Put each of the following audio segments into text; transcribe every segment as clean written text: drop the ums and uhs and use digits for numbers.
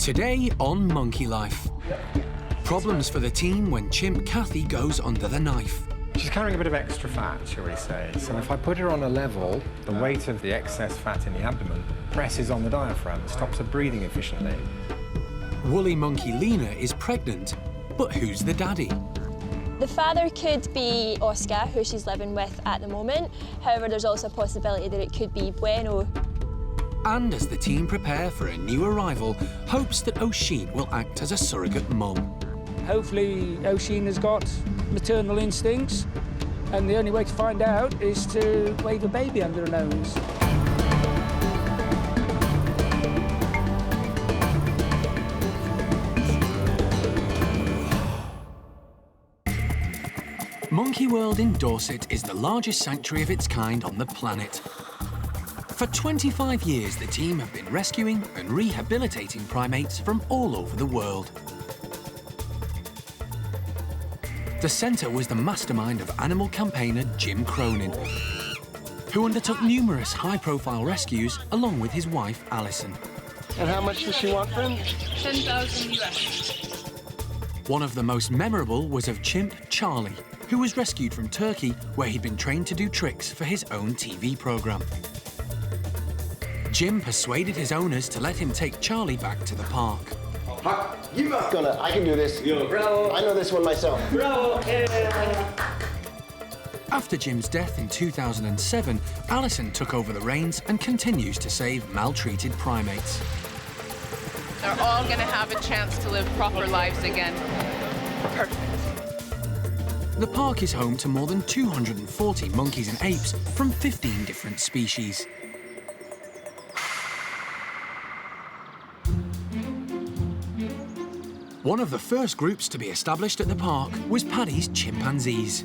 Today on Monkey Life. Problems for the team when Chimp Kathy goes under the knife. She's carrying a bit of extra fat, shall we say. So if I put her on a level, the weight of the excess fat in the abdomen presses on the diaphragm, stops her breathing efficiently. Woolly monkey Lena is pregnant, but who's the daddy? The father could be Oscar, who she's living with at the moment. However, there's also a possibility that it could be Bueno. And as the team prepare for a new arrival, hopes that Osheen will act as a surrogate mum. Hopefully Osheen has got maternal instincts, and the only way to find out is to wave a baby under her nose. Monkey World in Dorset is the largest sanctuary of its kind on the planet. For 25 years, the team have been rescuing and rehabilitating primates from all over the world. The centre was the mastermind of animal campaigner Jim Cronin, who undertook numerous high-profile rescues along with his wife, Alison. And how much does she want for him? 10,000 US. One of the most memorable was of Chimp Charlie, who was rescued from Turkey, where he'd been trained to do tricks for his own TV programme. Jim persuaded his owners to let him take Charlie back to the park. I can do this. Yo, bravo. I know this one myself. Bravo. Yeah. After Jim's death in 2007, Alison took over the reins and continues to save maltreated primates. They're all going to have a chance to live proper lives again. Perfect. The park is home to more than 240 monkeys and apes from 15 different species. One of the first groups to be established at the park was Paddy's chimpanzees.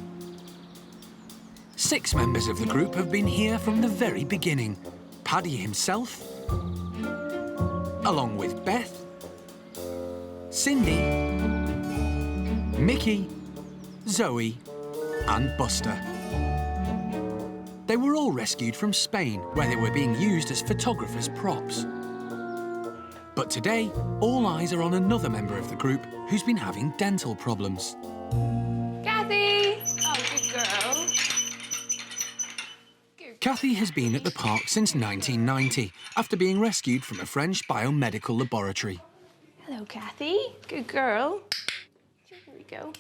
6 members of the group have been here from the very beginning. Paddy himself, along with Beth, Cindy, Mickey, Zoe and Buster. They were all rescued from Spain, where they were being used as photographers' props. But today, all eyes are on another member of the group who's been having dental problems. Kathy! Oh, good girl. Kathy has been at the park since 1990, after being rescued from a French biomedical laboratory. Hello, Kathy. Good girl. Here we go.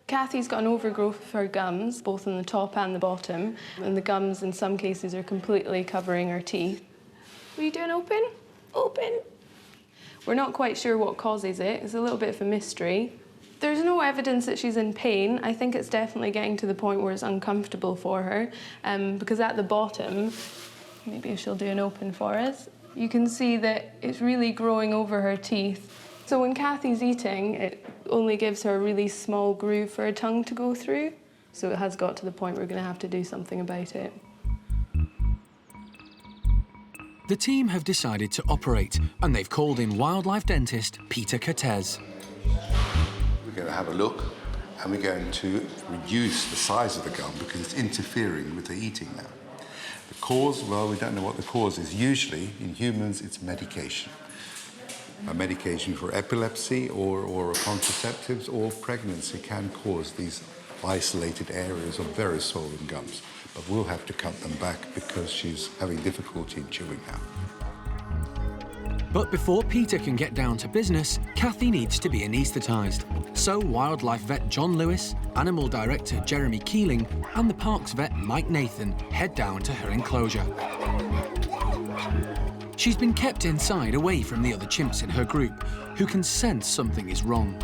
Kathy's got an overgrowth of her gums, both on the top and the bottom. And the gums, in some cases, are completely covering her teeth. Were you doing open? Open. We're not quite sure what causes it. It's a little bit of a mystery. There's no evidence that she's in pain. I think it's definitely getting to the point where it's uncomfortable for her, because at the bottom, maybe she'll do an open for us, you can see that it's really growing over her teeth. So when Kathy's eating, it only gives her a really small groove for her tongue to go through. So it has got to the point where we're going to have to do something about it. The team have decided to operate, and they've called in wildlife dentist Peter Cortez. We're going to have a look, and we're going to reduce the size of the gum because it's interfering with the eating now. The cause, well, we don't know what the cause is. Usually, in humans, it's medication. A medication for epilepsy or contraceptives or pregnancy can cause these isolated areas of very swollen gums. But we'll have to cut them back because she's having difficulty in chewing now. But before Peter can get down to business, Kathy needs to be anaesthetised. So wildlife vet John Lewis, animal director Jeremy Keeling and the park's vet Mike Nathan head down to her enclosure. She's been kept inside away from the other chimps in her group, who can sense something is wrong.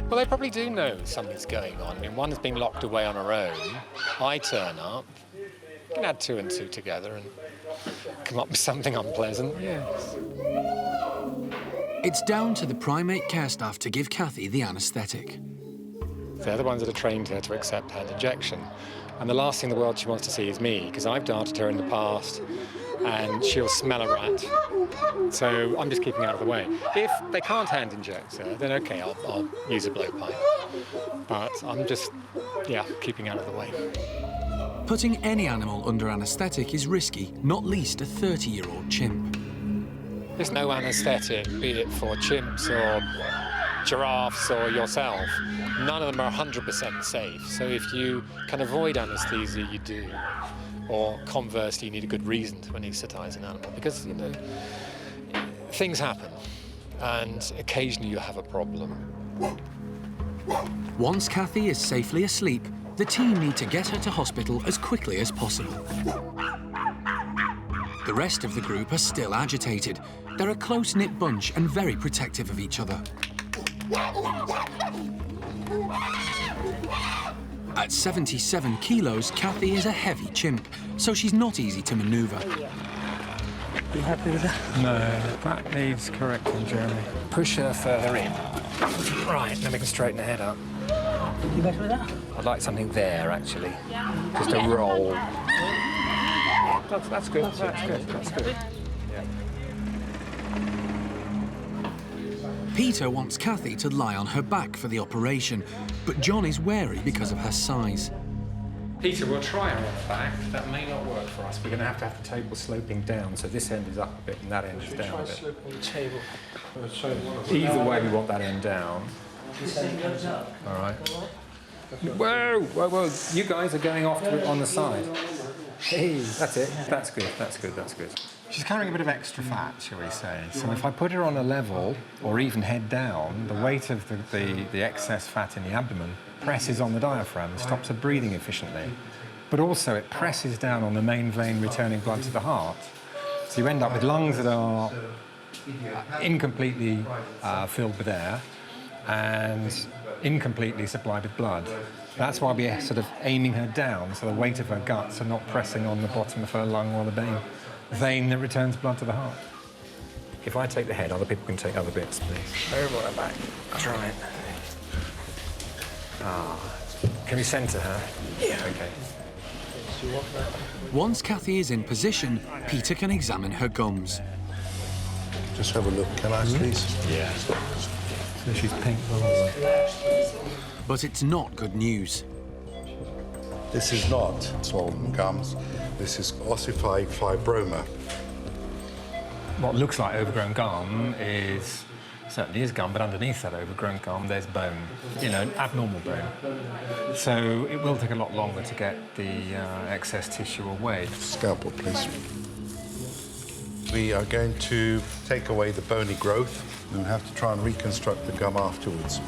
Well, they probably do know something's going on. I mean, one is being locked away on her own. I turn up. You can add 2 and 2 together and come up with something unpleasant, yes. It's down to the primate care staff to give Kathy the anaesthetic. They're the ones that have trained her to accept hand injection. And the last thing in the world she wants to see is me, because I've darted her in the past and she'll smell a rat. So I'm just keeping out of the way. If they can't hand inject her, then okay, I'll use a blowpipe. But I'm just, keeping out of the way. Putting any animal under anaesthetic is risky, not least a 30-year-old chimp. There's no anaesthetic, be it for chimps or giraffes or yourself. None of them are 100% safe. So if you can avoid anaesthesia, you do. Or conversely, you need a good reason to anaesthetise an animal, because, you know, things happen, and occasionally you have a problem. Once Kathy is safely asleep, the team need to get her to hospital as quickly as possible. The rest of the group are still agitated. They're a close-knit bunch and very protective of each other. At 77 kilos, Kathy is a heavy chimp, so she's not easy to manoeuvre. You happy with that? No, that needs correcting, Jeremy. Push her further in. Right, then we can straighten her head up. You better with that? I'd like something there, actually. Just a roll. That's good. That's good. Yeah. Peter wants Kathy to lie on her back for the operation, but John is wary because of her size. Peter, we'll try her on the back. That may not work for us. We're going to have the table sloping down, so this end is up a bit and that end is down a bit. Sloping the table. Either way, we want that end down. All right. Whoa, whoa, whoa. You guys are going off to it on the side. Hey, that's it. That's good. She's carrying a bit of extra fat, shall we say. So if I put her on a level, or even head down, the weight of the excess fat in the abdomen presses on the diaphragm and stops her breathing efficiently. But also it presses down on the main vein returning blood to the heart. So you end up with lungs that are incompletely filled with air and incompletely supplied with blood. That's why we're sort of aiming her down, so the weight of her guts are not pressing on the bottom of her lung or the vein that returns blood to the heart. If I take the head, other people can take other bits, please. Over her back. Try it. Can we centre her? Yeah. OK. Once Kathy is in position, Peter can examine her gums. Just have a look, can I, please? Yeah. So she's pink. But it's not good news. This is not swollen gums. This is ossified fibroma. What looks like overgrown gum certainly is gum, but underneath that overgrown gum, there's bone, you know, abnormal bone. So it will take a lot longer to get the excess tissue away. Scalpel, please. We are going to take away the bony growth, and we have to try and reconstruct the gum afterwards.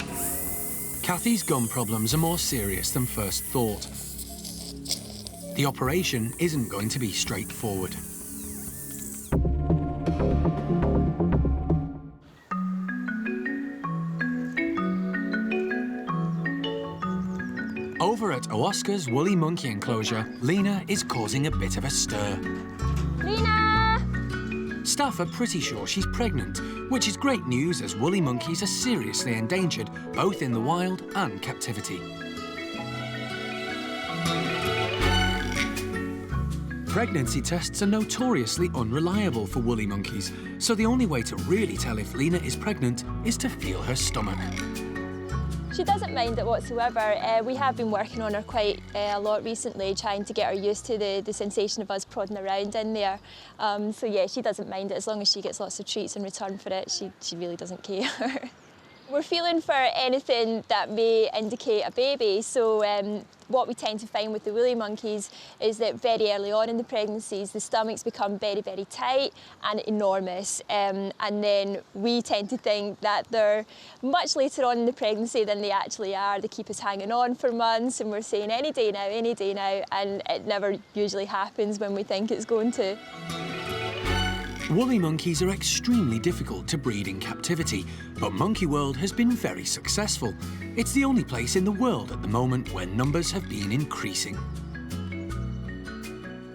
Kathy's gum problems are more serious than first thought. The operation isn't going to be straightforward. Over at Oscar's woolly monkey enclosure, Lena is causing a bit of a stir. Lena! Staff are pretty sure she's pregnant, which is great news as woolly monkeys are seriously endangered, both in the wild and captivity. Pregnancy tests are notoriously unreliable for woolly monkeys, so the only way to really tell if Lena is pregnant is to feel her stomach. She doesn't mind it whatsoever. We have been working on her quite a lot recently, trying to get her used to the sensation of us prodding around in there. So yeah, she doesn't mind it as long as she gets lots of treats in return for it. She really doesn't care. We're feeling for anything that may indicate a baby. So what we tend to find with the woolly monkeys is that very early on in the pregnancies, the stomachs become very, very tight and enormous. And then we tend to think that they're much later on in the pregnancy than they actually are. They keep us hanging on for months and we're saying any day now, and it never usually happens when we think it's going to. Woolly monkeys are extremely difficult to breed in captivity, but Monkey World has been very successful. It's the only place in the world at the moment where numbers have been increasing.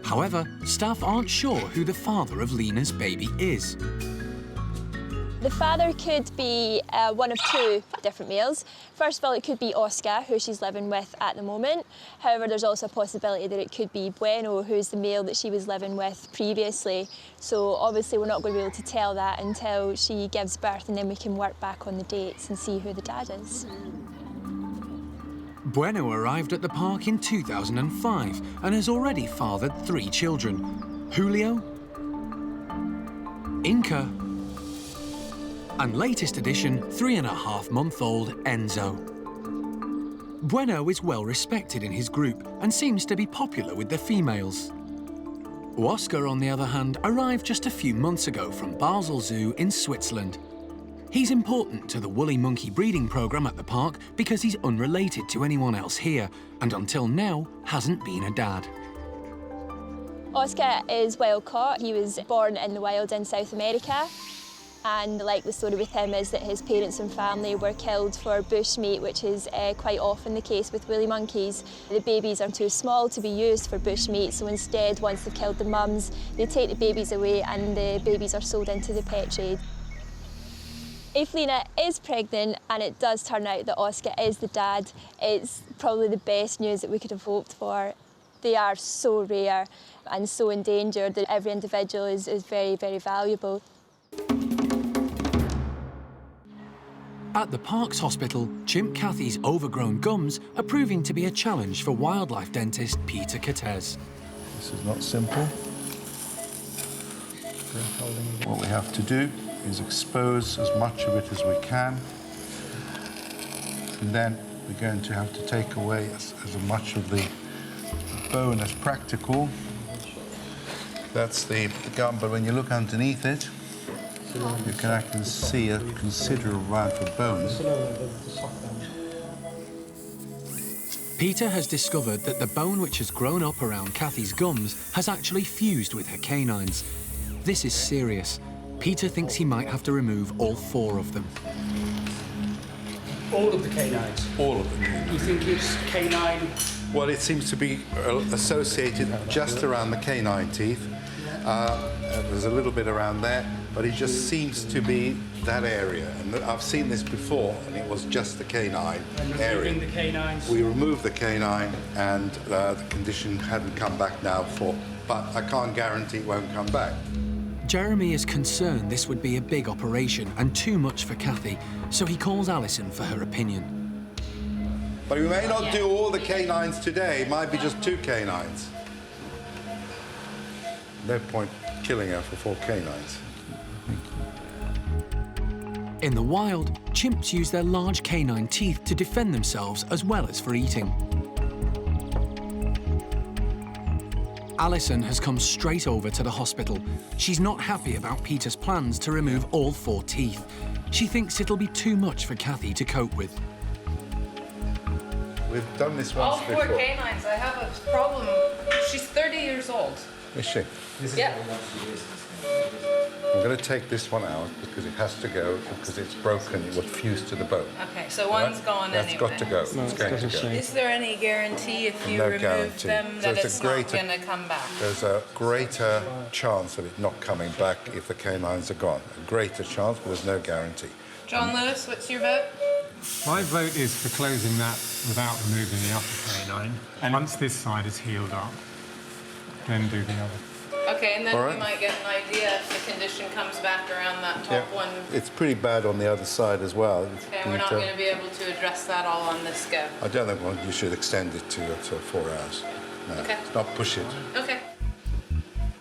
However, staff aren't sure who the father of Lena's baby is. The father could be one of two different males. First of all, it could be Oscar, who she's living with at the moment. However, there's also a possibility that it could be Bueno, who's the male that she was living with previously. So obviously we're not going to be able to tell that until she gives birth, and then we can work back on the dates and see who the dad is. Bueno arrived at the park in 2005 and has already fathered 3 children: Julio, Inca And latest addition, 3.5-month-old Enzo. Bueno is well respected in his group and seems to be popular with the females. Oscar, on the other hand, arrived just a few months ago from Basel Zoo in Switzerland. He's important to the woolly monkey breeding programme at the park because he's unrelated to anyone else here and until now hasn't been a dad. Oscar is wild caught. He was born in the wild in South America. And like the story with him is that his parents and family were killed for bushmeat, which is quite often the case with woolly monkeys. The babies are too small to be used for bushmeat, so instead, once they've killed the mums, they take the babies away and the babies are sold into the pet trade. If Lena is pregnant and it does turn out that Oscar is the dad, it's probably the best news that we could have hoped for. They are so rare and so endangered that every individual is very, very valuable. At the park's hospital, Chimp Kathy's overgrown gums are proving to be a challenge for wildlife dentist Peter Cortez. This is not simple. What we have to do is expose as much of it as we can. And then we're going to have to take away as much of the bone as practical. That's the gum, but when you look underneath it, you can actually see a considerable amount of bones. Peter has discovered that the bone which has grown up around Kathy's gums has actually fused with her canines. This is serious. Peter thinks he might have to remove all 4 of them. All of the canines? All of the canines. You think it's canine? Well, it seems to be associated just around the canine teeth. There's a little bit around there, but it just seems to be that area. And I've seen this before, and it was just the canine area. The canines. We removed the canine, and the condition hadn't come back now but I can't guarantee it won't come back. Jeremy is concerned this would be a big operation and too much for Kathy, so he calls Alison for her opinion. But we may not do all the canines today. It might be just 2 canines. No point killing her for 4 canines. In the wild, chimps use their large canine teeth to defend themselves as well as for eating. Alison has come straight over to the hospital. She's not happy about Peter's plans to remove all 4 teeth. She thinks it'll be too much for Kathy to cope with. We've done this once before. All 4 canines. I have a problem. She's 30 years old. Is she? Yeah. I'm going to take this one out because it has to go because it's broken. It would fuse to the bone. Okay, so one's gone That's anyway. got to go. No, it's going to go. Is there any guarantee if you No remove guarantee. them that it's not going to come back? There's a greater chance of it not coming back if the canines are gone. A greater chance, but there's no guarantee. John Lewis, what's your vote? My vote is for closing that without removing the upper canine. And once this side is healed up, then do the other. Okay, and then All right. we might get an idea if the condition comes back around that top one. It's pretty bad on the other side as well. Okay, we're not going to be able to address that all on this go. I don't think you should extend it to 4 hours. No, Okay. not push it. Okay.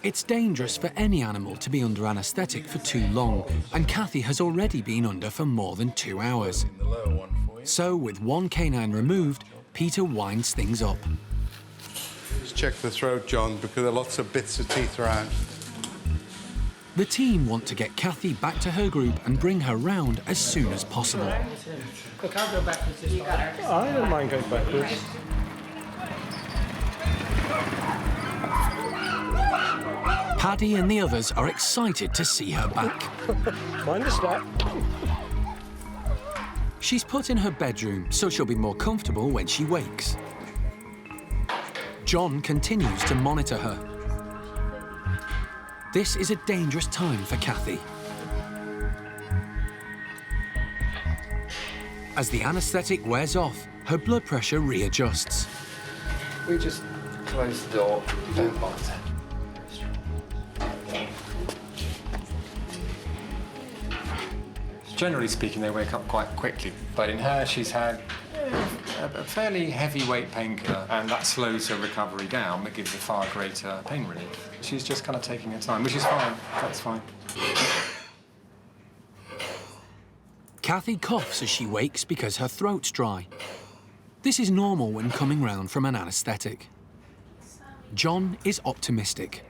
It's dangerous for any animal to be under anaesthetic for too long, and Kathy has already been under for more than 2 hours. The lower one for you. So, with 1 canine removed, Peter winds things up. Just check the throat, John, because there are lots of bits of teeth around. The team want to get Kathy back to her group and bring her round as soon as possible. Look, I'll go backwards this time. I don't mind going backwards. Paddy and the others are excited to see her back. Mind the step. She's put in her bedroom so she'll be more comfortable when she wakes. John continues to monitor her. This is a dangerous time for Kathy. As the anaesthetic wears off, her blood pressure readjusts. We just close the door, don't bite it. Generally speaking, they wake up quite quickly. But in her, she's had a fairly heavyweight painkiller, and that slows her recovery down, but gives her far greater pain relief. She's just kind of taking her time, which is fine. That's fine. Kathy coughs as she wakes because her throat's dry. This is normal when coming round from an anaesthetic. John is optimistic.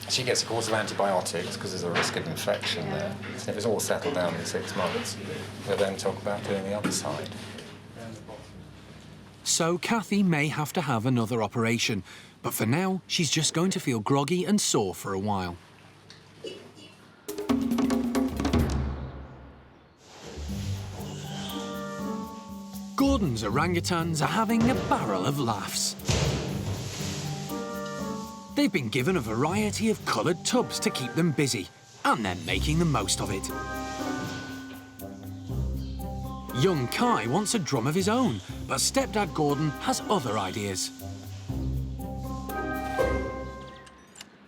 She gets a course of antibiotics because there's a risk of infection there. So if it's all settled down in 6 months, we'll then talk about doing the other side. So Kathy may have to have another operation, but for now, she's just going to feel groggy and sore for a while. Gordon's orangutans are having a barrel of laughs. They've been given a variety of coloured tubs to keep them busy, and they're making the most of it. Young Kai wants a drum of his own, but stepdad Gordon has other ideas.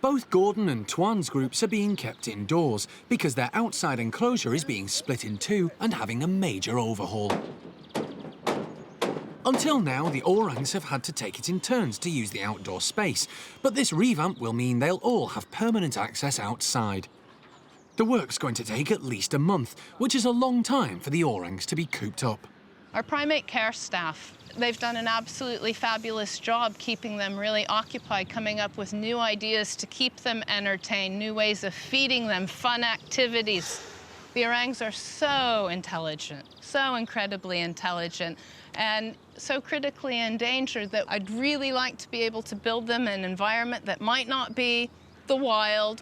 Both Gordon and Tuan's groups are being kept indoors because their outside enclosure is being split in two and having a major overhaul. Until now, the orangs have had to take it in turns to use the outdoor space, but this revamp will mean they'll all have permanent access outside. The work's going to take at least a month, which is a long time for the orangs to be cooped up. Our primate care staff, they've done an absolutely fabulous job keeping them really occupied, coming up with new ideas to keep them entertained, new ways of feeding them, fun activities. The orangs are so intelligent, so incredibly intelligent, and so critically endangered that I'd really like to be able to build them an environment that might not be the wild,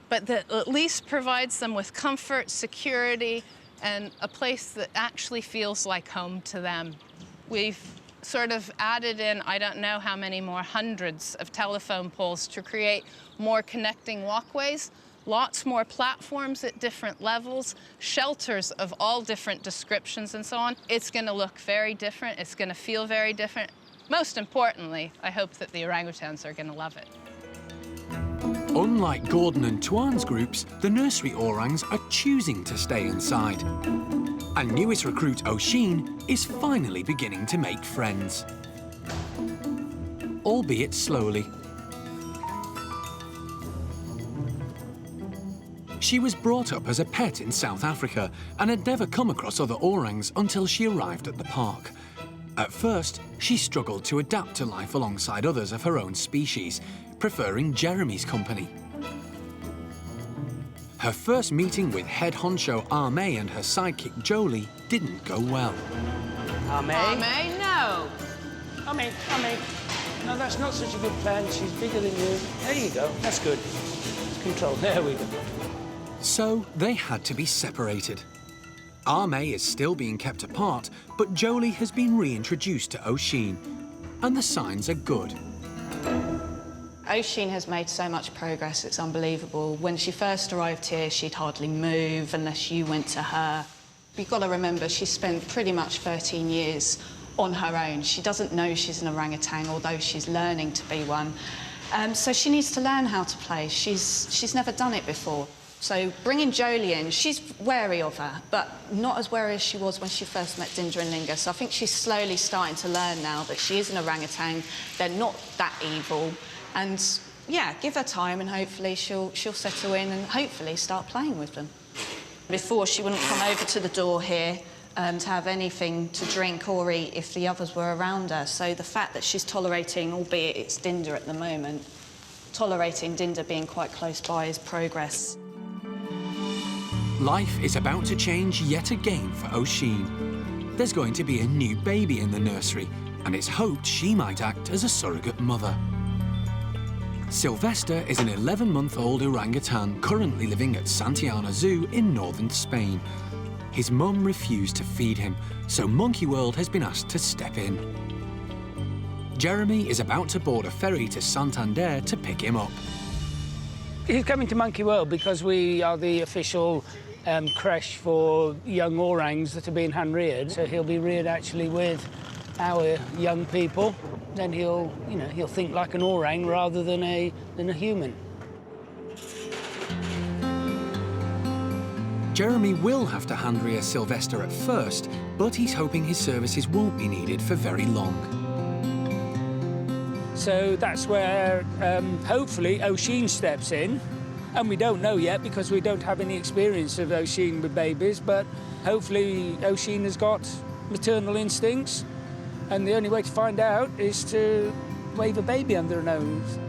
but that at least provides them with comfort, security, and a place that actually feels like home to them. We've sort of added in, I don't know how many more hundreds of telephone poles to create more connecting walkways, lots more platforms at different levels, shelters of all different descriptions and so on. It's going to look very different. It's going to feel very different. Most importantly, I hope that the orangutans are going to love it. Unlike Gordon and Tuan's groups, the nursery orangs are choosing to stay inside. And newest recruit Osheen is finally beginning to make friends. Albeit slowly. She was brought up as a pet in South Africa and had never come across other orangs until she arrived at the park. At first, she struggled to adapt to life alongside others of her own species, preferring Jeremy's company. Her first meeting with head honcho Arme and her sidekick Jolie didn't go well. Arme? Arme, no. Arme. No, that's not such a good plan. She's bigger than you. There you go. That's good. It's controlled. There we go. So they had to be separated. Arme is still being kept apart, but Jolie has been reintroduced to Osheen, and the signs are good. Osheen has made so much progress, it's unbelievable. When she first arrived here, she'd hardly move unless you went to her. You've got to remember, she spent pretty much 13 years on her own. She doesn't know she's an orangutan, although she's learning to be one. So she needs to learn how to play. She's never done it before. So bringing Jolie in, she's wary of her, but not as wary as she was when she first met Dinder and Linga. So I think she's slowly starting to learn now that she is an orangutan. They're not that evil. And yeah, give her time and hopefully she'll settle in and hopefully start playing with them. Before, she wouldn't come over to the door here to have anything to drink or eat if the others were around her. So the fact that she's tolerating, albeit it's Dinder at the moment, tolerating Dinder being quite close by is progress. Life is about to change yet again for Osheen. There's going to be a new baby in the nursery, and it's hoped she might act as a surrogate mother. Sylvester is an 11-month-old orangutan currently living at Santillana Zoo in northern Spain. His mum refused to feed him, so Monkey World has been asked to step in. Jeremy is about to board a ferry to Santander to pick him up. He's coming to Monkey World because we are the official creche for young orangs that are being hand-reared. So he'll be reared actually with our young people. Then he'll think like an orang rather than a human. Jeremy will have to hand-rear Sylvester at first, but he's hoping his services won't be needed for very long. So that's where, hopefully, Osheen steps in And we don't know yet because we don't have any experience of Osheen with babies, but hopefully Osheen has got maternal instincts, and the only way to find out is to wave a baby under her nose.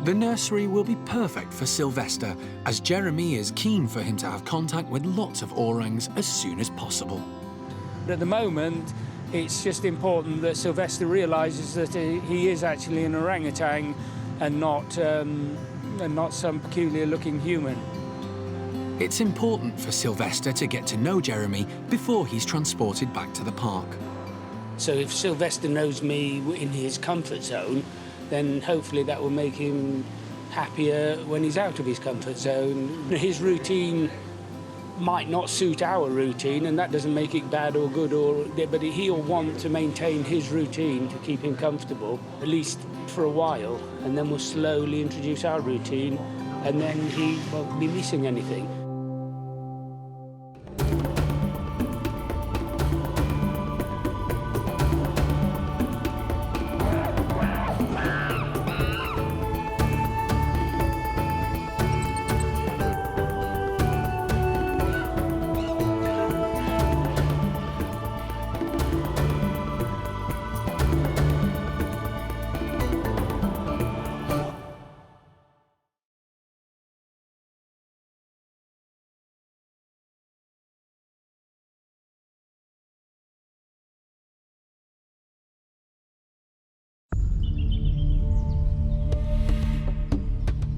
The nursery will be perfect for Sylvester, as Jeremy is keen for him to have contact with lots of orangs as soon as possible. At the moment, it's just important that Sylvester realises that he is actually an orangutan and not some peculiar-looking human. It's important for Sylvester to get to know Jeremy before he's transported back to the park. So if Sylvester knows me in his comfort zone, then hopefully that will make him happier when he's out of his comfort zone. His routine might not suit our routine, and that doesn't make it bad or good, but he'll want to maintain his routine to keep him comfortable, at least for a while, and then we'll slowly introduce our routine, and then he won't be missing anything.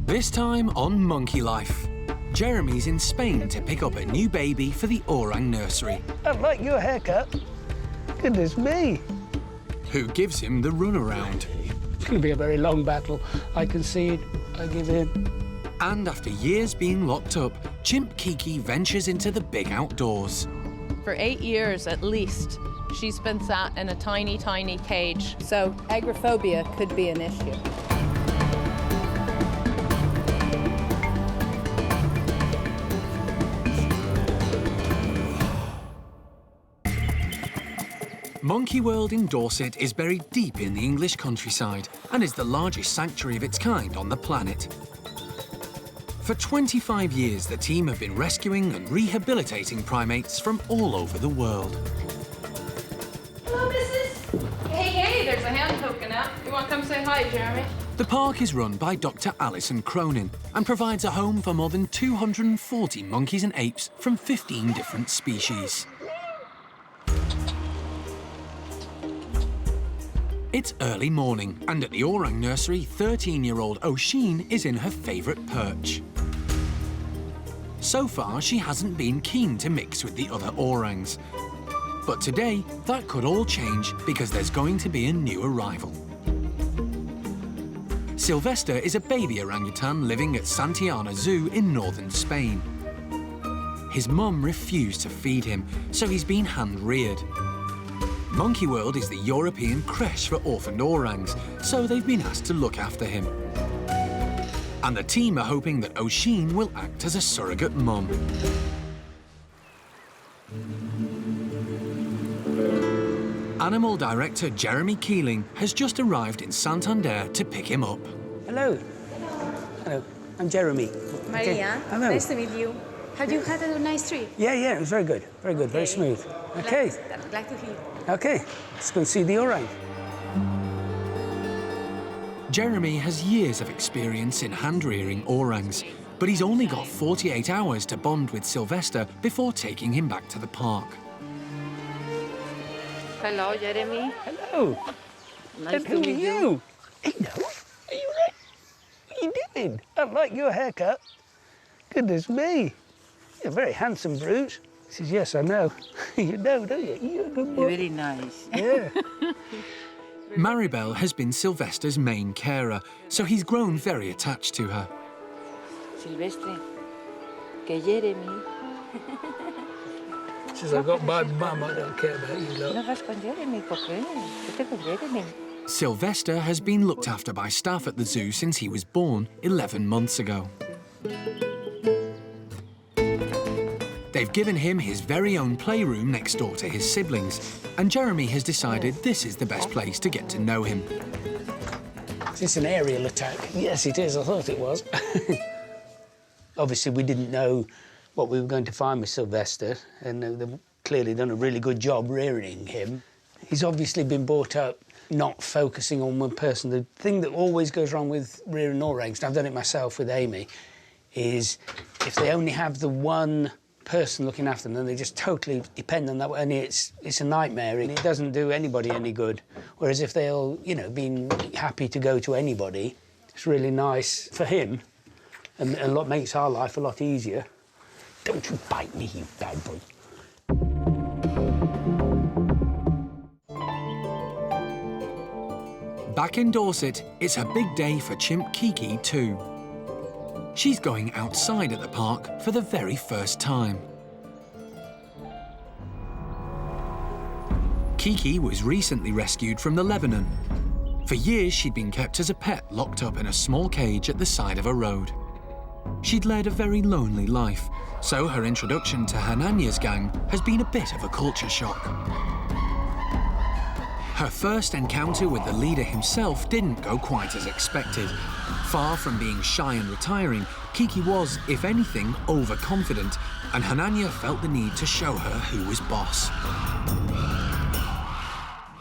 This time on Monkey Life, Jeremy's in Spain to pick up a new baby for the orang nursery. I like your haircut. Goodness me. Who gives him the runaround. It's going to be a very long battle. I concede. I give in. And after years being locked up, Chimp Kiki ventures into the big outdoors. For 8 years at least, she's been sat in a tiny, tiny cage. So agoraphobia could be an issue. Monkey World in Dorset is buried deep in the English countryside and is the largest sanctuary of its kind on the planet. For 25 years, the team have been rescuing and rehabilitating primates from all over the world. Hello, missus. Hey, there's a hand poking out. You want to come say hi, Jeremy? The park is run by Dr. Alison Cronin and provides a home for more than 240 monkeys and apes from 15 different species. It's early morning, and at the orang nursery, 13-year-old Osheen is in her favourite perch. So far, she hasn't been keen to mix with the other orangs. But today, that could all change because there's going to be a new arrival. Sylvester is a baby orangutan living at Santillana Zoo in northern Spain. His mum refused to feed him, so he's been hand-reared. Monkey World is the European creche for orphaned orangs, so they've been asked to look after him. And the team are hoping that Osheen will act as a surrogate mum. Animal director Jeremy Keeling has just arrived in Santander to pick him up. Hello. Hello. I'm Jeremy. Maria, Okay. Hello. nice to meet you. Have you had a nice trip? Yeah, it was very good. Very good, very smooth. Okay. Glad to hear. Okay, let's go see the orang. Jeremy has years of experience in hand-rearing orangs, but he's only got 48 hours to bond with Sylvester before taking him back to the park. Hello, Jeremy. Hello. Nice to meet you. Hello. Are you right? What are you doing? I like your haircut. Goodness me. You're a very handsome brute. He says, yes, I know. You know, don't you? You're a good boy. Very nice. Yeah. Maribel has been Sylvester's main carer, so he's grown very attached to her. Sylvester, que Jeremy. She says, I've got my mum, I don't care about you, look. No vas con Jeremy, ¿por qué? Vete con Jeremy. Sylvester has been looked after by staff at the zoo since he was born 11 months ago. They've given him his very own playroom next door to his siblings, and Jeremy has decided this is the best place to get to know him. Is this an aerial attack? Yes, it is. I thought it was. Obviously, we didn't know what we were going to find with Sylvester, and they've clearly done a really good job rearing him. He's obviously been brought up not focusing on one person. The thing that always goes wrong with rearing orangs, and I've done it myself with Amy, is if they only have the one person looking after them, then they just totally depend on that, and it's a nightmare, and it doesn't do anybody any good. Whereas if they'll, you know, be happy to go to anybody, it's really nice for him, and a lot makes our life a lot easier. Don't you bite me, you bad boy. Back in Dorset, it's a big day for Chimp Kiki too. She's going outside at the park for the very first time. Kiki was recently rescued from the Lebanon. For years, she'd been kept as a pet, locked up in a small cage at the side of a road. She'd led a very lonely life, so her introduction to Hananya's gang has been a bit of a culture shock. Her first encounter with the leader himself didn't go quite as expected. Far from being shy and retiring, Kiki was, if anything, overconfident, and Hananya felt the need to show her who was boss.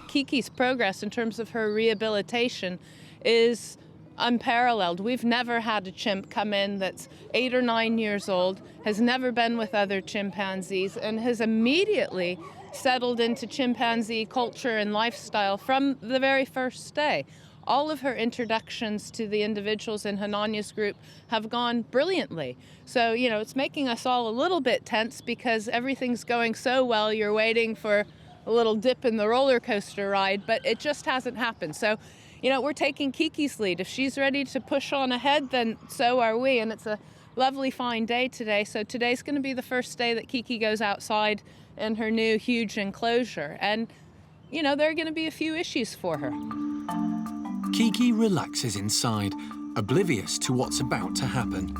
Kiki's progress in terms of her rehabilitation is unparalleled. We've never had a chimp come in that's 8 or 9 years old, has never been with other chimpanzees, and has immediately settled into chimpanzee culture and lifestyle from the very first day. All of her introductions to the individuals in Hananya's group have gone brilliantly. So, you know, it's making us all a little bit tense because everything's going so well. You're waiting for a little dip in the roller coaster ride, but it just hasn't happened. So, you know, we're taking Kiki's lead. If she's ready to push on ahead, then so are we. And it's a lovely, fine day today. So today's going to be the first day that Kiki goes outside in her new huge enclosure. And, you know, there are going to be a few issues for her. Kiki relaxes inside, oblivious to what's about to happen.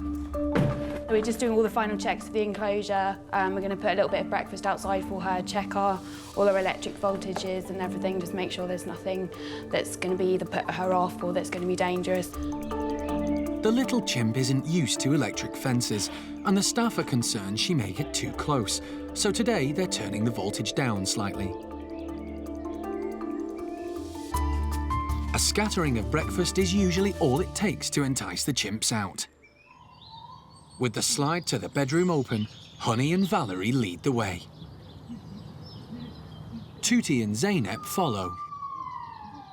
We're just doing all the final checks of the enclosure. We're going to put a little bit of breakfast outside for her, check all her electric voltages and everything, just make sure there's nothing that's going to be either put her off or that's going to be dangerous. The little chimp isn't used to electric fences, and the staff are concerned she may get too close. So today, they're turning the voltage down slightly. A scattering of breakfast is usually all it takes to entice the chimps out. With the slide to the bedroom open, Honey and Valerie lead the way. Tuti and Zeynep follow.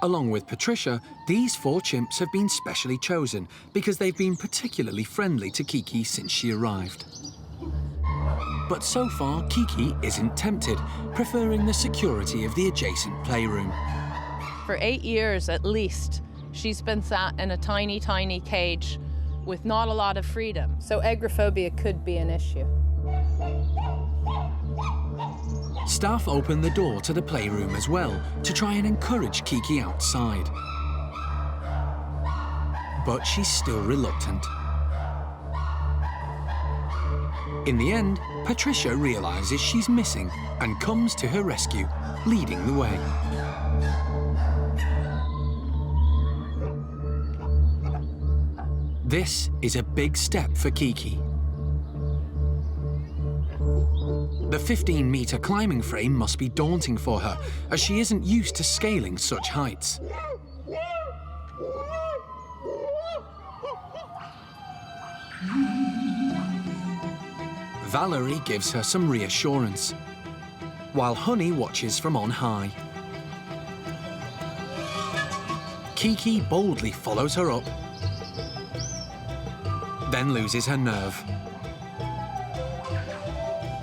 Along with Patricia, these 4 chimps have been specially chosen because they've been particularly friendly to Kiki since she arrived. But so far, Kiki isn't tempted, preferring the security of the adjacent playroom. For 8 years at least, she's been sat in a tiny, tiny cage with not a lot of freedom. So agoraphobia could be an issue. Staff open the door to the playroom as well to try and encourage Kiki outside. But she's still reluctant. In the end, Patricia realizes she's missing and comes to her rescue, leading the way. This is a big step for Kiki. The 15-meter climbing frame must be daunting for her, as she isn't used to scaling such heights. Valerie gives her some reassurance, while Honey watches from on high. Kiki boldly follows her up, then loses her nerve.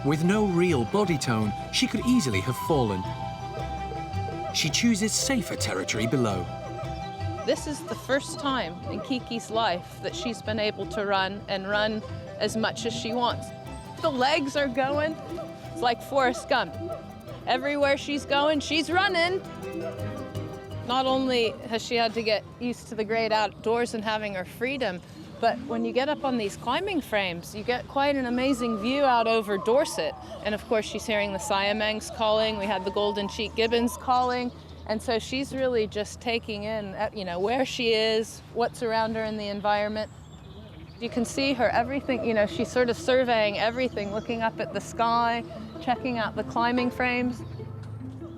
With no real body tone, she could easily have fallen. She chooses safer territory below. This is the first time in Kiki's life that she's been able to run and run as much as she wants. The legs are going. It's like Forrest Gump. Everywhere she's going, she's running. Not only has she had to get used to the great outdoors and having her freedom, but when you get up on these climbing frames, you get quite an amazing view out over Dorset. And of course, she's hearing the Siamangs calling. We had the golden cheek gibbons calling. And so she's really just taking in, you know, where she is, what's around her in the environment. You can see her, everything, you know, she's sort of surveying everything, looking up at the sky, checking out the climbing frames.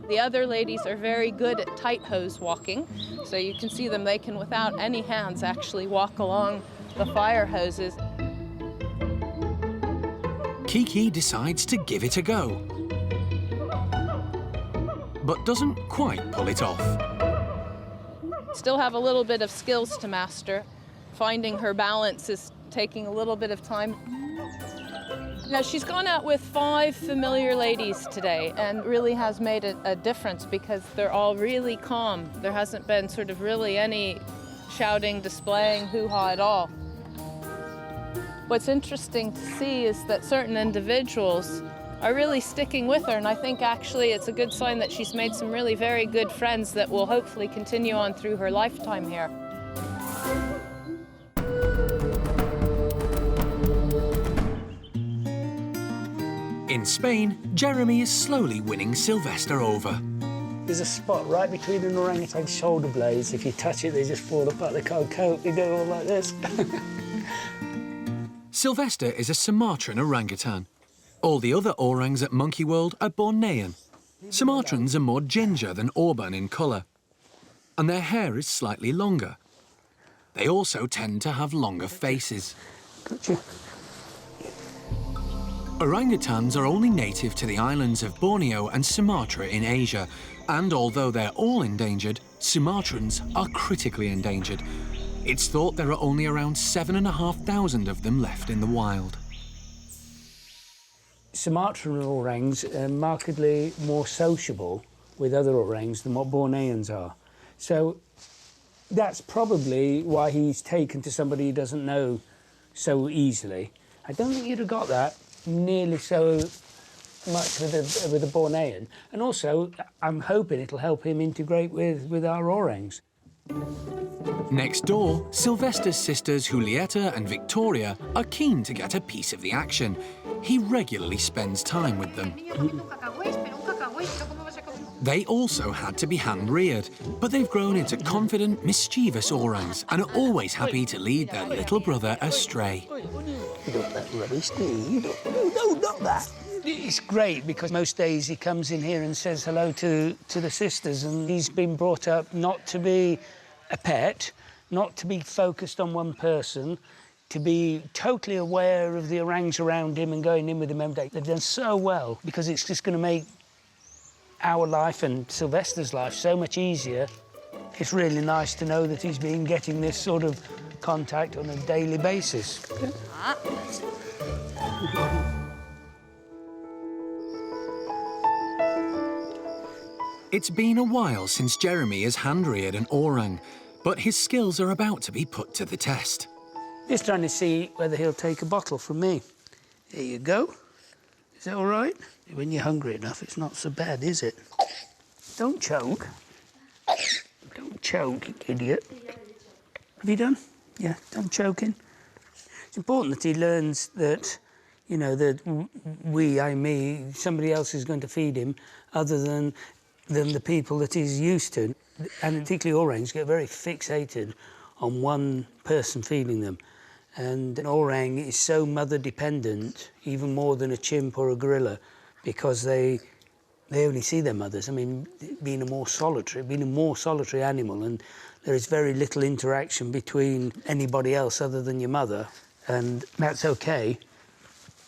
The other ladies are very good at tight hose walking, so you can see them, they can, without any hands, actually walk along the fire hoses. Kiki decides to give it a go, but doesn't quite pull it off. Still have a little bit of skills to master. Finding her balance is taking a little bit of time. Now, she's gone out with 5 familiar ladies today and really has made a difference because they're all really calm. There hasn't been sort of really any shouting, displaying, hoo-ha at all. What's interesting to see is that certain individuals are really sticking with her, and I think actually it's a good sign that she's made some really very good friends that will hopefully continue on through her lifetime here. In Spain, Jeremy is slowly winning Sylvester over. There's a spot right between an orangutan's shoulder blades. If you touch it, they just fall apart. They can't cope. They go all like this. Sylvester is a Sumatran orangutan. All the other orangs at Monkey World are Bornean. Sumatrans are more ginger than auburn in colour, and their hair is slightly longer. They also tend to have longer faces. Orangutans are only native to the islands of Borneo and Sumatra in Asia, and although they're all endangered, Sumatrans are critically endangered. It's thought there are only around 7,500 of them left in the wild. Sumatran orangs are markedly more sociable with other orangs than what Borneans are. So that's probably why he's taken to somebody he doesn't know so easily. I don't think you'd have got that nearly so much with a Bornean. And also, I'm hoping it'll help him integrate with our orangs. Next door, Sylvester's sisters Julieta and Victoria are keen to get a piece of the action. He regularly spends time with them. They also had to be hand-reared, but they've grown into confident, mischievous orangs and are always happy to lead their little brother astray. You don't that rubbish, do you? No, not that. It's great because most days he comes in here and says hello to the sisters, and he's been brought up not to be a pet, not to be focused on one person, to be totally aware of the orangs around him and going in with them every day. They've done so well because it's just going to make our life and Sylvester's life so much easier. It's really nice to know that he's been getting this sort of contact on a daily basis. It's been a while since Jeremy has hand-reared an orang, but his skills are about to be put to the test. Just trying to see whether he'll take a bottle from me. There you go. Is that all right? When you're hungry enough, it's not so bad, is it? Don't choke. Don't choke, you idiot. Have you done? Yeah, done choking. It's important that he learns that, you know, that me, somebody else is going to feed him other than the people that he's used to. And particularly orangs get very fixated on one person feeding them. And an orang is so mother-dependent, even more than a chimp or a gorilla, because they only see their mothers. I mean, being a more solitary animal, and there is very little interaction between anybody else other than your mother, and that's okay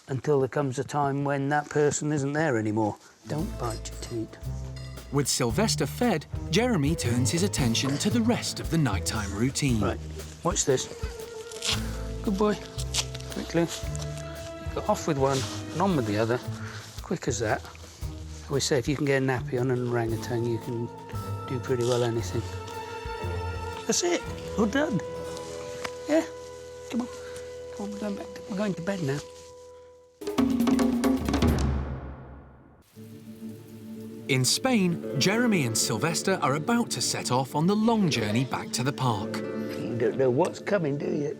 until there comes a time when that person isn't there anymore. Don't bite your teeth. With Sylvester fed, Jeremy turns his attention to the rest of the nighttime routine. Right, watch this. Good boy. Quickly. Go off with one and on with the other. Quick as that. I always say if you can get a nappy on an orangutan, you can do pretty well anything. That's it. We're done. Yeah. Come on. Come on, we're going back. We're going to bed now. In Spain, Jeremy and Sylvester are about to set off on the long journey back to the park. You don't know what's coming, do you?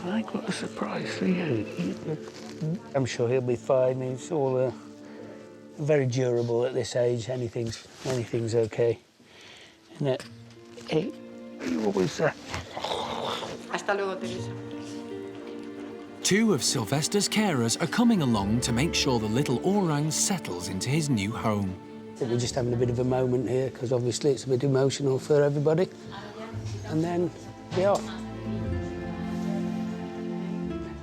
I've got a surprise for you. I'm sure he'll be fine. He's all very durable at this age. Anything's okay. Isn't it? Hey, you always... Hasta luego, Teresa. Two of Sylvester's carers are coming along to make sure the little orang settles into his new home. I think we're just having a bit of a moment here, because obviously it's a bit emotional for everybody. And then be off.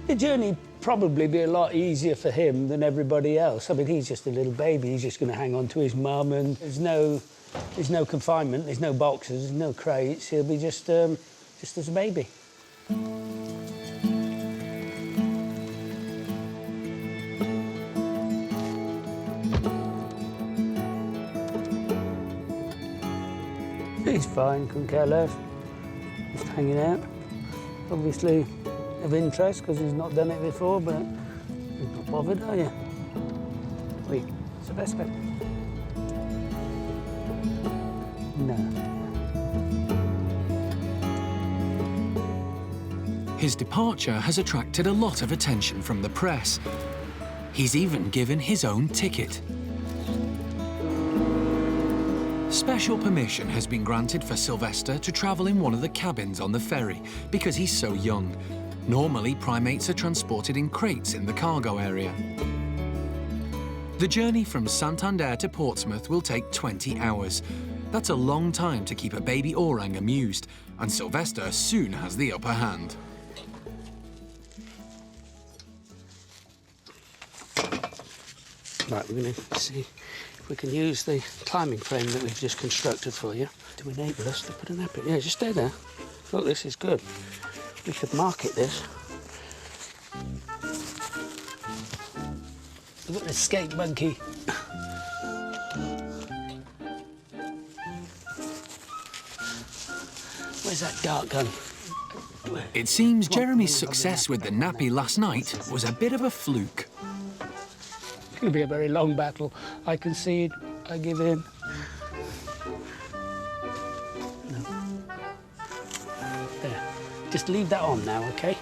The journey probably be a lot easier for him than everybody else. I mean, he's just a little baby. He's just going to hang on to his mum, and there's no confinement, there's no boxes, there's no crates. He'll be just as a baby. He's fine, couldn't care less. Just hanging out. Obviously of interest, because he's not done it before, but you're not bothered, are you? Wait, Sylvester? No. His departure has attracted a lot of attention from the press. He's even given his own ticket. Special permission has been granted for Sylvester to travel in one of the cabins on the ferry because he's so young. Normally, primates are transported in crates in the cargo area. The journey from Santander to Portsmouth will take 20 hours. That's a long time to keep a baby orang amused, and Sylvester soon has the upper hand. Right, we're going to see if we can use the climbing frame that we've just constructed for you to enable us to put an app in. Yeah, just stay there. Look, this is good. We could market this. We've got an escape monkey. Where's that dart gun? It seems Jeremy's success with the nappy last night was a bit of a fluke. It's going to be a very long battle. I concede. I give in. No. There. Just leave that on now, OK?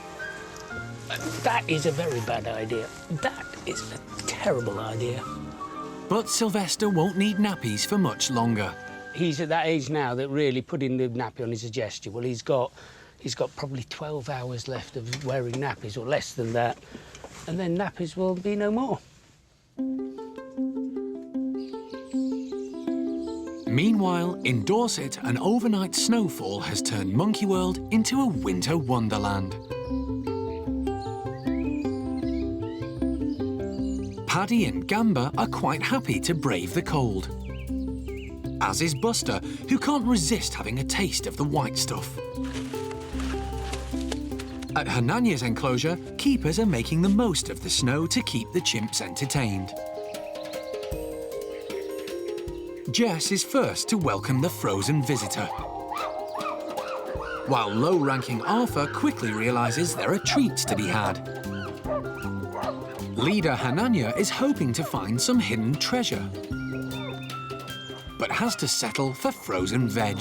That is a very bad idea. That is a terrible idea. But Sylvester won't need nappies for much longer. He's at that age now that really putting the nappy on is a gesture. Well, he's got probably 12 hours left of wearing nappies, or less than that. And then nappies will be no more. Meanwhile, in Dorset, an overnight snowfall has turned Monkey World into a winter wonderland. Paddy and Gamba are quite happy to brave the cold. As is Buster, who can't resist having a taste of the white stuff. At Hananya's enclosure, keepers are making the most of the snow to keep the chimps entertained. Jess is first to welcome the frozen visitor, while low-ranking Arthur quickly realises there are treats to be had. Leader Hananya is hoping to find some hidden treasure, but has to settle for frozen veg.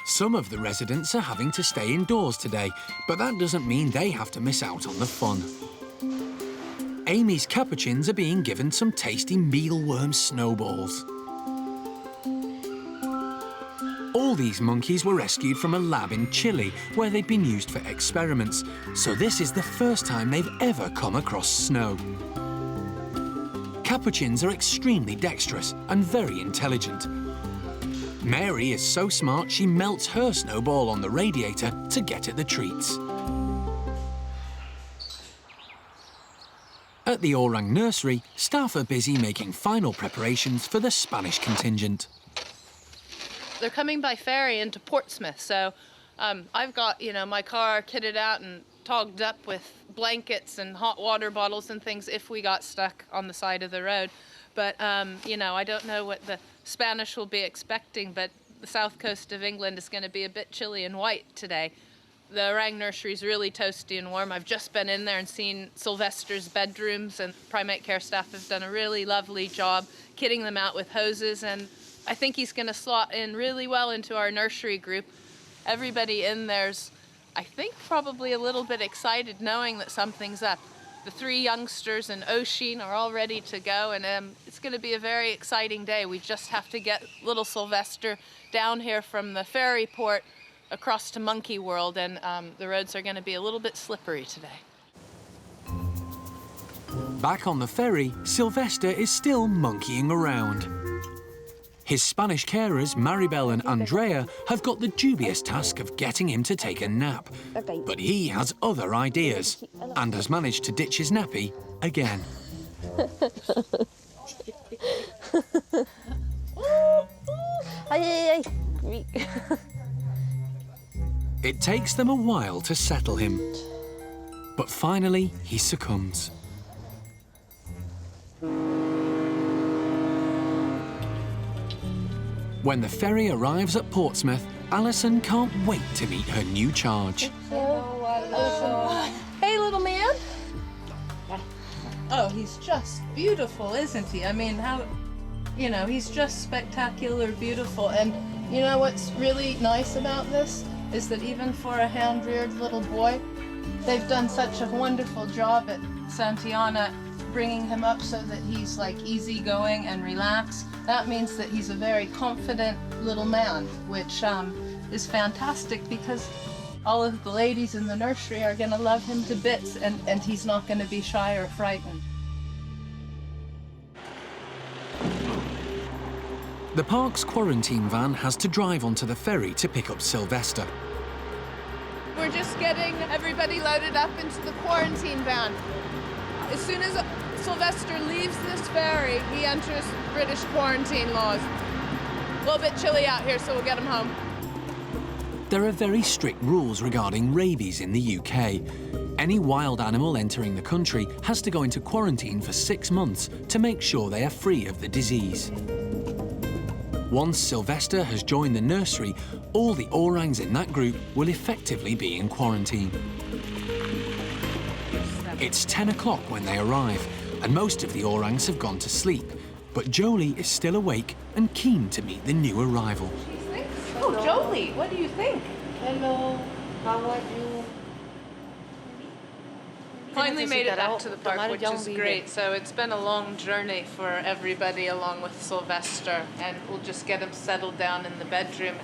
Some of the residents are having to stay indoors today, but that doesn't mean they have to miss out on the fun. Amy's Capuchins are being given some tasty mealworm snowballs. All these monkeys were rescued from a lab in Chile, where they'd been used for experiments, so this is the first time they've ever come across snow. Capuchins are extremely dexterous and very intelligent. Mary is so smart she melts her snowball on the radiator to get at the treats. At the Orang nursery, staff are busy making final preparations for the Spanish contingent. They're coming by ferry into Portsmouth, so I've got, my car kitted out and togged up with blankets and hot water bottles and things if we got stuck on the side of the road. But, I don't know what the Spanish will be expecting, but the south coast of England is going to be a bit chilly and white today. The Orang nursery is really toasty and warm. I've just been in there and seen Sylvester's bedrooms, and primate care staff have done a really lovely job kitting them out with hoses, and I think he's going to slot in really well into our nursery group. Everybody in there's, I think, probably a little bit excited knowing that something's up. The 3 youngsters and Osheen are all ready to go, and it's going to be a very exciting day. We just have to get little Sylvester down here from the ferry port across to Monkey World, and the roads are going to be a little bit slippery today. Back on the ferry, Sylvester is still monkeying around. His Spanish carers, Maribel and Andrea, have got the dubious task of getting him to take a nap. But he has other ideas and has managed to ditch his nappy again. It takes them a while to settle him. But finally, he succumbs. When the ferry arrives at Portsmouth, Alison can't wait to meet her new charge. Hey, little man. Oh, he's just beautiful, isn't he? I mean, he's just spectacular beautiful. And you know what's really nice about this is that even for a hand-reared little boy, they've done such a wonderful job at Santillana bringing him up so that he's like easygoing and relaxed. That means that he's a very confident little man, which is fantastic because all of the ladies in the nursery are going to love him to bits, and he's not going to be shy or frightened. The park's quarantine van has to drive onto the ferry to pick up Sylvester. We're just getting everybody loaded up into the quarantine van. As soon as Sylvester leaves this ferry, he enters British quarantine laws. A little bit chilly out here, so we'll get him home. There are very strict rules regarding rabies in the UK. Any wild animal entering the country has to go into quarantine for 6 months to make sure they are free of the disease. Once Sylvester has joined the nursery, all the orangs in that group will effectively be in quarantine. It's 10 o'clock when they arrive, and most of the orangs have gone to sleep, but Jolie is still awake and keen to meet the new arrival. Oh, Jolie, what do you think? Hello, how are you? Finally made it back to the park, which is great. So it's been a long journey for everybody along with Sylvester, and we'll just get him settled down in the bedroom.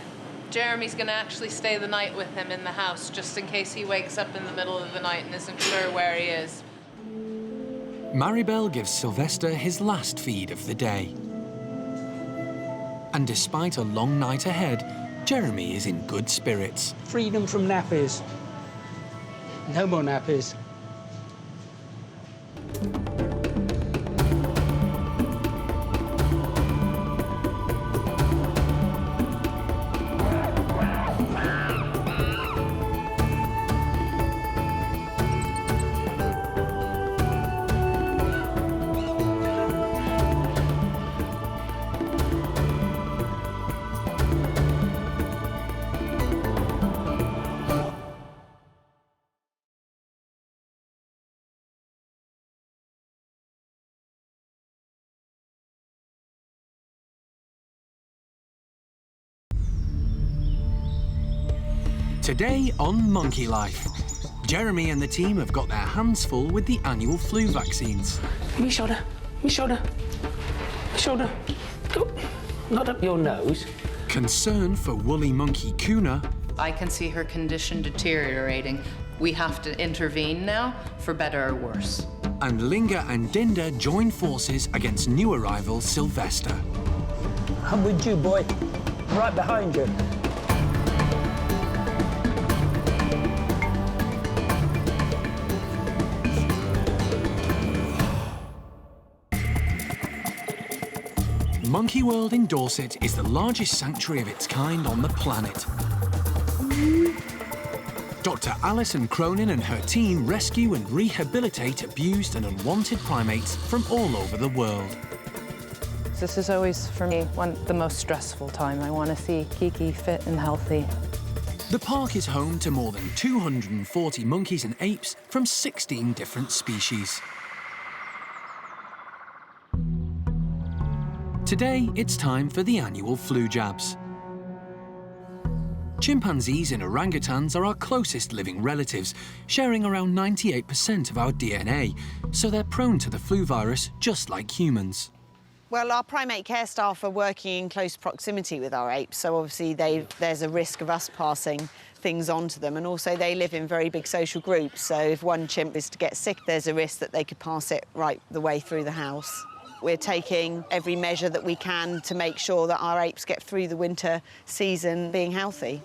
Jeremy's going to actually stay the night with him in the house, just in case he wakes up in the middle of the night and isn't sure where he is. Maribel gives Sylvester his last feed of the day. And despite a long night ahead, Jeremy is in good spirits. Freedom from nappies. No more nappies. Today on Monkey Life, Jeremy and the team have got their hands full with the annual flu vaccines. Me shoulder, me shoulder, me shoulder. Go. Not up your nose. Concern for woolly monkey Kuna. I can see her condition deteriorating. We have to intervene now, for better or worse. And Linga and Dinda join forces against new arrival Sylvester. I'm with you, boy. Right behind you. Monkey World in Dorset is the largest sanctuary of its kind on the planet. Dr. Alison Cronin and her team rescue and rehabilitate abused and unwanted primates from all over the world. This is always, for me, the most stressful time. I want to see Kiki fit and healthy. The park is home to more than 240 monkeys and apes from 16 different species. Today, it's time for the annual flu jabs. Chimpanzees and orangutans are our closest living relatives, sharing around 98% of our DNA, so they're prone to the flu virus just like humans. Well, our primate care staff are working in close proximity with our apes, so obviously there's a risk of us passing things on to them, and also they live in very big social groups, so if one chimp is to get sick, there's a risk that they could pass it right the way through the house. We're taking every measure that we can to make sure that our apes get through the winter season being healthy.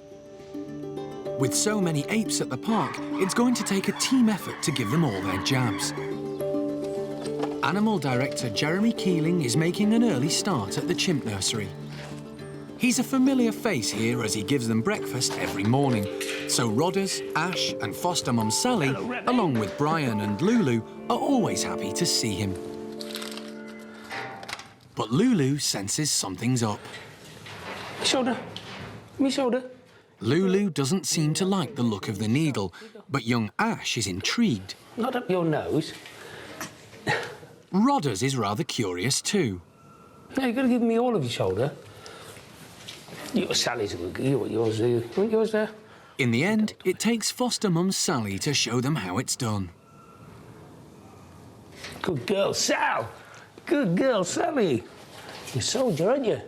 With so many apes at the park, it's going to take a team effort to give them all their jabs. Animal Director Jeremy Keeling is making an early start at the chimp nursery. He's a familiar face here as he gives them breakfast every morning, so Rodders, Ash and foster mum Sally, along with Brian and Lulu, are always happy to see him. But Lulu senses something's up. Shoulder. Me shoulder. Lulu doesn't seem to like the look of the needle, but young Ash is intrigued. Not up your nose. Rodders is rather curious too. No, you've got to give me all of your shoulder. Sally's a good girl. You want yours, do you? You want yours there? In the end, it takes foster mum Sally to show them how it's done. Good girl, Sal. Good girl, Sally. You're a soldier, aren't you?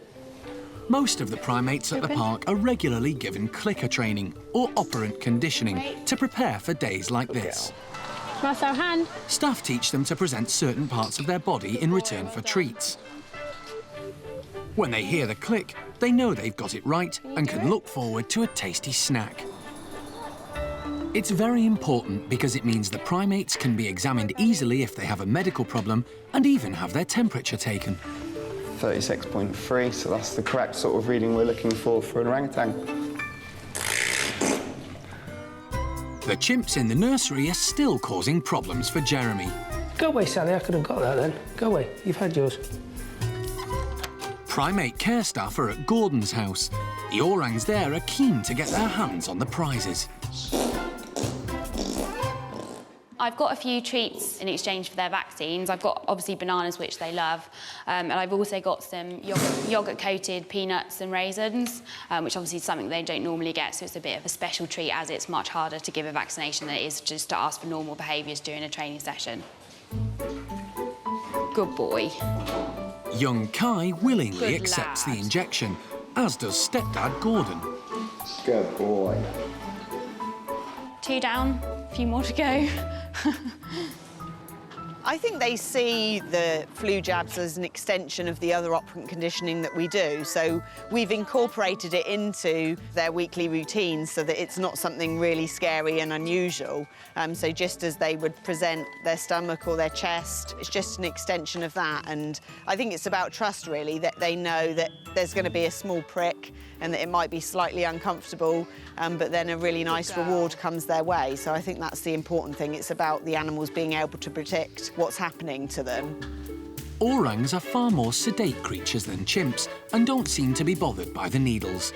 Most of the primates at the park are regularly given clicker training or operant conditioning to prepare for days like this. Cross our hand. Staff teach them to present certain parts of their body in return for treats. When they hear the click, they know they've got it right and can look forward to a tasty snack. It's very important because it means the primates can be examined easily if they have a medical problem and even have their temperature taken. 36.3, so that's the correct sort of reading we're looking for an orangutan. The chimps in the nursery are still causing problems for Jeremy. Go away, Sally, I could have got that then. Go away, you've had yours. Primate care staff are at Gordon's house. The orangs there are keen to get their hands on the prizes. I've got a few treats in exchange for their vaccines. I've got, obviously, bananas, which they love, and I've also got some yoghurt-coated peanuts and raisins, which obviously is something they don't normally get, so it's a bit of a special treat as it's much harder to give a vaccination than it is just to ask for normal behaviours during a training session. Good boy. Young Kai willingly accepts the injection, as does stepdad Gordon. Good boy. 2 down, a few more to go. I think they see the flu jabs as an extension of the other operant conditioning that we do, so we've incorporated it into their weekly routines so that it's not something really scary and unusual. So just as they would present their stomach or their chest, it's just an extension of that, and I think it's about trust, really, that they know that there's going to be a small prick and that it might be slightly uncomfortable, but then a really nice reward comes their way. So I think that's the important thing. It's about the animals being able to predict what's happening to them. Orangs are far more sedate creatures than chimps and don't seem to be bothered by the needles.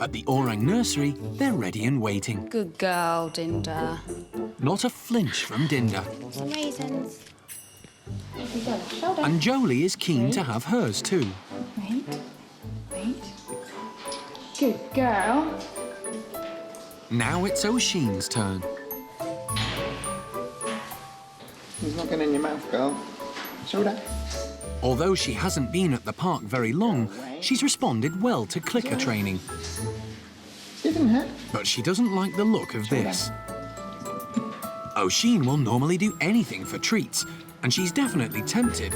At the orang nursery, they're ready and waiting. Good girl, Dinda. Not a flinch from Dinda. Some raisins. And Jolie is keen to have hers too. Wait. Good girl. Now it's Osheen's turn. He's not getting in your mouth, girl. Shoulder. Although she hasn't been at the park very long, she's responded well to clicker training. But she doesn't like the look of this. Osheen will normally do anything for treats, and she's definitely tempted.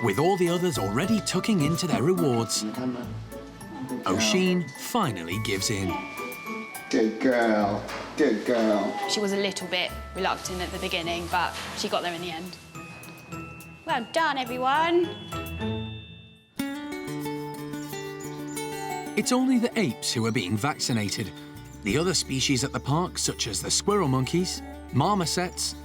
With all the others already tucking into their rewards, Osheen finally gives in. Good girl, good girl. She was a little bit reluctant at the beginning, but she got there in the end. Well done, everyone. It's only the apes who are being vaccinated. The other species at the park, such as the squirrel monkeys, marmosets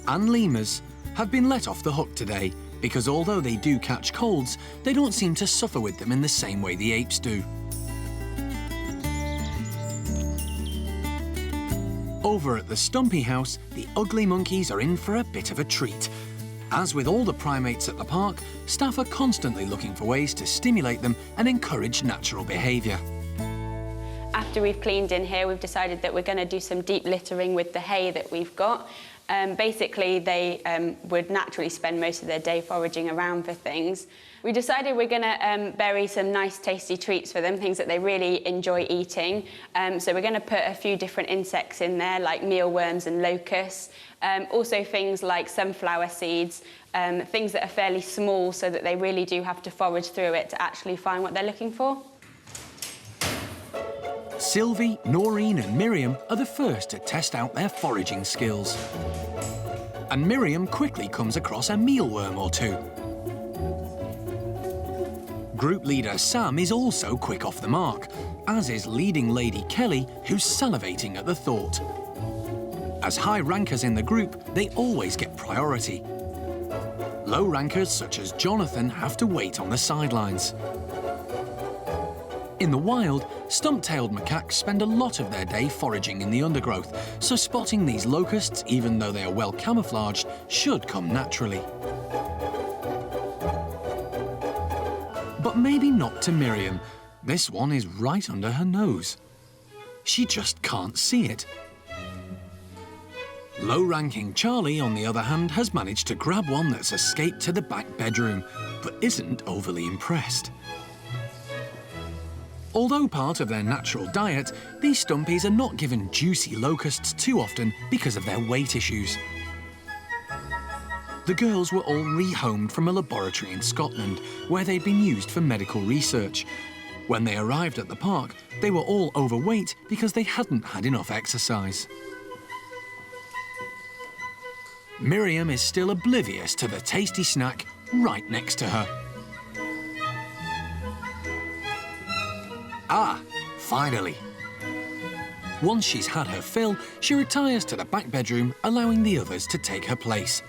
and lemurs, have been let off the hook today because although they do catch colds, they don't seem to suffer with them in the same way the apes do. Over at the Stumpy house, the ugly monkeys are in for a bit of a treat. As with all the primates at the park, staff are constantly looking for ways to stimulate them and encourage natural behaviour. After we've cleaned in here, we've decided that we're going to do some deep littering with the hay that we've got. Basically, they would naturally spend most of their day foraging around for things. We decided we're going to bury some nice tasty treats for them, things that they really enjoy eating. So we're going to put a few different insects in there, like mealworms and locusts. Also things like sunflower seeds, things that are fairly small so that they really do have to forage through it to actually find what they're looking for. Sylvie, Noreen and Miriam are the first to test out their foraging skills. And Miriam quickly comes across a mealworm or two. Group leader Sam is also quick off the mark, as is leading lady Kelly, who's salivating at the thought. As high rankers in the group, they always get priority. Low rankers such as Jonathan have to wait on the sidelines. In the wild, stump-tailed macaques spend a lot of their day foraging in the undergrowth, so spotting these locusts, even though they are well camouflaged, should come naturally. But maybe not to Miriam. This one is right under her nose. She just can't see it. Low-ranking Charlie, on the other hand, has managed to grab one that's escaped to the back bedroom, but isn't overly impressed. Although part of their natural diet, these stumpies are not given juicy locusts too often because of their weight issues. The girls were all rehomed from a laboratory in Scotland, where they'd been used for medical research. When they arrived at the park, they were all overweight because they hadn't had enough exercise. Miriam is still oblivious to the tasty snack right next to her. Ah, finally. Once she's had her fill, she retires to the back bedroom, allowing the others to take her place.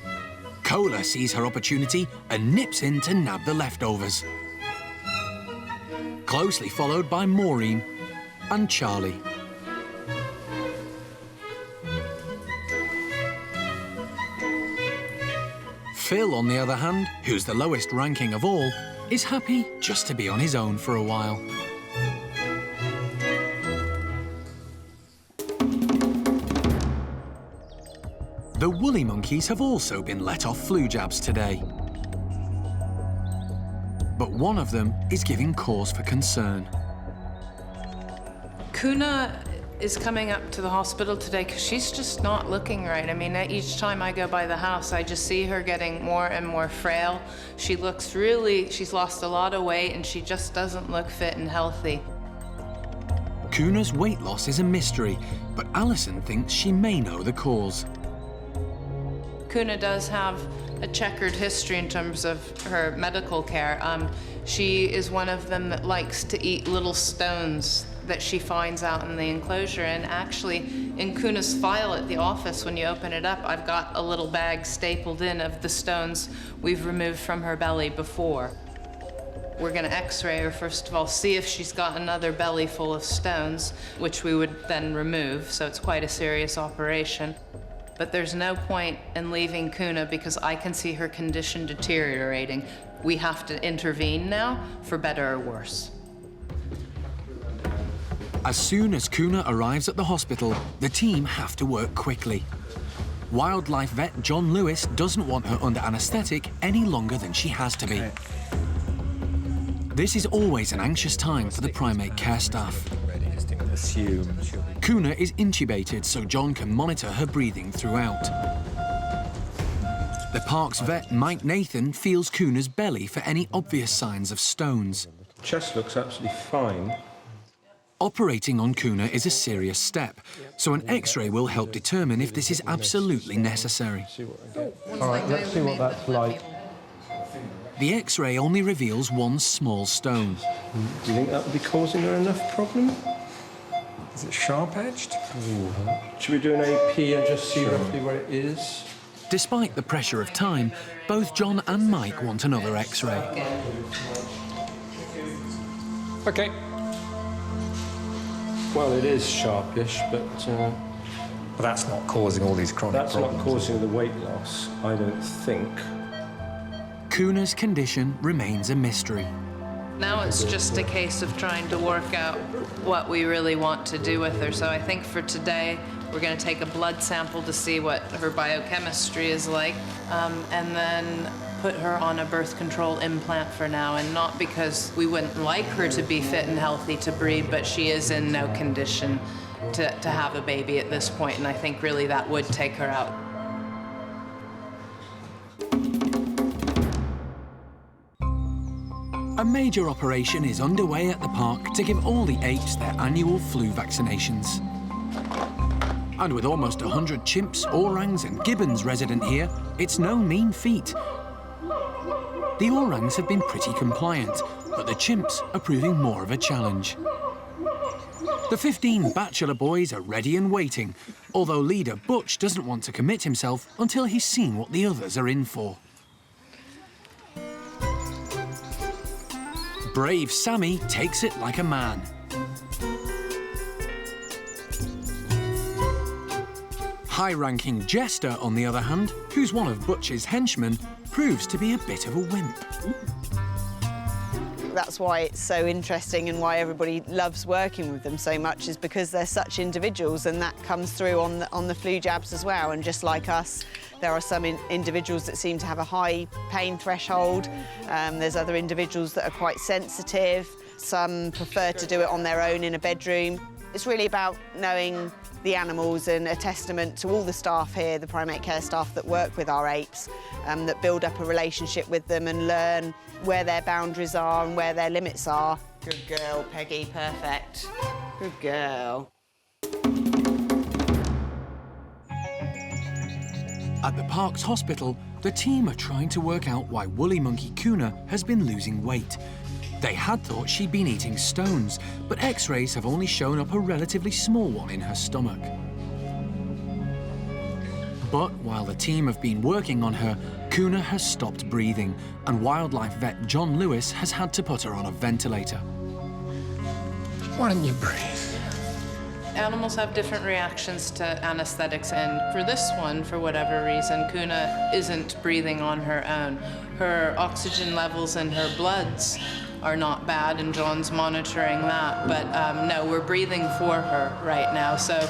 Cola sees her opportunity and nips in to nab the leftovers. Closely followed by Maureen and Charlie. Phil, on the other hand, who's the lowest ranking of all, is happy just to be on his own for a while. The woolly monkeys have also been let off flu jabs today. But one of them is giving cause for concern. Kuna is coming up to the hospital today because she's just not looking right. I mean, each time I go by the house, I just see her getting more and more frail. She looks she's lost a lot of weight and she just doesn't look fit and healthy. Kuna's weight loss is a mystery, but Alison thinks she may know the cause. Kuna does have a checkered history in terms of her medical care. She is one of them that likes to eat little stones that she finds out in the enclosure. And actually, in Kuna's file at the office, when you open it up, I've got a little bag stapled in of the stones we've removed from her belly before. We're going to x-ray her, first of all, see if she's got another belly full of stones, which we would then remove, so it's quite a serious operation. But there's no point in leaving Kuna because I can see her condition deteriorating. We have to intervene now, for better or worse. As soon as Kuna arrives at the hospital, the team have to work quickly. Wildlife vet John Lewis doesn't want her under anaesthetic any longer than she has to be. This is always an anxious time for the primate care staff. Kuna is intubated so John can monitor her breathing throughout. The park's vet, Mike Nathan, feels Kuna's belly for any obvious signs of stones. Chest looks absolutely fine. Operating on Kuna is a serious step, so an X-ray will help determine if this is absolutely necessary. All right, let's see what that's like. The X-ray only reveals one small stone. Do you think that would be causing her enough problem? Is it sharp-edged? Should we do an AP and just see roughly where it is? Despite the pressure of time, both John and Mike want another X-ray. OK. Well, it is sharpish, but that's not causing all these chronic problems. That's not causing the weight loss, I don't think. Kuna's condition remains a mystery. Now it's just a case of trying to work out what we really want to do with her. So I think for today, we're going to take a blood sample to see what her biochemistry is like, and then put her on a birth control implant for now. And not because we wouldn't like her to be fit and healthy to breed, but she is in no condition to have a baby at this point, and I think really that would take her out. A major operation is underway at the park to give all the apes their annual flu vaccinations. And with almost 100 chimps, orangs and gibbons resident here, it's no mean feat. The orangs have been pretty compliant, but the chimps are proving more of a challenge. The 15 Bachelor boys are ready and waiting, although leader Butch doesn't want to commit himself until he's seen what the others are in for. Brave Sammy takes it like a man. High-ranking Jester, on the other hand, who's one of Butch's henchmen, proves to be a bit of a wimp. That's why it's so interesting and why everybody loves working with them so much, is because they're such individuals, and that comes through on the flu jabs as well. And just like us, there are some individuals that seem to have a high pain threshold. There's other individuals that are quite sensitive. Some prefer to do it on their own in a bedroom. It's really about knowing the animals, and a testament to all the staff here, the primate care staff that work with our apes, that build up a relationship with them and learn where their boundaries are and where their limits are. Good girl, Peggy, perfect. Good girl. At the park's hospital, the team are trying to work out why woolly monkey Kuna has been losing weight. They had thought she'd been eating stones, but X-rays have only shown up a relatively small one in her stomach. But while the team have been working on her, Kuna has stopped breathing, and wildlife vet John Lewis has had to put her on a ventilator. Why don't you breathe? Animals have different reactions to anesthetics, and for this one, for whatever reason, Kuna isn't breathing on her own. Her oxygen levels in her bloods are not bad, and John's monitoring that, but no, we're breathing for her right now. So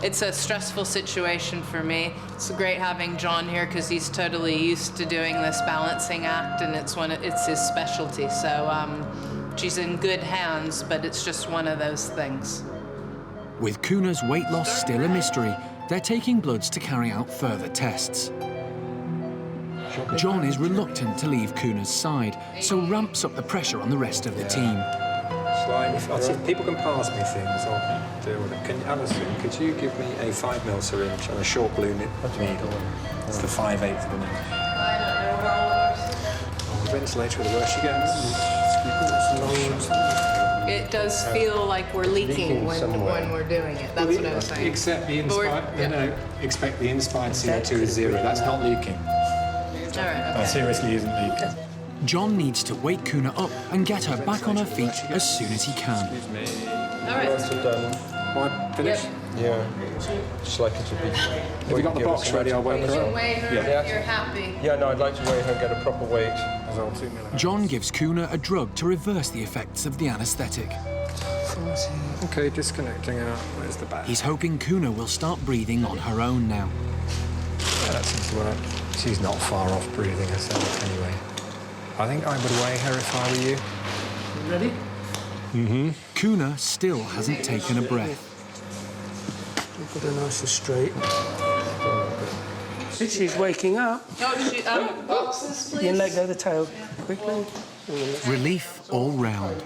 it's a stressful situation for me. It's great having John here because he's totally used to doing this balancing act, and it's his specialty. So she's in good hands, but it's just one of those things. With Kuna's weight loss still a mystery, they're taking bloods to carry out further tests. John is reluctant to leave Kuna's side, so ramps up the pressure on the rest of the team. If people can pass me things, I'll deal with it. Alison, could you give me a 5mm syringe and a short blue needle? It's the 5/8 of an inch. The ventilator, the worse she gets. It does feel like we're leaking when we're doing it. That's what I was saying. Except the inspired, expect the inspired CO2 is 0. That's not leaking. All right, okay. It seriously isn't leaking. John needs to wake Kuna up and get her back on her feet as soon as he can. All right. Why finish? Yep. Yeah. Just like it to be. Have you got the box ready? I'll wake her up. Weigh her if you're happy. Yeah, no, I'd like to weigh her and get a proper weight. John gives Kuna a drug to reverse the effects of the anaesthetic. Okay, disconnecting out. Where's the back? He's hoping Kuna will start breathing on her own now. Yeah, that seems to work. She's not far off breathing herself anyway. I think I would weigh her if I were you. You ready? Mm-hmm. Kuna still hasn't taken a breath. Put her nice and straight. She's waking up. Oh, boxes, please. You let go of the tail quickly. Relief all round.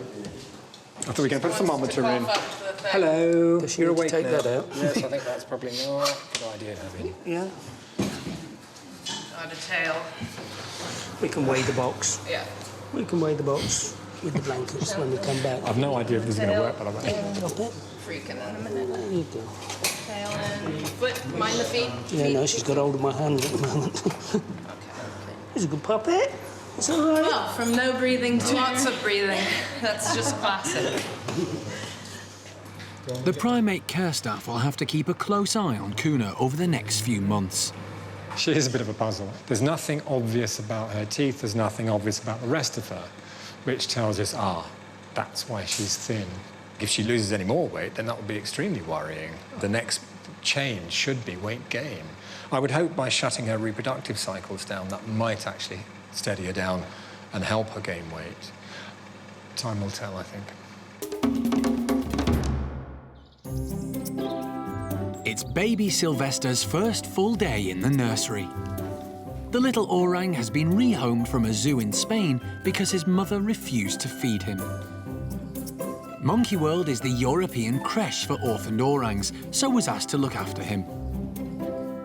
I thought we were going to put a thermometer in. Hello. Does she You're need to awake take now? that out? Yes, I think that's probably not a good idea, having. Yeah. Got a tail. We can weigh the box. Yeah. We can weigh the box with the blankets when we come back. I've no idea if this is going to work, but I'm Freaking in a minute. There you go. Tail in. Foot, mind the feet. Yeah, no, she's got hold of my hand at the moment. Okay. He's a good puppet. It's all right. Well, from no breathing to lots of breathing. That's just classic. The primate care staff will have to keep a close eye on Kuna over the next few months. She is a bit of a puzzle. There's nothing obvious about her teeth. There's nothing obvious about the rest of her. which tells us, that's why she's thin. If she loses any more weight, then that would be extremely worrying. The next change should be weight gain. I would hope by shutting her reproductive cycles down, that might actually steady her down and help her gain weight. Time will tell, I think. It's baby Sylvester's first full day in the nursery. The little orang has been rehomed from a zoo in Spain because his mother refused to feed him. Monkey World is the European creche for orphaned orangs, so was asked to look after him.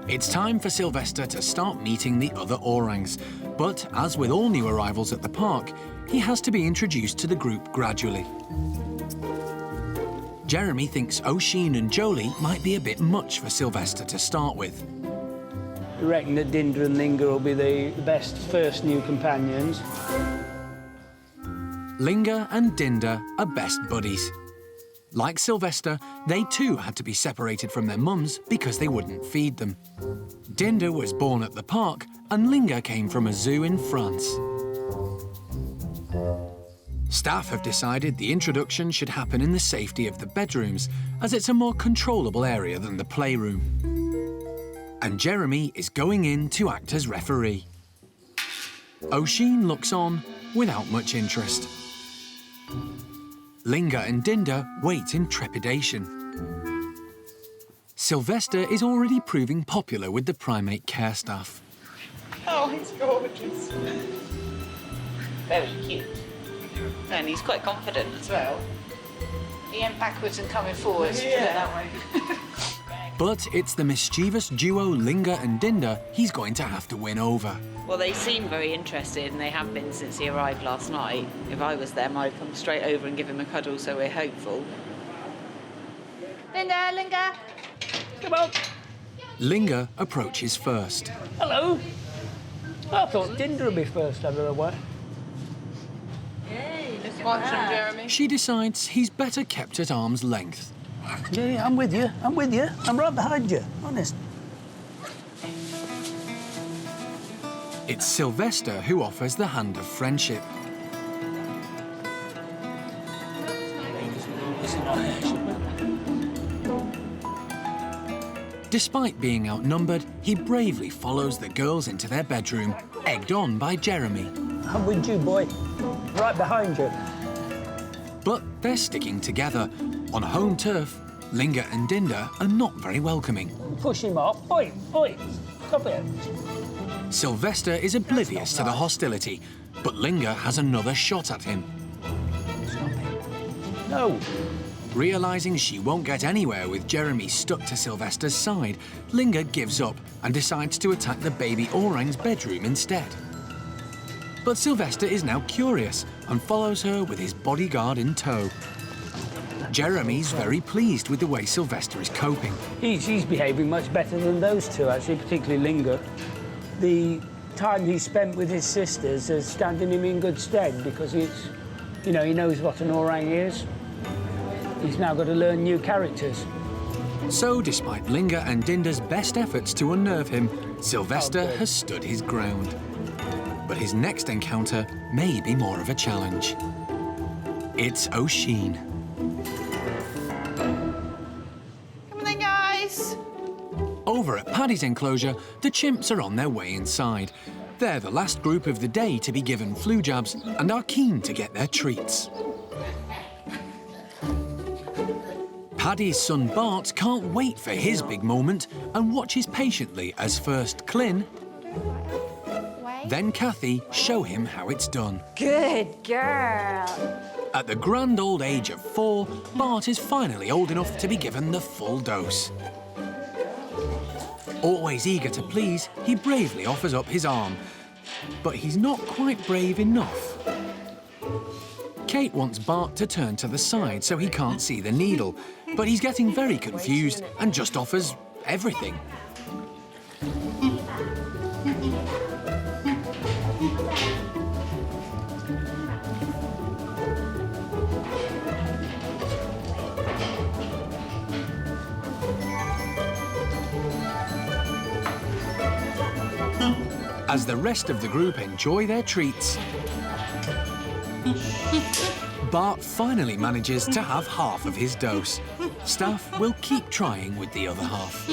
It's time for Sylvester to start meeting the other orangs, but as with all new arrivals at the park, he has to be introduced to the group gradually. Jeremy thinks Osheen and Jolie might be a bit much for Sylvester to start with. I reckon that Dinda and Linga will be the best first new companions. Linga and Dinda are best buddies. Like Sylvester, they too had to be separated from their mums because they wouldn't feed them. Dinda was born at the park and Linga came from a zoo in France. Staff have decided the introduction should happen in the safety of the bedrooms, as it's a more controllable area than the playroom. And Jeremy is going in to act as referee. Osheen looks on without much interest. Linga and Dinda wait in trepidation. Sylvester is already proving popular with the primate care staff. Oh, he's gorgeous. Very cute. And he's quite confident as well. He went backwards and coming forwards. Yeah. That way. But it's the mischievous duo Linga and Dinda he's going to have to win over. Well, they seem very interested, and they have been since he arrived last night. If I was them, I'd come straight over and give him a cuddle, so we're hopeful. Linda, Linga. Come on. Linga approaches first. Hello. I thought Dinda would be first out of the way. Just watch him, Jeremy. She decides he's better kept at arm's length. Yeah, I'm with you. I'm with you. I'm right behind you, honest. It's Sylvester who offers the hand of friendship. Despite being outnumbered, he bravely follows the girls into their bedroom, egged on by Jeremy. I'm with you, boy. Right behind you. But they're sticking together. On home turf, Linga and Dinda are not very welcoming. Push him off. Oi, oi, stop it. Sylvester is oblivious to the hostility, but Linga has another shot at him. No. Realising she won't get anywhere with Jeremy stuck to Sylvester's side, Linga gives up and decides to attack the baby orang's bedroom instead. But Sylvester is now curious and follows her with his bodyguard in tow. Jeremy's very pleased with the way Sylvester is coping. He's behaving much better than those two, actually, particularly Linga. The time he spent with his sisters is standing him in good stead because it's, you know, he knows what an orang is. He's now got to learn new characters. So, despite Linga and Dinda's best efforts to unnerve him, Sylvester has stood his ground. But his next encounter may be more of a challenge. It's Osheen. Come on then, guys. Over at Paddy's enclosure, the chimps are on their way inside. They're the last group of the day to be given flu jabs and are keen to get their treats. Paddy's son Bart can't wait for his big moment and watches patiently as first Clin, then Kathy show him how it's done. Good girl. At the grand old age of 4, Bart is finally old enough to be given the full dose. Always eager to please, he bravely offers up his arm. But he's not quite brave enough. Kate wants Bart to turn to the side so he can't see the needle, but he's getting very confused and just offers everything. As the rest of the group enjoy their treats, Bart finally manages to have half of his dose. Staff will keep trying with the other half.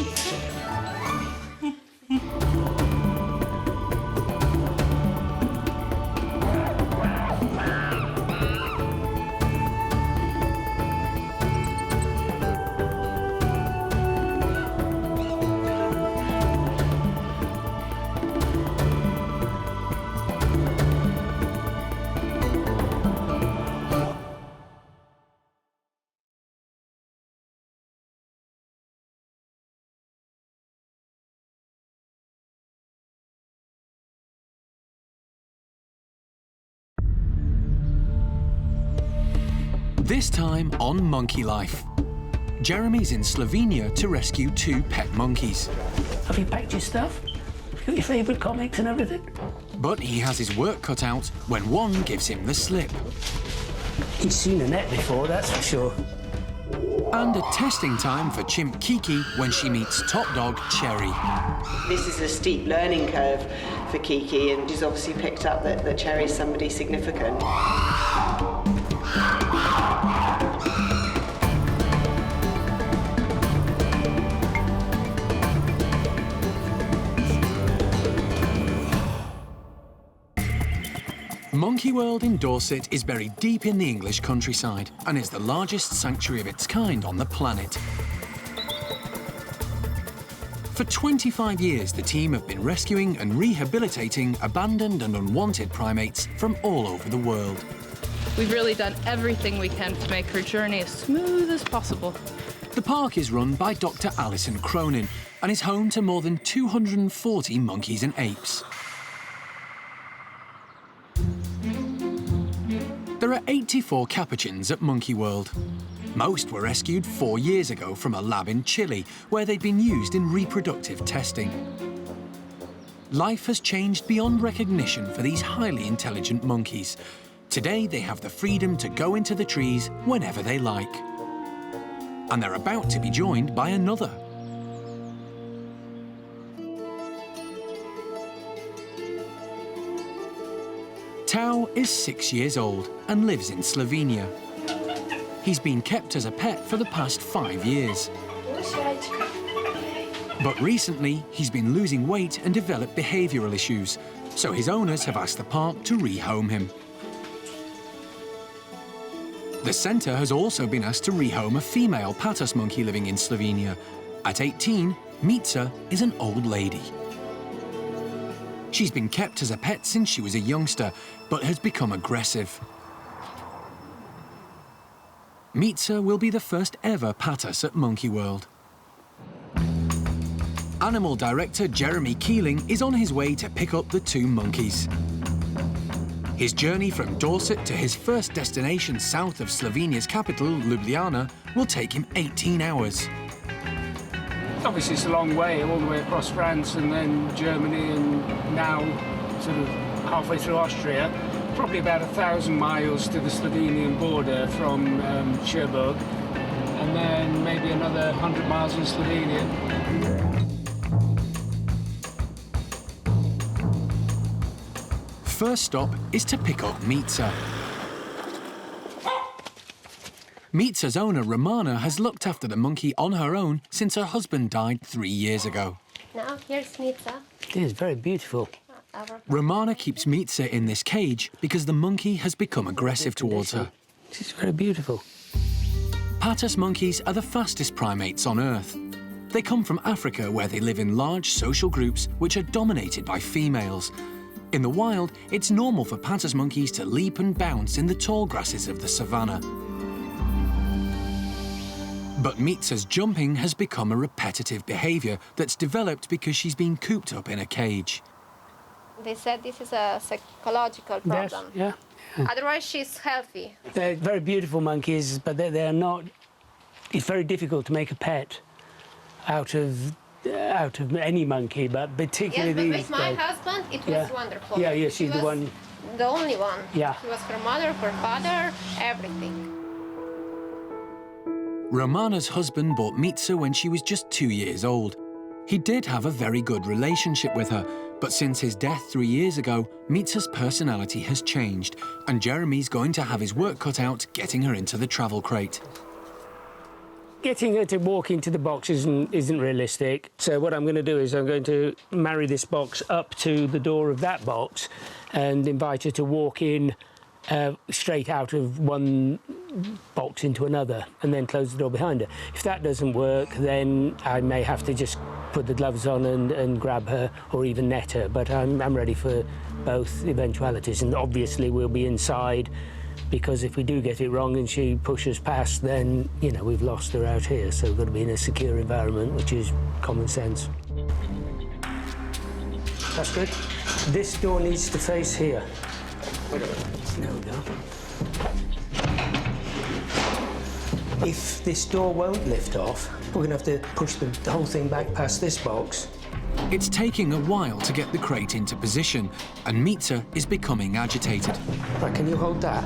This time on Monkey Life. Jeremy's in Slovenia to rescue 2 pet monkeys. Have you packed your stuff? Got your favourite comics and everything? But he has his work cut out when one gives him the slip. He's seen a net before, that's for sure. And a testing time for Chimp Kiki when she meets top dog Cherry. This is a steep learning curve for Kiki, and she's obviously picked up that Cherry's somebody significant. Monkey World in Dorset is buried deep in the English countryside and is the largest sanctuary of its kind on the planet. For 25 years, the team have been rescuing and rehabilitating abandoned and unwanted primates from all over the world. We've really done everything we can to make her journey as smooth as possible. The park is run by Dr. Alison Cronin and is home to more than 240 monkeys and apes. There are 84 Capuchins at Monkey World. Most were rescued 4 years ago from a lab in Chile, where they'd been used in reproductive testing. Life has changed beyond recognition for these highly intelligent monkeys. Today, they have the freedom to go into the trees whenever they like. And they're about to be joined by another. Tao is 6 years old and lives in Slovenia. He's been kept as a pet for the past 5 years. But recently, he's been losing weight and developed behavioural issues, so his owners have asked the park to rehome him. The centre has also been asked to rehome a female Patus monkey living in Slovenia. At 18, Mitza is an old lady. She's been kept as a pet since she was a youngster, but has become aggressive. Mitza will be the first ever Patus at Monkey World. Animal director Jeremy Keeling is on his way to pick up the 2 monkeys. His journey from Dorset to his first destination south of Slovenia's capital, Ljubljana, will take him 18 hours. Obviously, it's a long way, all the way across France and then Germany and now sort of halfway through Austria. Probably about 1,000 miles to the Slovenian border from Cherbourg, and then maybe another 100 miles in Slovenia. First stop is to pick up Mitza. Mitza's owner, Romana, has looked after the monkey on her own since her husband died 3 years ago. Now, here's Mitza. It is very beautiful. Romana keeps Mitza in this cage because the monkey has become aggressive towards her. She's very beautiful. Patus monkeys are the fastest primates on Earth. They come from Africa, where they live in large social groups which are dominated by females. In the wild, it's normal for Patus monkeys to leap and bounce in the tall grasses of the savannah. But Mitza's jumping has become a repetitive behaviour that's developed because she's been cooped up in a cage. They said this is a psychological problem. Yes, yeah. Otherwise, she's healthy. They're very beautiful monkeys, but they're not... It's very difficult to make a pet out of any monkey, but particularly yes, but these. with my husband, it was wonderful. Yeah, she's the one. The only one. Yeah. He was her mother, her father, everything. Romana's husband bought Mitza when she was just 2 years old. He did have a very good relationship with her, but since his death 3 years ago, Mitza's personality has changed, and Jeremy's going to have his work cut out getting her into the travel crate. Getting her to walk into the box isn't realistic. So what I'm going to do is I'm going to marry this box up to the door of that box and invite her to walk in straight out of one box into another and then close the door behind her. If that doesn't work, then I may have to just put the gloves on and grab her or even net her. But I'm ready for both eventualities. And obviously we'll be inside, because if we do get it wrong and she pushes past, then, you know, we've lost her out here. So we've got to be in a secure environment, which is common sense. That's good. This door needs to face here. There we go. If this door won't lift off, we're going to have to push the whole thing back past this box. It's taking a while to get the crate into position, and Mitza is becoming agitated. Right, can you hold that?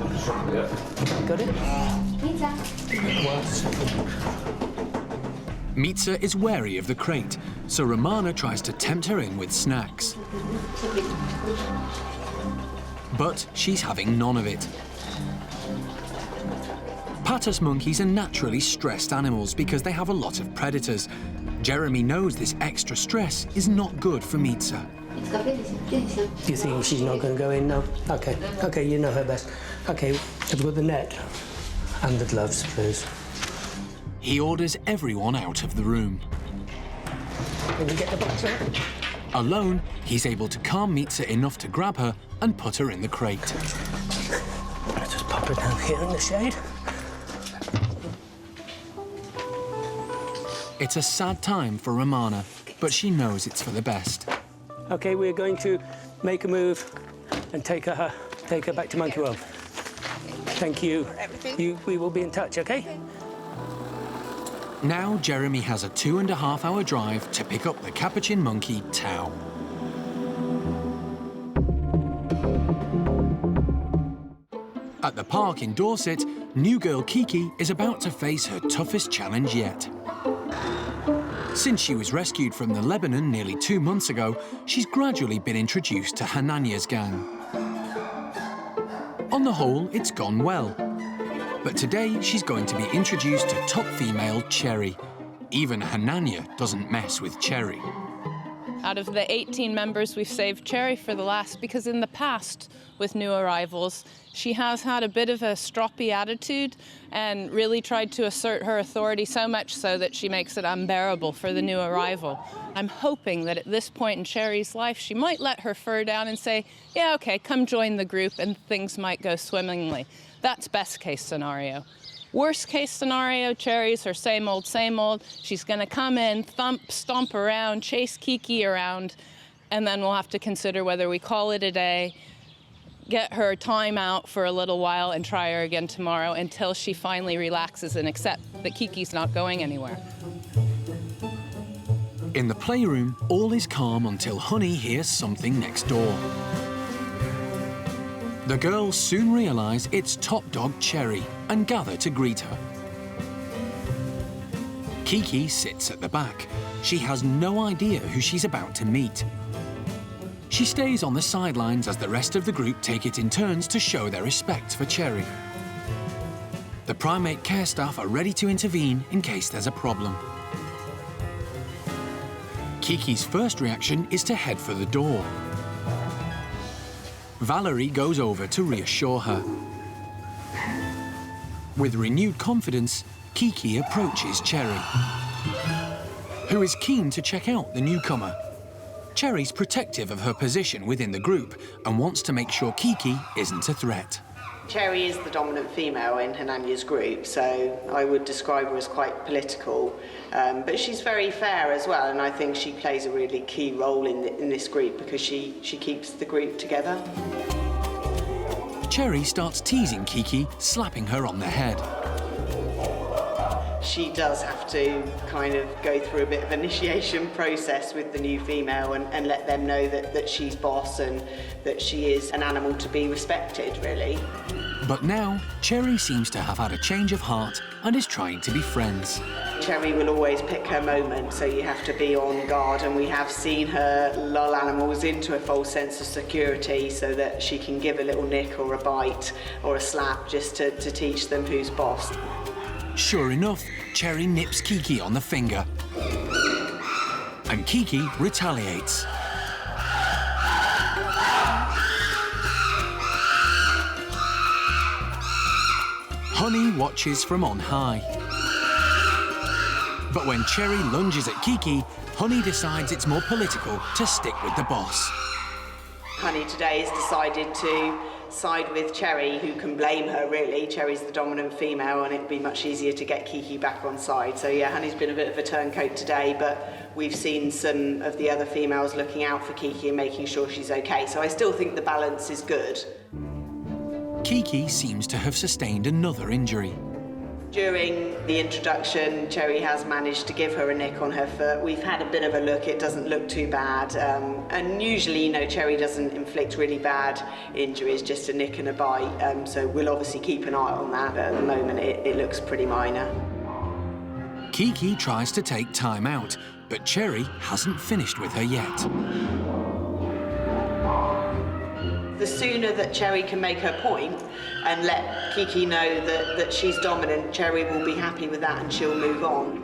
Yeah. Got it? Mitza is wary of the crate, so Romana tries to tempt her in with snacks. But she's having none of it. Patus monkeys are naturally stressed animals because they have a lot of predators. Jeremy knows this extra stress is not good for Mitza. Do you think she's not going to go in now? OK. OK, you know her best. OK, have got the net and the gloves, please. He orders everyone out of the room. Can you get the box out? Alone, he's able to calm Mitza enough to grab her and put her in the crate. Let's just pop her down here in the shade. It's a sad time for Romana, but she knows it's for the best. OK, we're going to make a move and take her back to Monkey World. Thank you. We will be in touch, OK? Now Jeremy has a 2.5-hour drive to pick up the Capuchin monkey, Tao. At the park in Dorset, new girl Kiki is about to face her toughest challenge yet. Since she was rescued from the Lebanon nearly 2 months ago, she's gradually been introduced to Hanania's gang. On the whole, it's gone well. But today, she's going to be introduced to top female Cherry. Even Hanania doesn't mess with Cherry. Out of the 18 members, we've saved Cherry for the last because in the past, with new arrivals, she has had a bit of a stroppy attitude and really tried to assert her authority, so much so that she makes it unbearable for the new arrival. I'm hoping that at this point in Cherry's life, she might let her fur down and say, yeah, okay, come join the group, and things might go swimmingly. That's best case scenario. Worst case scenario, Cherry's her same old, same old. She's gonna come in, thump, stomp around, chase Kiki around, and then we'll have to consider whether we call it a day, get her time out for a little while and try her again tomorrow until she finally relaxes and accepts that Kiki's not going anywhere. In the playroom, all is calm until Honey hears something next door. The girls soon realise it's top dog Cherry and gather to greet her. Kiki sits at the back. She has no idea who she's about to meet. She stays on the sidelines as the rest of the group take it in turns to show their respect for Cherry. The primate care staff are ready to intervene in case there's a problem. Kiki's first reaction is to head for the door. Valerie goes over to reassure her. With renewed confidence, Kiki approaches Cherry, who is keen to check out the newcomer. Cherry's protective of her position within the group and wants to make sure Kiki isn't a threat. Cherry is the dominant female in Hanania's group, so I would describe her as quite political, but she's very fair as well, and I think she plays a really key role in this group because she keeps the group together. Cherry starts teasing Kiki, slapping her on the head. She does have to kind of go through a bit of initiation process with the new female and let them know that she's boss and that she is an animal to be respected, really. But now, Cherry seems to have had a change of heart and is trying to be friends. Cherry will always pick her moment, so you have to be on guard, and we have seen her lull animals into a false sense of security so that she can give a little nick or a bite or a slap just to teach them who's boss. Sure enough, Cherry nips Kiki on the finger. And Kiki retaliates. Honey watches from on high. But when Cherry lunges at Kiki, Honey decides it's more political to stick with the boss. Honey today has decided to side with Cherry, who can blame her, really. Cherry's the dominant female, and it'd be much easier to get Kiki back on side. So yeah, Honey's been a bit of a turncoat today, but we've seen some of the other females looking out for Kiki and making sure she's okay. So I still think the balance is good. Kiki seems to have sustained another injury. During the introduction, Cherry has managed to give her a nick on her foot. We've had a bit of a look, it doesn't look too bad. And usually, you know, Cherry doesn't inflict really bad injuries, just a nick and a bite. So we'll obviously keep an eye on that, but at the moment it looks pretty minor. Kiki tries to take time out, but Cherry hasn't finished with her yet. The sooner that Cherry can make her point and let Kiki know that she's dominant, Cherry will be happy with that and she'll move on.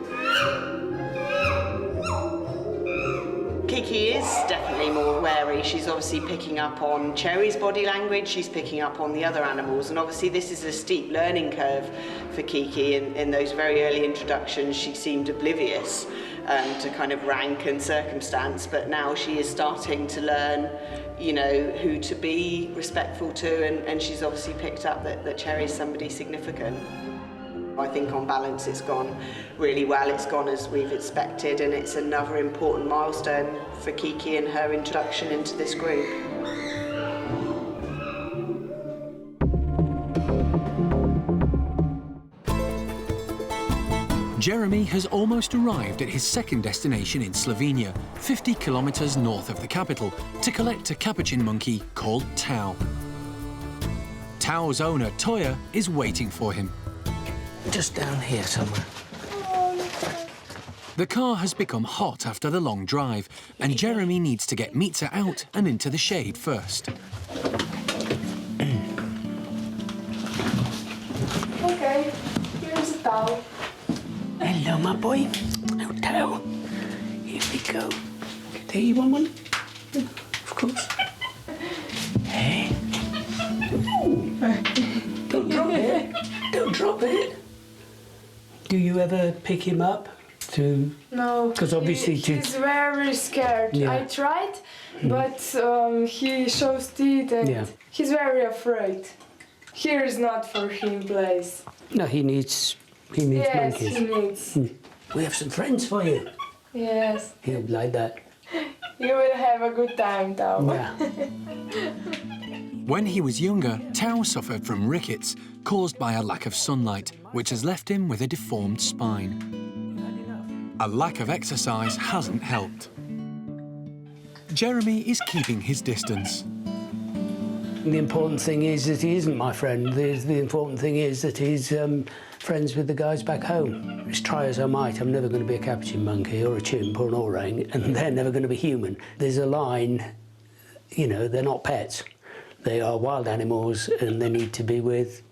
Kiki is definitely more wary. She's obviously picking up on Cherry's body language, she's picking up on the other animals, and obviously this is a steep learning curve for Kiki. In those very early introductions, she seemed oblivious to kind of rank and circumstance, but now she is starting to learn, you know, who to be respectful to, and she's obviously picked up that Cherry's somebody significant. I think on balance it's gone really well, it's gone as we've expected, and it's another important milestone for Kiki and her introduction into this group. Jeremy has almost arrived at his second destination in Slovenia, 50 kilometres north of the capital, to collect a Capuchin monkey called Tao. Tao's owner, Toya, is waiting for him. Just down here somewhere. The car has become hot after the long drive, and Jeremy needs to get Mitza out and into the shade first. Okay, here's a towel. Hello, my boy. Oh, Tao. Here we go. There, you want one? Of course. Hey. Don't drop it. Don't drop it. Do you ever pick him up to... No, because obviously he's very scared. Yeah. I tried, but he shows teeth and he's very afraid. Here is not for him place. No, he needs yes, monkeys. He needs. We have some friends for you. Yes. He'll like that. You will have a good time, Tao. Yeah. When he was younger, Tao suffered from rickets, caused by a lack of sunlight, which has left him with a deformed spine. A lack of exercise hasn't helped. Jeremy is keeping his distance. The important thing is that he isn't my friend. The important thing is that he's friends with the guys back home. As try as I might, I'm never going to be a Capuchin monkey or a chimp or an orang, and they're never going to be human. There's a line, you know, they're not pets. They are wild animals, and they need to be with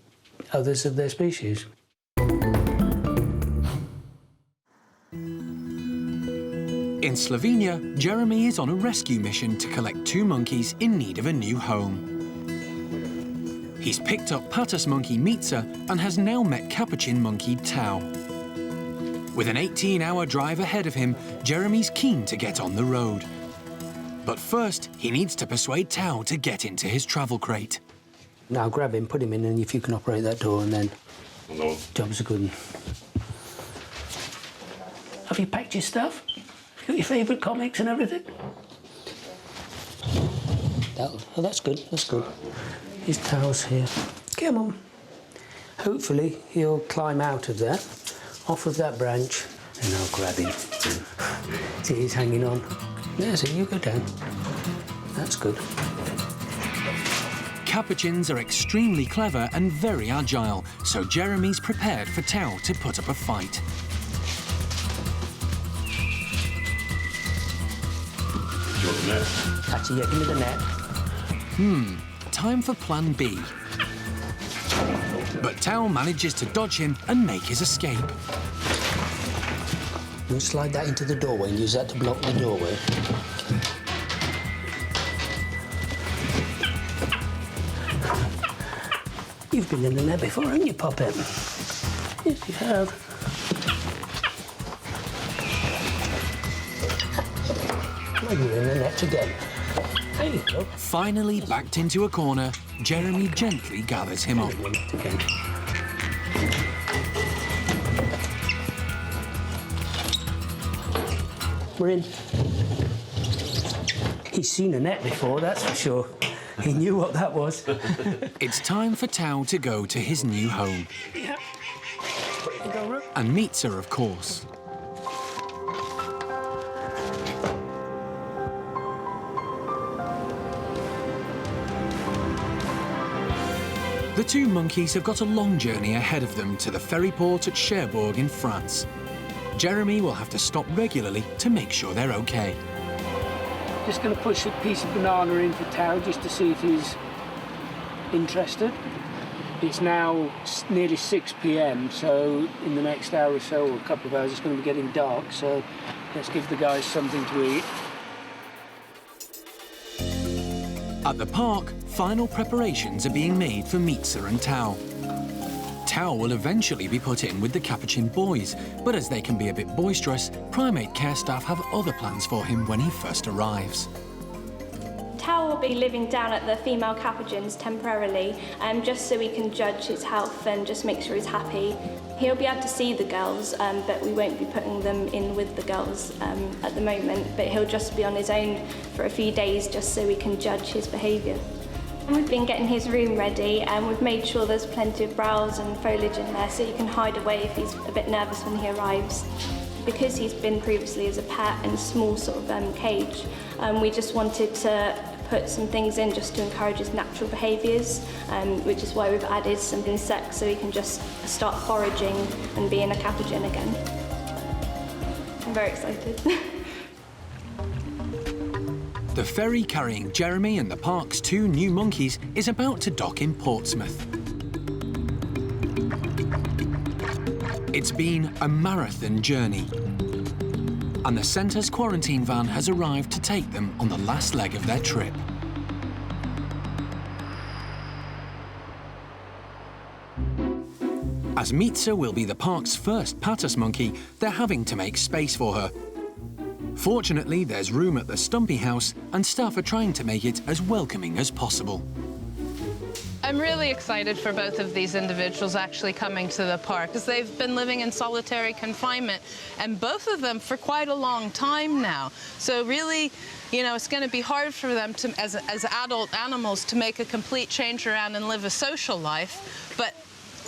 others of their species. In Slovenia, Jeremy is on a rescue mission to collect 2 monkeys in need of a new home. He's picked up Patus monkey Mitza and has now met Capuchin monkey Tao. With an 18-hour drive ahead of him, Jeremy's keen to get on the road. But first, he needs to persuade Tao to get into his travel crate. Now grab him, put him in, and if you can operate that door, and then job's a good one. Have you packed your stuff? You got your favourite comics and everything? Oh, that's good, that's good. His Tao's here. Come on. Hopefully he'll climb out of there, off of that branch, and I'll grab him. See, he's hanging on. There's it, you go down. That's good. Capuchins are extremely clever and very agile, so Jeremy's prepared for Tao to put up a fight. Catch it, yeah, give me the net. Time for plan B. But Tao manages to dodge him and make his escape. You slide that into the doorway and use that to block the doorway. You've been in the net before, haven't you, Poppet? Yes, you have. Now you're in the net again. There you go. Finally backed into a corner, Jeremy gently gathers him up. Again. We're in. He's seen a net before, that's for sure. He knew what that was. It's time for Tao to go to his new home. Yeah. And Mitza, of course. The two monkeys have got a long journey ahead of them to the ferry port at Cherbourg in France. Jeremy will have to stop regularly to make sure they're okay. Just going to push a piece of banana in for Tao just to see if he's interested. It's now nearly 6 p.m, so in the next hour or so, or a couple of hours, it's going to be getting dark, so let's give the guys something to eat. At the park, final preparations are being made for Mitza and Tao. Tao will eventually be put in with the Capuchin boys, but as they can be a bit boisterous, primate care staff have other plans for him when he first arrives. Tao will be living down at the female Capuchins temporarily, just so we can judge his health and just make sure he's happy. He'll be able to see the girls, but we won't be putting them in with the girls at the moment, but he'll just be on his own for a few days just so we can judge his behaviour. We've been getting his room ready and we've made sure there's plenty of browse and foliage in there so he can hide away if he's a bit nervous when he arrives. Because he's been previously as a pet in a small sort of cage, we just wanted to put some things in just to encourage his natural behaviours, which is why we've added some insects so he can just start foraging and being a Capuchin again. I'm very excited. The ferry carrying Jeremy and the park's two new monkeys is about to dock in Portsmouth. It's been a marathon journey, and the centre's quarantine van has arrived to take them on the last leg of their trip. As Mitza will be the park's first Patus monkey, they're having to make space for her. Fortunately, there's room at the Stumpy house, and staff are trying to make it as welcoming as possible. I'm really excited for both of these individuals actually coming to the park, because they've been living in solitary confinement, and both of them for quite a long time now. So really, you know, it's going to be hard for them to, as adult animals, to make a complete change around and live a social life. But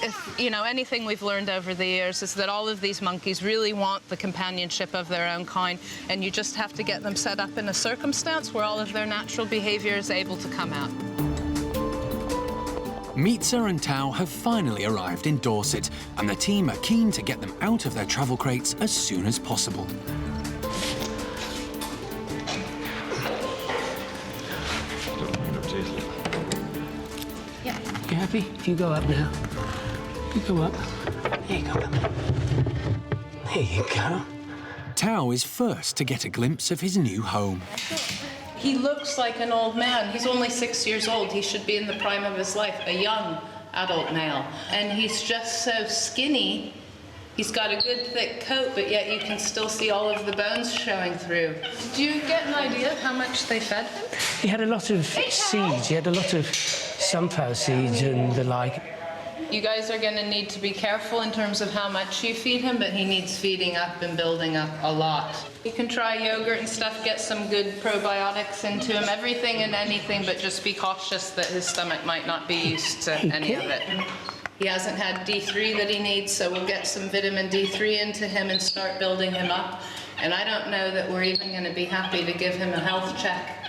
if, you know, anything we've learned over the years is that all of these monkeys really want the companionship of their own kind, and you just have to get them set up in a circumstance where all of their natural behavior is able to come out. Mitza and Tao have finally arrived in Dorset, and the team are keen to get them out of their travel crates as soon as possible. Yeah. You happy? If you go up now. You go up. There you go. There you go. Tao is first to get a glimpse of his new home. He looks like an old man. He's only 6 years old. He should be in the prime of his life, a young adult male. And he's just so skinny. He's got a good thick coat, but yet you can still see all of the bones showing through. Do you get an idea of how much they fed him? He had a lot of seeds. He had a lot of sunflower seeds and the like. You guys are going to need to be careful in terms of how much you feed him, but he needs feeding up and building up a lot. You can try yogurt and stuff, get some good probiotics into him, everything and anything, but just be cautious that his stomach might not be used to any of it. He hasn't had D3 that he needs, so we'll get some vitamin D3 into him and start building him up. And I don't know that we're even going to be happy to give him a health check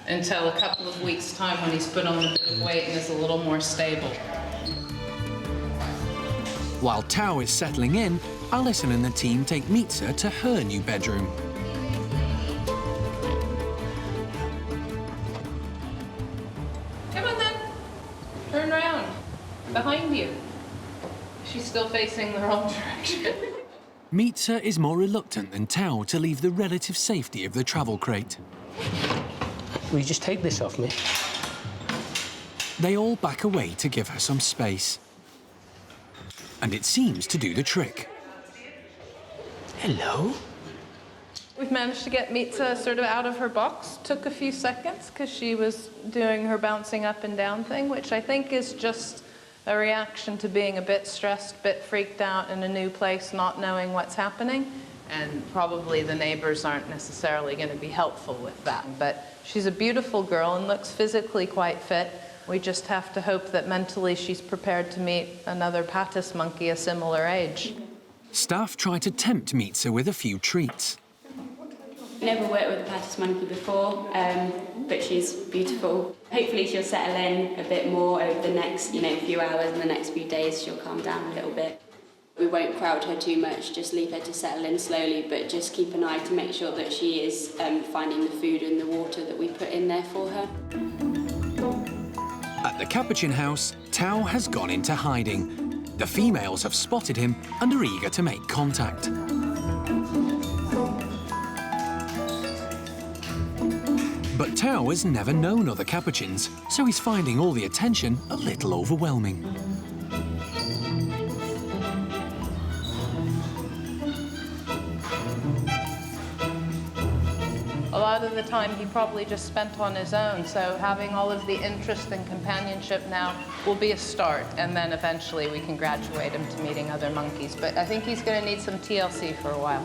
until a couple of weeks' time when he's put on a bit of weight and is a little more stable. While Tao is settling in, Alison and the team take Mitza to her new bedroom. still facing the wrong direction. Mitza is more reluctant than Tao to leave the relative safety of the travel crate. Will you just take this off me? They all back away to give her some space. And it seems to do the trick. Hello. We've managed to get Mitza sort of out of her box. Took a few seconds because she was doing her bouncing up and down thing, which I think is just a reaction to being a bit stressed, a bit freaked out in a new place, not knowing what's happening. And probably the neighbors aren't necessarily going to be helpful with that. But she's a beautiful girl and looks physically quite fit. We just have to hope that mentally she's prepared to meet another Patus monkey a similar age. Staff try to tempt Mitza with a few treats. Never worked with a Patus monkey before, but she's beautiful. Hopefully she'll settle in a bit more over the next, few hours and the next few days. She'll calm down a little bit. We won't crowd her too much, just leave her to settle in slowly, but just keep an eye to make sure that she is finding the food and the water that we put in there for her. At the Capuchin house, Tao has gone into hiding. The females have spotted him and are eager to make contact. But Tao has never known other Capuchins, so he's finding all the attention a little overwhelming. A lot of the time he probably just spent on his own, so having all of the interest and companionship now will be a start, and then eventually we can graduate him to meeting other monkeys. But I think he's going to need some TLC for a while.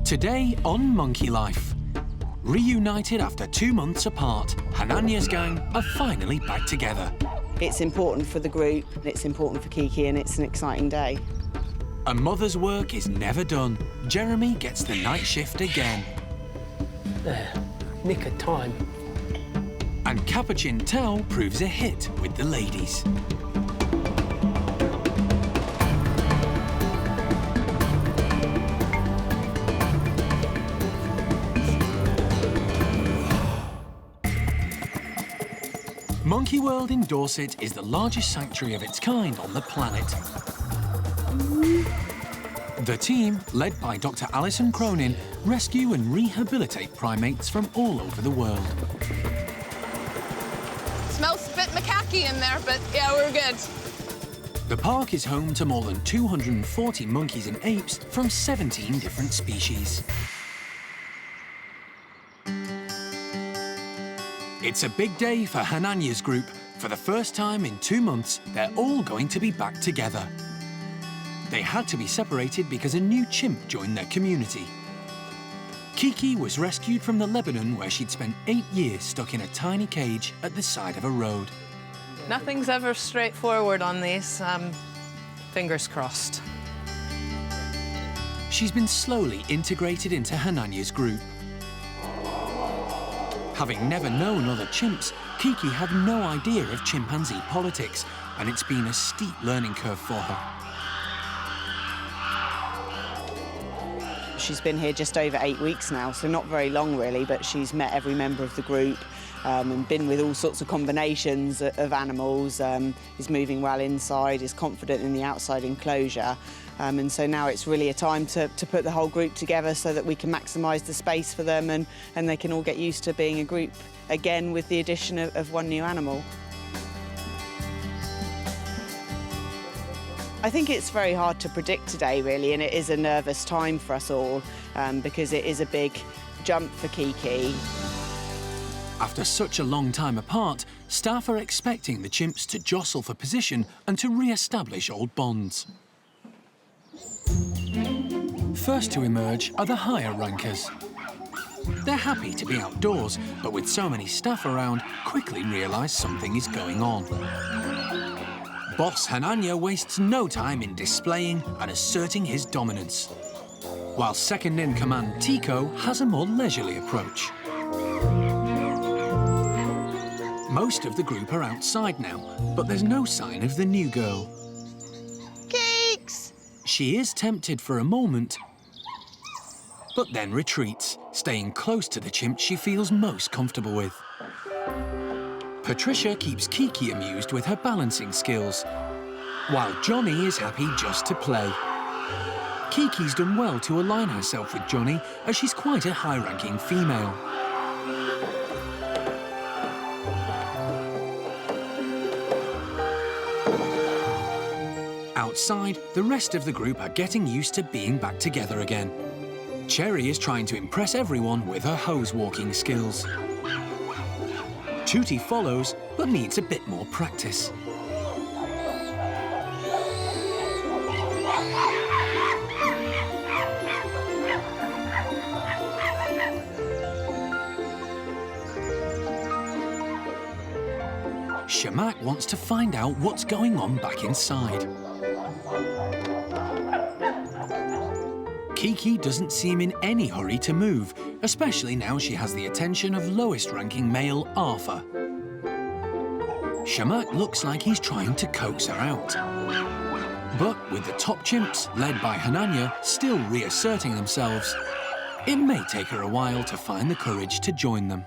Today on Monkey Life. Reunited after 2 months apart, Hananya's gang are finally back together. It's important for the group, it's important for Kiki, and it's an exciting day. A mother's work is never done. Jeremy gets the night shift again. There, nick of time. And Capuchin Tao proves a hit with the ladies. Monkey World in Dorset is the largest sanctuary of its kind on the planet. The team, led by Dr. Alison Cronin, rescue and rehabilitate primates from all over the world. Smells a bit macaque in there, but yeah, we're good. The park is home to more than 240 monkeys and apes from 17 different species. It's a big day for Hananya's group. For the first time in 2 months, they're all going to be back together. They had to be separated because a new chimp joined their community. Kiki was rescued from the Lebanon where she'd spent 8 years stuck in a tiny cage at the side of a road. Nothing's ever straightforward on these. Fingers crossed. She's been slowly integrated into Hananya's group. Having never known other chimps, Kiki had no idea of chimpanzee politics, and it's been a steep learning curve for her. She's been here just over 8 weeks now, so not very long really, but she's met every member of the group and been with all sorts of combinations of animals, is moving well inside, is confident in the outside enclosure. And so now it's really a time to put the whole group together so that we can maximise the space for them and they can all get used to being a group again with the addition of one new animal. I think it's very hard to predict today, really, and it is a nervous time for us all because it is a big jump for Kiki. After such a long time apart, staff are expecting the chimps to jostle for position and to re-establish old bonds. first to emerge are the higher rankers. They're happy to be outdoors, but with so many staff around, quickly realise something is going on. Boss Hananya wastes no time in displaying and asserting his dominance, while second-in-command Tico has a more leisurely approach. Most of the group are outside now, but there's no sign of the new girl. Cakes! She is tempted for a moment, but then retreats, staying close to the chimp she feels most comfortable with. Patricia keeps Kiki amused with her balancing skills, while Johnny is happy just to play. Kiki's done well to align herself with Johnny, as she's quite a high-ranking female. Outside, the rest of the group are getting used to being back together again. Cherry is trying to impress everyone with her hose-walking skills. Tootie follows, but needs a bit more practice. Shamak wants to find out what's going on back inside. Kiki doesn't seem in any hurry to move, especially now she has the attention of lowest-ranking male Arthur. Shamak looks like he's trying to coax her out. But with the top chimps, led by Hananya, still reasserting themselves, it may take her a while to find the courage to join them.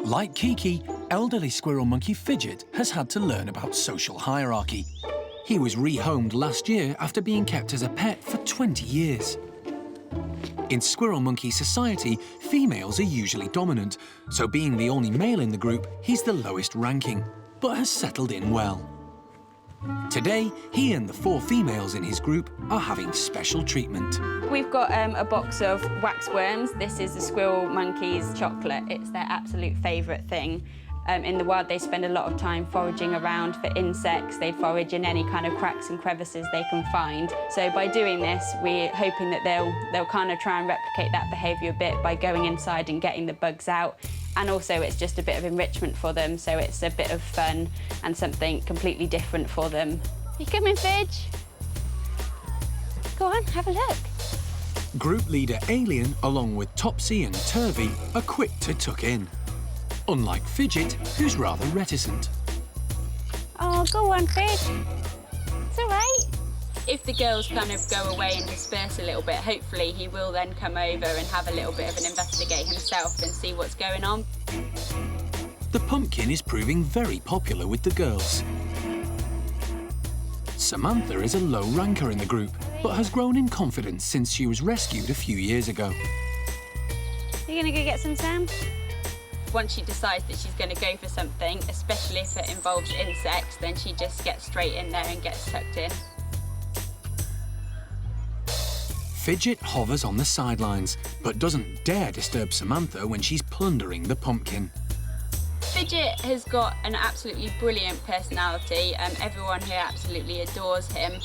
Like Kiki, elderly squirrel monkey Fidget has had to learn about social hierarchy. He was rehomed last year after being kept as a pet for 20 years. In squirrel monkey society, females are usually dominant, so being the only male in the group, he's the lowest ranking, but has settled in well. Today, he and the 4 females in his group are having special treatment. We've got a box of wax worms. This is the squirrel monkey's chocolate. It's their absolute favourite thing. In the wild, they spend a lot of time foraging around for insects. They forage in any kind of cracks and crevices they can find. So by doing this, we're hoping that they'll kind of try and replicate that behaviour a bit by going inside and getting the bugs out. And also, it's just a bit of enrichment for them, so it's a bit of fun and something completely different for them. You coming, Fidge? Go on, have a look. Group leader Alien, along with Topsy and Turvy, are quick to tuck in. Unlike Fidget, who's rather reticent. Oh, go on, Fidge. It's all right. If the girls kind of go away and disperse a little bit, hopefully he will then come over and have a little bit of an investigate himself and see what's going on. The pumpkin is proving very popular with the girls. Samantha is a low ranker in the group, but has grown in confidence since she was rescued a few years ago. Are you going to go get some, Sam? Once she decides that she's going to go for something, especially if it involves insects, then she just gets straight in there and gets tucked in. Fidget hovers on the sidelines, but doesn't dare disturb Samantha when she's plundering the pumpkin. Fidget has got an absolutely brilliant personality. Everyone here absolutely adores him.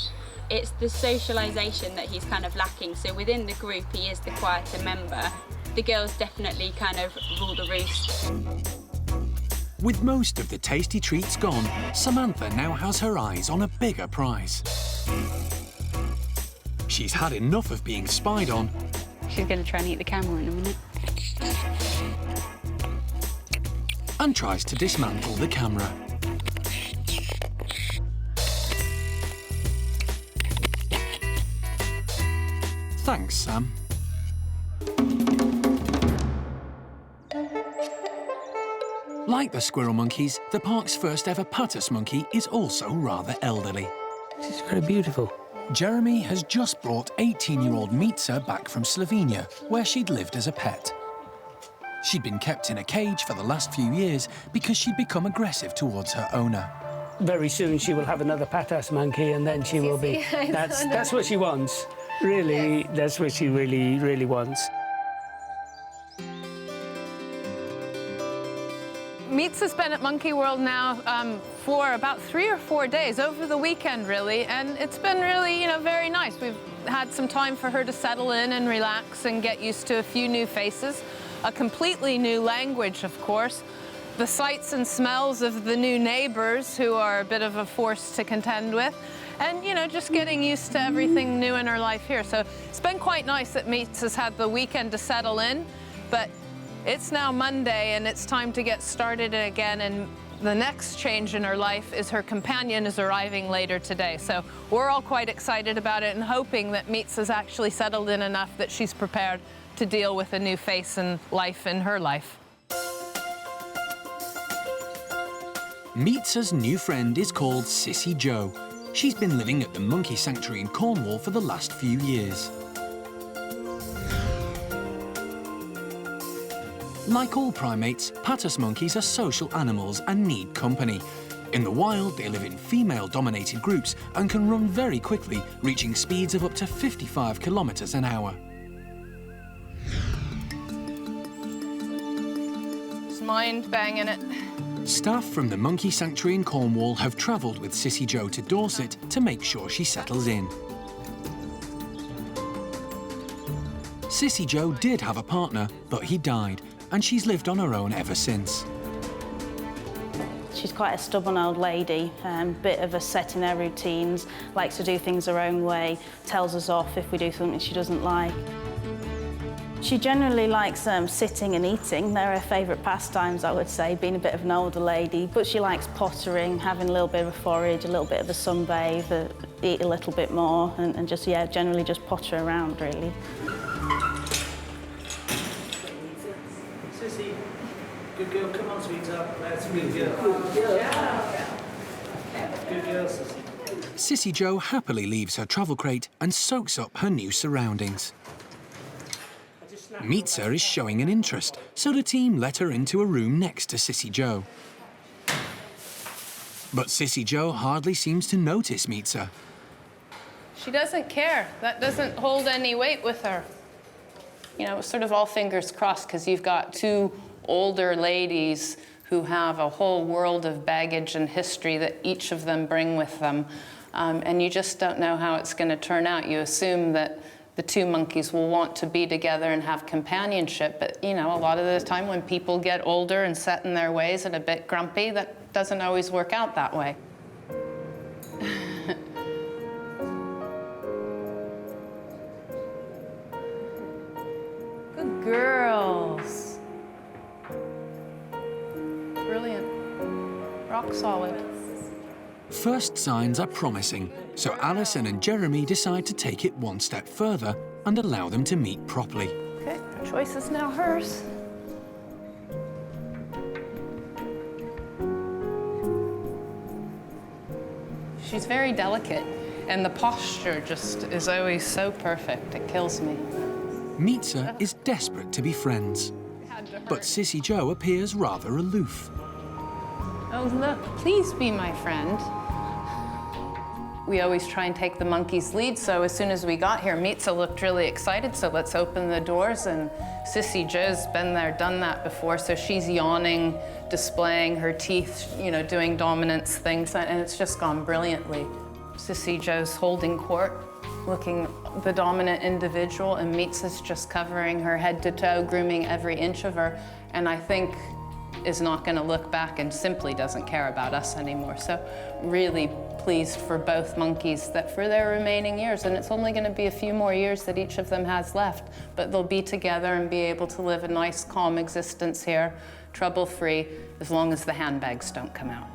It's the socialisation that he's kind of lacking, so within the group he is the quieter member. The girls definitely kind of rule the roost. With most of the tasty treats gone, Samantha now has her eyes on a bigger prize. She's had enough of being spied on. She's going to try and eat the camera in a minute. And tries to dismantle the camera. Thanks, Sam. Like the squirrel monkeys, the park's first ever Patus monkey is also rather elderly. This is very beautiful. Jeremy has just brought 18-year-old Mitza back from Slovenia, where she'd lived as a pet. She'd been kept in a cage for the last few years because she'd become aggressive towards her owner. Very soon she will have another Patus monkey, and then she will be... That's what she wants. Really, that's what she really wants. Mitza's been at Monkey World now for about 3 or 4 days, over the weekend really, and it's been really, you know, very nice. We've had some time for her to settle in and relax and get used to a few new faces, a completely new language, of course, the sights and smells of the new neighbors who are a bit of a force to contend with, and, you know, just getting used to everything new in her life here. So it's been quite nice that Mitza's had the weekend to settle in, but it's now Monday and it's time to get started again, and the next change in her life is her companion is arriving later today. So we're all quite excited about it and hoping that Mitza's actually settled in enough that she's prepared to deal with a new face and life in her life. Mitza's new friend is called Sissy Joe. She's been living at the Monkey Sanctuary in Cornwall for the last few years. Like all primates, Patus monkeys are social animals and need company. In the wild, they live in female-dominated groups and can run very quickly, reaching speeds of up to 55 kilometers an hour. Just mind banging it. Staff from the Monkey Sanctuary in Cornwall have travelled with Sissy Joe to Dorset to make sure she settles in. Sissy Joe did have a partner, but he died, and she's lived on her own ever since. She's quite a stubborn old lady, bit of a set in her routines, likes to do things her own way, tells us off if we do something she doesn't like. She generally likes sitting and eating. They're her favourite pastimes, I would say, being a bit of an older lady, but she likes pottering, having a little bit of a forage, a little bit of a sunbathe, eat a little bit more, and just, yeah, generally just potter around, really. Sissy, good girl, come on, sweetheart. That's a good girl. Good girl, Sissy. Sissy Joe happily leaves her travel crate and soaks up her new surroundings. Mitza is showing an interest, so the team let her into a room next to Sissy Joe. But Sissy Joe hardly seems to notice Mitza. She doesn't care. That doesn't hold any weight with her. You know, it's sort of all fingers crossed, because you've got two older ladies who have a whole world of baggage and history that each of them bring with them. And you just don't know how it's going to turn out. You assume that the two monkeys will want to be together and have companionship, but, you know, a lot of the time when people get older and set in their ways and a bit grumpy, that doesn't always work out that way. Good girls. Brilliant. Rock solid. First signs are promising, so Alison and Jeremy decide to take it one step further and allow them to meet properly. Okay, the choice is now hers. She's very delicate, and the posture just is always so perfect. It kills me. Mitza is desperate to be friends, but Sissy Joe appears rather aloof. Oh, look, please be my friend. We always try and take the monkey's lead, so as soon as we got here, Mitza looked really excited, so let's open the doors, and Sissy Joe's been there, done that before, so she's yawning, displaying her teeth, you know, doing dominance things, and it's just gone brilliantly. Sissy Joe's holding court, looking the dominant individual, and Mitza's just covering her head to toe, grooming every inch of her, and I think is not going to look back and simply doesn't care about us anymore. So really pleased for both monkeys that for their remaining years, and it's only going to be a few more years that each of them has left, but they'll be together and be able to live a nice, calm existence here, trouble-free, as long as the handbags don't come out.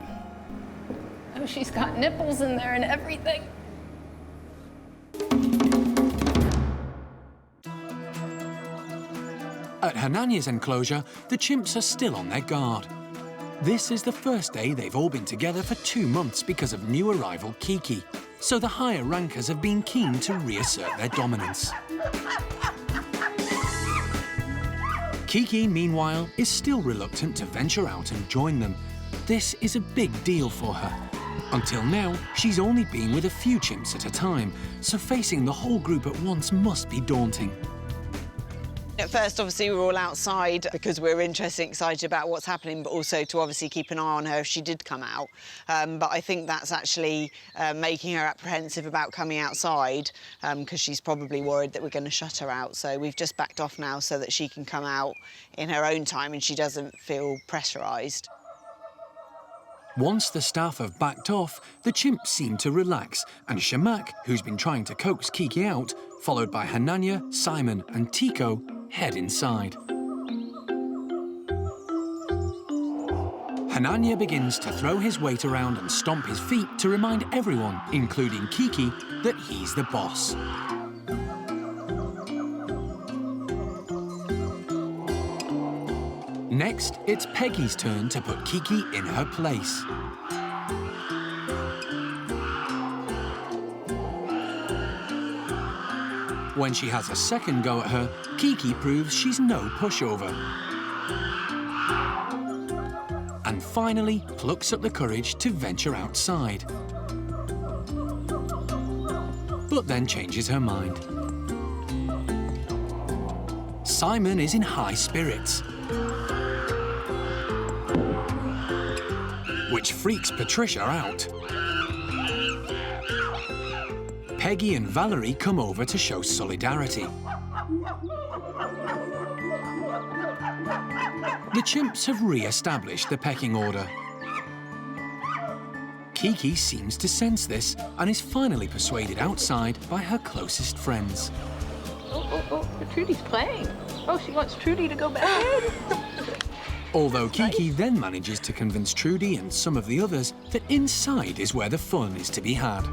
Oh, she's got nipples in there and everything. At Hananya's enclosure, the chimps are still on their guard. This is the first day they've all been together for 2 months because of new arrival Kiki, so the higher rankers have been keen to reassert their dominance. Kiki, meanwhile, is still reluctant to venture out and join them. This is a big deal for her. Until now, she's only been with a few chimps at a time, so facing the whole group at once must be daunting. At first, obviously, we were all outside because we were interested and excited about what's happening, but also to obviously keep an eye on her if she did come out. But I think that's actually making her apprehensive about coming outside because she's probably worried that we're going to shut her out. So we've just backed off now so that she can come out in her own time and she doesn't feel pressurised. Once the staff have backed off, the chimps seem to relax, and Shamak, who's been trying to coax Kiki out, followed by Hananya, Simon and Tico, head inside. Hananya begins to throw his weight around and stomp his feet to remind everyone, including Kiki, that he's the boss. Next, it's Peggy's turn to put Kiki in her place. When she has a second go at her, Kiki proves she's no pushover. And finally plucks up the courage to venture outside. But then changes her mind. Simon is in high spirits, which freaks Patricia out. Peggy and Valerie come over to show solidarity. The chimps have re-established the pecking order. Kiki seems to sense this and is finally persuaded outside by her closest friends. Oh, Trudy's playing. Oh, she wants Trudy to go back in. Although Kiki then manages to convince Trudy and some of the others that inside is where the fun is to be had.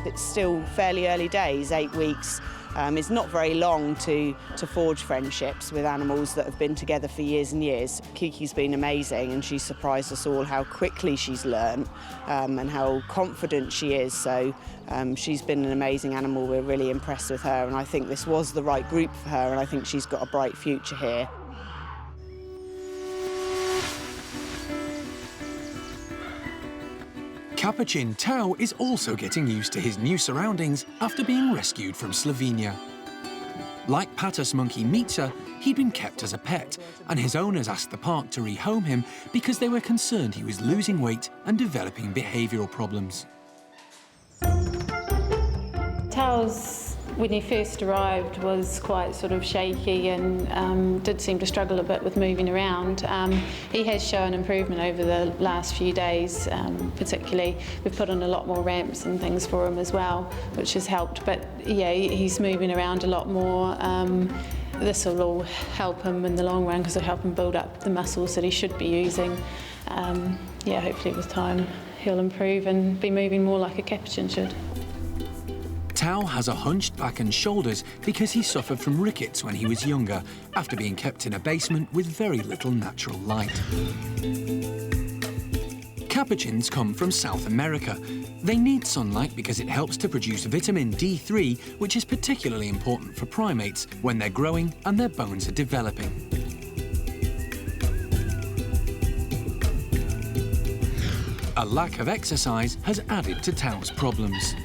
It's still fairly early days, 8 weeks. It's not very long to forge friendships with animals that have been together for years and years. Kiki's been amazing and she's surprised us all how quickly she's learned and how confident she is. So she's been an amazing animal. We're really impressed with her and I think this was the right group for her and I think she's got a bright future here. Capuchin Tao is also getting used to his new surroundings after being rescued from Slovenia. Like Patus monkey Mitza, he'd been kept as a pet, and his owners asked the park to rehome him because they were concerned he was losing weight and developing behavioural problems. Tao's, when he first arrived, was quite sort of shaky and did seem to struggle a bit with moving around. He has shown improvement over the last few days, particularly. We've put on a lot more ramps and things for him as well, which has helped. But yeah, he's moving around a lot more. This will all help him in the long run because it'll help him build up the muscles that he should be using. Yeah, hopefully with time he'll improve and be moving more like a Capuchin should. Tao has a hunched back and shoulders because he suffered from rickets when he was younger, after being kept in a basement with very little natural light. Capuchins come from South America. They need sunlight because it helps to produce vitamin D3, which is particularly important for primates when they're growing and their bones are developing. A lack of exercise has added to Tao's problems.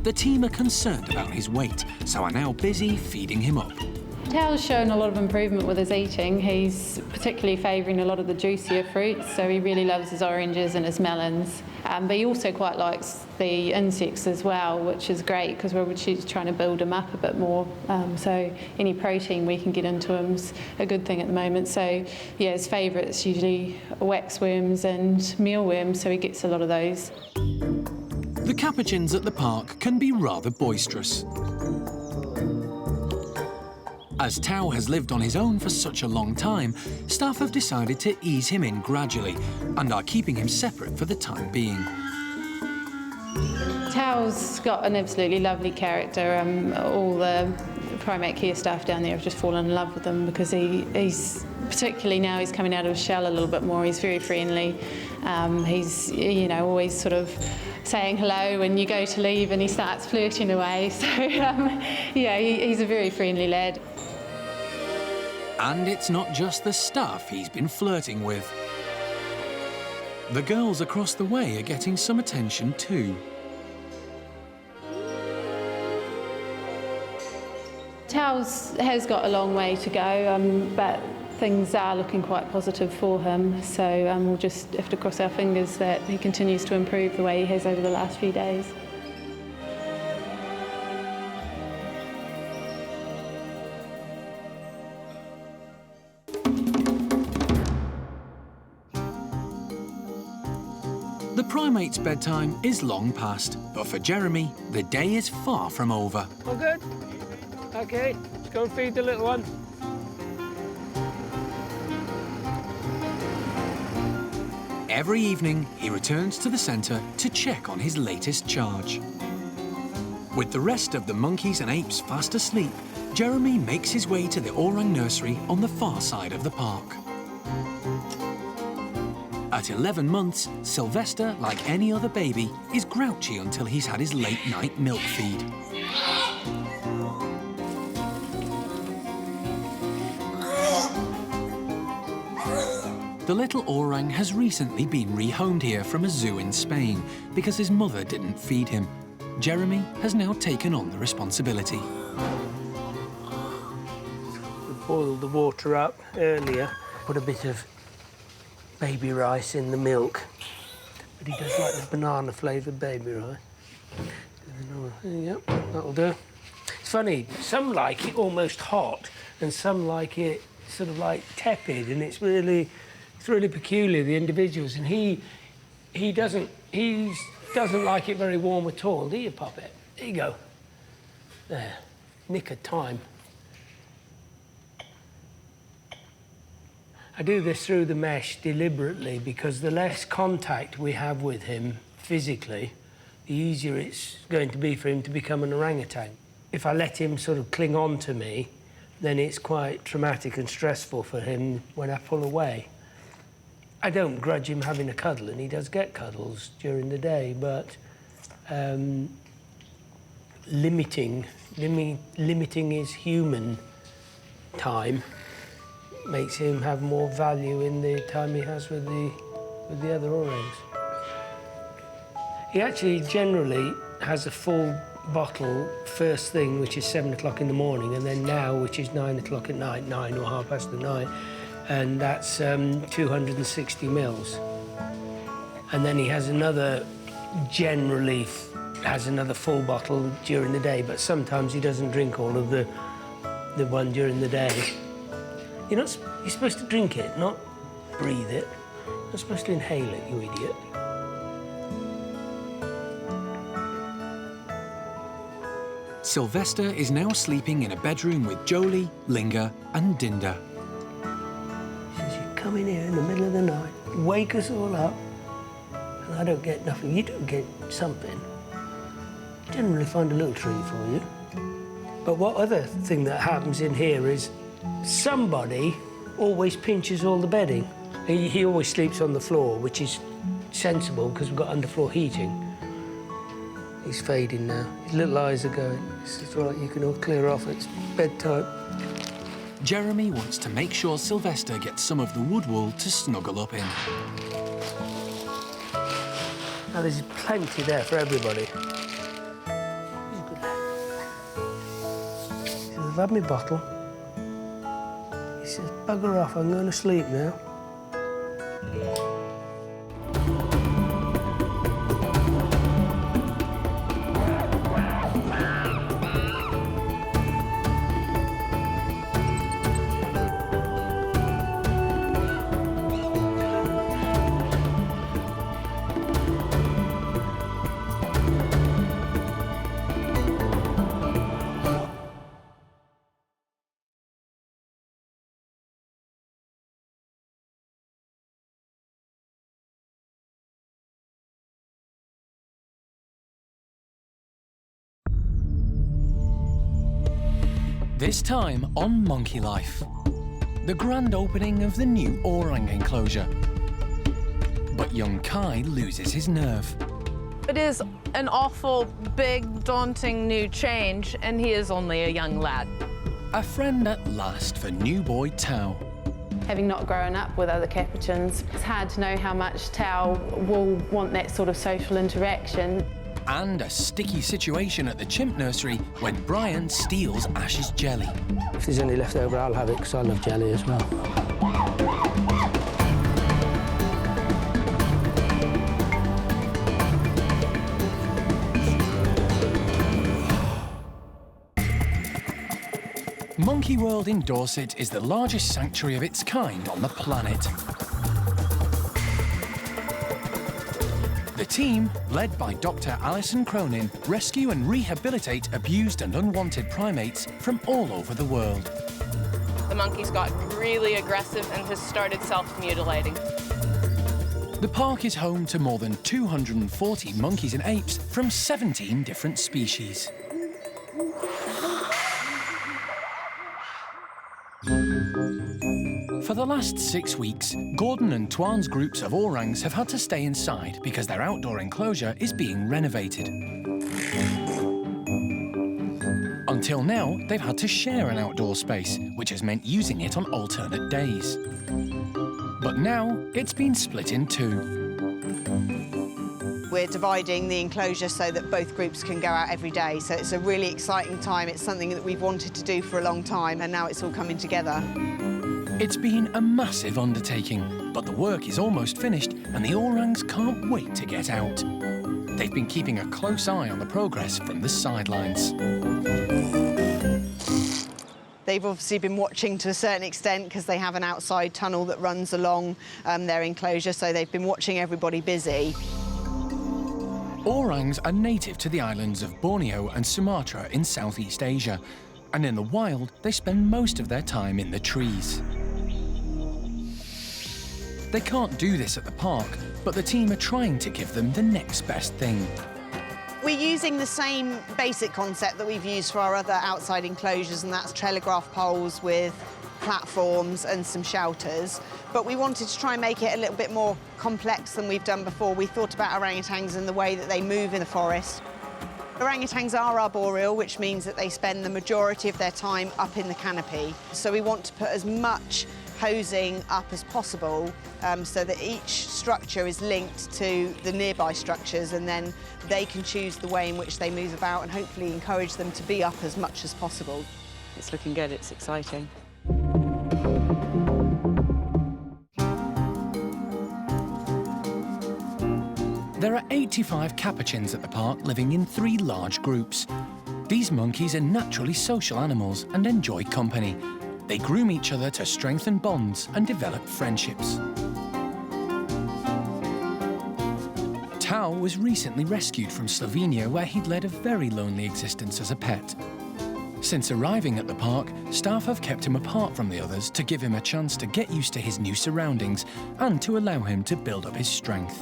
The team are concerned about his weight, so are now busy feeding him up. Tao's shown a lot of improvement with his eating. He's particularly favouring a lot of the juicier fruits, so he really loves his oranges and his melons. But he also quite likes the insects as well, which is great because we're trying to build him up a bit more. So any protein we can get into him's a good thing at the moment. So yeah, his favourites usually waxworms and mealworms, so he gets a lot of those. The Capuchins at the park can be rather boisterous. As Tao has lived on his own for such a long time, staff have decided to ease him in gradually and are keeping him separate for the time being. Tao's got an absolutely lovely character. All the primate care staff down there have just fallen in love with him because he's, particularly now he's coming out of his shell a little bit more, he's very friendly. He's, you know, always sort of saying hello when you go to leave and he starts flirting away. So, yeah, he's a very friendly lad. And it's not just the staff he's been flirting with. The girls across the way are getting some attention too. Tao's has got a long way to go, but things are looking quite positive for him, so we'll just have to cross our fingers that he continues to improve the way he has over the last few days. The primate's bedtime is long past, but for Jeremy, the day is far from over. All good? OK, let's go and feed the little one. Every evening, he returns to the centre to check on his latest charge. With the rest of the monkeys and apes fast asleep, Jeremy makes his way to the orang nursery on the far side of the park. At 11 months, Sylvester, like any other baby, is grouchy until he's had his late-night milk feed. The little orang has recently been rehomed here from a zoo in Spain because his mother didn't feed him. Jeremy has now taken on the responsibility. We boiled the water up earlier, put a bit of baby rice in the milk, but he does like the banana-flavoured baby rice. Yep, that'll do. It's funny, some like it almost hot, and some like it sort of like tepid, and it's really peculiar, the individuals. And he doesn't like it very warm at all, do you, Puppet? There you go. There, nick of time. I do this through the mesh deliberately because the less contact we have with him physically, the easier it's going to be for him to become an orangutan. If I let him sort of cling on to me, then it's quite traumatic and stressful for him when I pull away. I don't grudge him having a cuddle, and he does get cuddles during the day, but limiting his human time makes him have more value in the time he has with the other orangs. He actually generally has a full bottle first thing, which is 7 o'clock in the morning, and then now, which is 9 o'clock at night, 9 or 9:30, and that's 260 mils. And then he has another, generally has another full bottle during the day, but sometimes he doesn't drink all of the one during the day. You're supposed to drink it, not breathe it. You're not supposed to inhale it, you idiot. Sylvester is now sleeping in a bedroom with Jolie, Linga and Dinda. He says, you come in here in the middle of the night, wake us all up, and I don't get nothing. You don't get something. Generally find a little treat for you. But what other thing that happens in here is somebody always pinches all the bedding. He always sleeps on the floor, which is sensible because we've got underfloor heating. He's fading now. His little eyes are going. This is right, you can all clear off, it's bedtime. Jeremy wants to make sure Sylvester gets some of the wood wool to snuggle up in. Now, there's plenty there for everybody. He's a good lad. He says, I've had my bottle. He says, bugger off, I'm going to sleep now. This time on Monkey Life, the grand opening of the new orang enclosure. But young Kai loses his nerve. It is an awful, big, daunting new change, and he is only a young lad. A friend at last for new boy Tao. Having not grown up with other Capuchins, it's hard to know how much Tao will want that sort of social interaction. And a sticky situation at the chimp nursery when Brian steals Ash's jelly. If there's any left over, I'll have it, because I love jelly as well. Monkey World in Dorset is the largest sanctuary of its kind on the planet. The team, led by Dr. Alison Cronin, rescue and rehabilitate abused and unwanted primates from all over the world. The monkey's got really aggressive and has started self-mutilating. The park is home to more than 240 monkeys and apes from 17 different species. For the last 6 weeks, Gordon and Tuan's groups of orangs have had to stay inside because their outdoor enclosure is being renovated. Until now, they've had to share an outdoor space, which has meant using it on alternate days. But now, it's been split in two. We're dividing the enclosure so that both groups can go out every day, so it's a really exciting time. It's something that we've wanted to do for a long time, and now it's all coming together. It's been a massive undertaking, but the work is almost finished and the orangs can't wait to get out. They've been keeping a close eye on the progress from the sidelines. They've obviously been watching to a certain extent because they have an outside tunnel that runs along their enclosure, so they've been watching everybody busy. Orangs are native to the islands of Borneo and Sumatra in Southeast Asia, and in the wild, they spend most of their time in the trees. They can't do this at the park, but the team are trying to give them the next best thing. We're using the same basic concept that we've used for our other outside enclosures, and that's telegraph poles with platforms and some shelters. But we wanted to try and make it a little bit more complex than we've done before. We thought about orangutans and the way that they move in the forest. Orangutans are arboreal, which means that they spend the majority of their time up in the canopy. So we want to put as much hosing up as possible so that each structure is linked to the nearby structures, and then they can choose the way in which they move about and hopefully encourage them to be up as much as possible. It's looking good, it's exciting. There are 85 capuchins at the park living in 3 large groups. These monkeys are naturally social animals and enjoy company. They groom each other to strengthen bonds and develop friendships. Tao was recently rescued from Slovenia, where he'd led a very lonely existence as a pet. Since arriving at the park, staff have kept him apart from the others to give him a chance to get used to his new surroundings and to allow him to build up his strength.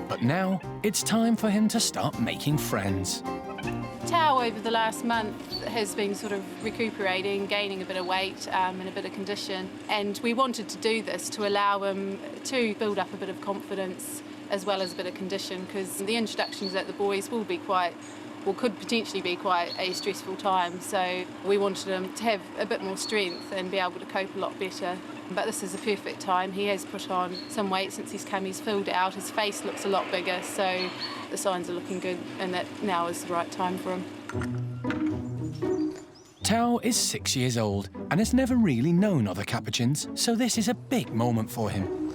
But now, it's time for him to start making friends. Tao, over the last month, has been sort of recuperating, gaining a bit of weight and a bit of condition. And we wanted to do this to allow him to build up a bit of confidence as well as a bit of condition, because the introductions at the boys will be could potentially be quite a stressful time. So we wanted him to have a bit more strength and be able to cope a lot better. But this is a perfect time. He has put on some weight since he's come. He's filled out. His face looks a lot bigger, so the signs are looking good, and that now is the right time for him. Tao is 6 years old and has never really known other capuchins, so this is a big moment for him.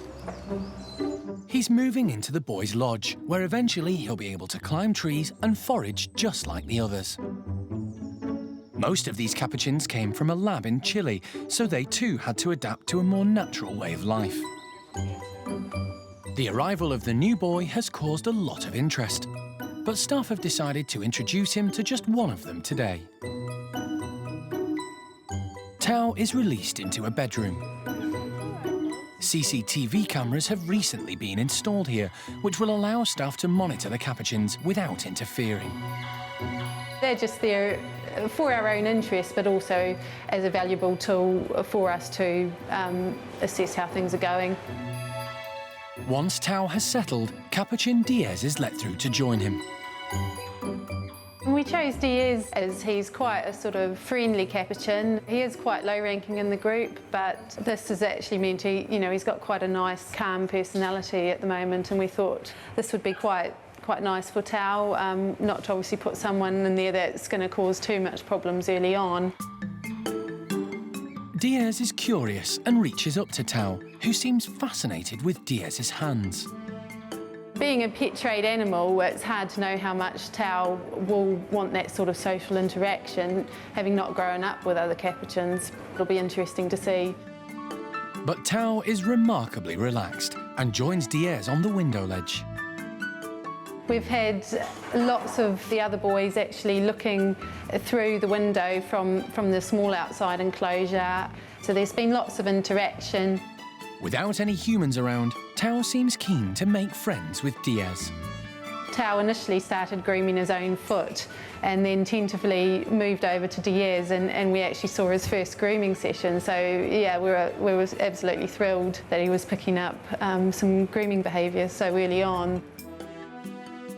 He's moving into the boys' lodge, where eventually he'll be able to climb trees and forage just like the others. Most of these capuchins came from a lab in Chile, so they too had to adapt to a more natural way of life. The arrival of the new boy has caused a lot of interest, but staff have decided to introduce him to just one of them today. Tao is released into a bedroom. CCTV cameras have recently been installed here, which will allow staff to monitor the capuchins without interfering. They're just there for our own interest, but also as a valuable tool for us to assess how things are going. Once Tao has settled, Capuchin Diaz is let through to join him. We chose Diaz as he's quite a sort of friendly capuchin. He is quite low ranking in the group, but this has actually meant he's got quite a nice, calm personality at the moment, and we thought this would be quite quite nice for Tao, not to obviously put someone in there that's going to cause too much problems early on. Diaz is curious and reaches up to Tao, who seems fascinated with Diaz's hands. Being a pet trade animal, it's hard to know how much Tao will want that sort of social interaction, having not grown up with other Capuchins. It'll be interesting to see. But Tao is remarkably relaxed and joins Diaz on the window ledge. We've had lots of the other boys actually looking through the window from the small outside enclosure, so there's been lots of interaction. Without any humans around, Tao seems keen to make friends with Diaz. Tao initially started grooming his own foot and then tentatively moved over to Diaz, and we actually saw his first grooming session. So yeah, we were absolutely thrilled that he was picking up some grooming behaviour so early on.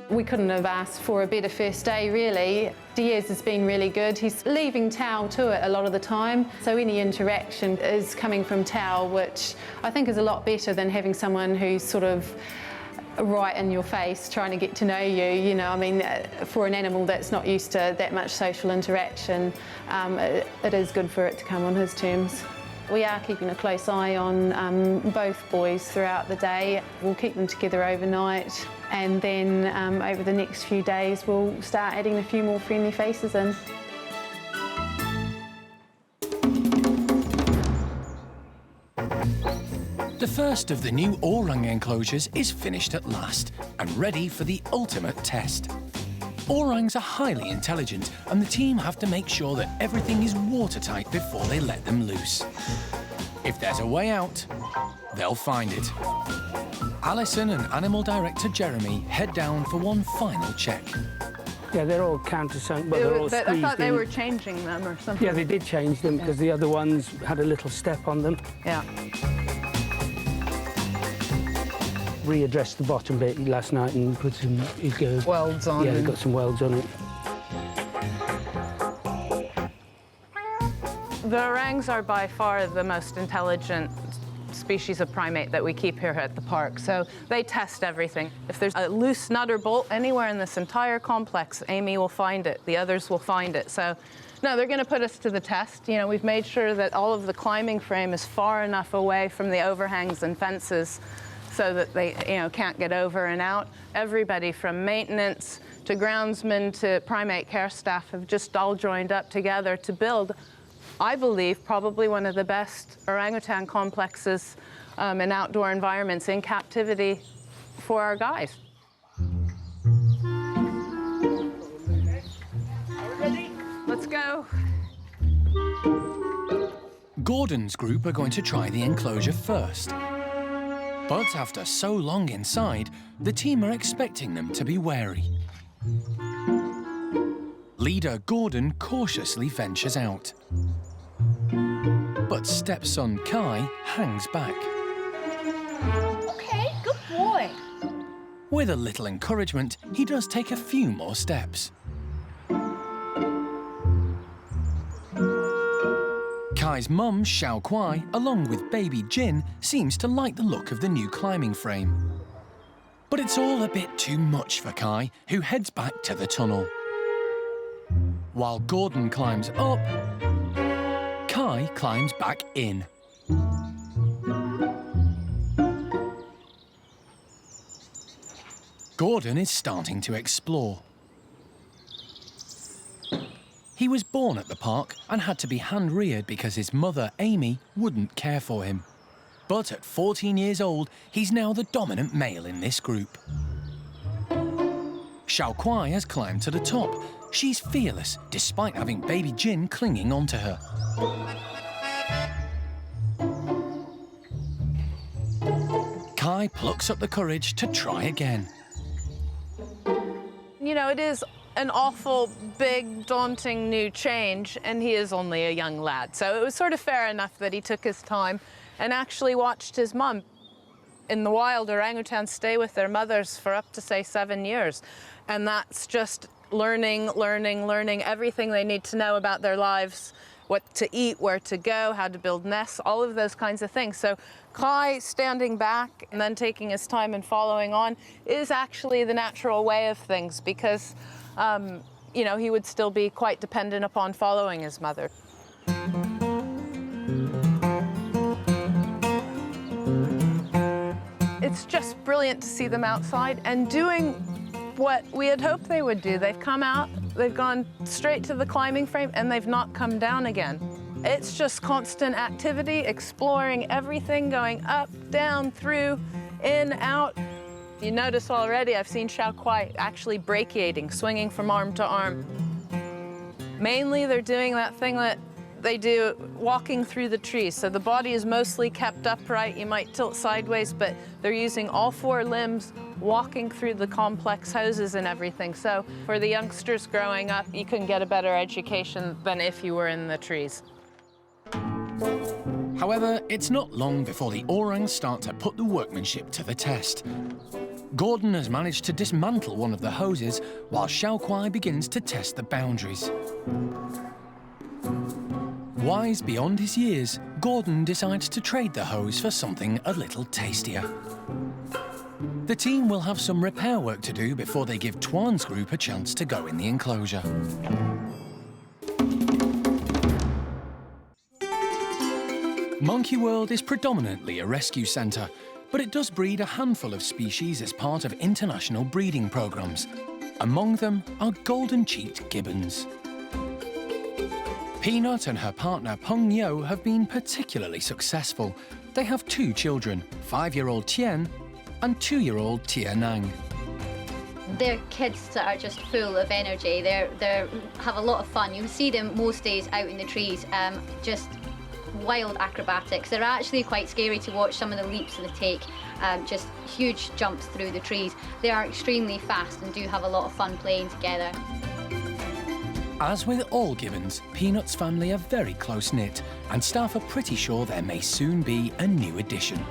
We couldn't have asked for a better first day, really. Diaz has been really good. He's leaving Tao to it a lot of the time, so any interaction is coming from Tao, which I think is a lot better than having someone who's sort of right in your face trying to get to know you. You know, I mean, for an animal that's not used to that much social interaction, it is good for it to come on his terms. We are keeping a close eye on both boys throughout the day. We'll keep them together overnight, and then over the next few days we'll start adding a few more friendly faces in. The first of the new orang enclosures is finished at last and ready for the ultimate test. Orangs are highly intelligent, and the team have to make sure that everything is watertight before they let them loose. If there's a way out, they'll find it. Alison and Animal Director Jeremy head down for one final check. Yeah, they're all countersunk, but they're all squeezed in. I thought they were changing them or something. Yeah, they did change them because the other ones had a little step on them. Yeah. Readdressed the bottom bit last night and put some welds on. Yeah, got some welds on it. The orangs are by far the most intelligent species of primate that we keep here at the park, so they test everything. If there's a loose nut or bolt anywhere in this entire complex, Amy will find it, the others will find it. So, no, they're going to put us to the test. You know, we've made sure that all of the climbing frame is far enough away from the overhangs and fences so that they, you know, can't get over and out. Everybody from maintenance to groundsmen to primate care staff have just all joined up together to build, I believe, probably one of the best orangutan complexes and outdoor environments in captivity for our guys. Let's go. Gordon's group are going to try the enclosure first. But after so long inside, the team are expecting them to be wary. Leader Gordon cautiously ventures out. But stepson Kai hangs back. Okay, good boy. With a little encouragement, he does take a few more steps. Kai's mum, Xiao Kuai, along with baby Jin, seems to like the look of the new climbing frame. But it's all a bit too much for Kai, who heads back to the tunnel. While Gordon climbs up, Kai climbs back in. Gordon is starting to explore. He was born at the park and had to be hand-reared because his mother, Amy, wouldn't care for him. But at 14 years old, he's now the dominant male in this group. Xiao Kuai has climbed to the top. She's fearless, despite having baby Jin clinging onto her. Kai plucks up the courage to try again. You know, it is an awful, big, daunting new change, and he is only a young lad. So it was sort of fair enough that he took his time and actually watched his mum. In the wild, orangutans stay with their mothers for up to, say, 7 years. And that's just learning everything they need to know about their lives what to eat, where to go, how to build nests, all of those kinds of things. So Kai standing back and then taking his time and following on is actually the natural way of things, because you know, he would still be quite dependent upon following his mother. It's just brilliant to see them outside and doing what we had hoped they would do. They've come out, they've gone straight to the climbing frame, and they've not come down again. It's just constant activity, exploring everything, going up, down, through, in, out. You notice already I've seen Xiao Kuai actually brachiating, swinging from arm to arm. Mainly they're doing that thing that they do walking through the trees. So the body is mostly kept upright. You might tilt sideways, but they're using all four limbs, walking through the complex houses and everything. So for the youngsters growing up, you couldn't get a better education than if you were in the trees. However, it's not long before the orangs start to put the workmanship to the test. Gordon has managed to dismantle one of the hoses, while Xiao Kuai begins to test the boundaries. Wise beyond his years, Gordon decides to trade the hose for something a little tastier. The team will have some repair work to do before they give Tuan's group a chance to go in the enclosure. Monkey World is predominantly a rescue centre, but it does breed a handful of species as part of international breeding programmes. Among them are golden-cheeked gibbons. Peanut and her partner Peng Yo have been particularly successful. They have two children, 5-year-old Tian and 2-year-old Tia Nang. They're kids that are just full of energy. They have a lot of fun. You see them most days out in the trees, just wild acrobatics. They're actually quite scary to watch, some of the leaps that they take, just huge jumps through the trees. They are extremely fast and do have a lot of fun playing together. As with all gibbons, Peanut's family are very close-knit, and staff are pretty sure there may soon be a new addition.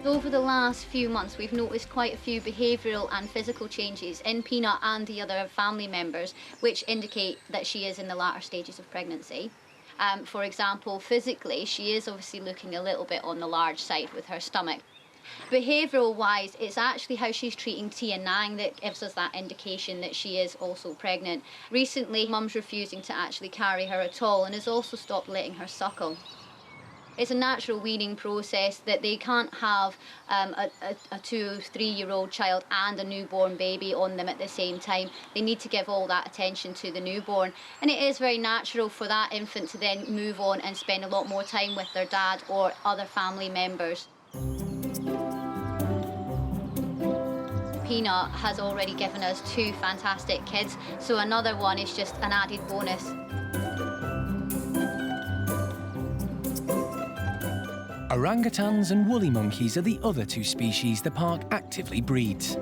Over the last few months, we've noticed quite a few behavioural and physical changes in Peanut and the other family members, which indicate that she is in the latter stages of pregnancy. For example, physically, she is obviously looking a little bit on the large side with her stomach. Behavioural-wise, it's actually how she's treating Tia Nang that gives us that indication that she is also pregnant. Recently, Mum's refusing to actually carry her at all and has also stopped letting her suckle. It's a natural weaning process that they can't have a 2 or 3-year-old child and a newborn baby on them at the same time. They need to give all that attention to the newborn. And it is very natural for that infant to then move on and spend a lot more time with their dad or other family members. Peanut has already given us 2 fantastic kids, so another one is just an added bonus. Orangutans and woolly monkeys are the other 2 species the park actively breeds.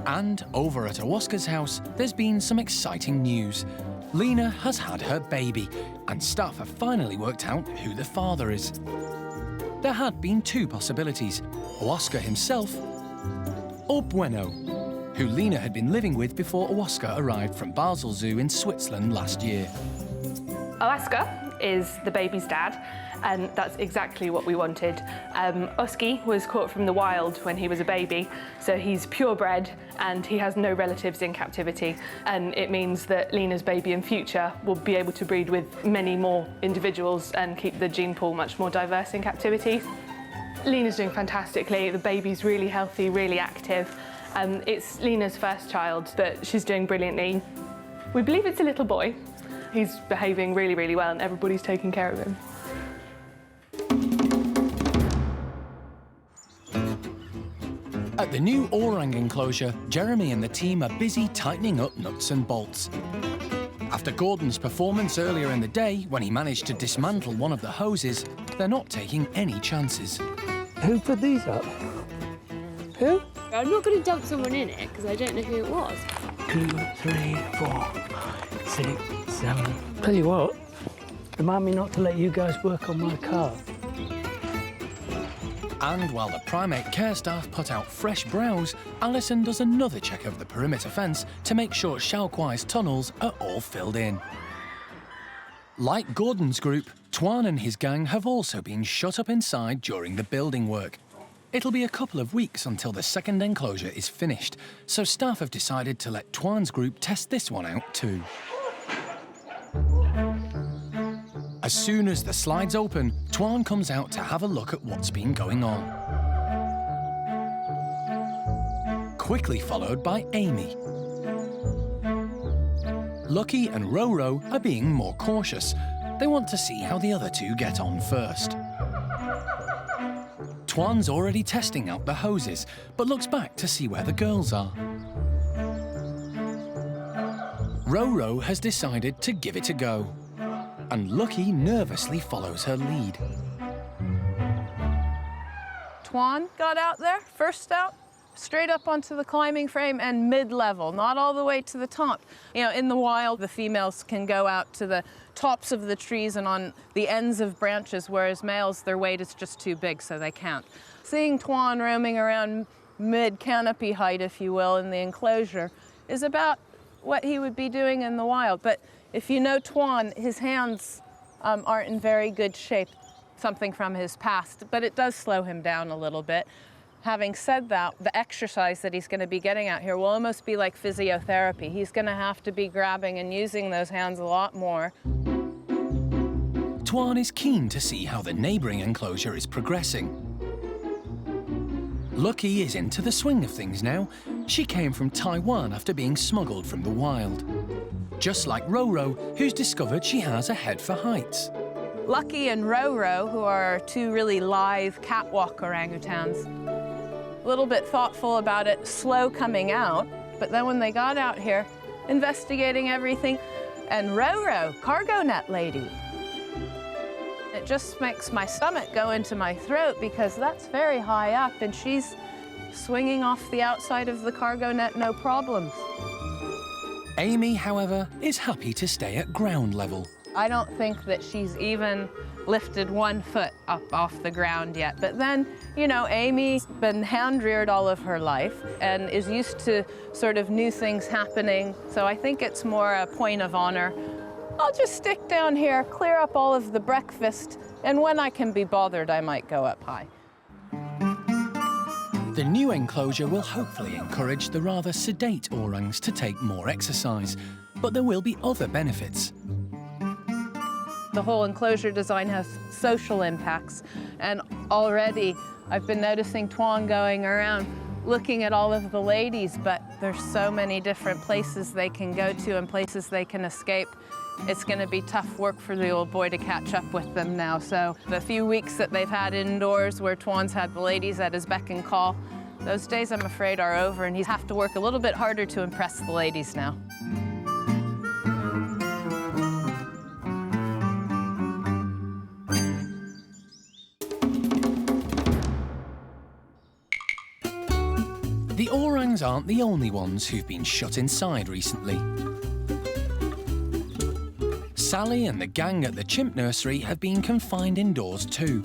And over at Owaska's house, there's been some exciting news. Lena has had her baby, and staff have finally worked out who the father is. There had been 2 possibilities, Owaska himself or Bueno, who Lena had been living with before Owaska arrived from Basel Zoo in Switzerland last year. Owaska is the baby's dad, and that's exactly what we wanted. Oski was caught from the wild when he was a baby, so he's purebred and he has no relatives in captivity, and it means that Lena's baby in future will be able to breed with many more individuals and keep the gene pool much more diverse in captivity. Lena's doing fantastically, the baby's really healthy, really active. It's Lena's first child, but she's doing brilliantly. We believe it's a little boy. He's behaving really, really well and everybody's taking care of him. At the new orang enclosure, Jeremy and the team are busy tightening up nuts and bolts. After Gordon's performance earlier in the day, when he managed to dismantle one of the hoses, they're not taking any chances. Who put these up? Who? I'm not going to dump someone in it because I don't know who it was. 2, 3, 4, 6, 7. Tell you what, remind me not to let you guys work on my car. And while the primate care staff put out fresh browse, Alison does another check of the perimeter fence to make sure Xiao Kuai's tunnels are all filled in. Like Gordon's group, Tuan and his gang have also been shut up inside during the building work. It'll be a couple of weeks until the second enclosure is finished, so staff have decided to let Tuan's group test this one out too. As soon as the slides open, Tuan comes out to have a look at what's been going on. Quickly followed by Amy. Lucky and Roro are being more cautious. They want to see how the other two get on first. Tuan's already testing out the hoses, but looks back to see where the girls are. Roro has decided to give it a go, and Lucky nervously follows her lead. Tuan got out there, first out, straight up onto the climbing frame and mid-level, not all the way to the top. You know, in the wild, the females can go out to the tops of the trees and on the ends of branches, whereas males, their weight is just too big, so they can't. Seeing Tuan roaming around mid-canopy height, if you will, in the enclosure is about what he would be doing in the wild. But if you know Tuan, his hands aren't in very good shape, something from his past, but it does slow him down a little bit. Having said that, the exercise that he's going to be getting out here will almost be like physiotherapy. He's going to have to be grabbing and using those hands a lot more. Tuan is keen to see how the neighbouring enclosure is progressing. Lucky is into the swing of things now. She came from Taiwan after being smuggled from the wild. Just like Roro, who's discovered she has a head for heights. Lucky and Roro, who are two really lithe catwalk orangutans, a little bit thoughtful about it, slow coming out, but then when they got out here, investigating everything, and Roro, cargo net lady. It just makes my stomach go into my throat because that's very high up and she's swinging off the outside of the cargo net, no problems. Amy, however, is happy to stay at ground level. I don't think that she's even lifted 1 foot up off the ground yet. But then, you know, Amy's been hand-reared all of her life and is used to sort of new things happening. So I think it's more a point of honor. I'll just stick down here, clear up all of the breakfast, and when I can be bothered, I might go up high. The new enclosure will hopefully encourage the rather sedate orangs to take more exercise, but there will be other benefits. The whole enclosure design has social impacts, and already I've been noticing Tuan going around looking at all of the ladies, but there's so many different places they can go to and places they can escape. It's going to be tough work for the old boy to catch up with them now. So the few weeks that they've had indoors where Tuan's had the ladies at his beck and call, those days, I'm afraid, are over, and he's have to work a little bit harder to impress the ladies now. The orangs aren't the only ones who've been shut inside recently. Sally and the gang at the chimp nursery have been confined indoors too.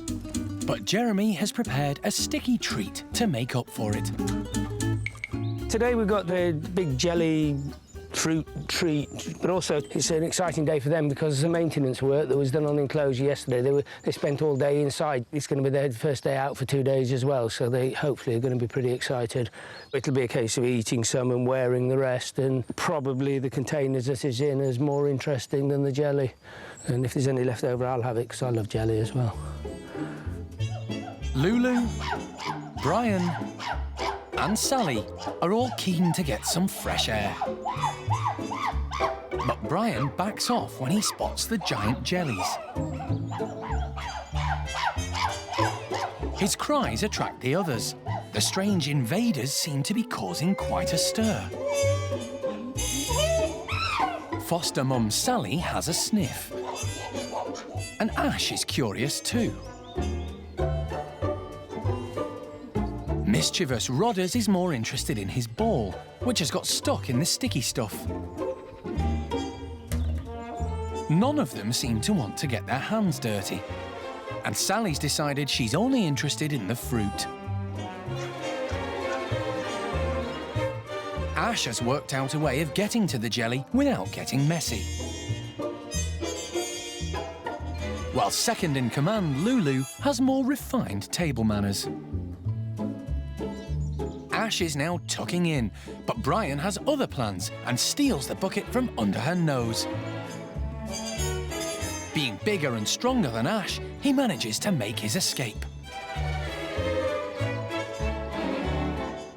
But Jeremy has prepared a sticky treat to make up for it. Today we've got the big jelly fruit treat, but also it's an exciting day for them because the maintenance work that was done on the enclosure yesterday, they spent all day inside. It's going to be their first day out for 2 days as well, so they hopefully are going to be pretty excited. It'll be a case of eating some and wearing the rest, and probably the containers that it's in is more interesting than the jelly. And if there's any left over, I'll have it because I love jelly as well. Lulu, Brian and Sally are all keen to get some fresh air. But Brian backs off when he spots the giant jellies. His cries attract the others. The strange invaders seem to be causing quite a stir. Foster mum Sally has a sniff. And Ash is curious too. Mischievous Rodders is more interested in his ball, which has got stuck in the sticky stuff. None of them seem to want to get their hands dirty. And Sally's decided she's only interested in the fruit. Ash has worked out a way of getting to the jelly without getting messy. while second-in-command Lulu has more refined table manners. Ash is now tucking in, but Brian has other plans and steals the bucket from under her nose. Being bigger and stronger than Ash, he manages to make his escape.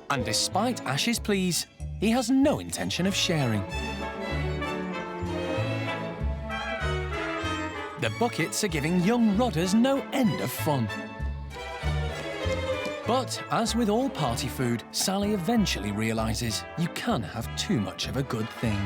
And despite Ash's pleas, he has no intention of sharing. The buckets are giving young rodders no end of fun. But, as with all party food, Sally eventually realises you can have too much of a good thing.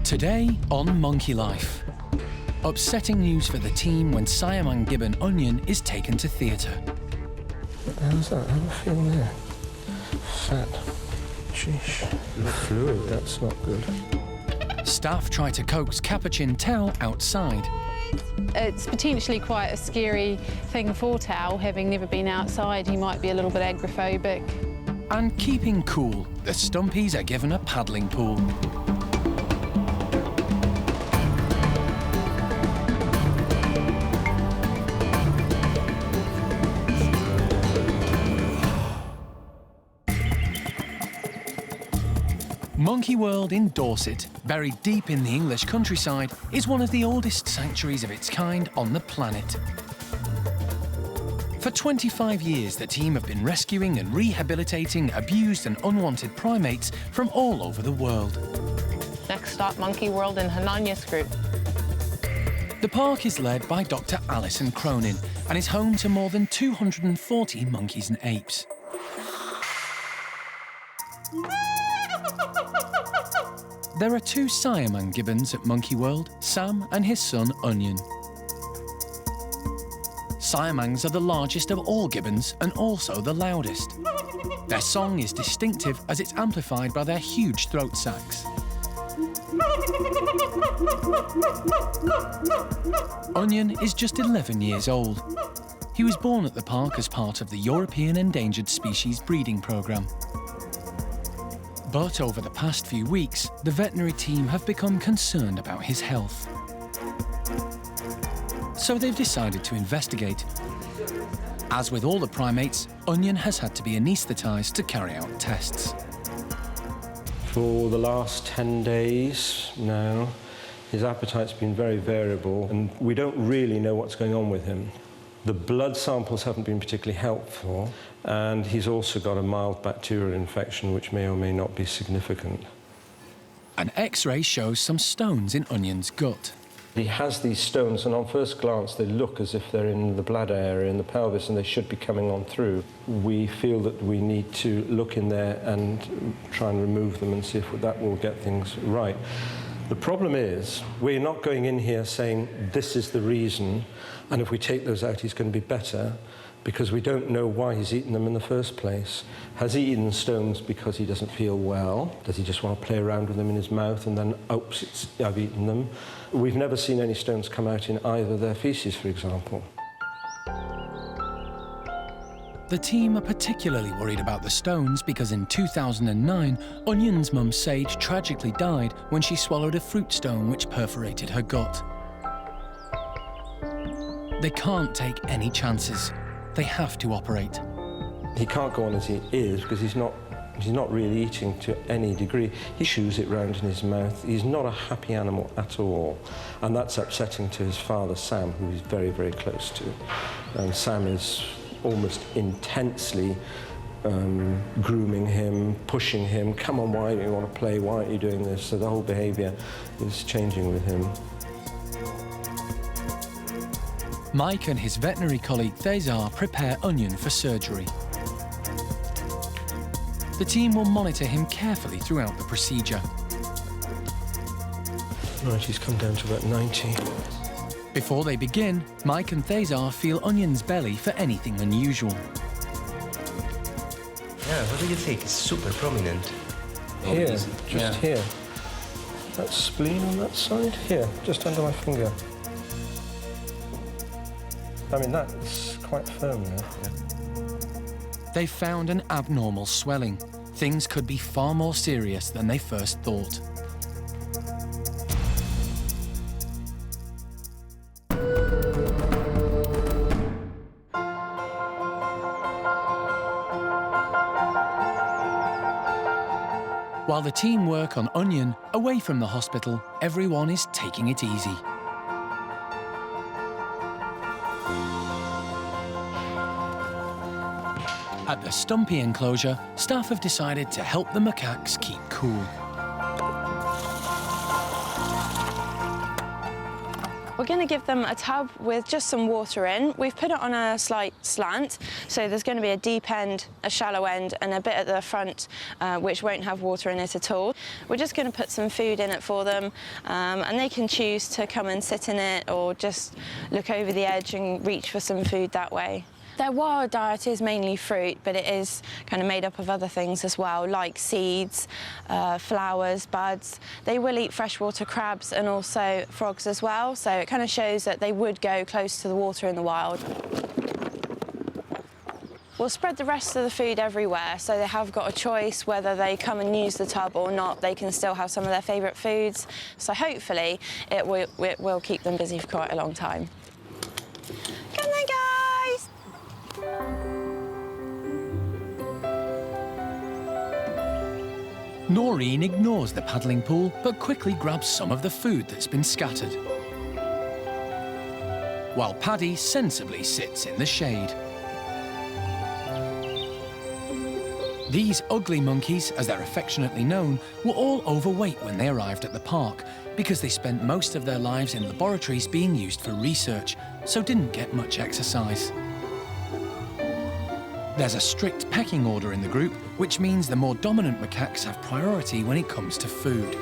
Today on Monkey Life. Upsetting news for the team when Siamang Gibbon Onion is taken to theatre. How's that? How do I feel there? Fat. Sheesh. Fluid, that's not good. Staff try to coax Capuchin Tao outside. It's potentially quite a scary thing for Tao, having never been outside. He might be a little bit agoraphobic. And keeping cool, the Stumpies are given a paddling pool. Monkey World in Dorset, buried deep in the English countryside, is one of the oldest sanctuaries of its kind on the planet. For 25 years, the team have been rescuing and rehabilitating abused and unwanted primates from all over the world. Next stop, Monkey World in Hananya's group. The park is led by Dr. Alison Cronin and is home to more than 240 monkeys and apes. There are two Siamang gibbons at Monkey World, Sam and his son Onion. Siamangs are the largest of all gibbons and also the loudest. Their song is distinctive as it's amplified by their huge throat sacs. Onion is just 11 years old. He was born at the park as part of the European Endangered Species breeding programme. But over the past few weeks, the veterinary team have become concerned about his health. So they've decided to investigate. As with all the primates, Onion has had to be anaesthetised to carry out tests. For the last 10 days now, his appetite's been very variable, and we don't really know what's going on with him. The blood samples haven't been particularly helpful, and he's also got a mild bacterial infection, which may or may not be significant. An X-ray shows some stones in Onion's gut. He has these stones, and on first glance, they look as if they're in the bladder area, in the pelvis, and they should be coming on through. We feel that we need to look in there and try and remove them and see if that will get things right. The problem is, we're not going in here saying, this is the reason, and if we take those out, he's going to be better, because we don't know why he's eaten them in the first place. Has he eaten stones because he doesn't feel well? Does he just want to play around with them in his mouth and then, oops, I've eaten them? We've never seen any stones come out in either their feces, for example. The team are particularly worried about the stones because in 2009, Onion's mum Sage tragically died when she swallowed a fruit stone which perforated her gut. They can't take any chances. They have to operate. He can't go on as he is because he's not really eating to any degree. He chews it round in his mouth. He's not a happy animal at all. And that's upsetting to his father, Sam, who he's very, very close to. And Sam is almost intensely grooming him, pushing him. Come on, why don't you want to play? Why aren't you doing this? So the whole behaviour is changing with him. Mike and his veterinary colleague Thésar prepare Onion for surgery. The team will monitor him carefully throughout the procedure. Right, he's come down to about 90. Before they begin, Mike and Thésar feel Onion's belly for anything unusual. Yeah, what do you think? It's super prominent. Here, just here. That spleen on that side? Here, just under my finger. I mean, that's quite firm now. They found an abnormal swelling. Things could be far more serious than they first thought. While the team work on Onion, away from the hospital, everyone is taking it easy. At the Stumpy enclosure, staff have decided to help the macaques keep cool. We're going to give them a tub with just some water in. We've put it on a slight slant, so there's going to be a deep end, a shallow end, and a bit at the front which won't have water in it at all. We're just going to put some food in it for them, and they can choose to come and sit in it or just look over the edge and reach for some food that way. Their wild diet is mainly fruit, but it is kind of made up of other things as well, like seeds, flowers, buds. They will eat freshwater crabs and also frogs as well, so it kind of shows that they would go close to the water in the wild. We'll spread the rest of the food everywhere, so they have got a choice whether they come and use the tub or not. They can still have some of their favourite foods, so hopefully it will keep them busy for quite a long time. Come on, guys! Noreen ignores the paddling pool, but quickly grabs some of the food that's been scattered. While Paddy sensibly sits in the shade. These ugly monkeys, as they're affectionately known, were all overweight when they arrived at the park because they spent most of their lives in laboratories being used for research, so didn't get much exercise. There's a strict pecking order in the group, which means the more dominant macaques have priority when it comes to food.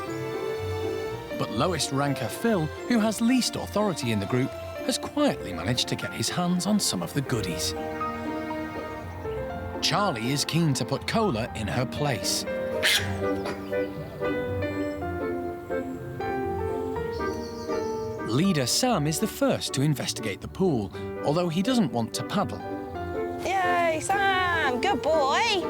But lowest ranker Phil, who has least authority in the group, has quietly managed to get his hands on some of the goodies. Charlie is keen to put Cola in her place. Leader Sam is the first to investigate the pool, although he doesn't want to paddle. Yay, Sam! Good boy!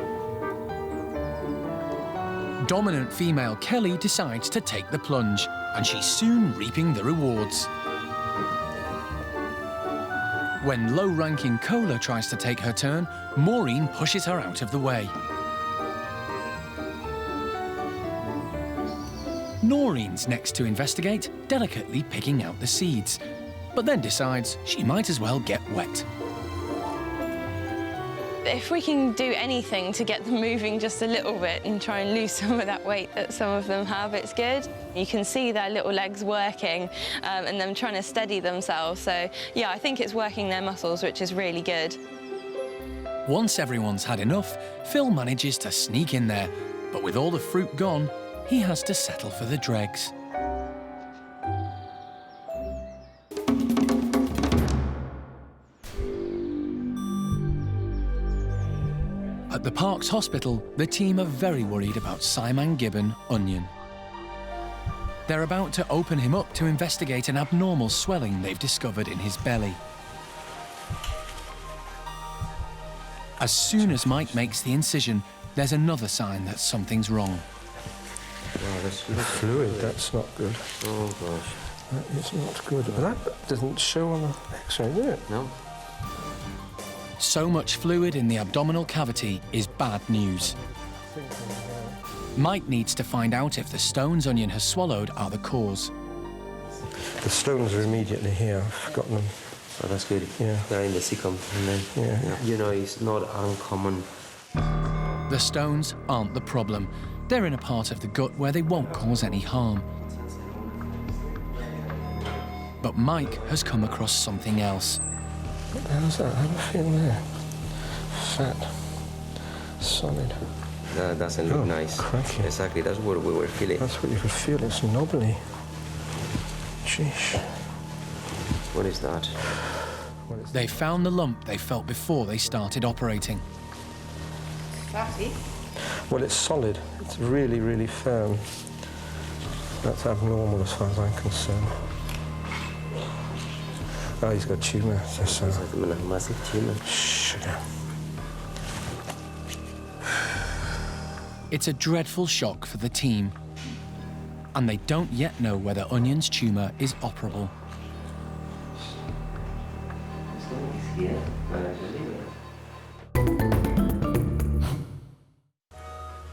Dominant female Kelly decides to take the plunge, and she's soon reaping the rewards. When low-ranking Cola tries to take her turn, Maureen pushes her out of the way. Noreen's next to investigate, delicately picking out the seeds, but then decides she might as well get wet. If we can do anything to get them moving just a little bit and try and lose some of that weight that some of them have, it's good. You can see their little legs working and them trying to steady themselves. So, yeah, I think it's working their muscles, which is really good. Once everyone's had enough, Phil manages to sneak in there, but with all the fruit gone, he has to settle for the dregs. At the park's hospital, the team are very worried about Siamang Gibbon, Onion. They're about to open him up to investigate an abnormal swelling they've discovered in his belly. As soon as Mike makes the incision, there's another sign that something's wrong. Wow, that's fluid. That's not good. Oh, gosh. That is not good. But that doesn't show on the X-ray, does it? No. So much fluid in the abdominal cavity is bad news. Mike needs to find out if the stones Onion has swallowed are the cause. The stones are immediately here. I've gotten them. Oh, that's good. Yeah. They're in the cecum. Yeah. You know, it's not uncommon. The stones aren't the problem. They're in a part of the gut where they won't cause any harm. But Mike has come across something else. What the hell's that? Have a feel there. Fat. Solid. That doesn't look nice. Crikey. Exactly, that's what we were feeling. That's what you could feel. It's knobbly. Sheesh. What is that? They found the lump they felt before they started operating. Fatty. Well, it's solid. It's really, really firm. That's abnormal as far as I'm concerned. Oh, he's got tumour. It's like a massive tumour. Sugar. It's a dreadful shock for the team. And they don't yet know whether Onion's tumour is operable.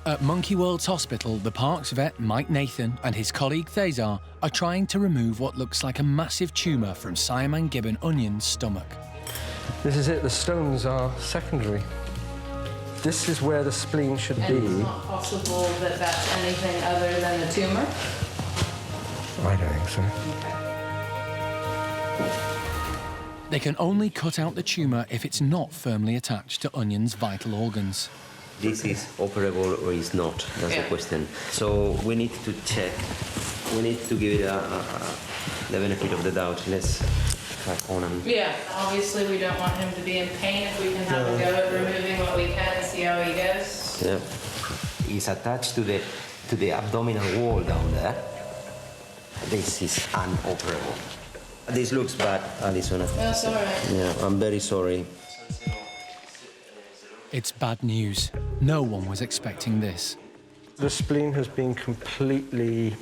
At Monkey World's hospital, the park's vet, Mike Nathan, and his colleague Thezar are trying to remove what looks like a massive tumour from Siamang Gibbon Onion's stomach. This is it. The stones are secondary. This is where the spleen should be. And it's not possible that that's anything other than a tumour? I don't think so. They can only cut out the tumour if it's not firmly attached to Onion's vital organs. This is operable or is not, that's the question. So we need to check, we need to give it the benefit of the doubt. Let's crack on and... Yeah, obviously we don't want him to be in pain if we can have a go at removing what we can and see how he goes. Yeah. It's attached to the abdominal wall down there. This is unoperable. This looks bad, Alison. That's all right. Yeah, I'm very sorry. It's bad news. No one was expecting this. The spleen has been completely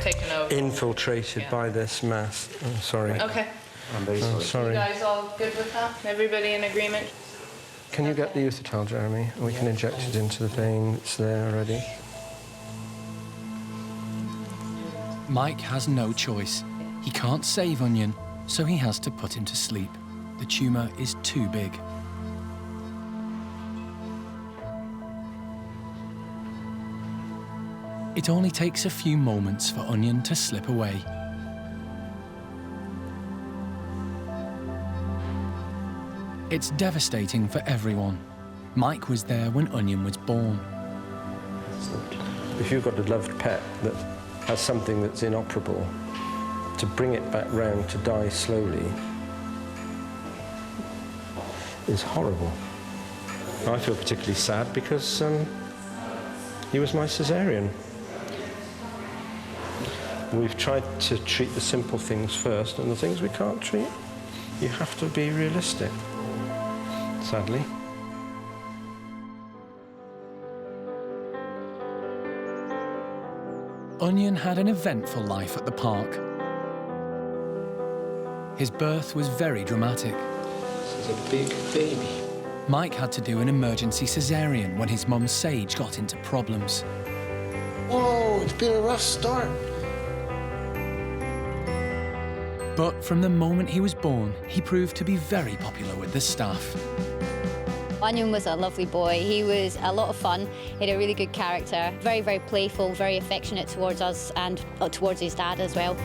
taken over, infiltrated by this mass. I'm sorry. Okay. I'm very sorry. Sorry. You guys all good with that? Everybody in agreement? Can you get the euthytal, Jeremy? We can inject it into the vein that's there already. Mike has no choice. He can't save Onion, so he has to put him to sleep. The tumour is too big. It only takes a few moments for Onion to slip away. It's devastating for everyone. Mike was there when Onion was born. If you've got a loved pet that has something that's inoperable, to bring it back round to die slowly is horrible. I feel particularly sad because he was my caesarean. We've tried to treat the simple things first, and the things we can't treat, you have to be realistic, sadly. Onion had an eventful life at the park. His birth was very dramatic. This is a big baby. Mike had to do an emergency caesarean when his mum Sage got into problems. Whoa, it's been a rough start. But from the moment he was born, he proved to be very popular with the staff. Onion was a lovely boy. He was a lot of fun. He had a really good character, very, very playful, very affectionate towards us and towards his dad as well.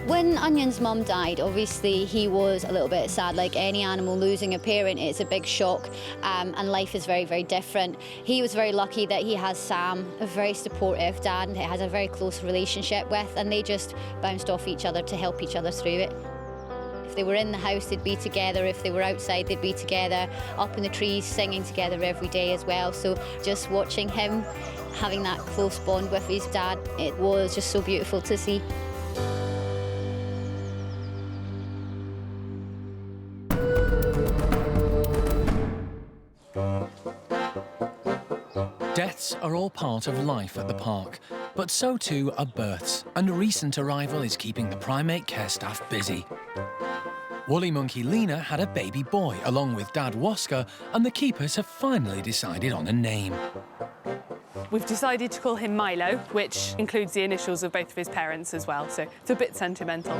When Onion's mum died, obviously he was a little bit sad. Like any animal losing a parent, it's a big shock, and life is very, very different. He was very lucky that he has Sam, a very supportive dad, and he has a very close relationship with, and they just bounced off each other to help each other through it. If they were in the house, they'd be together. If they were outside, they'd be together, up in the trees, singing together every day as well. So just watching him having that close bond with his dad, it was just so beautiful to see. Deaths are all part of life at the park, but so too are births, and a recent arrival is keeping the primate care staff busy. Woolly monkey Lena had a baby boy along with dad Waska, and the keepers have finally decided on a name. We've decided to call him Milo, which includes the initials of both of his parents as well, so it's a bit sentimental.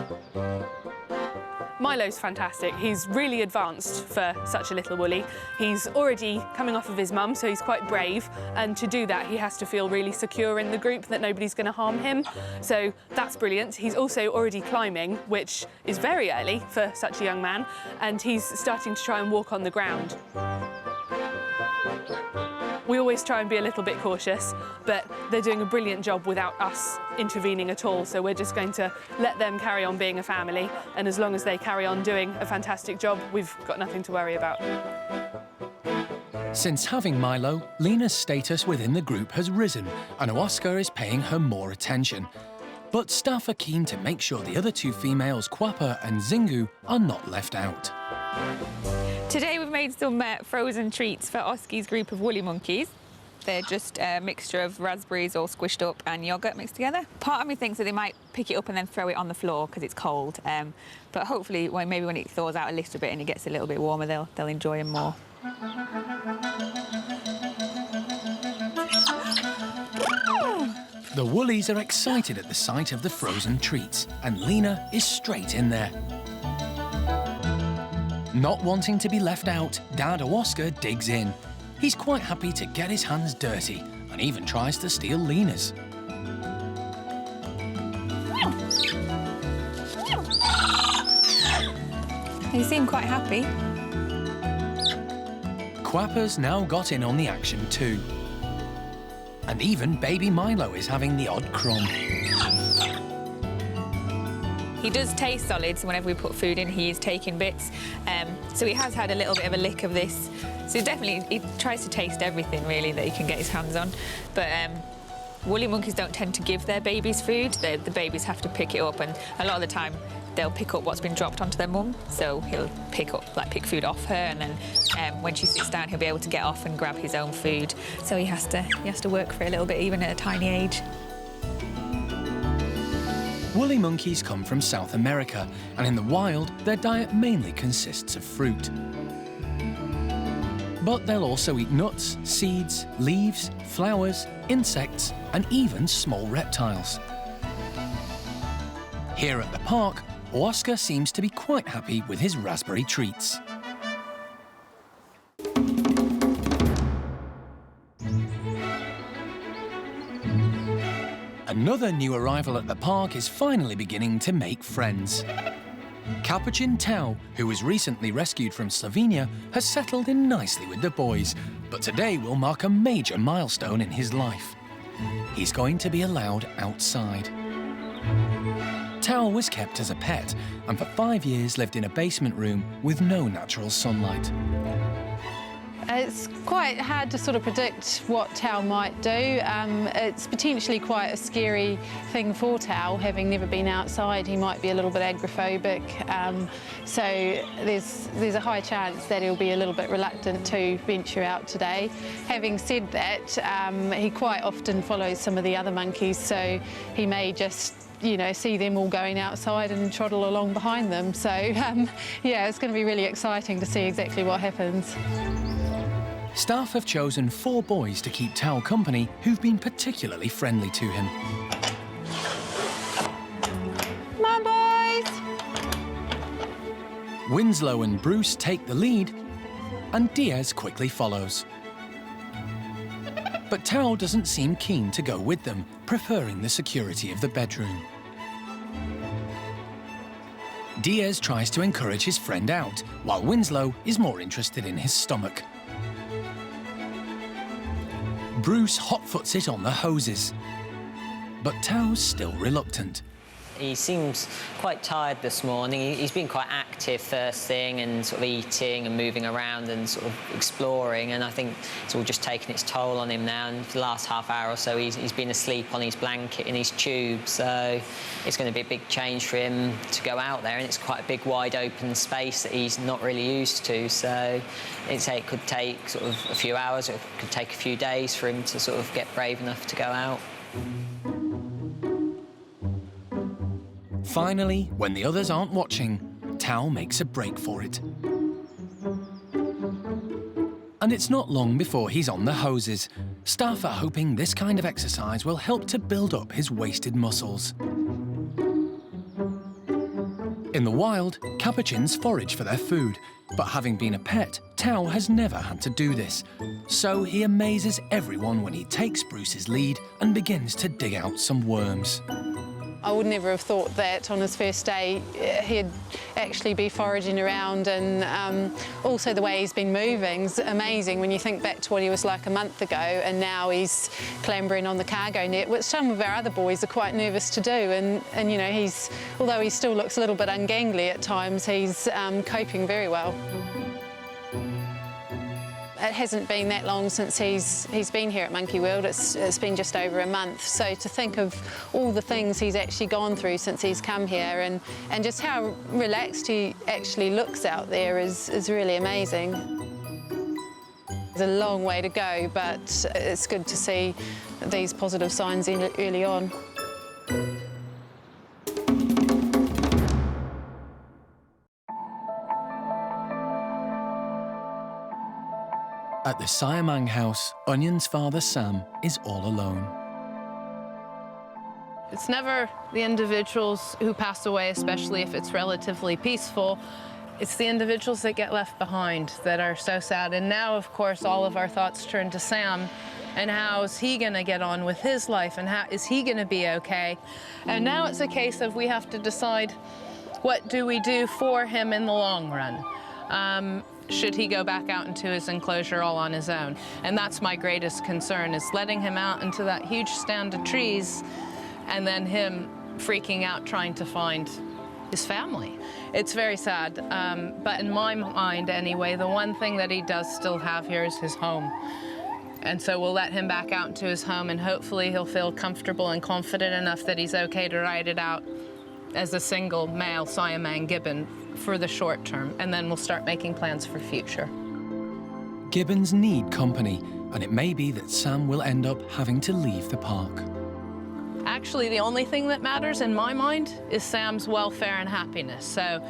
Milo's fantastic. He's really advanced for such a little woolly. He's already coming off of his mum, so he's quite brave. And to do that, he has to feel really secure in the group that nobody's going to harm him. So that's brilliant. He's also already climbing, which is very early for such a young man. And he's starting to try and walk on the ground. We always try and be a little bit cautious, but they're doing a brilliant job without us intervening at all. So we're just going to let them carry on being a family. And as long as they carry on doing a fantastic job, we've got nothing to worry about. Since having Milo, Lena's status within the group has risen and Oscar is paying her more attention. But staff are keen to make sure the other two females, Quappa and Zingu, are not left out. Today we've made some frozen treats for Oski's group of woolly monkeys. They're just a mixture of raspberries all squished up and yoghurt mixed together. Part of me thinks that they might pick it up and then throw it on the floor because it's cold. But hopefully, maybe when it thaws out a little bit and it gets a little bit warmer, they'll enjoy them more. The woolies are excited at the sight of the frozen treats, and Lena is straight in there. Not wanting to be left out, Dad Oscar digs in. He's quite happy to get his hands dirty and even tries to steal Lena's. They seem quite happy. Quappa's now got in on the action too. And even baby Milo is having the odd crumb. He does taste solid, so whenever we put food in, he is taking bits. So he has had a little bit of a lick of this. So definitely, he tries to taste everything, really, that he can get his hands on. But woolly monkeys don't tend to give their babies food. The babies have to pick it up, and a lot of the time, they'll pick up what's been dropped onto their mum. So he'll pick food off her, and then when she sits down, he'll be able to get off and grab his own food. So he has to work for a little bit, even at a tiny age. Woolly monkeys come from South America, and in the wild, their diet mainly consists of fruit. But they'll also eat nuts, seeds, leaves, flowers, insects, and even small reptiles. Here at the park, Oscar seems to be quite happy with his raspberry treats. Another new arrival at the park is finally beginning to make friends. Capuchin Tao, who was recently rescued from Slovenia, has settled in nicely with the boys, but today will mark a major milestone in his life. He's going to be allowed outside. Tao was kept as a pet and for 5 years lived in a basement room with no natural sunlight. It's quite hard to sort of predict what Tao might do. It's potentially quite a scary thing for Tao, having never been outside. He might be a little bit agoraphobic, so there's a high chance that he'll be a little bit reluctant to venture out today. Having said that, he quite often follows some of the other monkeys, so he may just see them all going outside and trottle along behind them. So, yeah, it's going to be really exciting to see exactly what happens. Staff have chosen 4 boys to keep Tao company who've been particularly friendly to him. Come on, boys! Winslow and Bruce take the lead, and Diaz quickly follows. But Tao doesn't seem keen to go with them, preferring the security of the bedroom. Diaz tries to encourage his friend out, while Winslow is more interested in his stomach. Bruce hot-foots it on the hoses, but Tao's still reluctant. He seems quite tired this morning. He's been quite active first thing and sort of eating and moving around and sort of exploring, and I think it's all just taken its toll on him now. And for the last half hour or so, he's been asleep on his blanket in his tube, so it's going to be a big change for him to go out there, and it's quite a big, wide open space that he's not really used to, so it could take sort of a few hours, or it could take a few days for him to sort of get brave enough to go out. Finally, when the others aren't watching, Tao makes a break for it. And it's not long before he's on the hoses. Staff are hoping this kind of exercise will help to build up his wasted muscles. In the wild, Capuchins forage for their food, but having been a pet, Tao has never had to do this. So he amazes everyone when he takes Bruce's lead and begins to dig out some worms. I would never have thought that on his first day he'd actually be foraging around, and also the way he's been moving is amazing when you think back to what he was like a month ago, and now he's clambering on the cargo net, which some of our other boys are quite nervous to do, and you know, although he still looks a little bit ungangly at times, he's coping very well. It hasn't been that long since he's been here at Monkey World. It's been just over a month. So to think of all the things he's actually gone through since he's come here, and just how relaxed he actually looks out there is really amazing. There's a long way to go, but it's good to see these positive signs early on. At the Siamang house, Onion's father Sam is all alone. It's never the individuals who pass away, especially if it's relatively peaceful. It's the individuals that get left behind that are so sad. And now, of course, all of our thoughts turn to Sam, and how is he going to get on with his life, and how is he going to be okay? And now it's a case of we have to decide, what do we do for him in the long run? Should he go back out into his enclosure all on his own? And that's my greatest concern, is letting him out into that huge stand of trees and then him freaking out trying to find his family. It's very sad, but in my mind anyway, the one thing that he does still have here is his home. And so we'll let him back out into his home, and hopefully he'll feel comfortable and confident enough that he's okay to ride it out as a single male Siamang Gibbon for the short term, and then we'll start making plans for future. Gibbons need company, and it may be that Sam will end up having to leave the park. Actually, the only thing that matters in my mind is Sam's welfare and happiness. So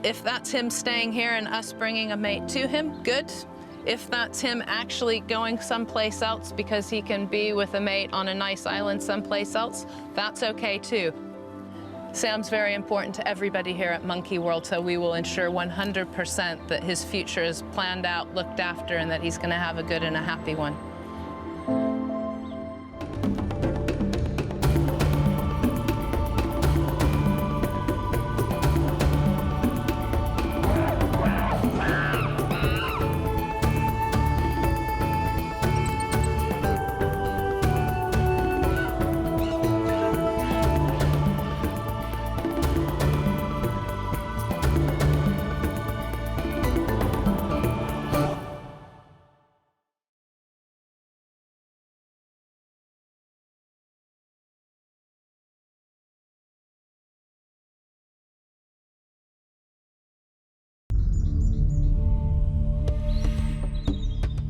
if that's him staying here and us bringing a mate to him, good. If that's him actually going someplace else because he can be with a mate on a nice island someplace else, that's okay too. Sam's very important to everybody here at Monkey World, so we will ensure 100% that his future is planned out, looked after, and that he's going to have a good and a happy one.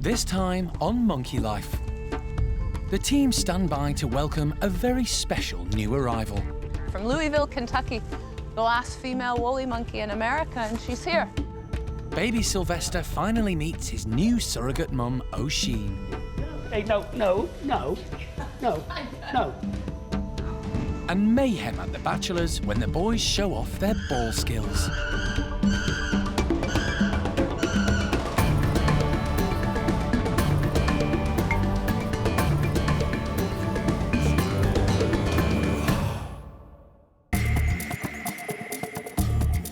This time on Monkey Life. The team stand by to welcome a very special new arrival. From Louisville, Kentucky, the last female woolly monkey in America, and she's here. Baby Sylvester finally meets his new surrogate mum, Osheen. Hey, no. And mayhem at the Bachelors when the boys show off their ball skills.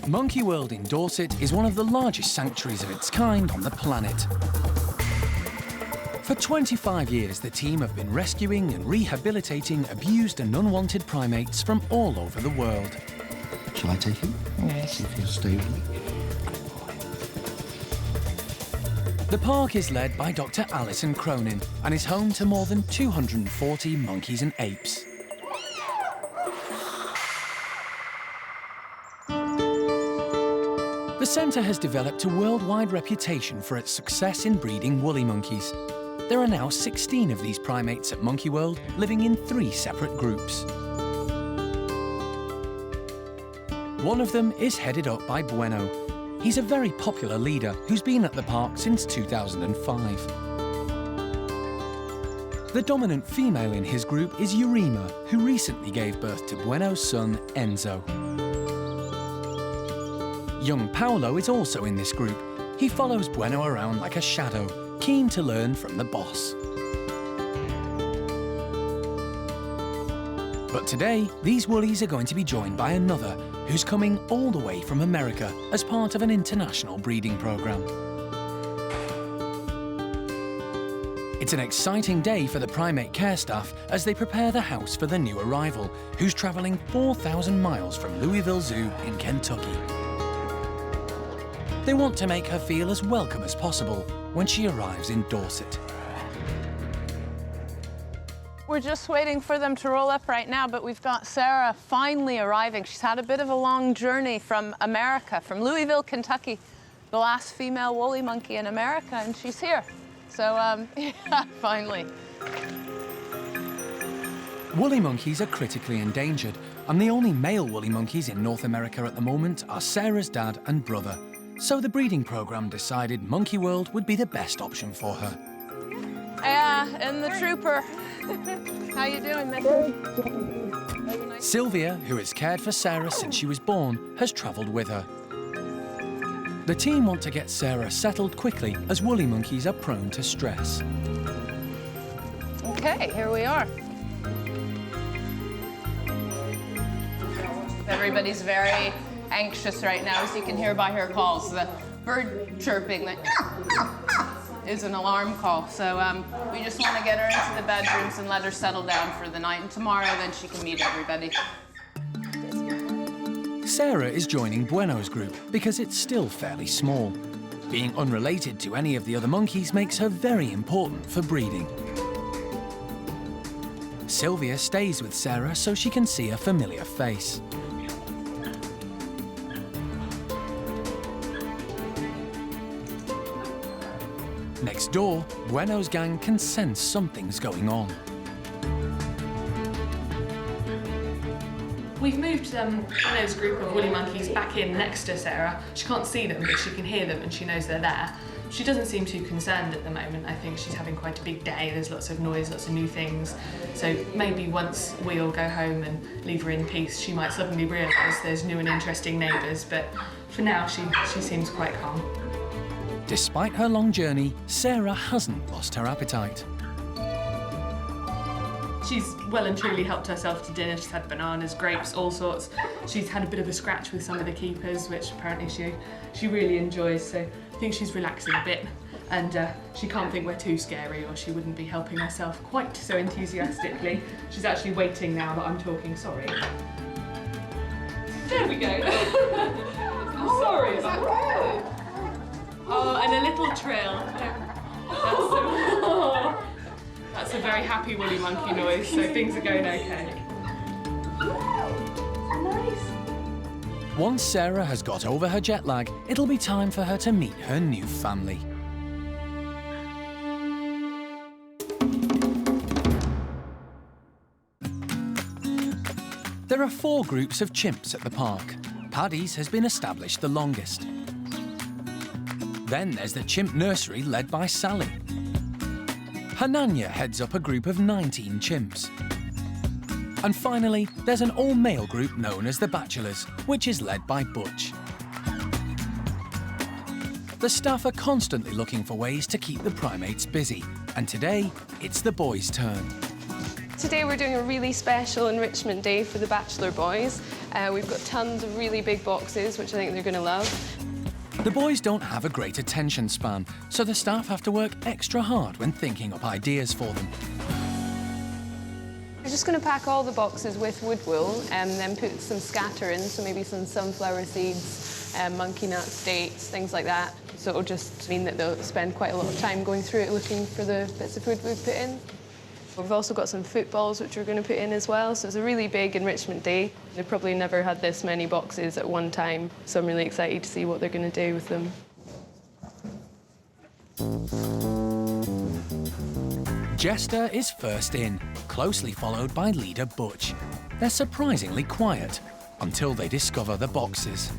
Monkey World in Dorset is one of the largest sanctuaries of its kind on the planet. For 25 years, the team have been rescuing and rehabilitating abused and unwanted primates from all over the world. Shall I take him? Yes. See if he'll stay with me. The park is led by Dr. Alison Cronin and is home to more than 240 monkeys and apes. The centre has developed a worldwide reputation for its success in breeding woolly monkeys. There are now 16 of these primates at Monkey World, living in 3 separate groups. One of them is headed up by Bueno. He's a very popular leader who's been at the park since 2005. The dominant female in his group is Urema, who recently gave birth to Bueno's son, Enzo. Young Paolo is also in this group. He follows Bueno around like a shadow, keen to learn from the boss. But today, these woolies are going to be joined by another who's coming all the way from America as part of an international breeding program. It's an exciting day for the primate care staff as they prepare the house for the new arrival, who's travelling 4,000 miles from Louisville Zoo in Kentucky. They want to make her feel as welcome as possible when she arrives in Dorset. We're just waiting for them to roll up right now, but we've got Sarah finally arriving. She's had a bit of a long journey from America, from Louisville, Kentucky, the last female woolly monkey in America, and she's here. So, yeah, finally. Woolly monkeys are critically endangered, and the only male woolly monkeys in North America at the moment are Sarah's dad and brother. So the breeding program decided Monkey World would be the best option for her. Yeah, and the trooper. How you doing, Mitza? Sylvia, who has cared for Sarah since she was born, has travelled with her. The team want to get Sarah settled quickly as woolly monkeys are prone to stress. Okay, here we are. Everybody's very anxious right now, as you can hear by her calls. The bird chirping that is an alarm call. So we just want to get her into the bedrooms and let her settle down for the night. And tomorrow, then she can meet everybody. Sarah is joining Bueno's group because it's still fairly small. Being unrelated to any of the other monkeys makes her very important for breeding. Sylvia stays with Sarah so she can see a familiar face. Next door, Bueno's gang can sense something's going on. We've moved Bueno's group of woolly monkeys back in next to Sarah. She can't see them, but she can hear them and she knows they're there. She doesn't seem too concerned at the moment. I think she's having quite a big day. There's lots of noise, lots of new things. So maybe once we all go home and leave her in peace, she might suddenly realise there's new and interesting neighbours, but for now she seems quite calm. Despite her long journey, Sarah hasn't lost her appetite. She's well and truly helped herself to dinner. She's had bananas, grapes, all sorts. She's had a bit of a scratch with some of the keepers, which apparently she really enjoys, so I think she's relaxing a bit. And she can't think we're too scary or she wouldn't be helping herself quite so enthusiastically. She's actually waiting now that I'm talking, sorry. There we go. Sorry about that. Oh, and a little trill. That's a very happy woolly monkey noise, so things are going okay. Nice. Once Sarah has got over her jet lag, it'll be time for her to meet her new family. There are 4 groups of chimps at the park. Paddy's has been established the longest. Then there's the chimp nursery led by Sally. Hananya heads up a group of 19 chimps. And finally, there's an all-male group known as the Bachelors, which is led by Butch. The staff are constantly looking for ways to keep the primates busy, and today, it's the boys' turn. Today we're doing a really special enrichment day for the Bachelor boys. We've got tons of really big boxes, which I think they're going to love. The boys don't have a great attention span, so the staff have to work extra hard when thinking up ideas for them. We're just going to pack all the boxes with wood wool and then put some scatter in, so maybe some sunflower seeds, monkey nuts, dates, things like that. So it'll just mean that they'll spend quite a lot of time going through it looking for the bits of wood we've put in. We've also got some footballs which we're going to put in as well, so it's a really big enrichment day. They've probably never had this many boxes at one time, so I'm really excited to see what they're going to do with them. Jester is first in, closely followed by leader Butch. They're surprisingly quiet until they discover the boxes.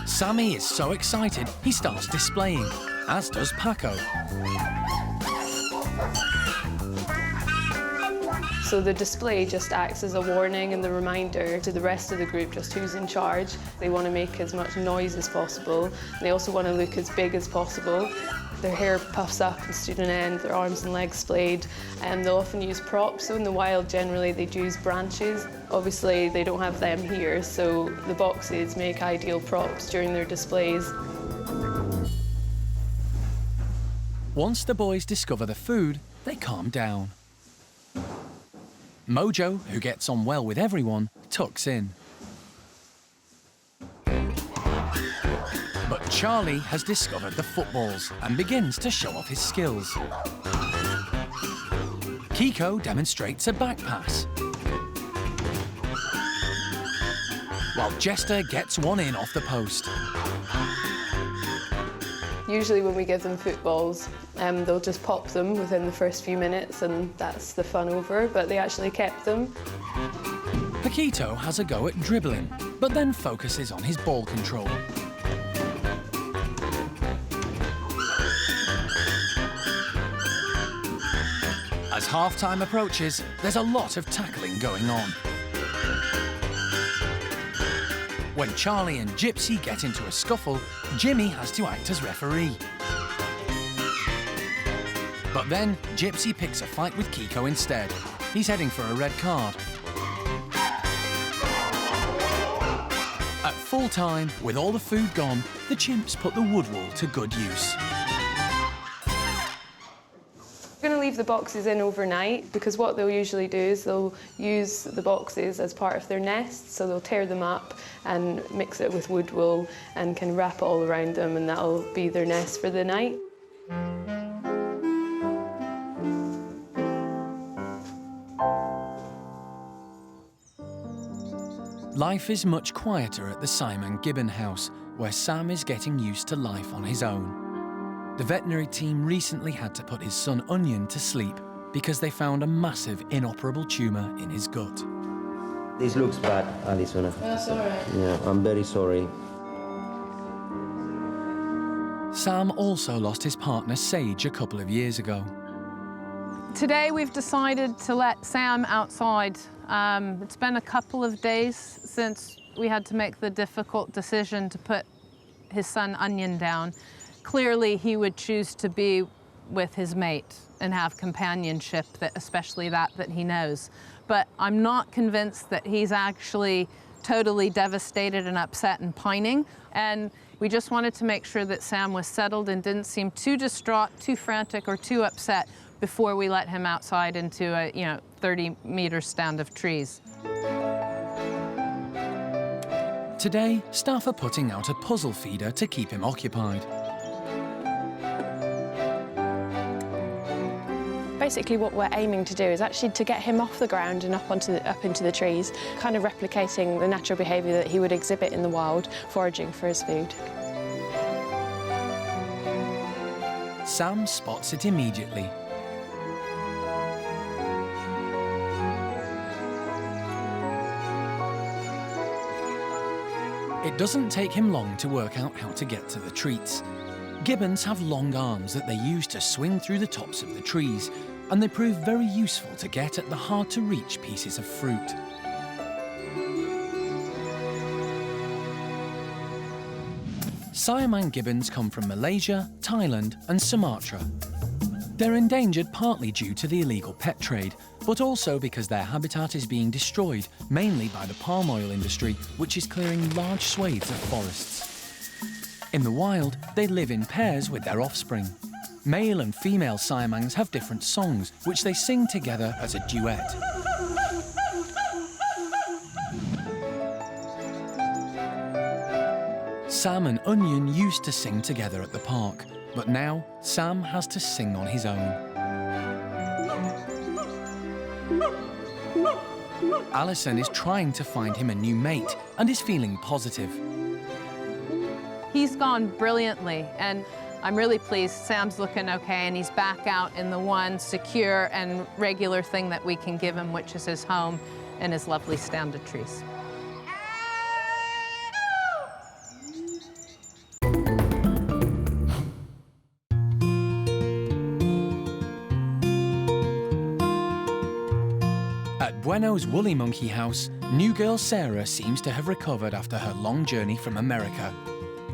Sammy is so excited he starts displaying, as does So the display just acts as a warning and the reminder to the rest of the group just who's in charge. They want to make as much noise as possible. They also want to look as big as possible. Their hair puffs up and stood on end, their arms and legs splayed, and they'll often use props. So in the wild, generally, they'd use branches. Obviously, they don't have them here, so the boxes make ideal props during their displays. Once the boys discover the food, they calm down. Mojo, who gets on well with everyone, tucks in. But Charlie has discovered the footballs and begins to show off his skills. Kiko demonstrates a back pass, while Jester gets one in off the post. Usually when we give them footballs, they'll just pop them within the first few minutes and that's the fun over, but they actually kept them. Paquito has a go at dribbling, but then focuses on his ball control. As half-time approaches, there's a lot of tackling going on. When Charlie and Gypsy get into a scuffle, Jimmy has to act as referee. But then, Gypsy picks a fight with Kiko instead. He's heading for a red card. At full time, with all the food gone, the chimps put the wood wool to good use. We're going to leave the boxes in overnight because what they'll usually do is they'll use the boxes as part of their nest, so they'll tear them up and mix it with wood wool and can wrap it all around them, and that'll be their nest for the night. Life is much quieter at the Siamang Gibbon house, where Sam is getting used to life on his own. The veterinary team recently had to put his son Onion to sleep because they found a massive inoperable tumour in his gut. This looks bad, Alison. That's all right. Yeah, I'm very sorry. Sam also lost his partner Sage a couple of years ago. Today we've decided to let Sam outside. It's been a couple of days since we had to make the difficult decision to put his son Onion down. Clearly he would choose to be with his mate and have companionship, especially that he knows. But I'm not convinced that he's actually totally devastated and upset and pining. And we just wanted to make sure that Sam was settled and didn't seem too distraught, too frantic, or too upset before we let him outside into a 30-meter stand of trees. Today, staff are putting out a puzzle feeder to keep him occupied. Basically what we're aiming to do is actually to get him off the ground and up into the trees, kind of replicating the natural behaviour that he would exhibit in the wild, foraging for his food. Sam spots it immediately. It doesn't take him long to work out how to get to the treats. Gibbons have long arms that they use to swing through the tops of the trees, and they prove very useful to get at the hard-to-reach pieces of fruit. Siamang gibbons come from Malaysia, Thailand and Sumatra. They're endangered partly due to the illegal pet trade, but also because their habitat is being destroyed, mainly by the palm oil industry, which is clearing large swathes of forests. In the wild, they live in pairs with their offspring. Male and female Siamangs have different songs, which they sing together as a duet. Sam and Onion used to sing together at the park, but now Sam has to sing on his own. Alison is trying to find him a new mate and is feeling positive. He's gone brilliantly, and I'm really pleased. Sam's looking okay, and he's back out in the one secure and regular thing that we can give him, which is his home and his lovely stand of trees. At Bueno's woolly monkey house, new girl Sarah seems to have recovered after her long journey from America.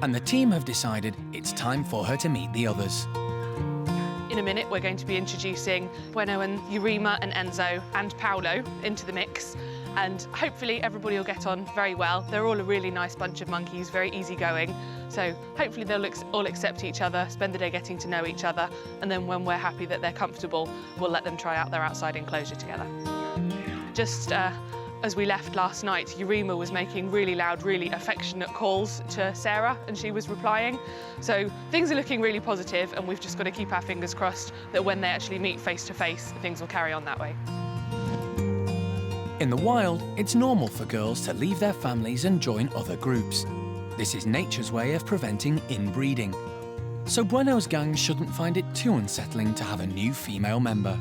And the team have decided it's time for her to meet the others. In a minute, we're going to be introducing Bueno and Urema and Enzo and Paolo into the mix. And hopefully everybody will get on very well. They're all a really nice bunch of monkeys, very easygoing. So hopefully they'll all accept each other, spend the day getting to know each other, and then when we're happy that they're comfortable, we'll let them try out their outside enclosure together. Just as we left last night, Urema was making really loud, really affectionate calls to Sarah, and she was replying. So things are looking really positive, and we've just got to keep our fingers crossed that when they actually meet face to face, things will carry on that way. In the wild, it's normal for girls to leave their families and join other groups. This is nature's way of preventing inbreeding. So Bueno's gang shouldn't find it too unsettling to have a new female member.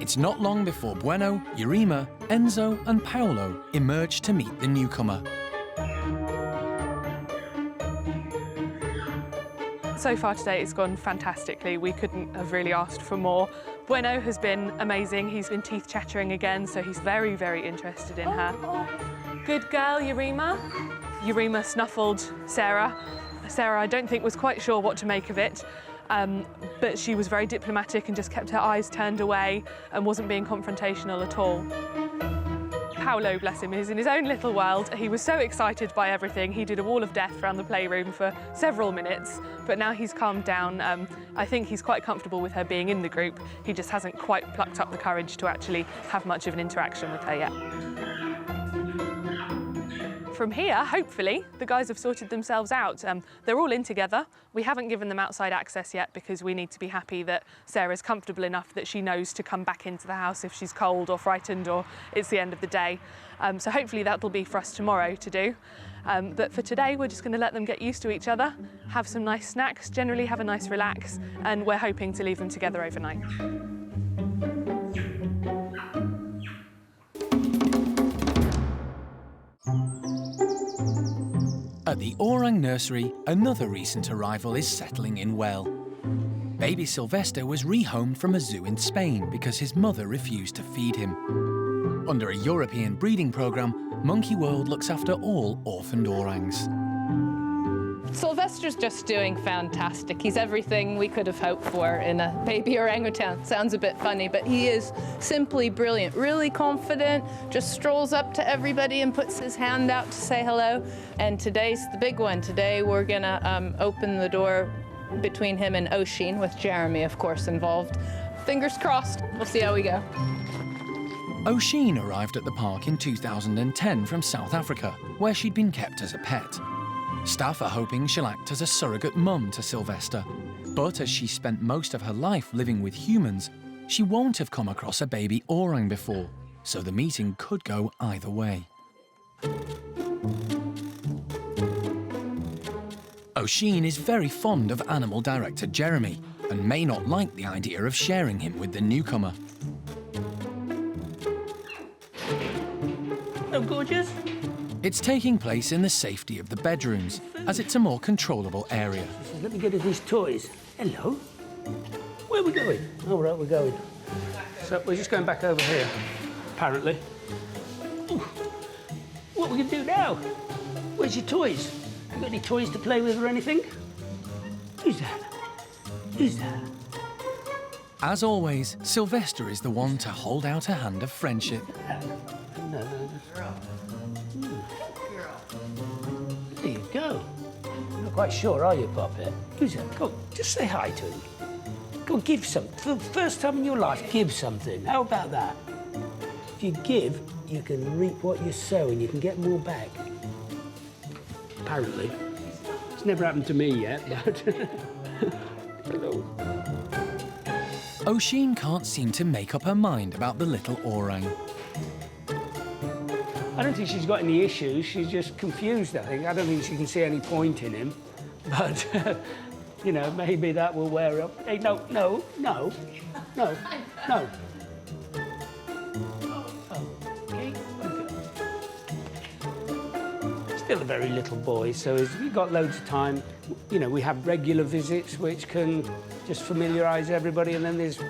It's not long before Bueno, Urema, Enzo and Paolo emerge to meet the newcomer. So far today it's gone fantastically. We couldn't have really asked for more. Bueno has been amazing. He's been teeth chattering again, so he's very, very interested in her. Good girl, Urema. Urema snuffled Sarah. Sarah, I don't think, was quite sure what to make of it, but she was very diplomatic and just kept her eyes turned away and wasn't being confrontational at all. Paolo, bless him, is in his own little world. He was so excited by everything. He did a wall of death around the playroom for several minutes, but now he's calmed down. I think he's quite comfortable with her being in the group. He just hasn't quite plucked up the courage to actually have much of an interaction with her yet. From here, hopefully, the guys have sorted themselves out. They're all in together. We haven't given them outside access yet because we need to be happy that Sarah's comfortable enough that she knows to come back into the house if she's cold or frightened or it's the end of the day. So hopefully that'll be for us tomorrow to do. But for today, we're just going to let them get used to each other, have some nice snacks, generally have a nice relax, and we're hoping to leave them together overnight. At the Orang nursery, another recent arrival is settling in well. Baby Sylvester was rehomed from a zoo in Spain because his mother refused to feed him. Under a European breeding programme, Monkey World looks after all orphaned orangs. Sylvester's just doing fantastic. He's everything we could have hoped for in a baby orangutan. Sounds a bit funny, but he is simply brilliant, really confident, just strolls up to everybody and puts his hand out to say hello. And today's the big one. Today we're gonna open the door between him and Osheen, with Jeremy, of course, involved. Fingers crossed. We'll see how we go. Osheen arrived at the park in 2010 from South Africa, where she'd been kept as a pet. Staff are hoping she'll act as a surrogate mum to Sylvester, but as she spent most of her life living with humans, she won't have come across a baby orang before, so the meeting could go either way. Osheen is very fond of animal director Jeremy and may not like the idea of sharing him with the newcomer. Oh, gorgeous. It's taking place in the safety of the bedrooms, as it's a more controllable area. Let me get her these toys. Hello. Where are we going? All right, we're going. So we're just going back over here, apparently. Ooh. What are we going to do now? Where's your toys? You got any toys to play with or anything? Who's that? Who's that? As always, Sylvester is the one to hold out a hand of friendship. No. There you go. You're not quite sure, are you, Puppet? Who's that? Go on, just say hi to him. Go on, give something. For the first time in your life, give something. How about that? If you give, you can reap what you sow and you can get more back. Apparently. It's never happened to me yet, but... Hello. Osheen can't seem to make up her mind about the little orang. I don't think she's got any issues. She's just confused, I think. I don't think she can see any point in him. But, you know, maybe that will wear up. Hey, no. Okay. Still a very little boy, so we've got loads of time. You know, we have regular visits which can just familiarise everybody, and then there's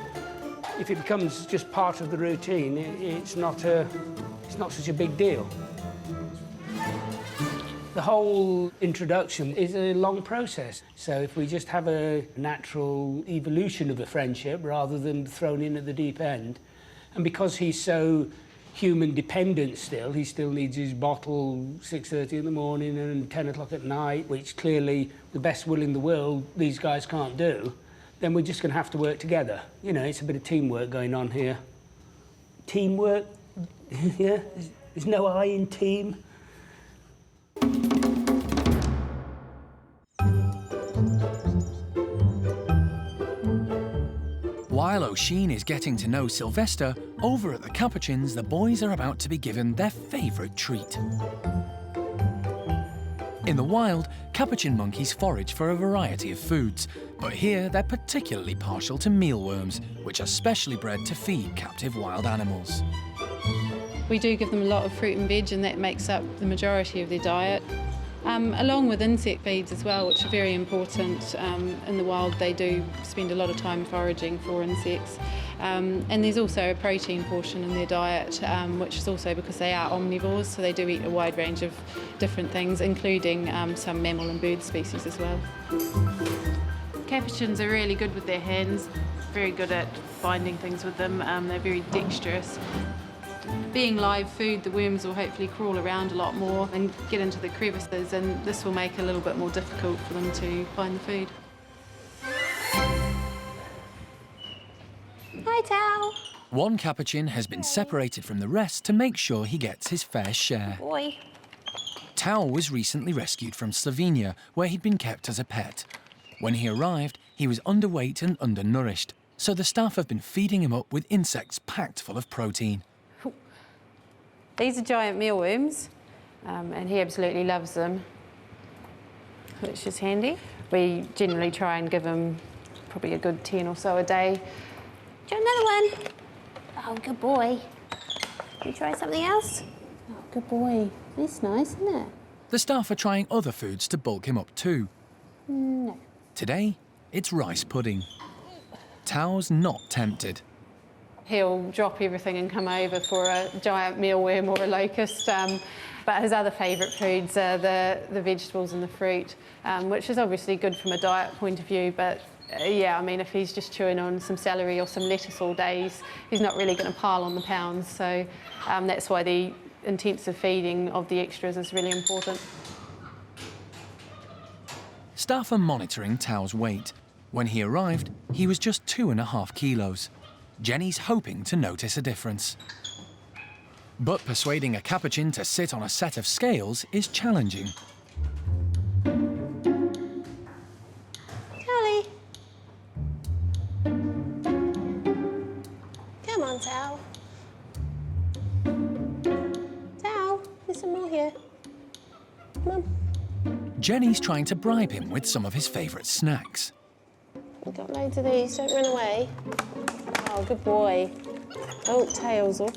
If it becomes just part of the routine, it's not such a big deal. The whole introduction is a long process. So if we just have a natural evolution of a friendship rather than thrown in at the deep end, and because he's so human dependent still, he still needs his bottle 6:30 in the morning and 10 o'clock at night, which clearly the best will in the world these guys can't do, then we're just going to have to work together. You know, it's a bit of teamwork going on here. Teamwork? Yeah, there's no I in team. While Osheen is getting to know Sylvester, over at the Capuchins, the boys are about to be given their favourite treat. In the wild, Capuchin monkeys forage for a variety of foods, but here they're particularly partial to mealworms, which are specially bred to feed captive wild animals. We do give them a lot of fruit and veg, and that makes up the majority of their diet. Along with insect feeds as well, which are very important. In the wild, they do spend a lot of time foraging for insects. And there's also a protein portion in their diet, which is also because they are omnivores, so they do eat a wide range of different things, including some mammal and bird species as well. Capuchins are really good with their hands, very good at finding things with them. They're very dexterous. Being live food, the worms will hopefully crawl around a lot more and get into the crevices, and this will make it a little bit more difficult for them to find the food. Hi, Tao. One Capuchin has been separated from the rest to make sure he gets his fair share. Boy. Tao was recently rescued from Slovenia, where he'd been kept as a pet. When he arrived, he was underweight and undernourished, so the staff have been feeding him up with insects packed full of protein. These are giant mealworms, and he absolutely loves them, which is handy. We generally try and give him probably a good 10 or so a day. Do you want another one? Oh, good boy. Can you try something else? Oh, good boy. That's nice, isn't it? The staff are trying other foods to bulk him up too. No. Today, it's rice pudding. Tao's not tempted. He'll drop everything and come over for a giant mealworm or a locust, but his other favourite foods are the vegetables and the fruit, which is obviously good from a diet point of view, but yeah, I mean, if he's just chewing on some celery or some lettuce all day, he's not really going to pile on the pounds, so that's why the intensive feeding of the extras is really important. Staff are monitoring Tao's weight. When he arrived, he was just 2.5 kilos. Jenny's hoping to notice a difference. But persuading a Capuchin to sit on a set of scales is challenging. Charlie. Come on, Tao. Tao, there's some more here. Come on. Jenny's trying to bribe him with some of his favourite snacks. We've got loads of these, don't run away. Oh, good boy. Oh, tail's off.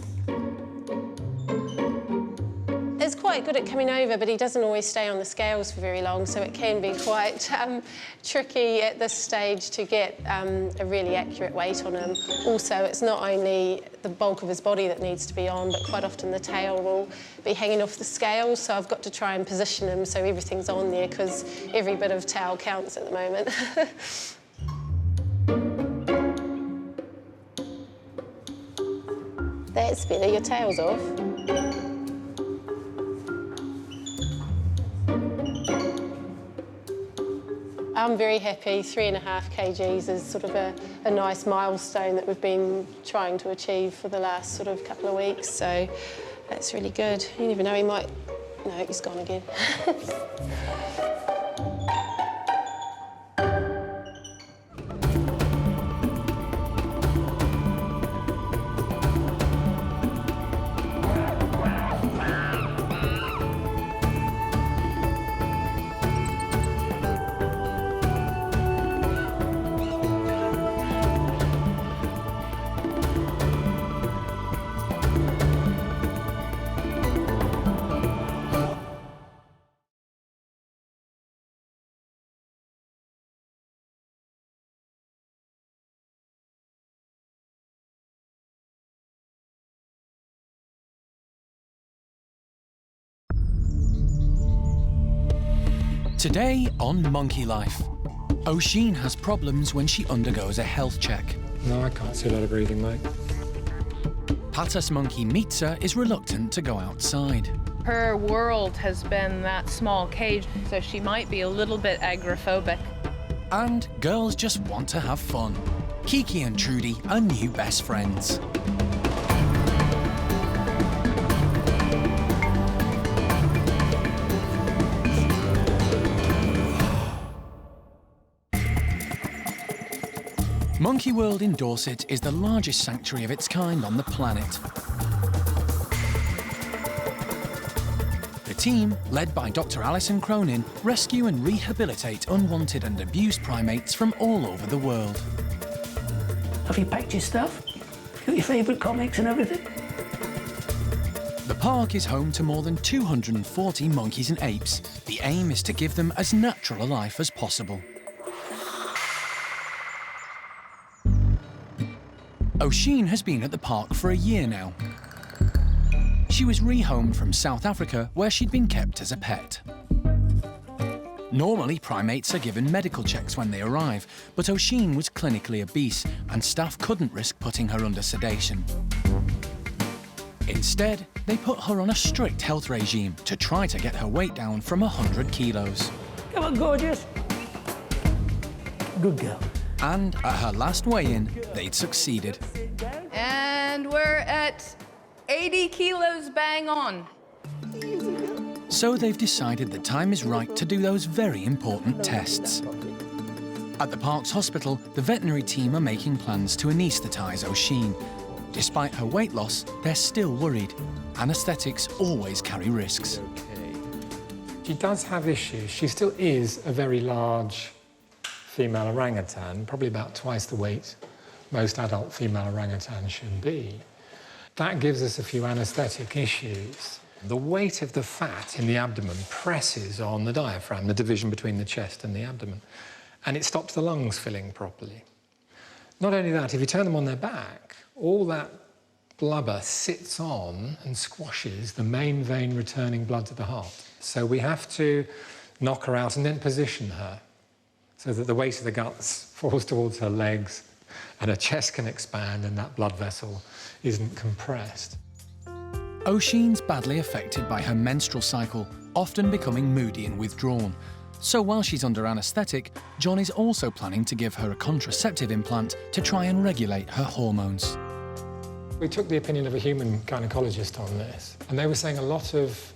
It's quite good at coming over, but he doesn't always stay on the scales for very long, so it can be quite tricky at this stage to get a really accurate weight on him. Also, it's not only the bulk of his body that needs to be on, but quite often the tail will be hanging off the scales, so I've got to try and position him so everything's on there, because every bit of tail counts at the moment. That's better, your tail's off. I'm very happy. 3.5 kgs is sort of a nice milestone that we've been trying to achieve for the last sort of couple of weeks, so that's really good. You never know, he might... No, he's gone again. Today on Monkey Life, Osheen has problems when she undergoes a health check. No, I can't see a lot of breathing, mate. Patus monkey Mitza is reluctant to go outside. Her world has been that small cage, so she might be a little bit agoraphobic. And girls just want to have fun. Kiki and Trudy are new best friends. Monkey World in Dorset is the largest sanctuary of its kind on the planet. The team, led by Dr. Alison Cronin, rescue and rehabilitate unwanted and abused primates from all over the world. Have you packed your stuff? Got your favourite comics and everything? The park is home to more than 240 monkeys and apes. The aim is to give them as natural a life as possible. Osheen has been at the park for a year now. She was rehomed from South Africa, where she'd been kept as a pet. Normally, primates are given medical checks when they arrive, but Osheen was clinically obese, and staff couldn't risk putting her under sedation. Instead, they put her on a strict health regime to try to get her weight down from 100 kilos. Come on, gorgeous. Good girl. And at her last weigh-in, they'd succeeded. And we're at 80 kilos bang on. So they've decided the time is right to do those very important tests. At the park's hospital, the veterinary team are making plans to anaesthetise Osheen. Despite her weight loss, they're still worried. Anaesthetics always carry risks. She does have issues. She still is a very large female orangutan, probably about twice the weight most adult female orangutans should be. That gives us a few anaesthetic issues. The weight of the fat in the abdomen presses on the diaphragm, the division between the chest and the abdomen, and it stops the lungs filling properly. Not only that, if you turn them on their back, all that blubber sits on and squashes the main vein returning blood to the heart. So we have to knock her out and then position her so that the weight of the guts falls towards her legs and her chest can expand and that blood vessel isn't compressed. Osheen's badly affected by her menstrual cycle, often becoming moody and withdrawn. So while she's under anaesthetic, John is also planning to give her a contraceptive implant to try and regulate her hormones. We took the opinion of a human gynecologist on this, and they were saying a lot of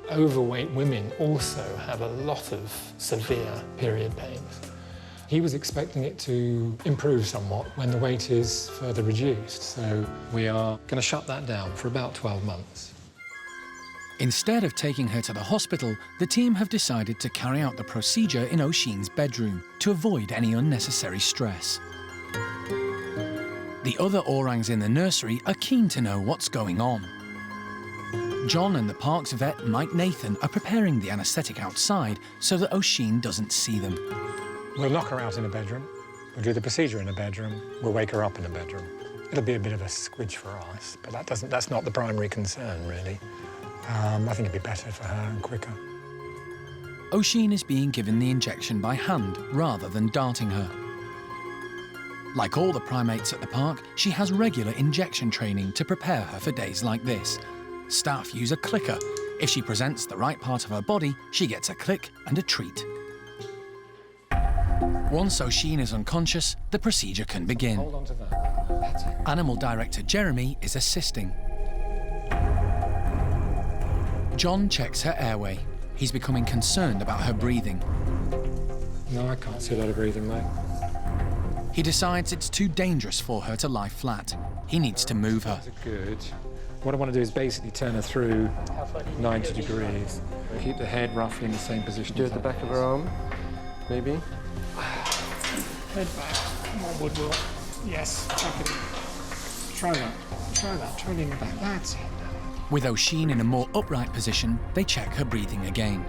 overweight women also have a lot of severe period pains. He was expecting it to improve somewhat when the weight is further reduced, so we are going to shut that down for about 12 months. Instead of taking her to the hospital, the team have decided to carry out the procedure in Osheen's bedroom to avoid any unnecessary stress. The other orangs in the nursery are keen to know what's going on. John and the park's vet, Mike Nathan, are preparing the anaesthetic outside so that Osheen doesn't see them. We'll knock her out in a bedroom, we'll do the procedure in a bedroom, we'll wake her up in a bedroom. It'll be a bit of a squidge for us, but that's not the primary concern, really. I think it'd be better for her and quicker. Osheen is being given the injection by hand rather than darting her. Like all the primates at the park, she has regular injection training to prepare her for days like this. Staff use a clicker. If she presents the right part of her body, she gets a click and a treat. Once Osheen is unconscious, the procedure can begin. Hold on to that. That's it. Animal director Jeremy is assisting. John checks her airway. He's becoming concerned about her breathing. No, I can't see a lot of breathing, mate. He decides it's too dangerous for her to lie flat. He needs to move her. Good. What I want to do is basically turn her through 90 degrees. Keep the head roughly in the same position. Do it at the back of her arm, maybe. Head back. Come on, Woodwell. Yes, tuck it in. Try that. Try that. Try leaning back. That's it. With Osheen in a more upright position, they check her breathing again.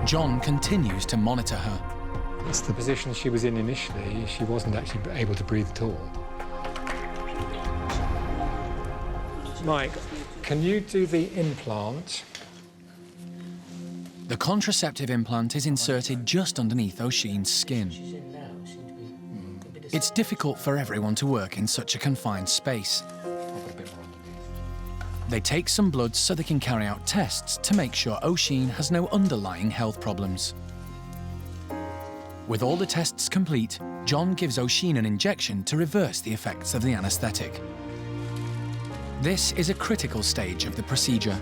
John continues to monitor her. That's the position she was in initially. She wasn't actually able to breathe at all. Mike, can you do the implant? The contraceptive implant is inserted just underneath Osheen's skin. It's difficult for everyone to work in such a confined space. They take some blood so they can carry out tests to make sure Osheen has no underlying health problems. With all the tests complete, John gives Osheen an injection to reverse the effects of the anaesthetic. This is a critical stage of the procedure.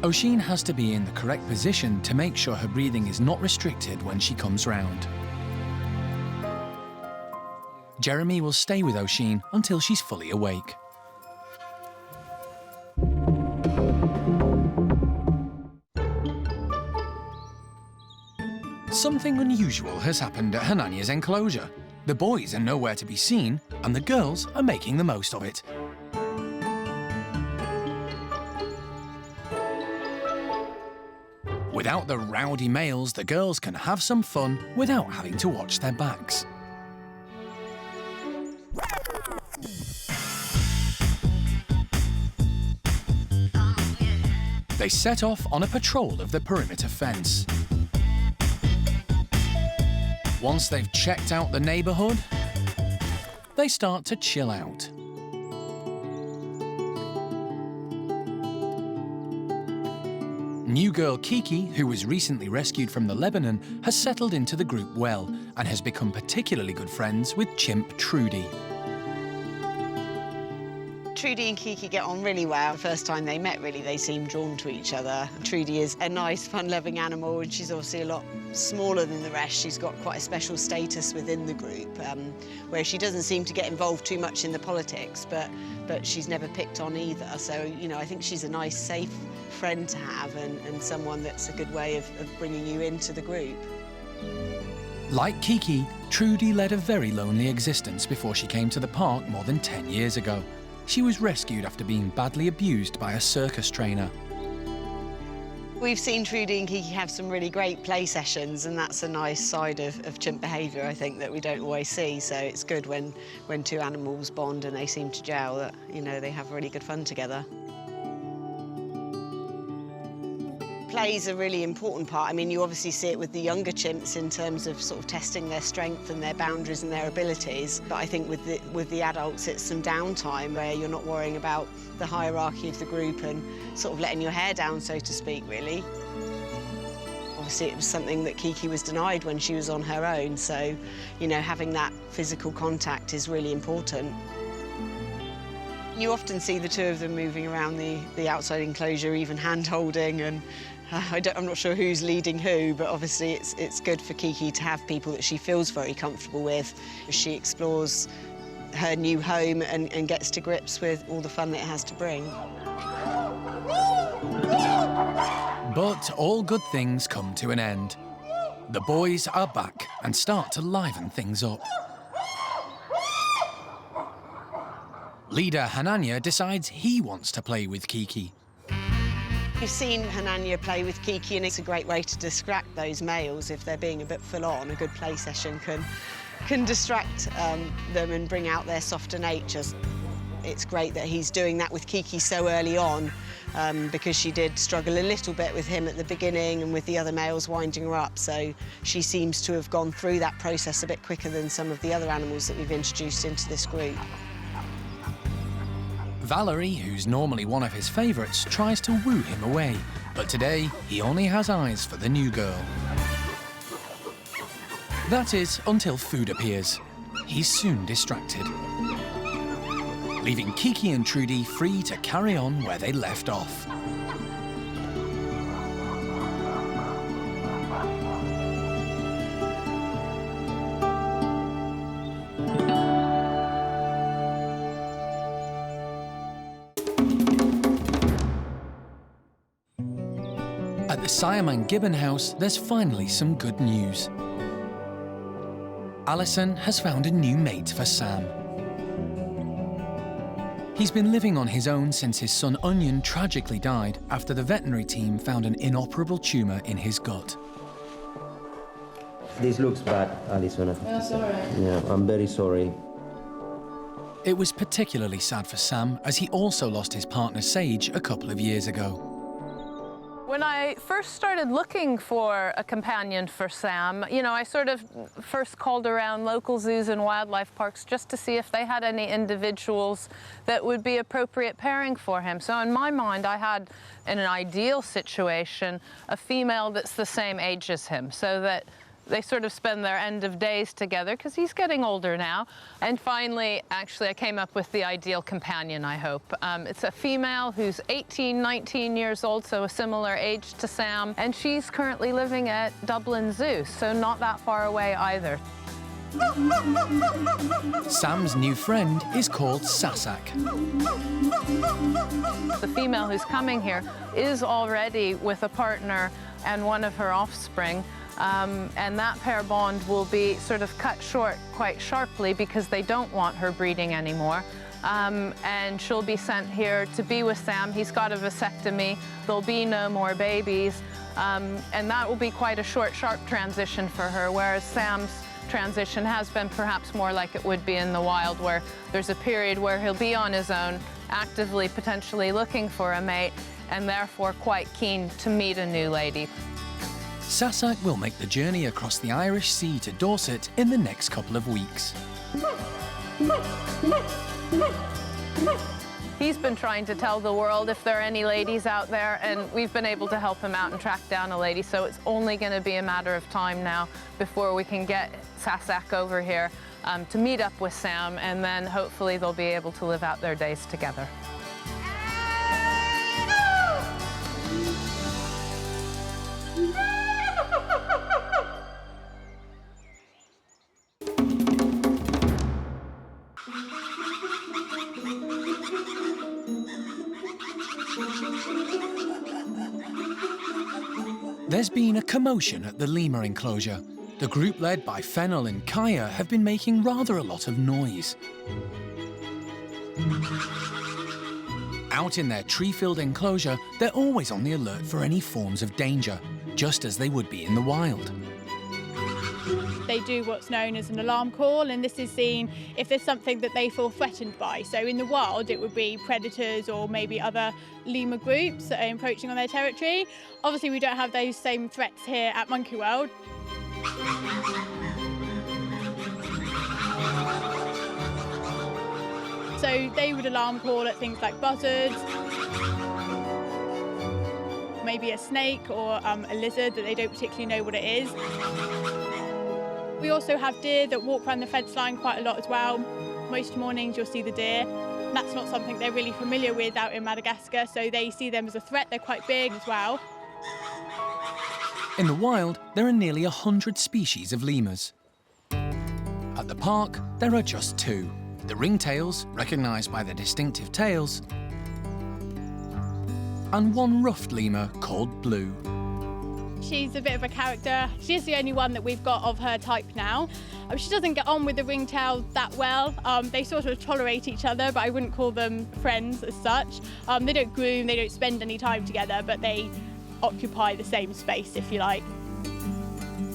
Osheen has to be in the correct position to make sure her breathing is not restricted when she comes round. Jeremy will stay with Osheen until she's fully awake. Something unusual has happened at Hanania's enclosure. The boys are nowhere to be seen, and the girls are making the most of it. Without the rowdy males, the girls can have some fun without having to watch their backs. They set off on a patrol of the perimeter fence. Once they've checked out the neighbourhood, they start to chill out. New girl Kiki, who was recently rescued from the Lebanon, has settled into the group well and has become particularly good friends with Chimp Trudy. Trudy and Kiki get on really well. The first time they met, really, they seemed drawn to each other. Trudy is a nice, fun-loving animal, and she's obviously a lot smaller than the rest. She's got quite a special status within the group, where she doesn't seem to get involved too much in the politics, but she's never picked on either. So, you know, I think she's a nice, safe friend to have and someone that's a good way of bringing you into the group. Like Kiki, Trudy led a very lonely existence before she came to the park more than 10 years ago. She was rescued after being badly abused by a circus trainer. We've seen Trudy and Kiki have some really great play sessions, and that's a nice side of chimp behaviour, I think, that we don't always see. So it's good when two animals bond and they seem to gel, that, you know, they have really good fun together. Play is a really important part. I mean, you obviously see it with the younger chimps in terms of sort of testing their strength and their boundaries and their abilities. But I think with the adults, it's some downtime where you're not worrying about the hierarchy of the group and sort of letting your hair down, so to speak, really. Obviously, it was something that Kiki was denied when she was on her own. So, you know, having that physical contact is really important. You often see the two of them moving around the outside enclosure, even hand-holding, and I'm not sure who's leading who, but obviously it's good for Kiki to have people that she feels very comfortable with as she explores her new home and gets to grips with all the fun that it has to bring. But all good things come to an end. The boys are back and start to liven things up. Leader Hanania decides he wants to play with Kiki. You've seen Hanania play with Kiki, and it's a great way to distract those males if they're being a bit full on. A good play session can distract them and bring out their softer natures. It's great that he's doing that with Kiki so early on, because she did struggle a little bit with him at the beginning and with the other males winding her up. So she seems to have gone through that process a bit quicker than some of the other animals that we've introduced into this group. Valerie, who's normally one of his favourites, tries to woo him away, but today he only has eyes for the new girl. That is, until food appears. He's soon distracted, leaving Kiki and Trudy free to carry on where they left off. At the Siamang Gibbon house, there's finally some good news. Alison has found a new mate for Sam. He's been living on his own since his son Onion tragically died after the veterinary team found an inoperable tumour in his gut. This looks bad, Alison. That's all right. Yeah, I'm very sorry. It was particularly sad for Sam, as he also lost his partner Sage a couple of years ago. When I first started looking for a companion for Sam, you know, I sort of first called around local zoos and wildlife parks just to see if they had any individuals that would be appropriate pairing for him. So in my mind, I had, in an ideal situation, a female that's the same age as him, so that they sort of spend their end of days together, because he's getting older now. And finally, actually, I came up with the ideal companion, I hope. It's a female who's 18, 19 years old, so a similar age to Sam. And she's currently living at Dublin Zoo, so not that far away either. Sam's new friend is called Sassac. The female who's coming here is already with a partner and one of her offspring. And that pair bond will be sort of cut short quite sharply because they don't want her breeding anymore. And she'll be sent here to be with Sam. He's got a vasectomy. There'll be no more babies. And that will be quite a short, sharp transition for her, whereas Sam's transition has been perhaps more like it would be in the wild, where there's a period where he'll be on his own, actively, potentially looking for a mate, and therefore quite keen to meet a new lady. Sassac will make the journey across the Irish Sea to Dorset in the next couple of weeks. He's been trying to tell the world if there are any ladies out there, and we've been able to help him out and track down a lady, so it's only going to be a matter of time now before we can get Sassac over here to meet up with Sam, and then hopefully they'll be able to live out their days together. There's been a commotion at the lemur enclosure. The group led by Fennel and Kaya have been making rather a lot of noise. Out in their tree-filled enclosure, they're always on the alert for any forms of danger, just as they would be in the wild. They do what's known as an alarm call, and this is seen if there's something that they feel threatened by. So in the wild, it would be predators or maybe other lemur groups that are encroaching on their territory. Obviously, we don't have those same threats here at Monkey World. So they would alarm call at things like buzzards, maybe a snake or a lizard that they don't particularly know what it is. We also have deer that walk around the fence line quite a lot as well. Most mornings you'll see the deer. That's not something they're really familiar with out in Madagascar, so they see them as a threat. They're quite big as well. In the wild, there are nearly 100 species of lemurs. At the park, there are just 2. The ringtails, recognised by their distinctive tails, and one ruffed lemur called Blue. She's a bit of a character. She's the only one that we've got of her type now. She doesn't get on with the ringtail that well. They sort of tolerate each other, but I wouldn't call them friends as such. They don't groom, they don't spend any time together, but they occupy the same space, if you like.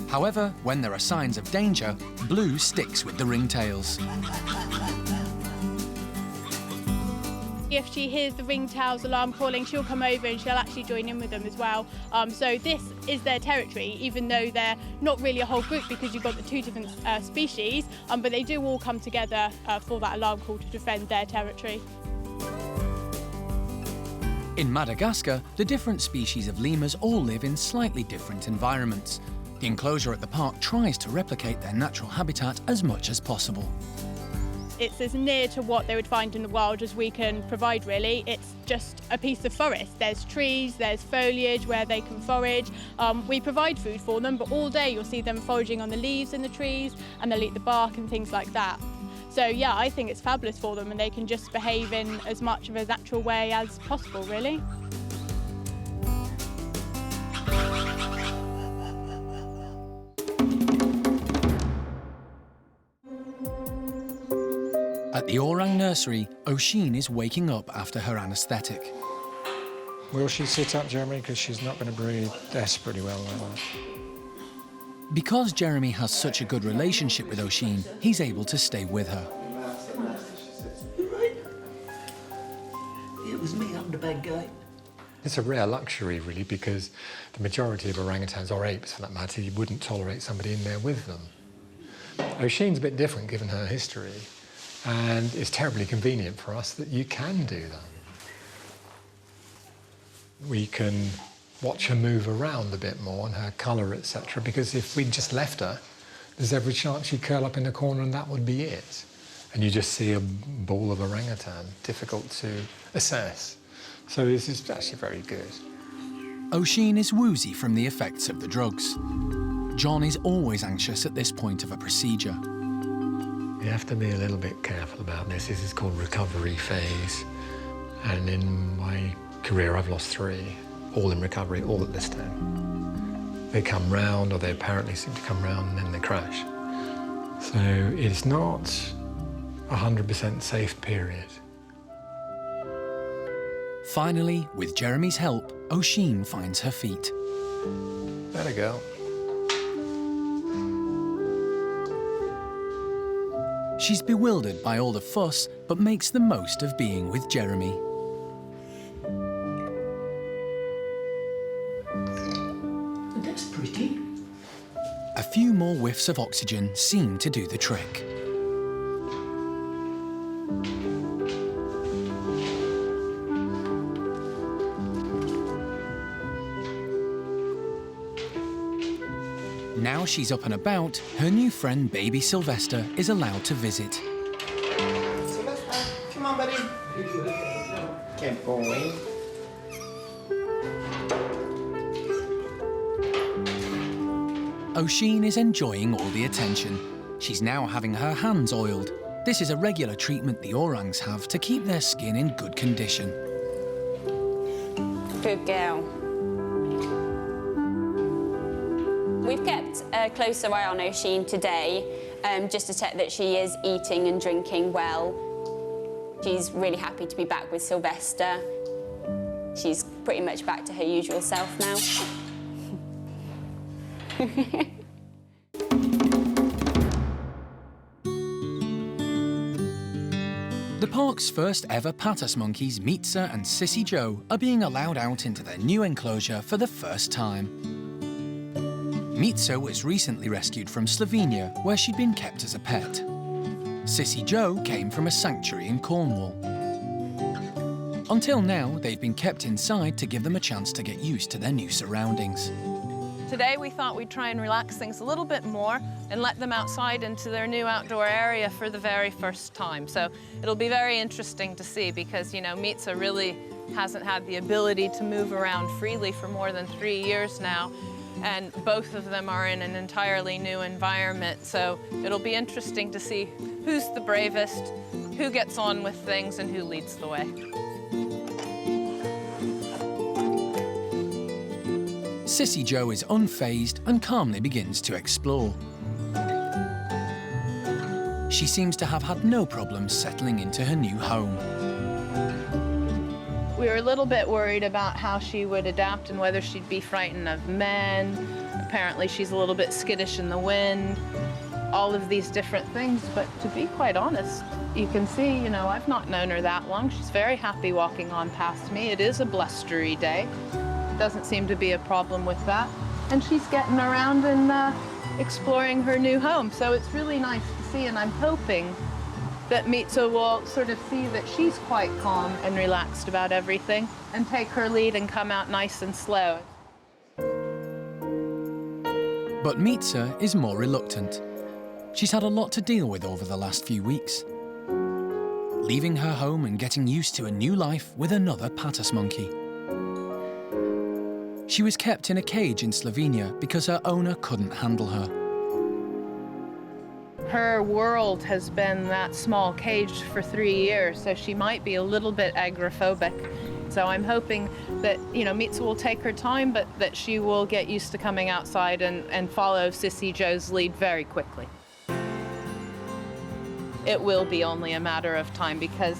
However, when there are signs of danger, Blue sticks with the ringtails. If she hears the ringtails alarm calling, she'll come over and she'll actually join in with them as well. So this is their territory, even though they're not really a whole group because you've got the 2 different species, but they do all come together for that alarm call to defend their territory. In Madagascar, the different species of lemurs all live in slightly different environments. The enclosure at the park tries to replicate their natural habitat as much as possible. It's as near to what they would find in the wild as we can provide, really. It's just a piece of forest. There's trees, there's foliage where they can forage. We provide food for them, but all day you'll see them foraging on the leaves in the trees, and they'll eat the bark and things like that. So yeah, I think it's fabulous for them, and they can just behave in as much of a natural way as possible, really. At the Orang nursery, Osheen is waking up after her anaesthetic. Will she sit up, Jeremy? Because she's not going to breathe desperately well like that. Because Jeremy has such a good relationship with Osheen, he's able to stay with her. It was me under bed guy. It's a rare luxury, really, because the majority of orangutans, or apes for that matter, you wouldn't tolerate somebody in there with them. Osheen's a bit different given her history, and it's terribly convenient for us that you can do that. We can watch her move around a bit more and her colour, etc., because if we'd just left her, there's every chance she'd curl up in the corner and that would be it. And you just see a ball of orangutan, difficult to assess. So this is actually very good. Osheen is woozy from the effects of the drugs. John is always anxious at this point of a procedure. You have to be a little bit careful about this. This is called recovery phase. And in my career, I've lost 3, all in recovery, all at this time. They come round, or they apparently seem to come round, and then they crash. So it's not 100% safe period. Finally, with Jeremy's help, Osheen finds her feet. There we go. She's bewildered by all the fuss, but makes the most of being with Jeremy. That's pretty. A few more whiffs of oxygen seem to do the trick. Now she's up and about, her new friend baby Sylvester is allowed to visit. Sylvester, come on, buddy. Good boy. Osheen is enjoying all the attention. She's now having her hands oiled. This is a regular treatment the orangs have to keep their skin in good condition. Good girl. We've kept a closer eye on Osheen today, just to check that she is eating and drinking well. She's really happy to be back with Sylvester. She's pretty much back to her usual self now. The park's first ever Patus monkeys, Mitza and Sissy Joe, are being allowed out into their new enclosure for the first time. Mitza was recently rescued from Slovenia, where she'd been kept as a pet. Sissy Joe came from a sanctuary in Cornwall. Until now, they've been kept inside to give them a chance to get used to their new surroundings. Today we thought we'd try and relax things a little bit more and let them outside into their new outdoor area for the very first time. So it'll be very interesting to see because, you know, Mitza really hasn't had the ability to move around freely for more than 3 years now. And both of them are in an entirely new environment. So it'll be interesting to see who's the bravest, who gets on with things, and who leads the way. Sissy Joe is unfazed and calmly begins to explore. She seems to have had no problems settling into her new home. We were a little bit worried about how she would adapt and whether she'd be frightened of men. Apparently she's a little bit skittish in the wind, all of these different things. But to be quite honest, you can see, you know, I've not known her that long. She's very happy walking on past me. It is a blustery day. Doesn't seem to be a problem with that. And she's getting around and exploring her new home. So it's really nice to see, and I'm hoping that Mitza will sort of see that she's quite calm and relaxed about everything and take her lead and come out nice and slow. But Mitza is more reluctant. She's had a lot to deal with over the last few weeks. Leaving her home and getting used to a new life with another Patus monkey. She was kept in a cage in Slovenia because her owner couldn't handle her. Her world has been that small cage for 3 years, so she might be a little bit agoraphobic. So I'm hoping that, you know, Mitza will take her time, but that she will get used to coming outside and follow Sissy Joe's lead very quickly. It will be only a matter of time because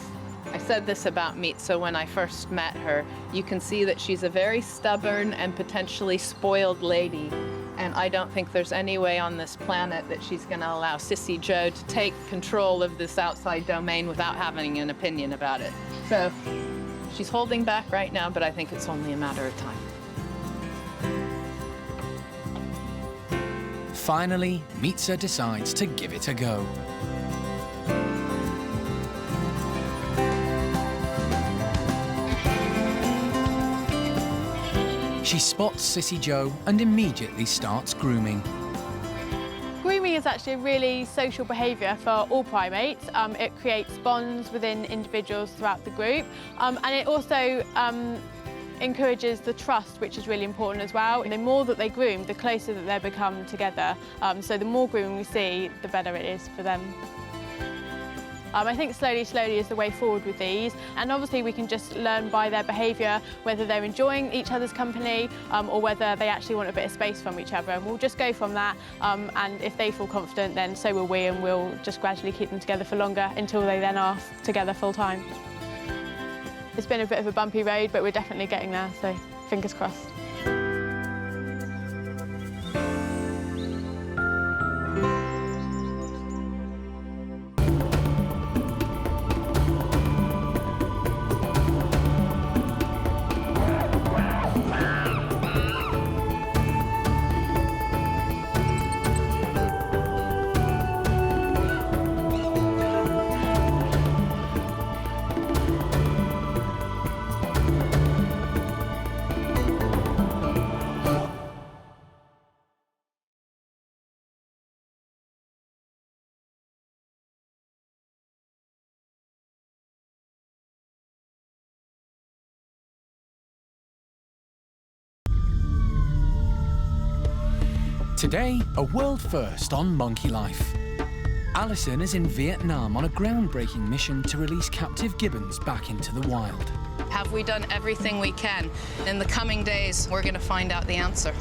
I said this about Mitza when I first met her. You can see that she's a very stubborn and potentially spoiled lady. And I don't think there's any way on this planet that she's going to allow Sissy Joe to take control of this outside domain without having an opinion about it. So She's holding back right now, but I think it's only a matter of time. Finally, Mitza decides to give it a go. She spots Sissy Joe and immediately starts grooming. Grooming is actually a really social behaviour for all primates. It creates bonds within individuals throughout the group, and it also encourages the trust, which is really important as well. And the more that they groom, the closer that they become together. So the more grooming we see, the better it is for them. I think slowly is the way forward with these, and obviously we can just learn by their behaviour whether they're enjoying each other's company or whether they actually want a bit of space from each other, and we'll just go from that, and if they feel confident then so will we, and we'll just gradually keep them together for longer until they then are together full time. It's been a bit of a bumpy road, but we're definitely getting there, so fingers crossed. Today, a world first on Monkey Life. Alison is in Vietnam on a groundbreaking mission to release captive gibbons back into the wild. Have we done everything we can? In the coming days, we're going to find out the answer.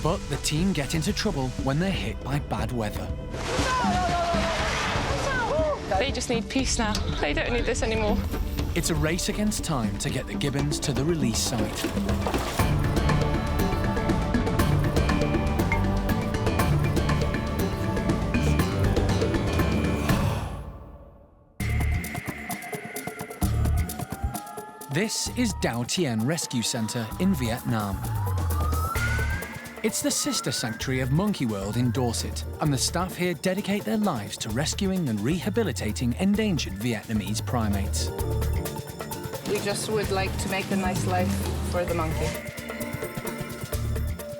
But the team get into trouble when they're hit by bad weather. They just need peace now. They don't need this anymore. It's a race against time to get the gibbons to the release site. This is Dao Tien Rescue Centre in Vietnam. It's the sister sanctuary of Monkey World in Dorset, and the staff here dedicate their lives to rescuing and rehabilitating endangered Vietnamese primates. We just would like to make a nice life for the monkey.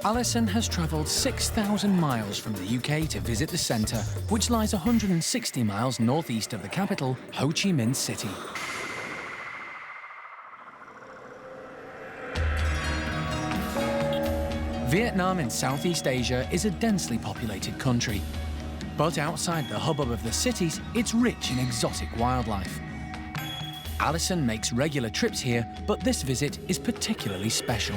Alison has travelled 6,000 miles from the UK to visit the centre, which lies 160 miles northeast of the capital, Ho Chi Minh City. Vietnam in Southeast Asia is a densely populated country. But outside the hubbub of the cities, it's rich in exotic wildlife. Alison makes regular trips here, but this visit is particularly special.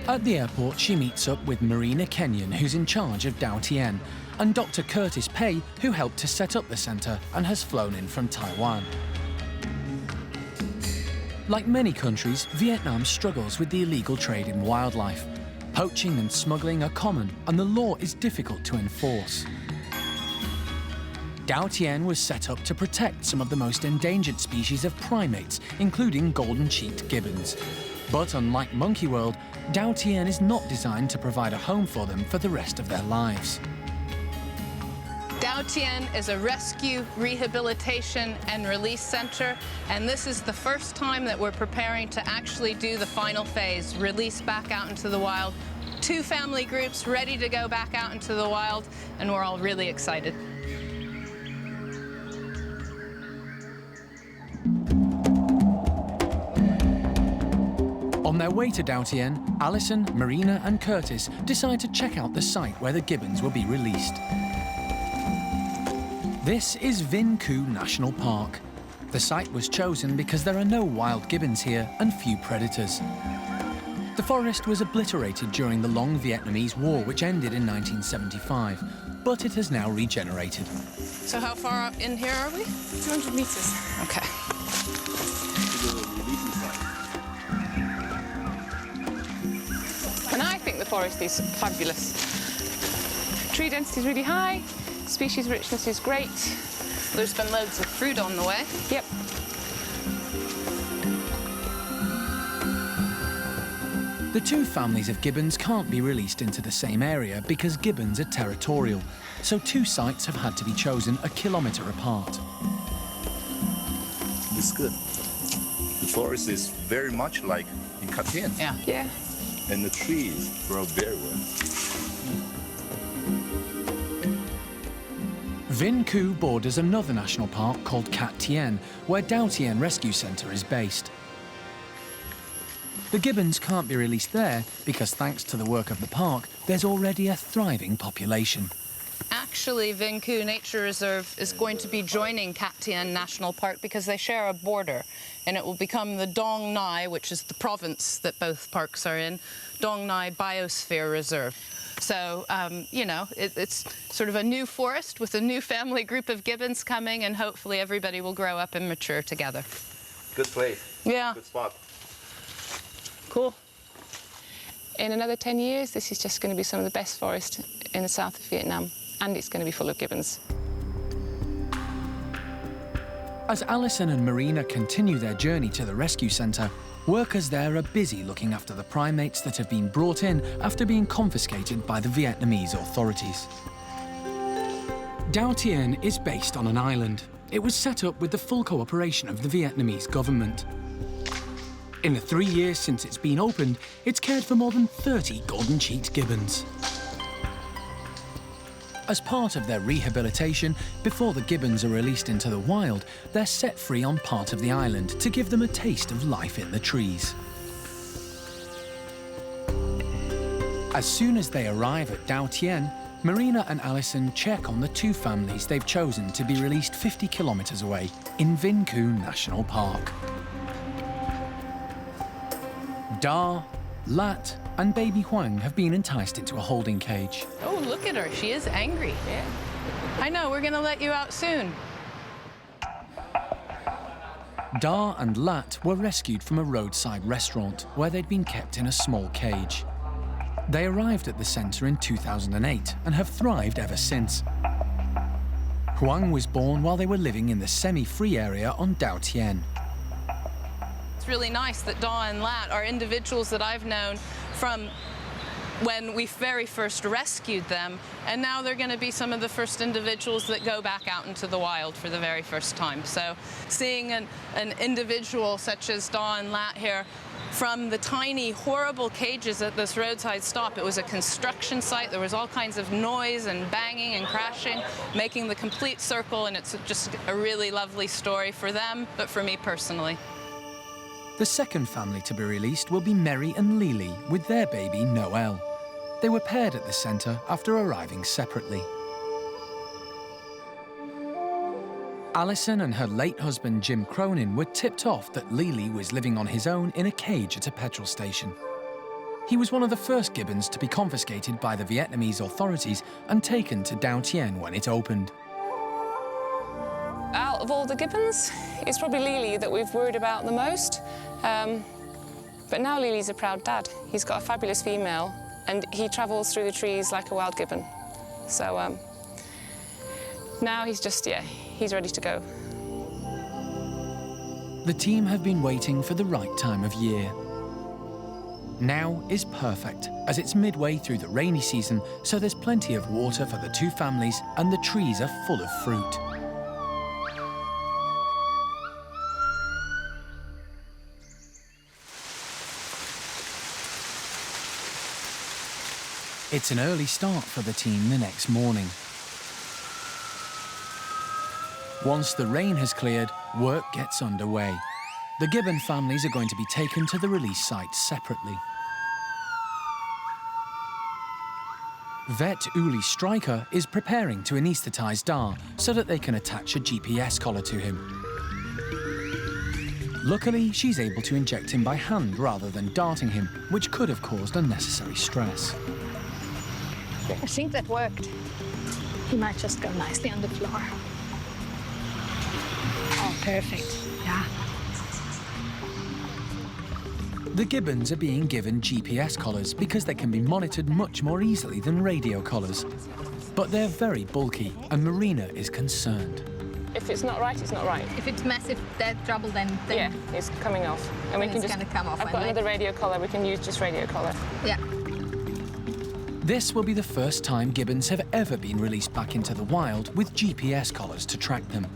At the airport, she meets up with Marina Kenyon, who's in charge of Dao Tien, and Dr. Curtis Pei, who helped to set up the centre and has flown in from Taiwan. Like many countries, Vietnam struggles with the illegal trade in wildlife. Poaching and smuggling are common, and the law is difficult to enforce. Dao Tien was set up to protect some of the most endangered species of primates, including golden-cheeked gibbons. But unlike Monkey World, Dao Tien is not designed to provide a home for them for the rest of their lives. Dao Tien is a rescue, rehabilitation and release centre, and this is the first time that we're preparing to actually do the final phase, release back out into the wild. 2 family groups ready to go back out into the wild, and we're all really excited. On their way to Dao Tien, Alison, Marina and Curtis decide to check out the site where the gibbons will be released. This is Vinh Cu National Park. The site was chosen because there are no wild gibbons here and few predators. The forest was obliterated during the long Vietnamese War, which ended in 1975, but it has now regenerated. So how far in here are we? 200 meters. Okay. And I think the forest is fabulous. Tree density is really high, species richness is great. There's been loads of fruit on the way. Yep. The two families of gibbons can't be released into the same area because gibbons are territorial, so two sites have had to be chosen a kilometre apart. It's good. The forest is very much like in Capuchin. Yeah. Yeah. And the trees grow very well. Vinh Khu borders another national park called Cat Tien, where Dao Tien Rescue Centre is based. The gibbons can't be released there because, thanks to the work of the park, there's already a thriving population. Actually, Vinh Khu Nature Reserve is going to be joining Cat Tien National Park because they share a border, and it will become the Dong Nai, which is the province that both parks are in, Dong Nai Biosphere Reserve. So, you know, it's sort of a new forest with a new family group of gibbons coming, and hopefully everybody will grow up and mature together. Good place. Yeah. Good spot. Cool. In another 10 years, this is just going to be some of the best forest in the south of Vietnam, and it's going to be full of gibbons. As Alison and Marina continue their journey to the rescue centre, workers there are busy looking after the primates that have been brought in after being confiscated by the Vietnamese authorities. Dao Tien is based on an island. It was set up with the full cooperation of the Vietnamese government. In the 3 years since it's been opened, it's cared for more than 30 golden-cheeked gibbons. As part of their rehabilitation, before the gibbons are released into the wild, they're set free on part of the island to give them a taste of life in the trees. As soon as they arrive at Dao Tien, Marina and Alison check on the two families they've chosen to be released 50 kilometres away in Vinh Khu National Park. Da, Lat and baby Huang have been enticed into a holding cage. Oh, look at her. She is angry. Yeah. I know, we're going to let you out soon. Da and Lat were rescued from a roadside restaurant where they'd been kept in a small cage. They arrived at the centre in 2008 and have thrived ever since. Huang was born while they were living in the semi-free area on Dao Tien. It's really nice that Da and Lat are individuals that I've known from when we very first rescued them, and now they're going to be some of the first individuals that go back out into the wild for the very first time. So seeing an individual such as Da and Lat here from the tiny, horrible cages at this roadside stop. It was a construction site. There was all kinds of noise and banging and crashing, making the complete circle, and it's just a really lovely story for them, but for me personally. The second family to be released will be Mary and Lily with their baby Noel. They were paired at the centre after arriving separately. Alison and her late husband Jim Cronin were tipped off that Lily was living on his own in a cage at a petrol station. He was one of the first gibbons to be confiscated by the Vietnamese authorities and taken to Dao Tien when it opened. Out of all the gibbons, it's probably Lily that we've worried about the most. But now Lily's a proud dad. He's got a fabulous female, and he travels through the trees like a wild gibbon. So now he's just, yeah, he's ready to go. The team have been waiting for the right time of year. Now is perfect, as it's midway through the rainy season, so there's plenty of water for the two families and the trees are full of fruit. It's an early start for the team the next morning. Once the rain has cleared, work gets underway. The gibbon families are going to be taken to the release site separately. Vet Uli Stryker is preparing to anaesthetise Da so that they can attach a GPS collar to him. Luckily, she's able to inject him by hand rather than darting him, which could have caused unnecessary stress. I think that worked. He might just go nicely on the floor. Oh, perfect. Yeah. The gibbons are being given GPS collars because they can be monitored much more easily than radio collars. But they're very bulky, and Marina is concerned. If it's not right, it's not right. If it's massive trouble, then yeah, it's coming off. And we can just come off. I've got another radio collar. We can use just radio collar. Yeah. This will be the first time gibbons have ever been released back into the wild with GPS collars to track them.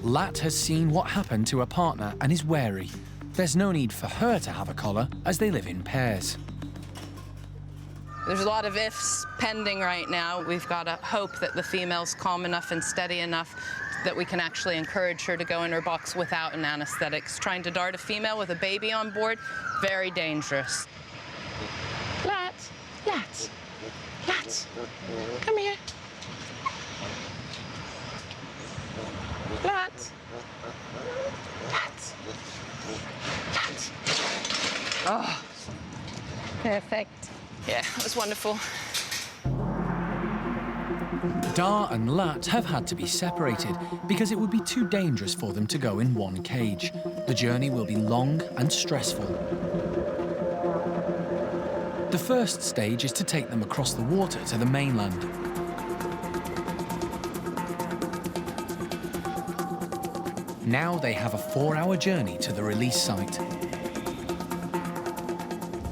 Lat has seen what happened to a partner and is wary. There's no need for her to have a collar as they live in pairs. There's a lot of ifs pending right now. We've got to hope that the female's calm enough and steady enough that we can actually encourage her to go in her box without an anesthetic. Trying to dart a female with a baby on board, very dangerous. Lat, Lat, Lat, come here. Lat, Lat, Lat. Oh, Perfect. yeah, it was wonderful. Dar and Lat have had to be separated because it would be too dangerous for them to go in one cage. The journey will be long and stressful. The first stage is to take them across the water to the mainland. Now they have a 4-hour journey to the release site.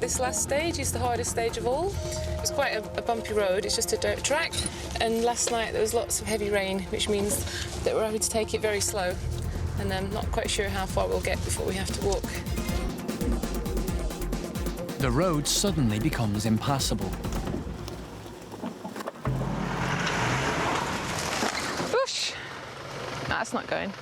This last stage is the hardest stage of all. It was quite a bumpy road, it's just a dirt track. And last night there was lots of heavy rain, which means that we're having to take it very slow. And I'm not quite sure how far we'll get before we have to walk. The road suddenly becomes impassable. Whoosh! No, that's not going.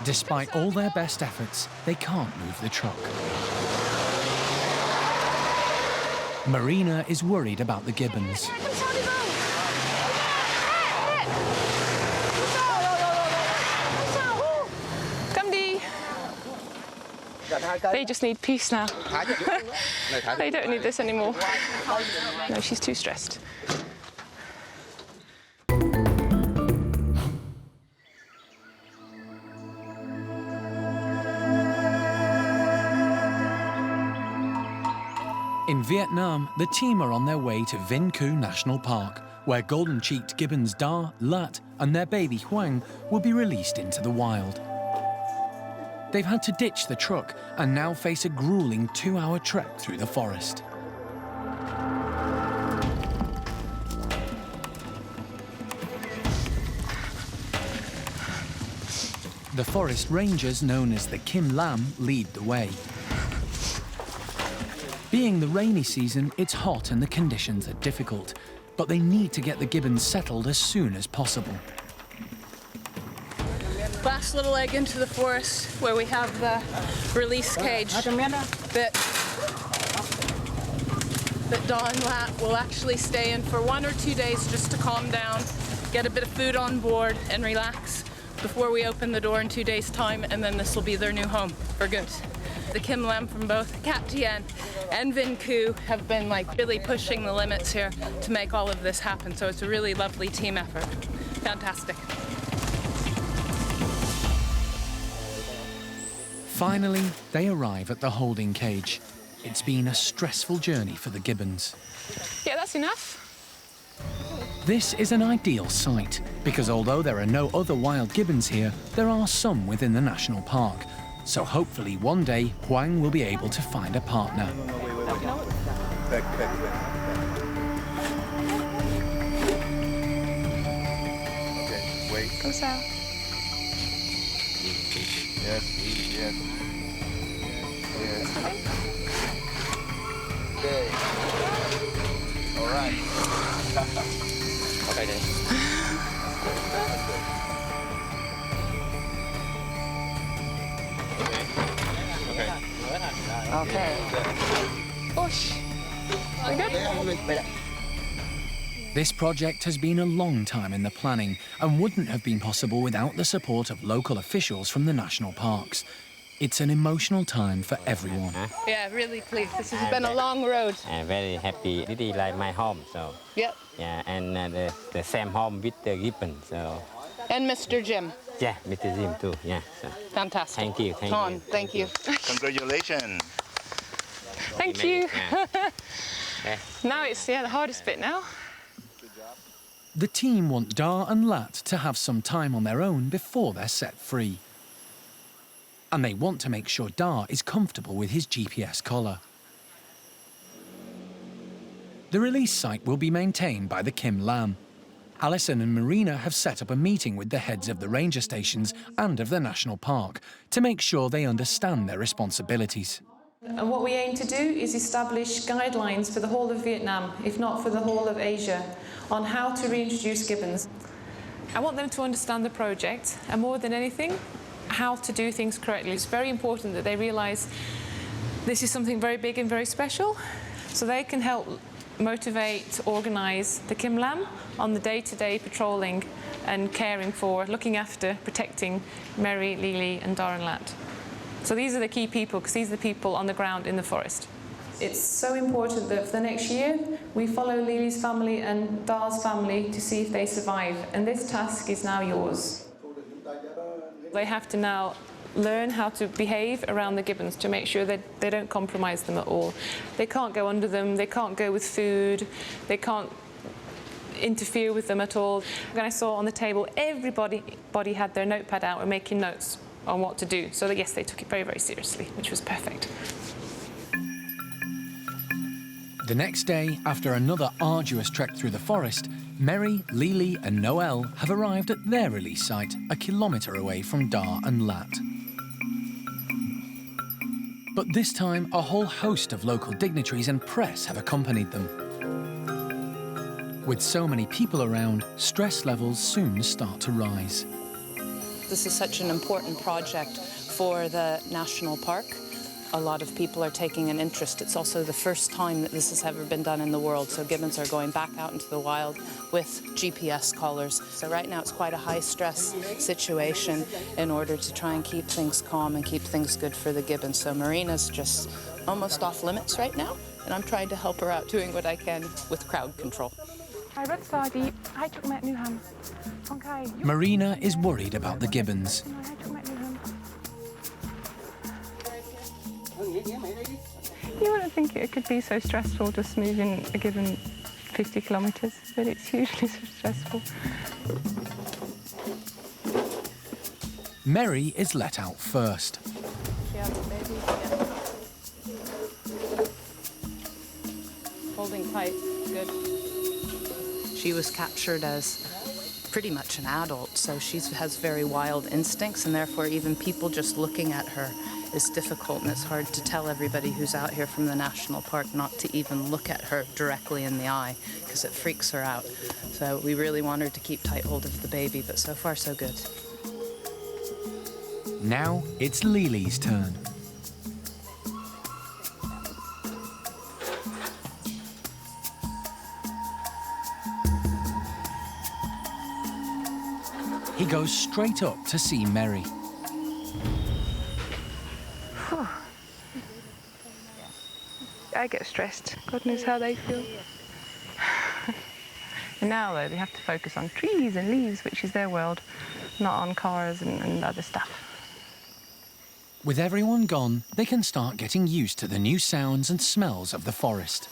Despite all their best efforts, they can't move the truck. Marina is worried about the gibbons. Come, Dee. They just need peace now. They don't need this anymore. No, she's too stressed. In Vietnam, the team are on their way to Vinh Cu National Park, where golden-cheeked gibbons Dar, Lat and their baby Huang will be released into the wild. They've had to ditch the truck and now face a grueling 2-hour trek through the forest. The forest rangers, known as the Kim Lam, lead the way. Being the rainy season, it's hot and the conditions are difficult, but they need to get the gibbons settled as soon as possible. Last little leg into the forest where we have the release cage that Dawn and Lat will actually stay in for 1 or 2 days just to calm down, get a bit of food on board and relax before we open the door in 2 days' time, and then this will be their new home for good. The Kim Lam from both Capuchin and Vinh Cu have been really pushing the limits here to make all of this happen. So it's a really lovely team effort. Fantastic. Finally, they arrive at the holding cage. It's been a stressful journey for the gibbons. Yeah, that's enough. This is an ideal site because although there are no other wild gibbons here, there are some within the national park. So hopefully one day, Huang will be able to find a partner. Okay, wait. Go south. Yes, yes. Yes. Okay. All right. Okay, then. Okay. Push. We good? This project has been a long time in the planning and wouldn't have been possible without the support of local officials from the national parks. It's an emotional time for everyone. Yeah, really pleased. This has been a long road. I'm very happy. This is like my home, so. Yep. Yeah, and the same home with the Gibbon, so. And Mr. Jim. Yeah, Mr. Jim too. Yeah. So. Fantastic. Thank you. Thank Tom, you. thank you. Congratulations. Thank you. Now it's the hardest bit now. The team want Dar and Lat to have some time on their own before they're set free. And they want to make sure Dar is comfortable with his GPS collar. The release site will be maintained by the Kim Lam. Alison and Marina have set up a meeting with the heads of the ranger stations and of the national park to make sure they understand their responsibilities. And what we aim to do is establish guidelines for the whole of Vietnam, if not for the whole of Asia, on how to reintroduce gibbons. I want them to understand the project, and more than anything, how to do things correctly. It's very important that they realise this is something very big and very special, so they can help motivate, organise the Kim Lam on the day-to-day patrolling and caring for, looking after, protecting Mary, Lily and Dar and Lat. So these are the key people, because these are the people on the ground in the forest. It's so important that for the next year we follow Lily's family and Dar's family to see if they survive, and this task is now yours. They have to now learn how to behave around the gibbons to make sure that they don't compromise them at all. They can't go under them, they can't go with food, they can't interfere with them at all. When I saw on the table, everybody had their notepad out and making notes on what to do. So that, yes, they took it very, very seriously, which was perfect. The next day, after another arduous trek through the forest, Mary, Lily and Noel have arrived at their release site, a kilometre away from Dar and Lat. But this time, a whole host of local dignitaries and press have accompanied them. With so many people around, stress levels soon start to rise. This is such an important project for the national park. A lot of people are taking an interest. It's also the first time that this has ever been done in the world, so gibbons are going back out into the wild with GPS collars. So right now it's quite a high-stress situation in order to try and keep things calm and keep things good for the gibbons. So Marina's just almost off limits right now, and I'm trying to help her out doing what I can with crowd control. Marina is worried about the gibbons. You wouldn't think it could be so stressful just moving a gibbon 50 kilometres, but it's usually so stressful. Mary is let out first. Holding tight, good. She was captured as pretty much an adult, so she has very wild instincts, and therefore even people just looking at her is difficult, and it's hard to tell everybody who's out here from the national park not to even look at her directly in the eye, because it freaks her out. So we really want her to keep tight hold of the baby, but so far so good. Now it's Lily's turn. He goes straight up to see Mary. I get stressed. God knows how they feel. And now, though, they have to focus on trees and leaves, which is their world, not on cars and other stuff. With everyone gone, they can start getting used to the new sounds and smells of the forest.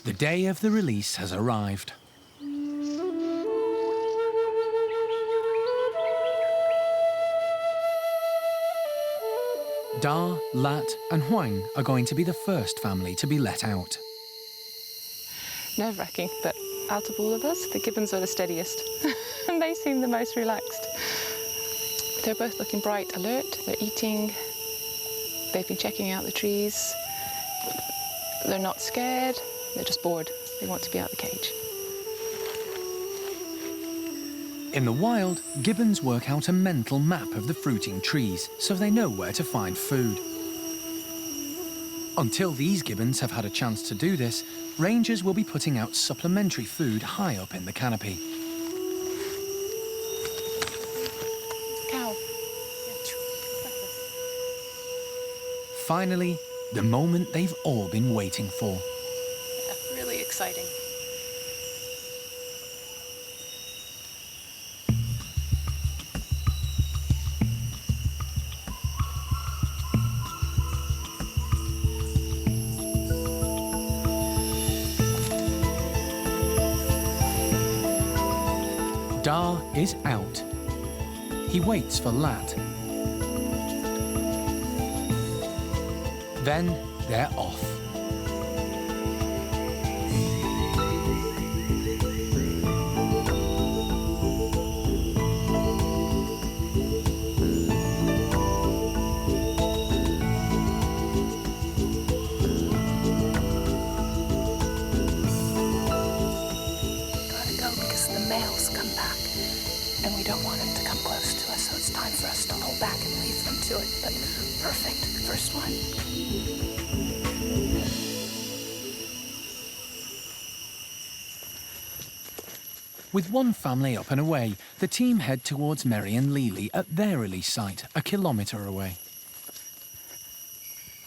The day of the release has arrived. Dar, Lat and Huang are going to be the first family to be let out. Nerve-wracking, but out of all of us, the gibbons are the steadiest. And they seem the most relaxed. They're both looking bright, alert, they're eating, they've been checking out the trees. They're not scared, they're just bored. They want to be out of the cage. In the wild, gibbons work out a mental map of the fruiting trees so they know where to find food. Until these gibbons have had a chance to do this, rangers will be putting out supplementary food high up in the canopy. Cow. finally, the moment they've all been waiting for. Really exciting. Dar is out. He waits for Lat. Then they're off. Gotta go because the males come back and we don't want them to come close to us, so it's time for us to pull back and leave them to it. But perfect, first one. With one family up and away, the team head towards Merry and Lily at their release site, a kilometre away.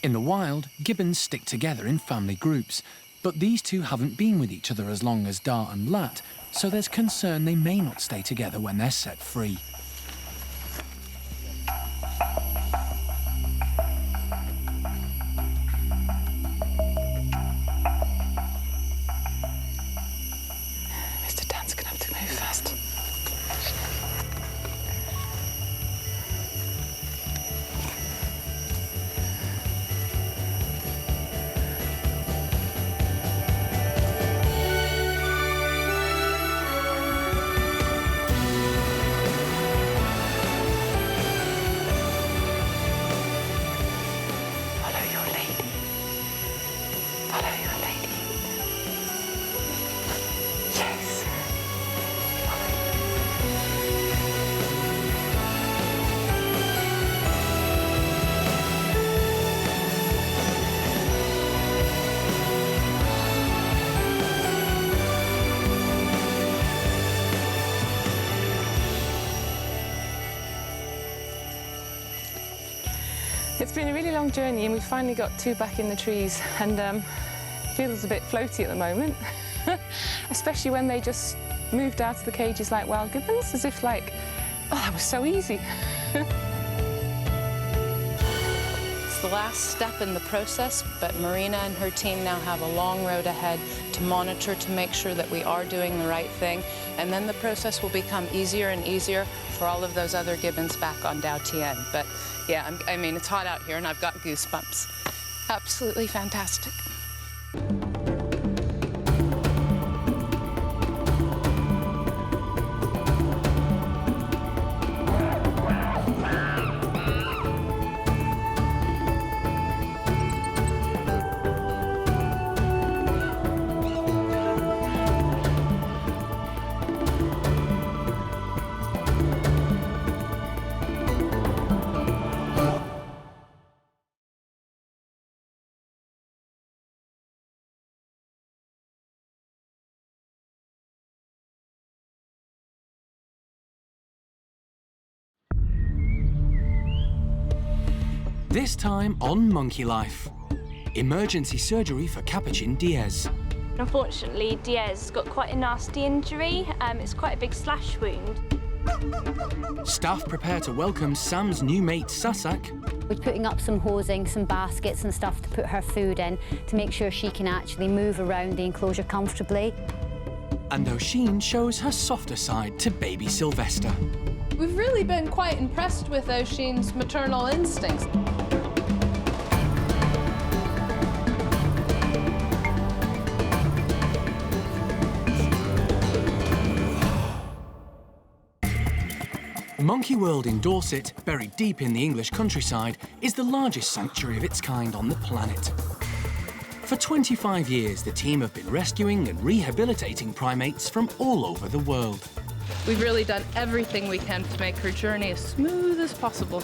In the wild, gibbons stick together in family groups, but these two haven't been with each other as long as Dar and Lat, so there's concern they may not stay together when they're set free. It's been a really long journey and we've finally got two back in the trees, and feels a bit floaty at the moment, especially when they just moved out of the cages like wild gibbons, as if like, oh, that was so easy. It's the last step in the process, but Marina and her team now have a long road ahead to monitor to make sure that we are doing the right thing, and then the process will become easier and easier for all of those other gibbons back on Dao Tien. But yeah, I mean, it's hot out here and I've got goosebumps. Absolutely fantastic. This time on Monkey Life. Emergency surgery for Capuchin Diaz. Unfortunately, Diaz got quite a nasty injury. It's quite a big slash wound. Staff prepare to welcome Sam's new mate, Sassac. We're putting up some hosing, some baskets and stuff to put her food in to make sure she can actually move around the enclosure comfortably. And Osheen shows her softer side to baby Sylvester. We've really been quite impressed with Osheen's maternal instincts. Monkey World in Dorset, buried deep in the English countryside, is the largest sanctuary of its kind on the planet. For 25 years, the team have been rescuing and rehabilitating primates from all over the world. We've really done everything we can to make her journey as smooth as possible.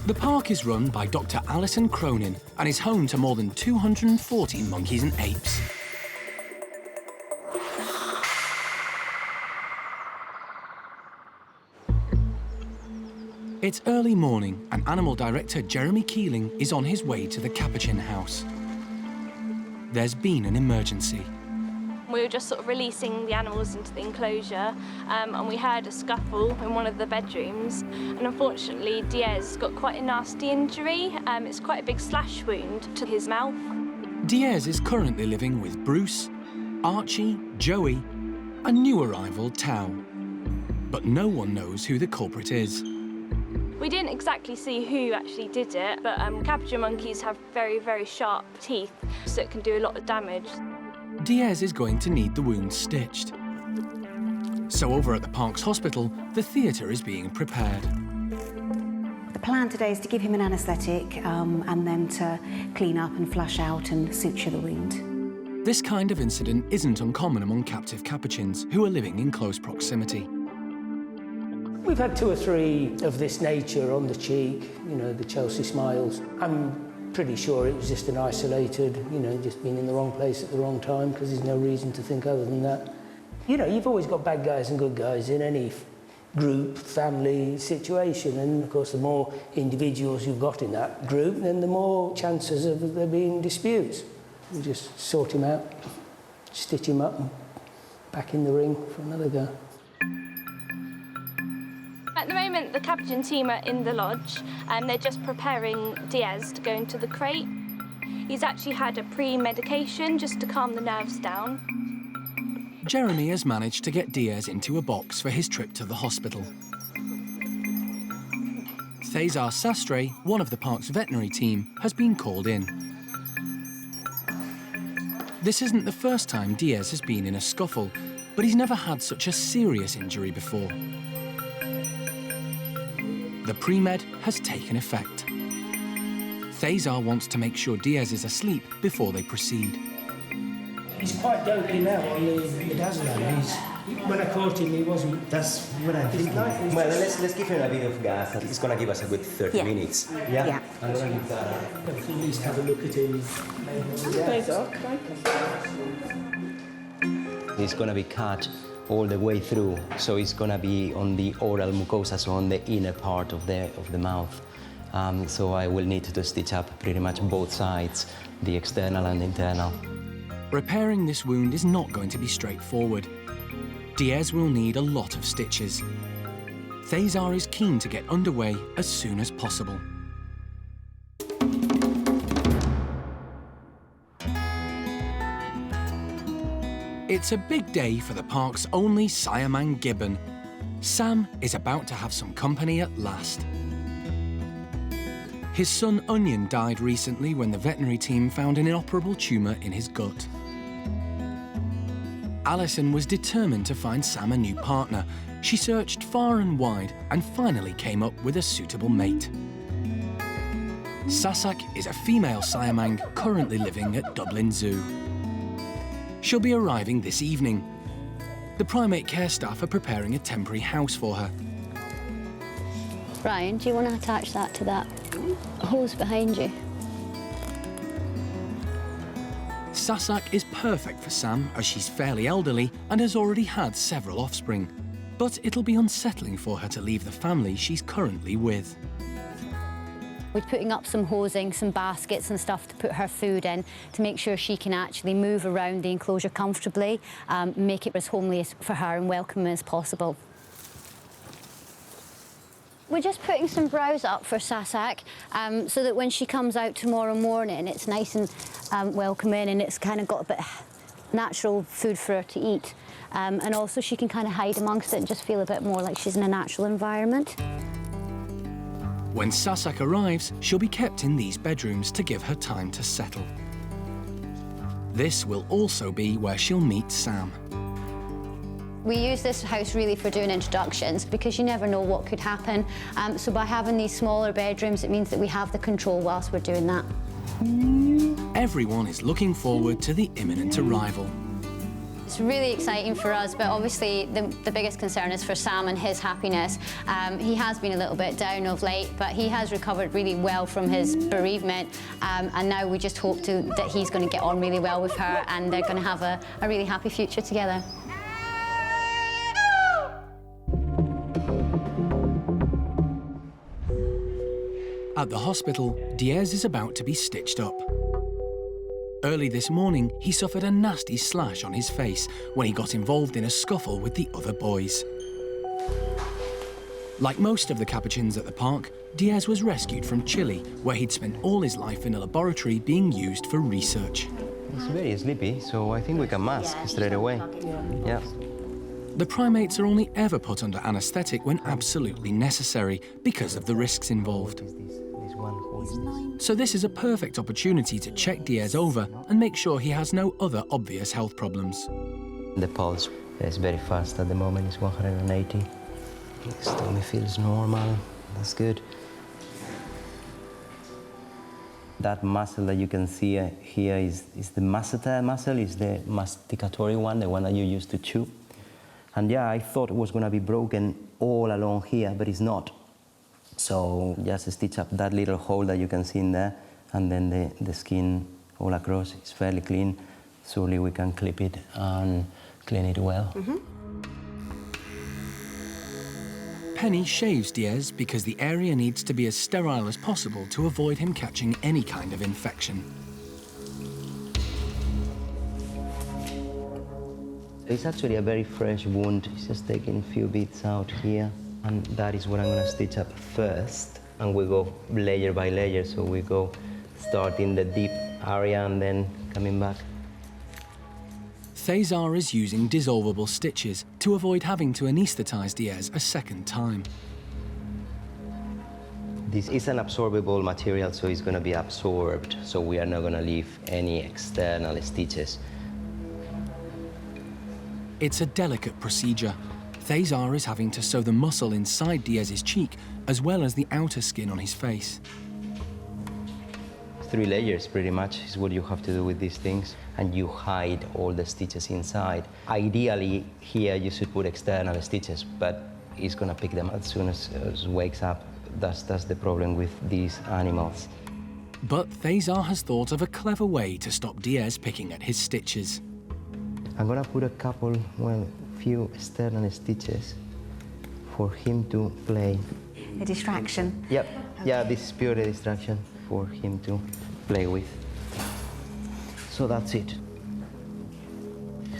The park is run by Dr. Alison Cronin and is home to more than 240 monkeys and apes. It's early morning and Animal Director Jeremy Keeling is on his way to the Capuchin house. There's been an emergency. We were just sort of releasing the animals into the enclosure and we heard a scuffle in one of the bedrooms, and unfortunately Diaz got quite a nasty injury. It's quite a big slash wound to his mouth. Diaz is currently living with Bruce, Archie, Joey and new arrival Tao. But no one knows who the culprit is. We didn't exactly see who actually did it, but Capuchin monkeys have very, very sharp teeth, so it can do a lot of damage. Diaz is going to need the wound stitched. So over at the park's hospital, the theatre is being prepared. The plan today is to give him an anaesthetic and then to clean up and flush out and suture the wound. This kind of incident isn't uncommon among captive capuchins who are living in close proximity. We've had 2 or 3 of this nature on the cheek, you know, the Chelsea smiles. I'm pretty sure it was just an isolated, you know, just being in the wrong place at the wrong time, because there's no reason to think other than that. You know, you've always got bad guys and good guys in any group, family situation, and of course the more individuals you've got in that group, then the more chances of there being disputes. You just sort him out, stitch him up and back in the ring for another go. At the moment, the Capuchin team are in the lodge and they're just preparing Diaz to go into the crate. He's actually had a pre-medication just to calm the nerves down. Jeremy has managed to get Diaz into a box for his trip to the hospital. Cesar Sastre, one of the park's veterinary team, has been called in. This isn't the first time Diaz has been in a scuffle, but he's never had such a serious injury before. The pre-med has taken effect. Cesar wants to make sure Diaz is asleep before they proceed. He's quite dopey now on the midazolam. When I caught him, he wasn't. That's what I'm thinking. Well, let's give him a bit of gas. It's going to give us a good 30 minutes. Yeah. I'm going to give that at least have a look at him. It's going to be cut all the way through, so it's going to be on the oral mucosa, so on the inner part of the mouth. So I will need to stitch up pretty much both sides, the external and internal. Repairing this wound is not going to be straightforward. Diaz will need a lot of stitches. Cesar is keen to get underway as soon as possible. It's a big day for the park's only Siamang Gibbon. Sam is about to have some company at last. His son Onion died recently when the veterinary team found an inoperable tumour in his gut. Alison was determined to find Sam a new partner. She searched far and wide and finally came up with a suitable mate. Sassac is a female Siamang currently living at Dublin Zoo. She'll be arriving this evening. The primate care staff are preparing a temporary house for her. Ryan, do you want to attach that to that hose behind you? Sassac is perfect for Sam as she's fairly elderly and has already had several offspring. But it'll be unsettling for her to leave the family she's currently with. We're putting up some hosing, some baskets and stuff to put her food in to make sure she can actually move around the enclosure comfortably, make it as homely for her and welcoming as possible. We're just putting some browse up for Sassac so that when she comes out tomorrow morning, it's nice and welcoming and it's kind of got a bit of natural food for her to eat. And also she can kind of hide amongst it and just feel a bit more like she's in a natural environment. When Sassac arrives, she'll be kept in these bedrooms to give her time to settle. This will also be where she'll meet Sam. We use this house really for doing introductions because you never know what could happen. So by having these smaller bedrooms, it means that we have the control whilst we're doing that. Everyone is looking forward to the imminent arrival. It's really exciting for us, but obviously the biggest concern is for Sam and his happiness. He has been a little bit down of late, but he has recovered really well from his bereavement, and now we just hope that he's going to get on really well with her and they're going to have a really happy future together. At the hospital, Diaz is about to be stitched up. Early this morning, he suffered a nasty slash on his face when he got involved in a scuffle with the other boys. Like most of the Capuchins at the park, Diaz was rescued from Chile, where he'd spent all his life in a laboratory being used for research. He's very sleepy, so I think we can mask straight away. Yeah. The primates are only ever put under anaesthetic when absolutely necessary because of the risks involved. So this is a perfect opportunity to check Diaz over and make sure he has no other obvious health problems. The pulse is very fast at the moment, it's 180. His tummy feels normal, that's good. That muscle that you can see here is the masseter muscle, is the masticatory one, the one that you use to chew. And yeah, I thought it was going to be broken all along here, but it's not. So just stitch up that little hole that you can see in there, and then the skin all across is fairly clean. Surely we can clip it and clean it well. Penny shaves Diaz because the area needs to be as sterile as possible to avoid him catching any kind of infection. It's actually a very fresh wound. It's just taking a few bits out here. And that is what I'm going to stitch up first. And we go layer by layer, so we go starting the deep area and then coming back. Thesar is using dissolvable stitches to avoid having to anaesthetise Diaz a second time. This is an absorbable material, so it's going to be absorbed, so we are not going to leave any external stitches. It's a delicate procedure. Thesar is having to sew the muscle inside Diaz's cheek as well as the outer skin on his face. 3 layers, pretty much, is what you have to do with these things, and you hide all the stitches inside. Ideally, here you should put external stitches, but it's going to pick them as soon as it wakes up. That's the problem with these animals. But Thesar has thought of a clever way to stop Diaz picking at his stitches. I'm going to put a couple, well, few external stitches for him to play. A distraction? Yep. Okay. Yeah, this is purely a distraction for him to play with. So that's it.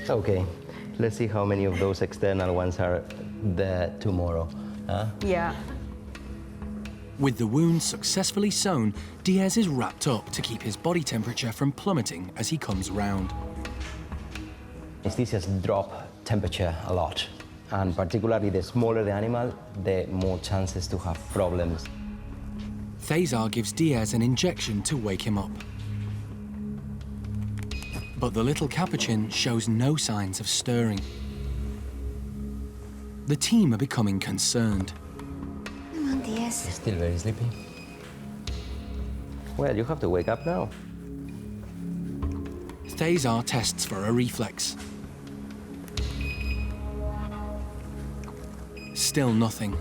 Okay, let's see how many of those external ones are there tomorrow. Huh? Yeah. With the wound successfully sewn, Diaz is wrapped up to keep his body temperature from plummeting as he comes round. Anesthesias drop temperature a lot, and particularly the smaller the animal, the more chances to have problems. Thesar gives Diaz an injection to wake him up. But the little Capuchin shows no signs of stirring. The team are becoming concerned. Come on, Diaz. He's still very sleepy. Well, you have to wake up now. Thesar tests for a reflex. Still nothing.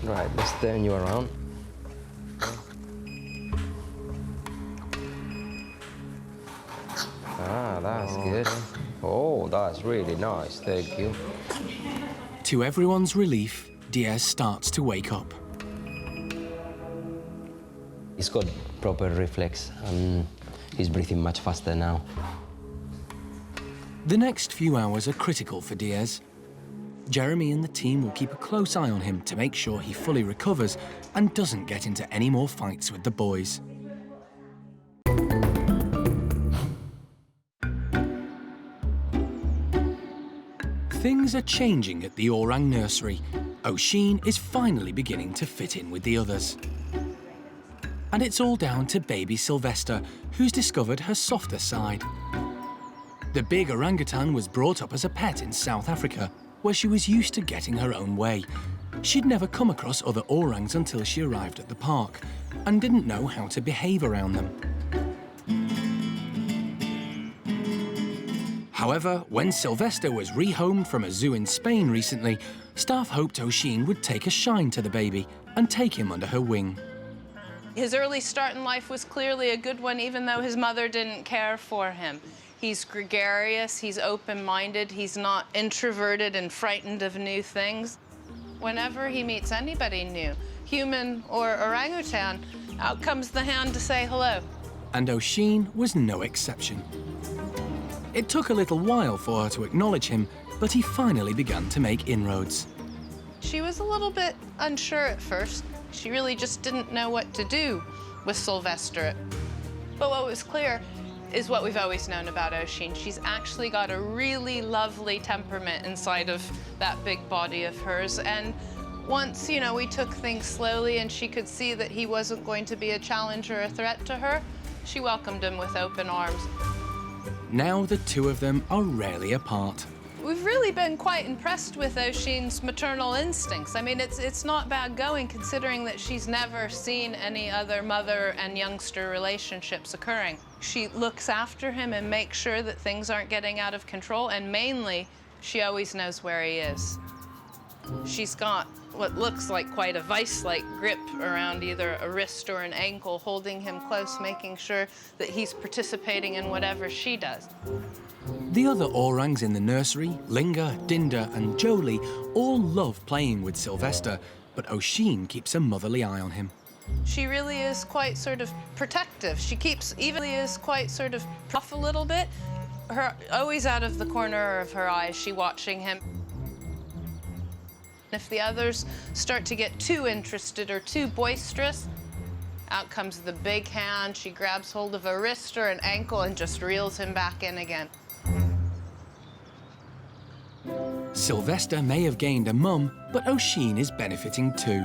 Right, let's turn you around. Ah, that's good. Oh, that's really nice, thank you. To everyone's relief, Diaz starts to wake up. He's got proper reflex and he's breathing much faster now. The next few hours are critical for Diaz. Jeremy and the team will keep a close eye on him to make sure he fully recovers and doesn't get into any more fights with the boys. Things are changing at the Orang nursery. Osheen is finally beginning to fit in with the others. And it's all down to baby Sylvester, who's discovered her softer side. The big orangutan was brought up as a pet in South Africa, where she was used to getting her own way. She'd never come across other orangs until she arrived at the park, and didn't know how to behave around them. However, when Sylvester was rehomed from a zoo in Spain recently, staff hoped Osheen would take a shine to the baby and take him under her wing. His early start in life was clearly a good one, even though his mother didn't care for him. He's gregarious, he's open-minded, he's not introverted and frightened of new things. Whenever he meets anybody new, human or orangutan, out comes the hand to say hello. And Osheen was no exception. It took a little while for her to acknowledge him, but he finally began to make inroads. She was a little bit unsure at first. She really just didn't know what to do with Sylvester. But what was clear is what we've always known about Osheen. She's actually got a really lovely temperament inside of that big body of hers. And once, you know, we took things slowly and she could see that he wasn't going to be a challenge or a threat to her, she welcomed him with open arms. Now the two of them are rarely apart. We've really been quite impressed with Osheen's maternal instincts. I mean, it's not bad going considering that she's never seen any other mother and youngster relationships occurring. She looks after him and makes sure that things aren't getting out of control, and mainly, she always knows where he is. She's got what looks like quite a vice-like grip around either a wrist or an ankle, holding him close, making sure that he's participating in whatever she does. The other orangs in the nursery, Linga, Dinda and Jolie, all love playing with Sylvester, but Osheen keeps a motherly eye on him. She really is quite sort of protective. She keeps, even is quite sort of off a little bit. Her always out of the corner of her eye, she watching him. If the others start to get too interested or too boisterous, out comes the big hand. She grabs hold of a wrist or an ankle and just reels him back in again. Sylvester may have gained a mum, but Osheen is benefiting too.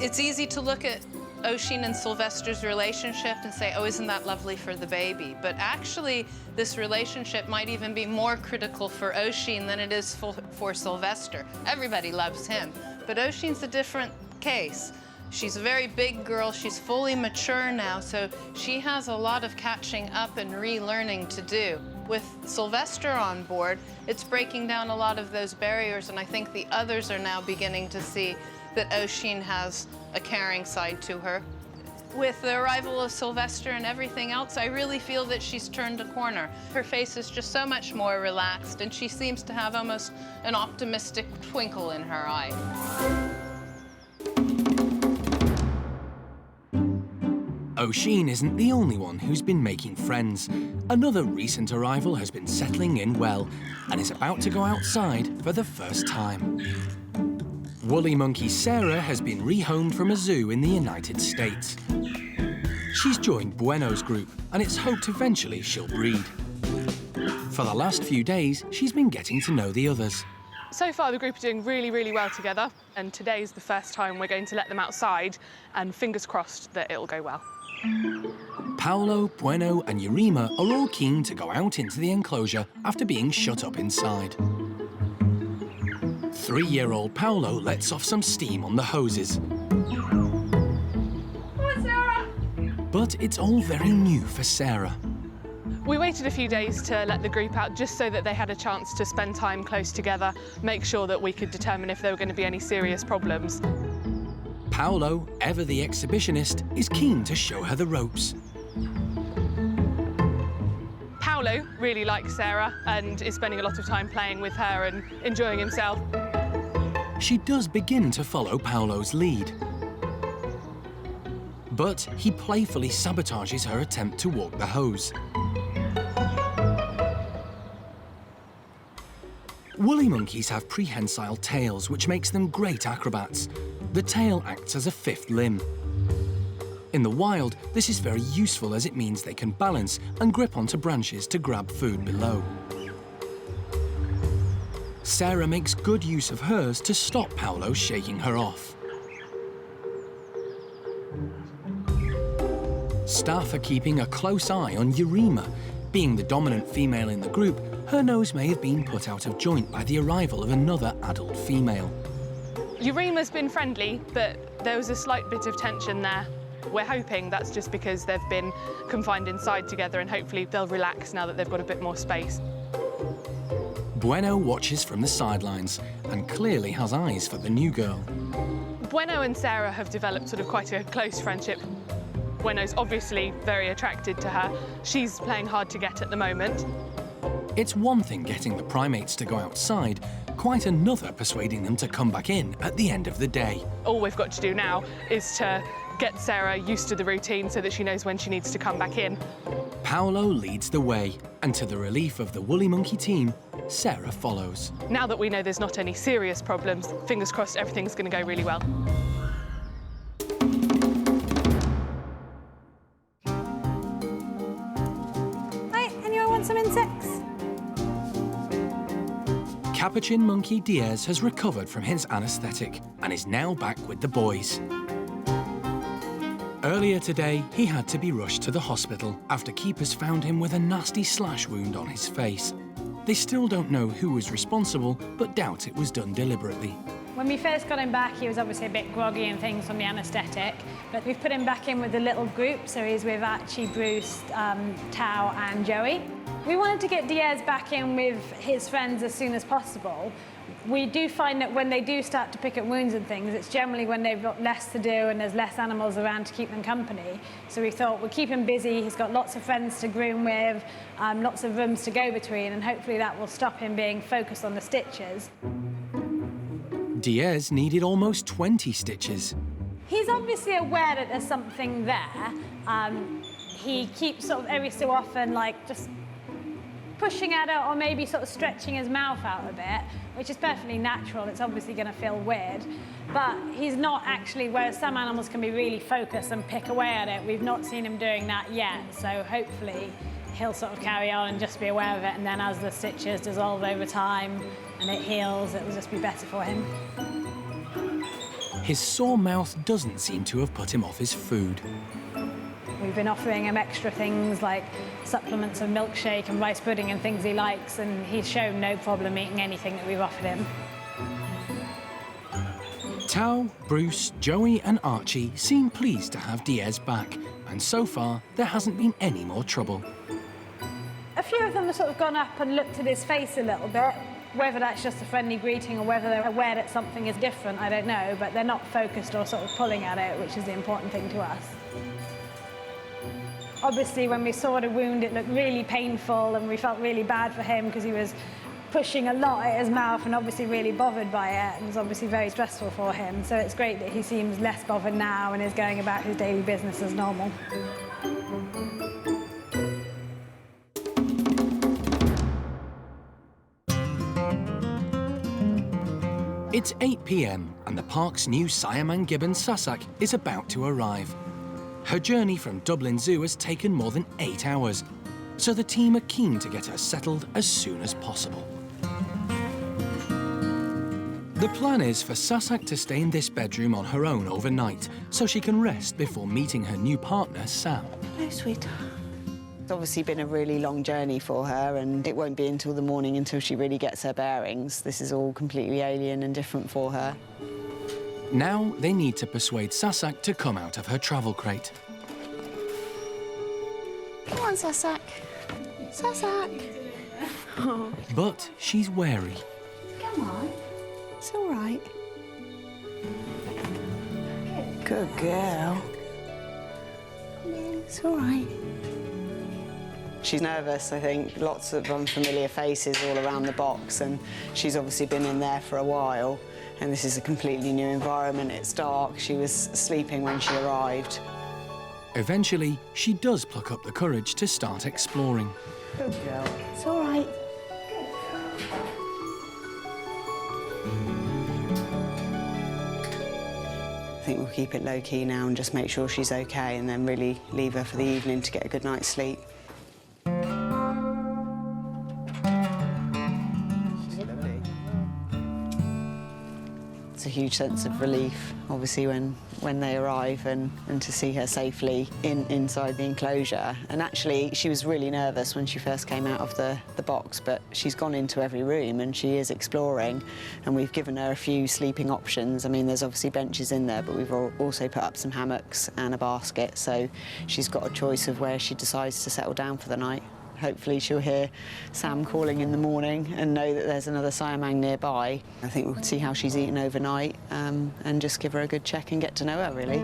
It's easy to look at Osheen and Sylvester's relationship and say, oh, isn't that lovely for the baby? But actually, this relationship might even be more critical for Osheen than it is for Sylvester. Everybody loves him, but Osheen's a different case. She's a very big girl, she's fully mature now, so she has a lot of catching up and relearning to do. With Sylvester on board, it's breaking down a lot of those barriers, and I think the others are now beginning to see that Osheen has a caring side to her. With the arrival of Sylvester and everything else, I really feel that she's turned a corner. Her face is just so much more relaxed, and she seems to have almost an optimistic twinkle in her eye. Osheen isn't the only one who's been making friends. Another recent arrival has been settling in well and is about to go outside for the first time. Woolly monkey Sarah has been rehomed from a zoo in the United States. She's joined Bueno's group, and it's hoped eventually she'll breed. For the last few days, she's been getting to know the others. So far, the group are doing really, really well together, and today's the first time we're going to let them outside, and fingers crossed that it'll go well. Paolo, Bueno and Yurima are all keen to go out into the enclosure after being shut up inside. 3-year-old Paolo lets off some steam on the hoses. But it's all very new for Sarah. We waited a few days to let the group out just so that they had a chance to spend time close together, make sure that we could determine if there were going to be any serious problems. Paolo, ever the exhibitionist, is keen to show her the ropes. Paolo really likes Sarah and is spending a lot of time playing with her and enjoying himself. She does begin to follow Paolo's lead. But he playfully sabotages her attempt to walk the hose. Woolly monkeys have prehensile tails, which makes them great acrobats. The tail acts as a 5th limb. In the wild, this is very useful as it means they can balance and grip onto branches to grab food below. Sarah makes good use of hers to stop Paolo shaking her off. Staff are keeping a close eye on Yurima. Being the dominant female in the group, her nose may have been put out of joint by the arrival of another adult female. Yurima's been friendly, but there was a slight bit of tension there. We're hoping that's just because they've been confined inside together and hopefully they'll relax now that they've got a bit more space. Bueno watches from the sidelines and clearly has eyes for the new girl. Bueno and Sarah have developed sort of quite a close friendship. Bueno's obviously very attracted to her. She's playing hard to get at the moment. It's one thing getting the primates to go outside, quite another persuading them to come back in at the end of the day. All we've got to do now is to get Sarah used to the routine so that she knows when she needs to come back in. Paolo leads the way, and to the relief of the Woolly Monkey team, Sarah follows. Now that we know there's not any serious problems, fingers crossed everything's going to go really well. Hi, anyone want some insects? Capuchin monkey Diaz has recovered from his anaesthetic and is now back with the boys. Earlier today, he had to be rushed to the hospital after keepers found him with a nasty slash wound on his face. They still don't know who was responsible, but doubt it was done deliberately. When we first got him back, he was obviously a bit groggy and things from the anaesthetic, but we've put him back in with a little group, so he's with Archie, Bruce, Tao and Joey. We wanted to get Diaz back in with his friends as soon as possible. We do find that when they do start to pick up wounds and things, it's generally when they've got less to do and there's less animals around to keep them company. So we thought we'll keep him busy, he's got lots of friends to groom with, lots of rooms to go between, and hopefully that will stop him being focused on the stitches. Diaz needed almost 20 stitches. He's obviously aware that there's something there. He keeps sort of every so often like just pushing at it or maybe sort of stretching his mouth out a bit, which is perfectly natural. It's obviously going to feel weird, but he's not actually, whereas some animals can be really focused and pick away at it, we've not seen him doing that yet. So hopefully he'll sort of carry on and just be aware of it, and then as the stitches dissolve over time and it heals, it will just be better for him. His sore mouth doesn't seem to have put him off his food. We've been offering him extra things like supplements of milkshake and rice pudding and things he likes, and he's shown no problem eating anything that we've offered him. Tao, Bruce, Joey and Archie seem pleased to have Diaz back, and so far there hasn't been any more trouble. A few of them have sort of gone up and looked at his face a little bit. Whether that's just a friendly greeting or whether they're aware that something is different, I don't know, but they're not focused or sort of pulling at it, which is the important thing to us. Obviously, when we saw the wound, it looked really painful and we felt really bad for him because he was pushing a lot at his mouth and obviously really bothered by it, and it was obviously very stressful for him. So it's great that he seems less bothered now and is going about his daily business as normal. It's 8 p.m. and the park's new Siamang Gibbon Sassac is about to arrive. Her journey from Dublin Zoo has taken more than 8 hours, so the team are keen to get her settled as soon as possible. The plan is for Sassac to stay in this bedroom on her own overnight, so she can rest before meeting her new partner, Sam. Hello, sweetheart. It's obviously been a really long journey for her, and it won't be until the morning until she really gets her bearings. This is all completely alien and different for her. Now they need to persuade Sassac to come out of her travel crate. Come on, Sassac. Sassac. Oh. But she's wary. Come on. It's all right. Good girl. It's all right. She's nervous, I think. Lots of unfamiliar faces all around the box, and she's obviously been in there for a while. And this is a completely new environment. It's dark. She was sleeping when she arrived. Eventually, she does pluck up the courage to start exploring. Good girl. It's all right. I think we'll keep it low-key now and just make sure she's OK, and then really leave her for the evening to get a good night's sleep. It's a huge sense of relief, obviously, when they arrive and to see her safely inside the enclosure. And actually, she was really nervous when she first came out of the box, but she's gone into every room and she is exploring, and we've given her a few sleeping options. I mean, there's obviously benches in there, but we've also put up some hammocks and a basket, so she's got a choice of where she decides to settle down for the night. Hopefully she'll hear Sam calling in the morning and know that there's another Siamang nearby. I think we'll see how she's eaten overnight and just give her a good check and get to know her, really.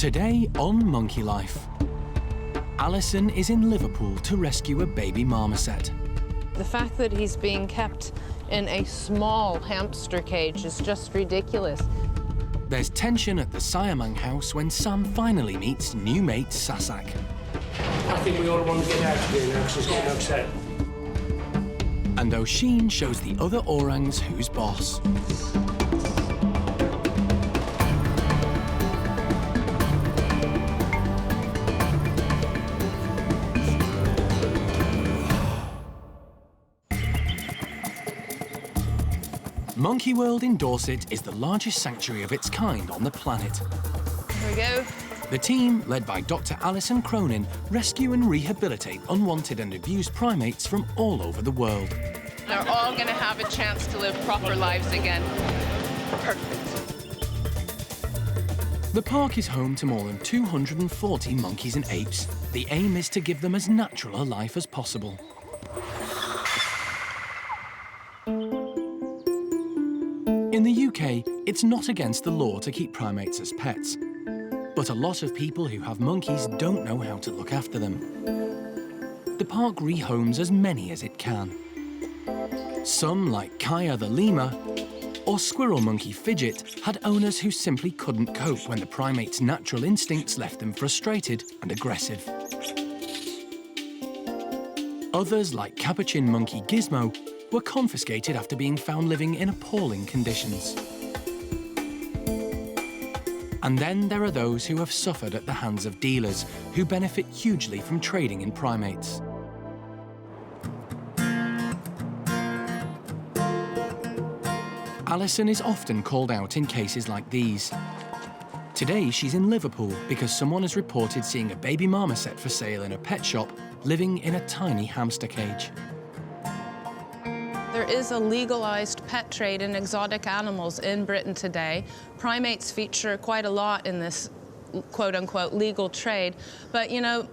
Today on Monkey Life, Alison is in Liverpool to rescue a baby marmoset. The fact that he's being kept in a small hamster cage is just ridiculous. There's tension at the Siamang house when Sam finally meets new mate Sassac. I think we all want to get out of here now because he's getting upset. And Osheen shows the other orangs who's boss. Monkey World in Dorset is the largest sanctuary of its kind on the planet. Here we go. The team, led by Dr. Alison Cronin, rescue and rehabilitate unwanted and abused primates from all over the world. They're all going to have a chance to live proper lives again. Perfect. The park is home to more than 240 monkeys and apes. The aim is to give them as natural a life as possible. In the UK, it's not against the law to keep primates as pets. But a lot of people who have monkeys don't know how to look after them. The park rehomes as many as it can. Some, like Kaya the lemur, or squirrel monkey Fidget, had owners who simply couldn't cope when the primate's natural instincts left them frustrated and aggressive. Others, like Capuchin monkey Gizmo, were confiscated after being found living in appalling conditions. And then there are those who have suffered at the hands of dealers, who benefit hugely from trading in primates. Alison is often called out in cases like these. Today she's in Liverpool because someone has reported seeing a baby marmoset for sale in a pet shop, living in a tiny hamster cage. There is a legalized pet trade in exotic animals in Britain today. Primates feature quite a lot in this quote-unquote legal trade, but you know,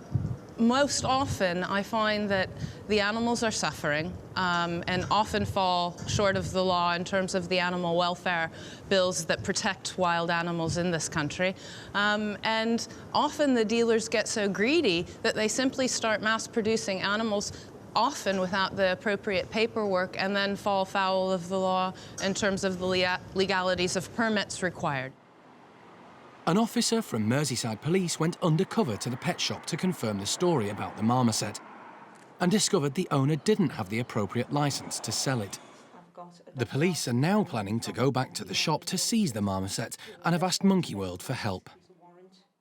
most often I find that the animals are suffering and often fall short of the law in terms of the animal welfare bills that protect wild animals in this country. And often the dealers get so greedy that they simply start mass-producing animals, often without the appropriate paperwork, and then fall foul of the law in terms of the legalities of permits required. An officer from Merseyside Police went undercover to the pet shop to confirm the story about the marmoset and discovered the owner didn't have the appropriate licence to sell it. The police are now planning to go back to the shop to seize the marmoset and have asked Monkey World for help.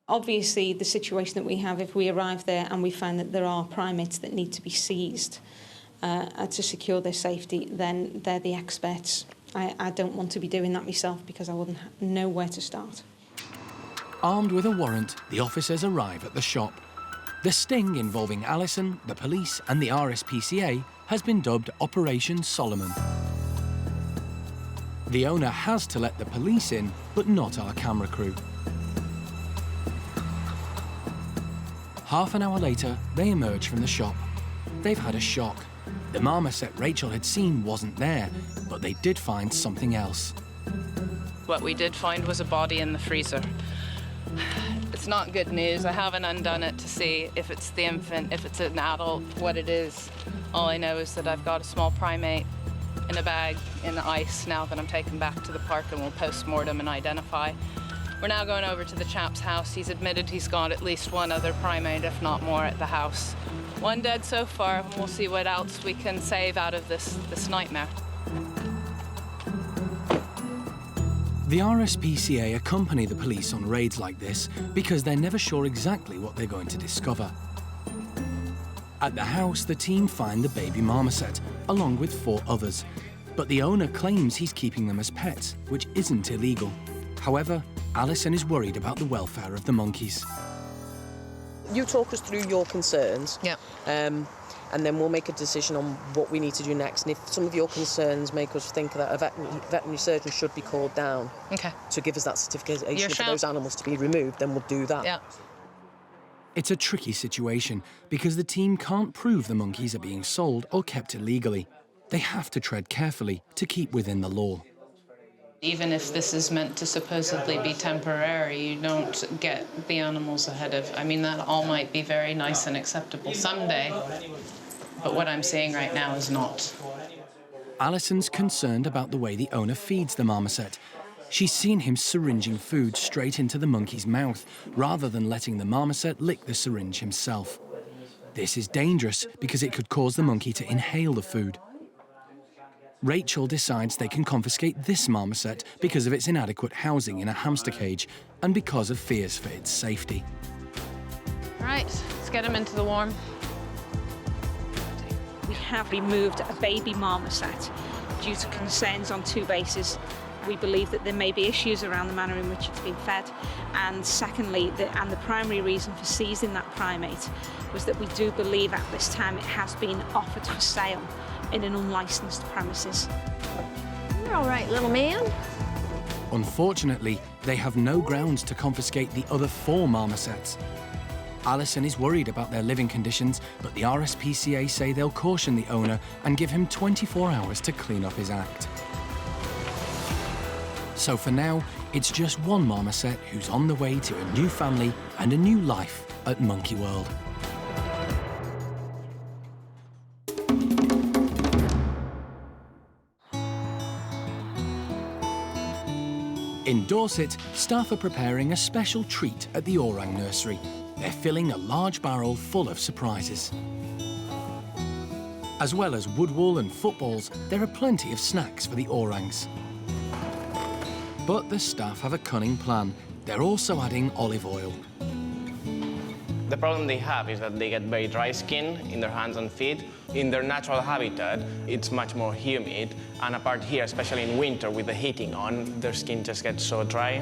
Obviously, the situation that we have, if we arrive there and we find that there are primates that need to be seized to secure their safety, then they're the experts. I don't want to be doing that myself because I wouldn't know where to start. Armed with a warrant, the officers arrive at the shop. The sting involving Alison, the police and the RSPCA has been dubbed Operation Solomon. The owner has to let the police in, but not our camera crew. Half an hour later, they emerge from the shop. They've had a shock. The marmoset Rachel had seen wasn't there, but they did find something else. What we did find was a body in the freezer. It's not good news. I haven't undone it to see if it's the infant, if it's an adult, what it is. All I know is that I've got a small primate in a bag in the ice now that I'm taking back to the park, and we'll post-mortem and identify. We're now going over to the chap's house. He's admitted he's got at least one other primate, if not more, at the house. One dead so far, and we'll see what else we can save out of this nightmare. The RSPCA accompany the police on raids like this because they're never sure exactly what they're going to discover. At the house, the team find the baby marmoset, along with 4 others. But the owner claims he's keeping them as pets, which isn't illegal. However, Alison is worried about the welfare of the monkeys. You talk us through your concerns. Yeah. And then we'll make a decision on what we need to do next. And if some of your concerns make us think that a veterinary surgeon should be called down to give us that certification for those animals to be removed, then we'll do that. Yeah. It's a tricky situation because the team can't prove the monkeys are being sold or kept illegally. They have to tread carefully to keep within the law. Even if this is meant to supposedly be temporary, you don't get the animals ahead of... I mean, that all might be very nice and acceptable someday, but what I'm seeing right now is not. Alison's concerned about the way the owner feeds the marmoset. She's seen him syringing food straight into the monkey's mouth, rather than letting the marmoset lick the syringe himself. This is dangerous because it could cause the monkey to inhale the food. Rachel decides they can confiscate this marmoset because of its inadequate housing in a hamster cage and because of fears for its safety. Right, let's get him into the warm. We have removed a baby marmoset due to concerns on two bases. We believe that there may be issues around the manner in which it's been fed, and secondly, the primary reason for seizing that primate was that we do believe at this time it has been offered for sale in an unlicensed premises. You're all right, little man. Unfortunately, they have no grounds to confiscate the other 4 marmosets. Alison is worried about their living conditions, but the RSPCA say they'll caution the owner and give him 24 hours to clean up his act. So for now, it's just one marmoset who's on the way to a new family and a new life at Monkey World. In Dorset, staff are preparing a special treat at the Orang nursery. They're filling a large barrel full of surprises. As well as wood wool and footballs, there are plenty of snacks for the orangs. But the staff have a cunning plan. They're also adding olive oil. The problem they have is that they get very dry skin in their hands and feet. In their natural habitat, it's much more humid. And apart here, especially in winter with the heating on, their skin just gets so dry.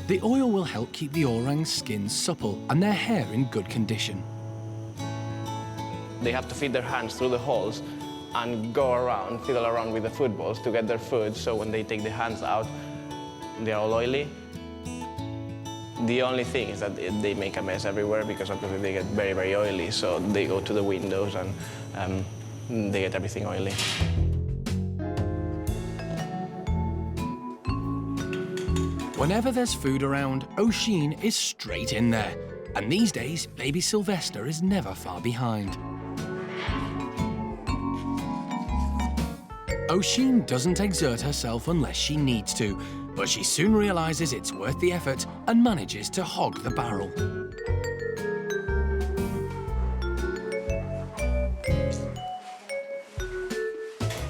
The oil will help keep the orang's skin supple and their hair in good condition. They have to feed their hands through the holes and go around, fiddle around with the footballs to get their food, so when they take the hands out, they're all oily. The only thing is that they make a mess everywhere because obviously they get very, very oily, so they go to the windows and they get everything oily. Whenever there's food around, Osheen is straight in there. And these days, baby Sylvester is never far behind. Osheen doesn't exert herself unless she needs to, but she soon realises it's worth the effort and manages to hog the barrel.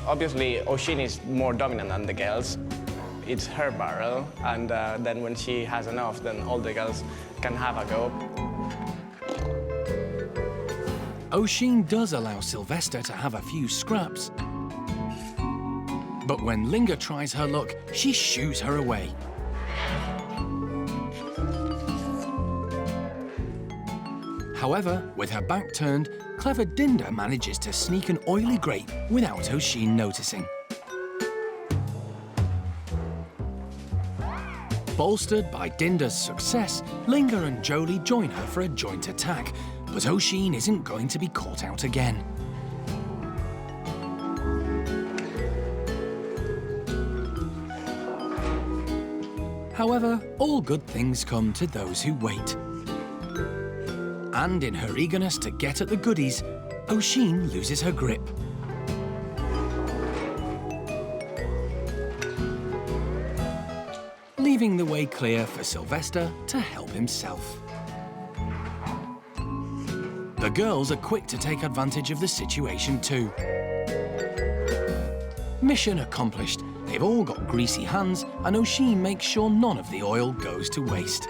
Obviously, Osheen is more dominant than the girls. It's her barrel, and then when she has enough, then all the girls can have a go. Osheen does allow Sylvester to have a few scraps, but when Linga tries her luck, she shoos her away. However, with her back turned, clever Dinda manages to sneak an oily grape without Osheen noticing. Bolstered by Dinda's success, Linga and Jolie join her for a joint attack, but Osheen isn't going to be caught out again. However, all good things come to those who wait. And in her eagerness to get at the goodies, Osheen loses her grip. Leaving the way clear for Sylvester to help himself. The girls are quick to take advantage of the situation too. Mission accomplished. They've all got greasy hands, and Osheen makes sure none of the oil goes to waste.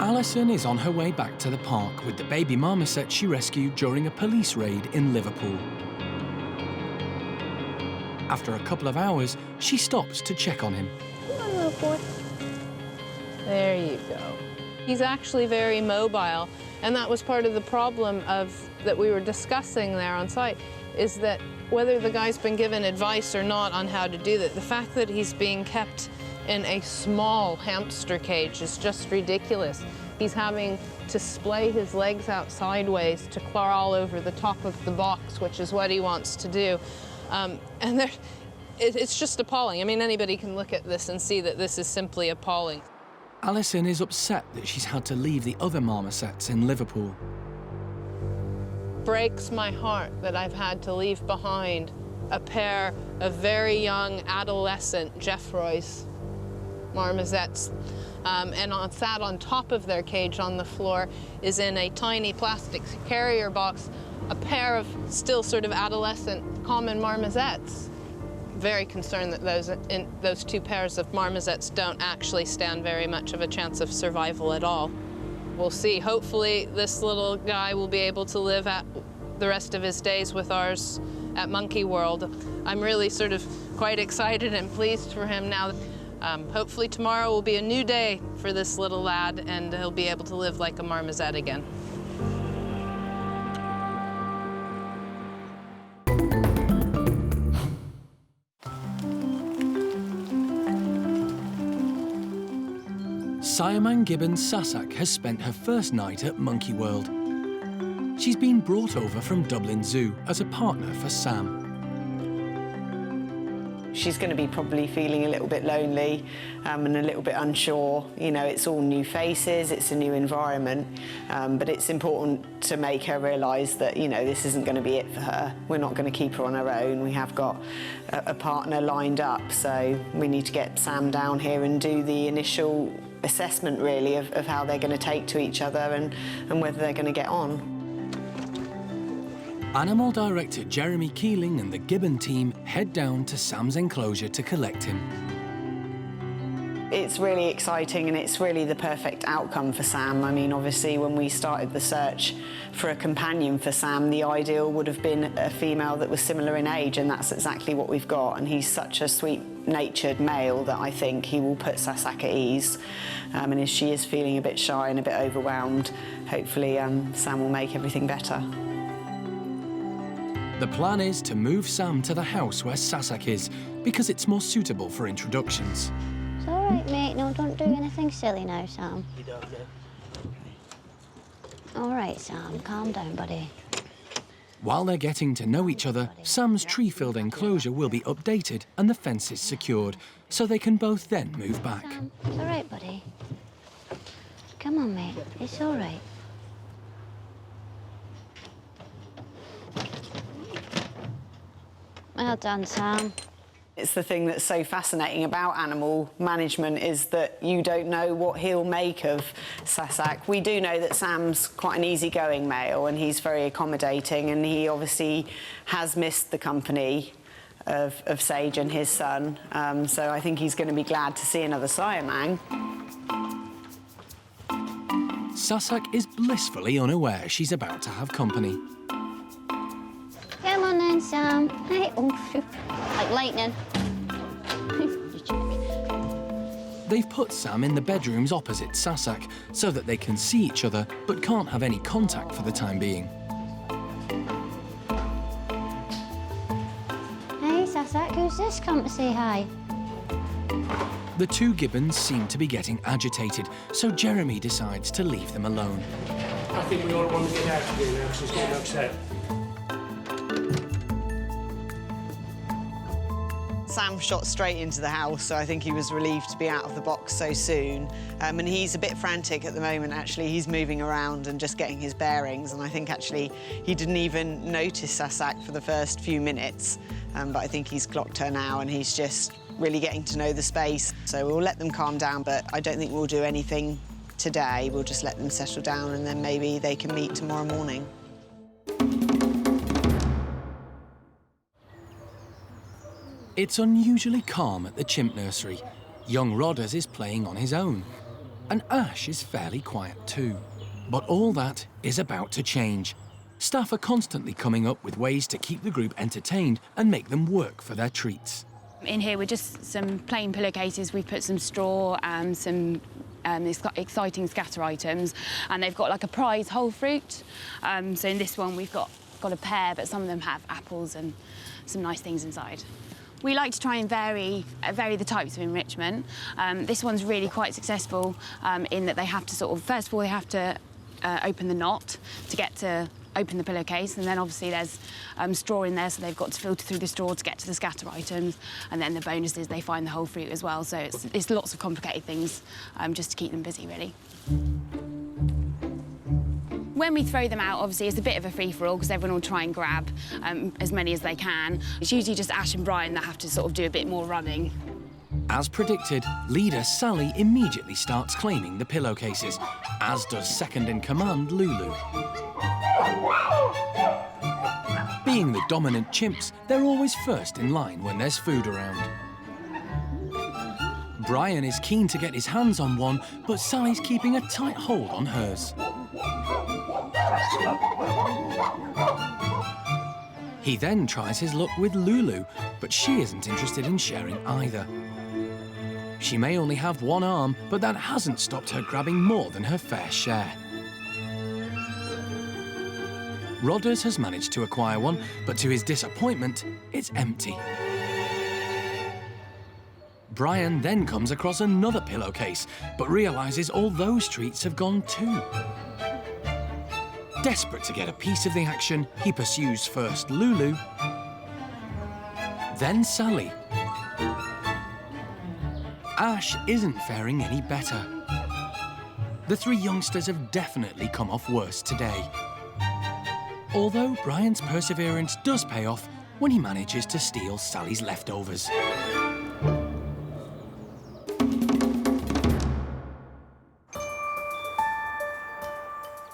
Alison is on her way back to the park with the baby marmoset she rescued during a police raid in Liverpool. After a couple of hours, she stops to check on him. Come on, little boy. There you go. He's actually very mobile, and that was part of the problem that we were discussing there on site, is that Whether the guy's been given advice or not on how to do that, the fact that he's being kept in a small hamster cage is just ridiculous. He's having to splay his legs out sideways to crawl over the top of the box, which is what he wants to do. And it's just appalling. I mean, anybody can look at this and see that this is simply appalling. Alison is upset that she's had to leave the other marmosets in Liverpool. Breaks my heart that I've had to leave behind a pair of very young adolescent Jeffroy's marmosets. And sat on top of their cage on the floor is in a tiny plastic carrier box a pair of still sort of adolescent common marmosets. Very concerned that those two pairs of marmosets don't actually stand very much of a chance of survival at all. We'll see. Hopefully this little guy will be able to live at the rest of his days with ours at Monkey World. I'm really sort of quite excited and pleased for him now. Hopefully tomorrow will be a new day for this little lad and he'll be able to live like a marmoset again. Siamang Gibbon's Sassac has spent her first night at Monkey World. She's been brought over from Dublin Zoo as a partner for Sam. She's going to be probably feeling a little bit lonely and a little bit unsure. You know, it's all new faces, it's a new environment, but it's important to make her realise that, you know, this isn't going to be it for her. We're not going to keep her on her own. We have got a partner lined up, so we need to get Sam down here and do the initial assessment, really, of how they're going to take to each other and whether they're going to get on. Animal director Jeremy Keeling and the Gibbon team head down to Sam's enclosure to collect him. It's really exciting and it's really the perfect outcome for Sam. I mean, obviously, when we started the search for a companion for Sam, the ideal would have been a female that was similar in age, and that's exactly what we've got. And he's such a sweet-natured male that I think he will put Sassac at ease. And if she is feeling a bit shy and a bit overwhelmed, hopefully Sam will make everything better. The plan is to move Sam to the house where Sassac is, because it's more suitable for introductions. It's all right, mate. No, don't do anything silly now, Sam. You don't know. All right, Sam. Calm down, buddy. While they're getting to know each other, Sam's tree-filled enclosure will be updated and the fences secured, so they can both then move back. Sam, it's all right, buddy. Come on, mate. It's all right. Well done, Sam. It's the thing that's so fascinating about animal management is that you don't know what he'll make of Sassac. We do know that Sam's quite an easygoing male and he's very accommodating, and he obviously has missed the company of Sage and his son. So I think he's going to be glad to see another Siamang. Sassac is blissfully unaware she's about to have company. Come on then, Sam. Hey, oh, like lightning. They've put Sam in the bedrooms opposite Sassac so that they can see each other but can't have any contact for the time being. Hey, Sassac, who's this come to say hi? The two Gibbons seem to be getting agitated, so Jeremy decides to leave them alone. I think we all want to get out of here now because he's getting upset. Sam shot straight into the house, so I think he was relieved to be out of the box so soon. And he's a bit frantic at the moment, actually. He's moving around and just getting his bearings, and I think, actually, he didn't even notice Sassac for the first few minutes. But I think he's clocked her now, and he's just really getting to know the space. So we'll let them calm down, but I don't think we'll do anything today. We'll just let them settle down, and then maybe they can meet tomorrow morning. It's unusually calm at the chimp nursery. Young Rodders is playing on his own. And Ash is fairly quiet too. But all that is about to change. Staff are constantly coming up with ways to keep the group entertained and make them work for their treats. In here we're just some plain pillowcases. We've put some straw and some exciting scatter items, and they've got like a prize whole fruit. So in this one we've got a pear, but some of them have apples and some nice things inside. We like to try and vary the types of enrichment. This one's really quite successful in that they have to sort of, first of all, they have to open the knot to get to open the pillowcase, and then obviously there's straw in there, so they've got to filter through the straw to get to the scatter items, and then the bonus is they find the whole fruit as well, so it's lots of complicated things just to keep them busy, really. When we throw them out, obviously, it's a bit of a free-for-all because everyone will try and grab as many as they can. It's usually just Ash and Brian that have to sort of do a bit more running. As predicted, leader Sally immediately starts claiming the pillowcases, as does second-in-command Lulu. Being the dominant chimps, they're always first in line when there's food around. Brian is keen to get his hands on one, but Sally's keeping a tight hold on hers. He then tries his luck with Lulu, but she isn't interested in sharing either. She may only have one arm, but that hasn't stopped her grabbing more than her fair share. Rodders has managed to acquire one, but to his disappointment, it's empty. Brian then comes across another pillowcase, but realises all those treats have gone too. Desperate to get a piece of the action, he pursues first Lulu, then Sally. Ash isn't faring any better. The three youngsters have definitely come off worse today. Although Brian's perseverance does pay off when he manages to steal Sally's leftovers.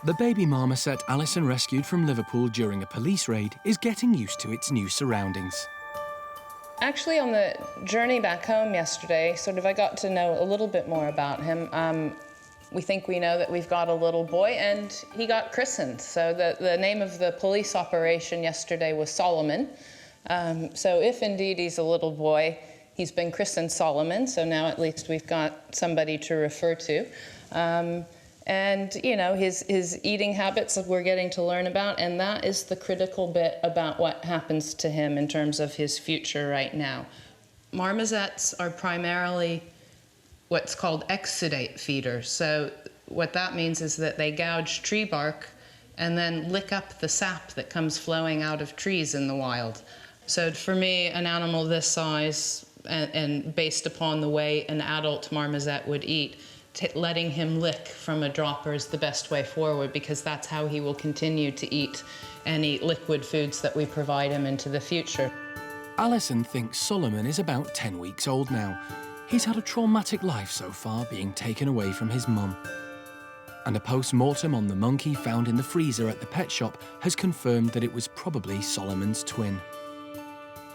The baby marmoset Alison rescued from Liverpool during a police raid is getting used to its new surroundings. Actually, on the journey back home yesterday, I got to know a little bit more about him. We think we know that we've got a little boy, and he got christened. So the name of the police operation yesterday was Solomon. So if indeed he's a little boy, he's been christened Solomon, so now at least we've got somebody to refer to. And, you know, his eating habits we're getting to learn about, and that is the critical bit about what happens to him in terms of his future right now. Marmosets are primarily what's called exudate feeders. So what that means is that they gouge tree bark and then lick up the sap that comes flowing out of trees in the wild. So for me, an animal this size and based upon the way an adult marmoset would eat, letting him lick from a dropper is the best way forward, because that's how he will continue to eat any liquid foods that we provide him into the future. Alison thinks Solomon is about 10 weeks old now. He's had a traumatic life so far, being taken away from his mum. And a post-mortem on the monkey found in the freezer at the pet shop has confirmed that it was probably Solomon's twin.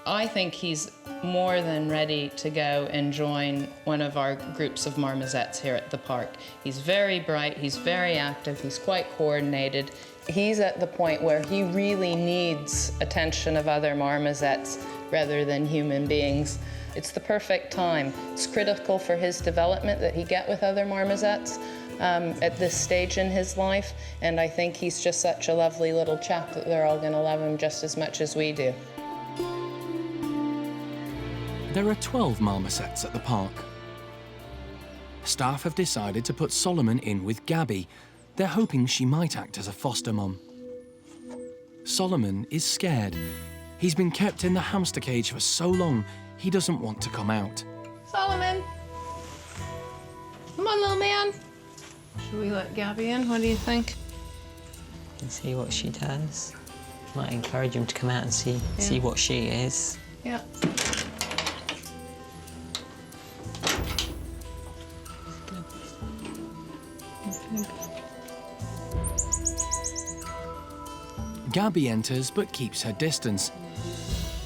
I think he's more than ready to go and join one of our groups of marmosets here at the park. He's very bright, he's very active, he's quite coordinated. He's at the point where he really needs attention of other marmosets rather than human beings. It's the perfect time. It's critical for his development that he get with other marmosets at this stage in his life, and I think he's just such a lovely little chap that they're all going to love him just as much as we do. There are 12 marmosets at the park. Staff have decided to put Solomon in with Gabby. They're hoping she might act as a foster mum. Solomon is scared. He's been kept in the hamster cage for so long, he doesn't want to come out. Solomon! Come on, little man. Should we let Gabby in? What do you think? And see what she does. Might encourage him to come out and see what she is. Yeah. Gabby enters but keeps her distance,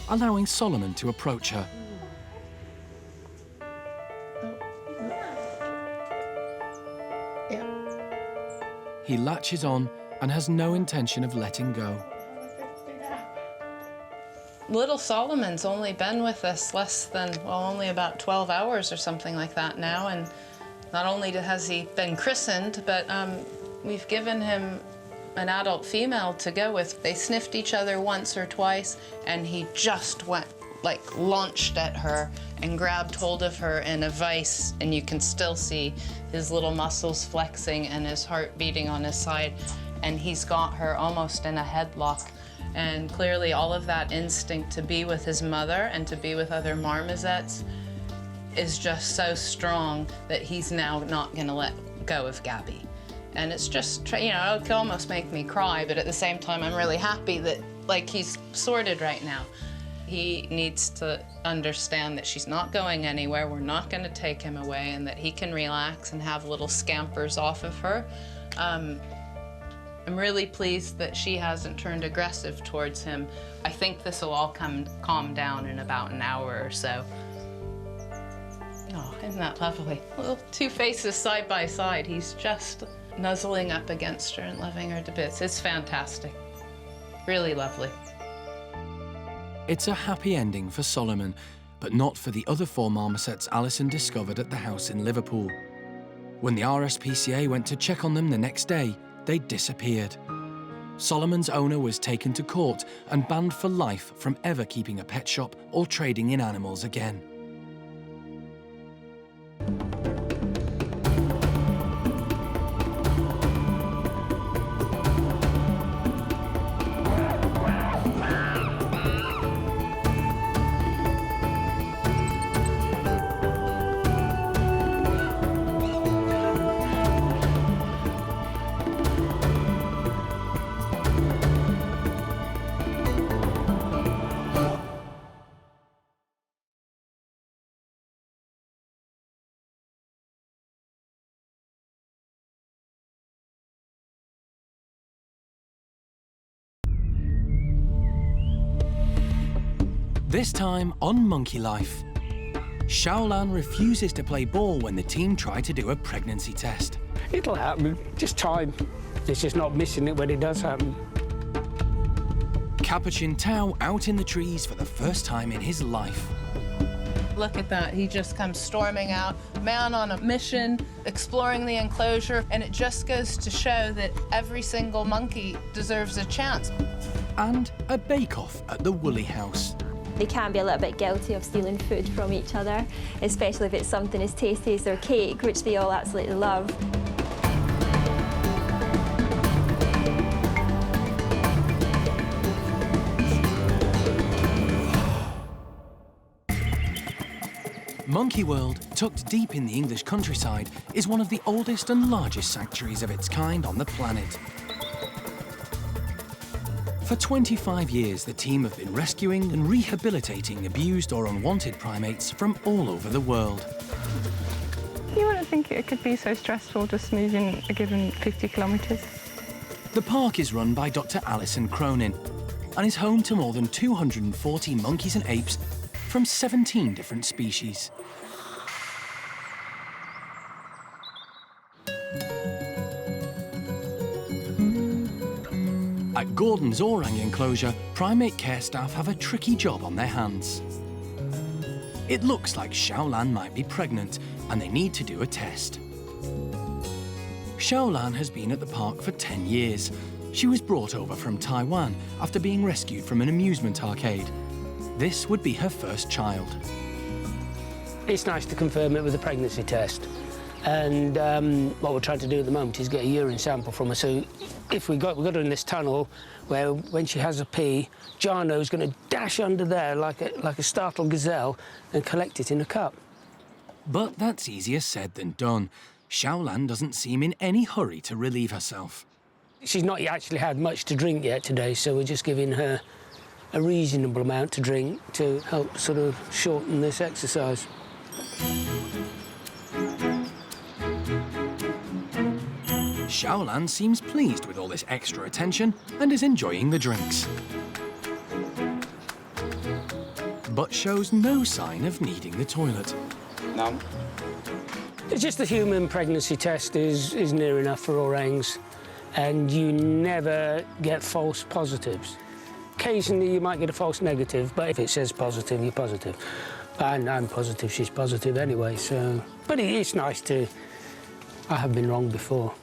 allowing Solomon to approach her. Yeah. He latches on and has no intention of letting go. Little Solomon's only been with us less than, well, only about 12 hours or something like that now, and not only has he been christened, but we've given him an adult female to go with. They sniffed each other once or twice, and he just went, like, launched at her and grabbed hold of her in a vice, and you can still see his little muscles flexing and his heart beating on his side, and he's got her almost in a headlock. And clearly all of that instinct to be with his mother and to be with other marmosets is just so strong that he's now not gonna let go of Gabby. And it's just, you know, it can almost make me cry, but at the same time, I'm really happy that, like, he's sorted right now. He needs to understand that she's not going anywhere, we're not gonna take him away, and that he can relax and have little scampers off of her. I'm really pleased that she hasn't turned aggressive towards him. I think this will all calm down in about an hour or so. Oh, isn't that lovely? Little two faces side by side. He's just nuzzling up against her and loving her to bits. It's fantastic. Really lovely. It's a happy ending for Solomon, but not for the other 4 marmosets Alison discovered at the house in Liverpool. When the RSPCA went to check on them the next day, they'd disappeared. Solomon's owner was taken to court and banned for life from ever keeping a pet shop or trading in animals again. This time on Monkey Life. Shaolan refuses to play ball when the team try to do a pregnancy test. It'll happen, just time. It's just not missing it when it does happen. Capuchin Tao out in the trees for the first time in his life. Look at that, he just comes storming out, man on a mission, exploring the enclosure, and it just goes to show that every single monkey deserves a chance. And a bake-off at the Woolly House. They can be a little bit guilty of stealing food from each other, especially if it's something as tasty as their cake, which they all absolutely love. Monkey World, tucked deep in the English countryside, is one of the oldest and largest sanctuaries of its kind on the planet. For 25 years, the team have been rescuing and rehabilitating abused or unwanted primates from all over the world. You wouldn't think it could be so stressful just moving a given 50 kilometres. The park is run by Dr. Alison Cronin and is home to more than 240 monkeys and apes from 17 different species. At Gordon's orang enclosure, primate care staff have a tricky job on their hands. It looks like Shaolan might be pregnant, and they need to do a test. Shaolan has been at the park for 10 years. She was brought over from Taiwan after being rescued from an amusement arcade. This would be her first child. It's nice to confirm it with a pregnancy test. And what we're trying to do at the moment is get a urine sample from her. So if we've got her in this tunnel where when she has a pee, Jarno's going to dash under there like a startled gazelle and collect it in a cup. But that's easier said than done. Shaolan doesn't seem in any hurry to relieve herself. She's not actually had much to drink yet today, so we're just giving her a reasonable amount to drink to help sort of shorten this exercise. Shaolan seems pleased with all this extra attention and is enjoying the drinks. But shows no sign of needing the toilet. No. It's just the human pregnancy test is near enough for orangs, and you never get false positives. Occasionally you might get a false negative, but if it says positive, you're positive. And I'm positive she's positive anyway, so... But it's nice to... I have been wrong before.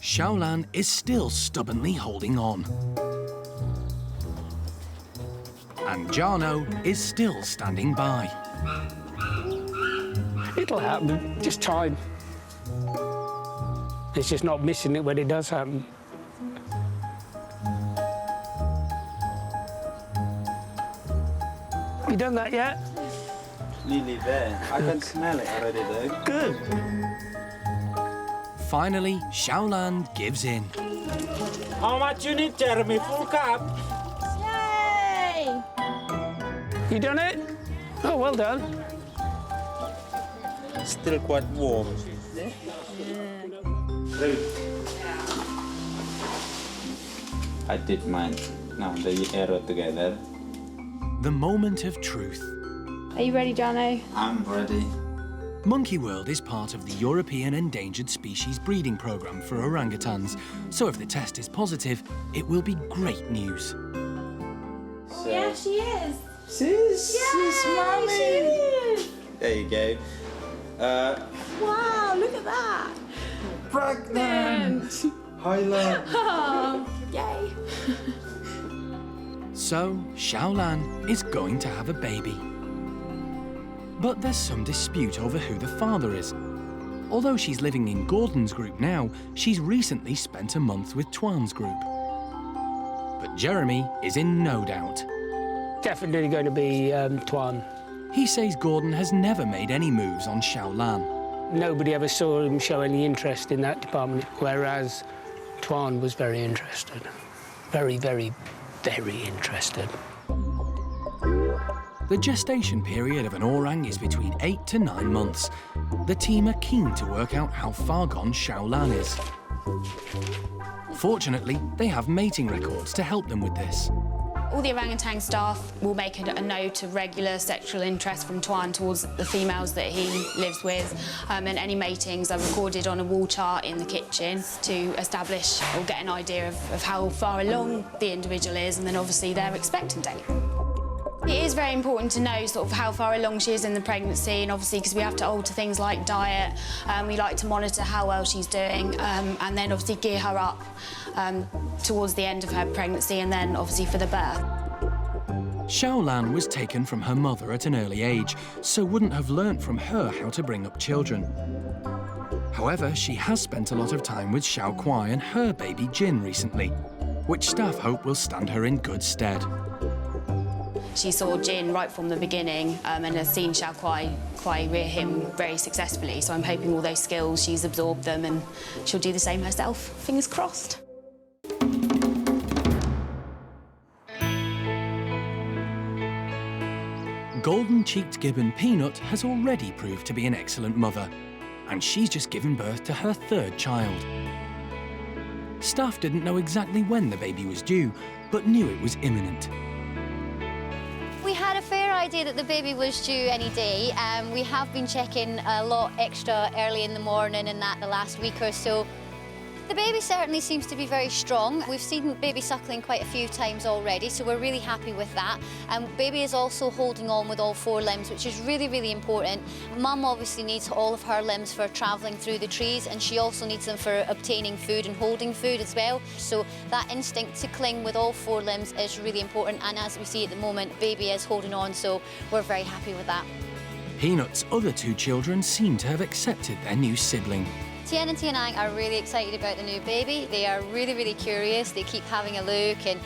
Shaolan is still stubbornly holding on. And Jarno is still standing by. It'll happen, just time. It's just not missing it when it does happen. You done that yet? Nearly there. I can smell it already though. Good. Finally, Shaolan gives in. How much you need, Jeremy? Full cup? Yay! You done it? Oh, well done. Still quite warm. I did mine. Now the arrow together. The moment of truth. Are you ready, Jarno? I'm ready. Monkey World is part of the European Endangered Species Breeding Programme for orangutans, so if the test is positive, it will be great news. So, Yeah, she is. She's mommy. She is. There you go. Wow, look at that. Pregnant. Hi, love. Oh, yay. So, Shaolan is going to have a baby. But there's some dispute over who the father is. Although she's living in Gordon's group now, she's recently spent a month with Tuan's group. But Jeremy is in no doubt. Definitely going to be Tuan. He says Gordon has never made any moves on Shaolan. Nobody ever saw him show any interest in that department, whereas Tuan was very interested. Very, very, very interested. The gestation period of an orang is between 8 to 9 months. The team are keen to work out how far gone Shaolan is. Fortunately, they have mating records to help them with this. All the orangutan staff will make a note of regular sexual interest from Tuan towards the females that he lives with, and any matings are recorded on a wall chart in the kitchen to establish or get an idea of how far along the individual is, and then obviously their expectant date. It is very important to know sort of how far along she is in the pregnancy, and obviously because we have to alter things like diet, we like to monitor how well she's doing, and then obviously gear her up towards the end of her pregnancy and then obviously for the birth. Shaolan was taken from her mother at an early age, so wouldn't have learnt from her how to bring up children. However, she has spent a lot of time with Xiao Kuai and her baby Jin recently, which staff hope will stand her in good stead. She saw Jin right from the beginning and has seen Xiao Kuai rear him very successfully, so I'm hoping all those skills, she's absorbed them and she'll do the same herself. Fingers crossed. Golden-cheeked Gibbon Peanut has already proved to be an excellent mother, and she's just given birth to her third child. Staff didn't know exactly when the baby was due, but knew it was imminent. We had a fair idea that the baby was due any day. We have been checking a lot extra early in the morning and that the last week or so. The baby certainly seems to be very strong. We've seen baby suckling quite a few times already, so we're really happy with that. Baby is also holding on with all 4 limbs, which is really, really important. Mum obviously needs all of her limbs for travelling through the trees, and she also needs them for obtaining food and holding food as well. So that instinct to cling with all 4 limbs is really important, and as we see at the moment, baby is holding on, so we're very happy with that. Peanut's other 2 children seem to have accepted their new sibling. Tien and Tianang are really excited about the new baby. They are really, really curious. They keep having a look and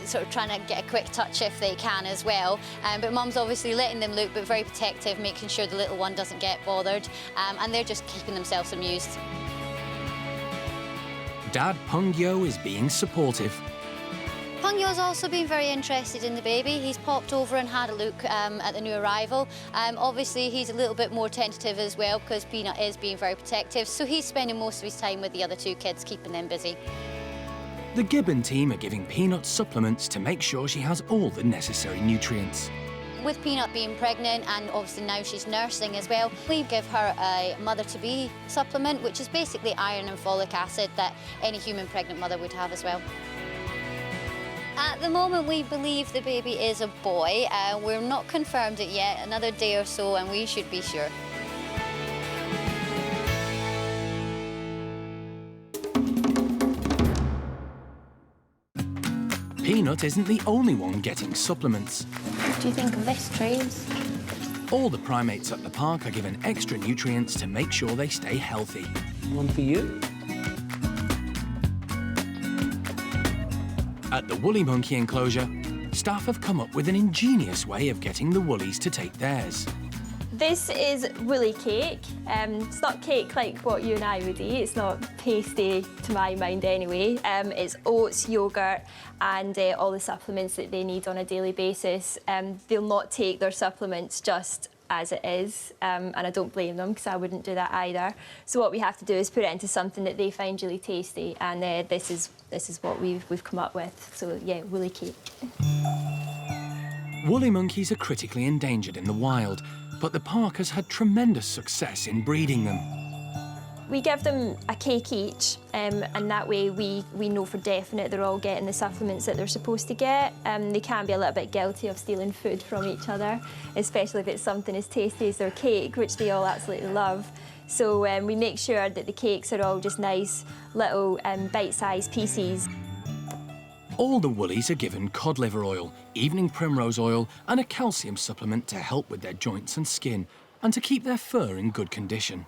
sort of trying to get a quick touch if they can as well. But Mum's obviously letting them look, but very protective, making sure the little one doesn't get bothered. And they're just keeping themselves amused. Dad Pungyo is being supportive. Pungyo's also been very interested in the baby. He's popped over and had a look at the new arrival. Obviously, he's a little bit more tentative as well because Peanut is being very protective, so he's spending most of his time with the other 2 kids, keeping them busy. The Gibbon team are giving Peanut supplements to make sure she has all the necessary nutrients. With Peanut being pregnant and obviously now she's nursing as well, we give her a mother-to-be supplement, which is basically iron and folic acid that any human pregnant mother would have as well. At the moment, we believe the baby is a boy. We're not confirmed it yet. Another day or so and we should be sure. Peanut isn't the only one getting supplements. What do you think of this, Trees? All the primates at the park are given extra nutrients to make sure they stay healthy. One for you. At the woolly monkey enclosure, staff have come up with an ingenious way of getting the woolies to take theirs. This is woolly cake. It's not cake like what you and I would eat. It's not pasty to my mind anyway. It's oats, yoghurt and all the supplements that they need on a daily basis. They'll not take their supplements just as it is, and I don't blame them because I wouldn't do that either. So what we have to do is put it into something that they find really tasty, and this is what we've come up with. So yeah, woolly cake. Woolly monkeys are critically endangered in the wild, but the park has had tremendous success in breeding them. We give them a cake each, and that way we know for definite they're all getting the supplements that they're supposed to get. They can be a little bit guilty of stealing food from each other, especially if it's something as tasty as their cake, which they all absolutely love. So we make sure that the cakes are all just nice little bite-sized pieces. All the woolies are given cod liver oil, evening primrose oil and a calcium supplement to help with their joints and skin and to keep their fur in good condition.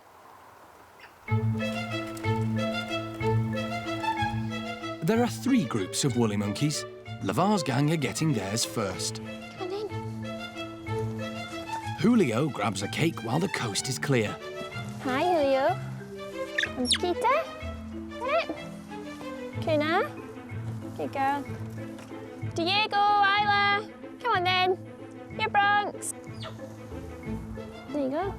There are 3 groups of woolly monkeys. Lavar's gang are getting theirs first. Come on in. Julio grabs a cake while the coast is clear. Hi, Julio. And Kita. Right. Kuna. Good girl. Diego, Isla. Come on then. Your Bronx. There you go.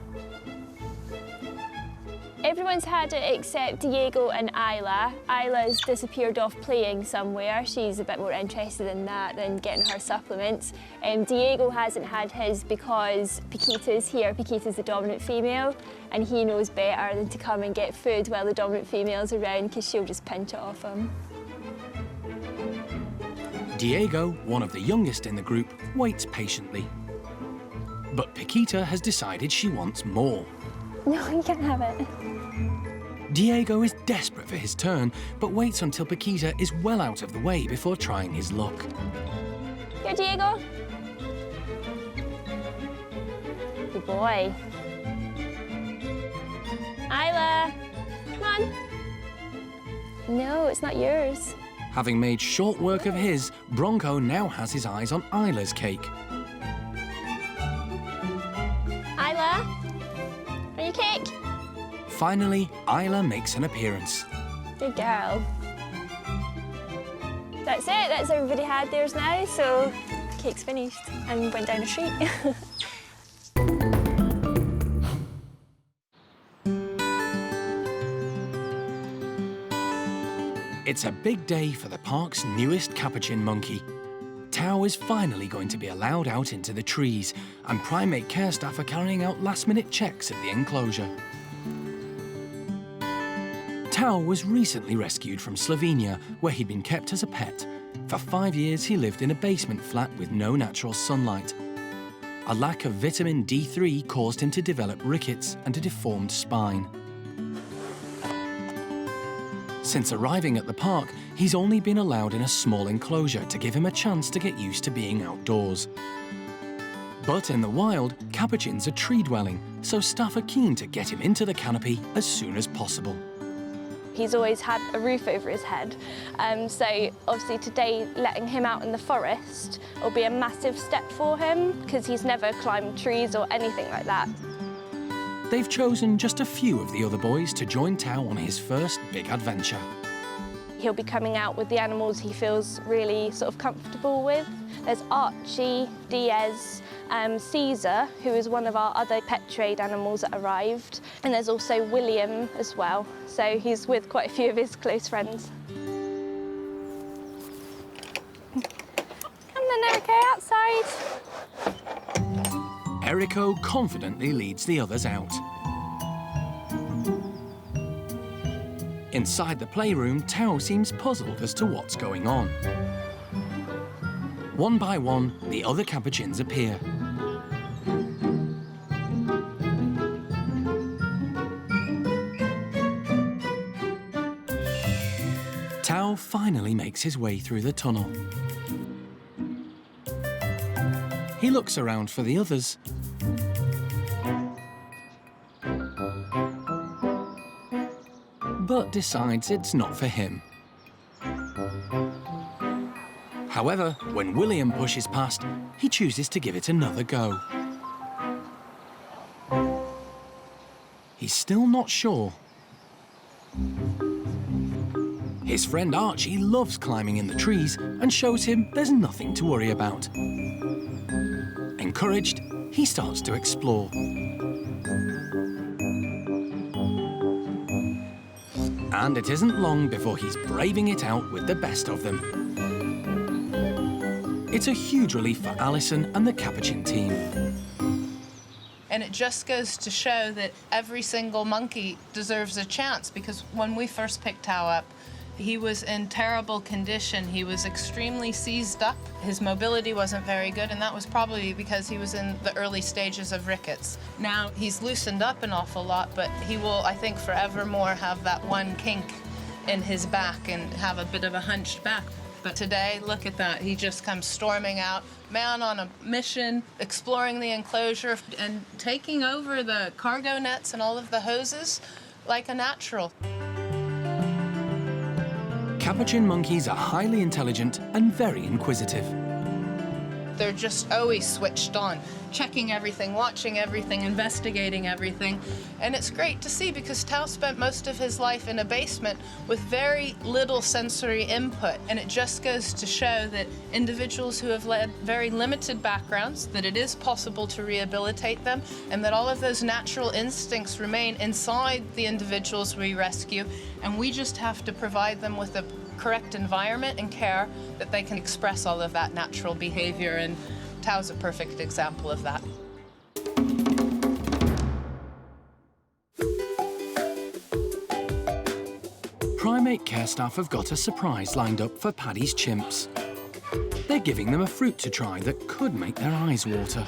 Everyone's had it except Diego and Isla. Isla's disappeared off playing somewhere. She's a bit more interested in that than getting her supplements. Diego hasn't had his because Paquita's here. Paquita's the dominant female, and he knows better than to come and get food while the dominant female's around because she'll just pinch it off him. Diego, one of the youngest in the group, waits patiently. But Paquita has decided she wants more. No, you can't have it. Diego is desperate for his turn, but waits until Paquita is well out of the way before trying his luck. Here, Diego. Good boy. Isla, come on. No, it's not yours. Having made short work of his, Bronco now has his eyes on Isla's cake. Isla, are you cake? Finally, Isla makes an appearance. Good girl. That's it, that's everybody had theirs now, so cake's finished and went down a street. It's a big day for the park's newest Capuchin monkey. Tao is finally going to be allowed out into the trees, and primate care staff are carrying out last-minute checks at the enclosure. Tao was recently rescued from Slovenia, where he'd been kept as a pet. For 5 years, he lived in a basement flat with no natural sunlight. A lack of vitamin D3 caused him to develop rickets and a deformed spine. Since arriving at the park, he's only been allowed in a small enclosure to give him a chance to get used to being outdoors. But in the wild, Capuchins are tree-dwelling, so staff are keen to get him into the canopy as soon as possible. He's always had a roof over his head, so obviously today letting him out in the forest will be a massive step for him because he's never climbed trees or anything like that. They've chosen just a few of the other boys to join Tao on his first big adventure. He'll be coming out with the animals he feels really sort of comfortable with. There's Archie, Diaz, Caesar, who is one of our other pet trade animals that arrived, and there's also William as well, so he's with quite a few of his close friends. Come then, Erica, outside. Erico confidently leads the others out. Inside the playroom, Tao seems puzzled as to what's going on. One by one, the other Capuchins appear. Tao finally makes his way through the tunnel. he looks around for the others. But decides it's not for him. However, when William pushes past, he chooses to give it another go. He's still not sure. His friend Archie loves climbing in the trees and shows him there's nothing to worry about. Encouraged, he starts to explore. And it isn't long before he's braving it out with the best of them. It's a huge relief for Alison and the Capuchin team. And it just goes to show that every single monkey deserves a chance, because when we first picked Tao up, he was in terrible condition. He was extremely seized up. His mobility wasn't very good, and that was probably because he was in the early stages of rickets. Now he's loosened up an awful lot, but he will, I think, forevermore have that one kink in his back and have a bit of a hunched back. But today, look at that. He just comes storming out, man on a mission, exploring the enclosure and taking over the cargo nets and all of the hoses like a natural. Capuchin monkeys are highly intelligent and very inquisitive. They're just always switched on, checking everything, watching everything, investigating everything. And it's great to see, because Tao spent most of his life in a basement with very little sensory input. And it just goes to show that individuals who have led very limited backgrounds, that it is possible to rehabilitate them, and that all of those natural instincts remain inside the individuals we rescue. And we just have to provide them with the correct environment and care that they can express all of that natural behavior, and Tao's a perfect example of that. Primate care staff have got a surprise lined up for Paddy's chimps. They're giving them a fruit to try that could make their eyes water.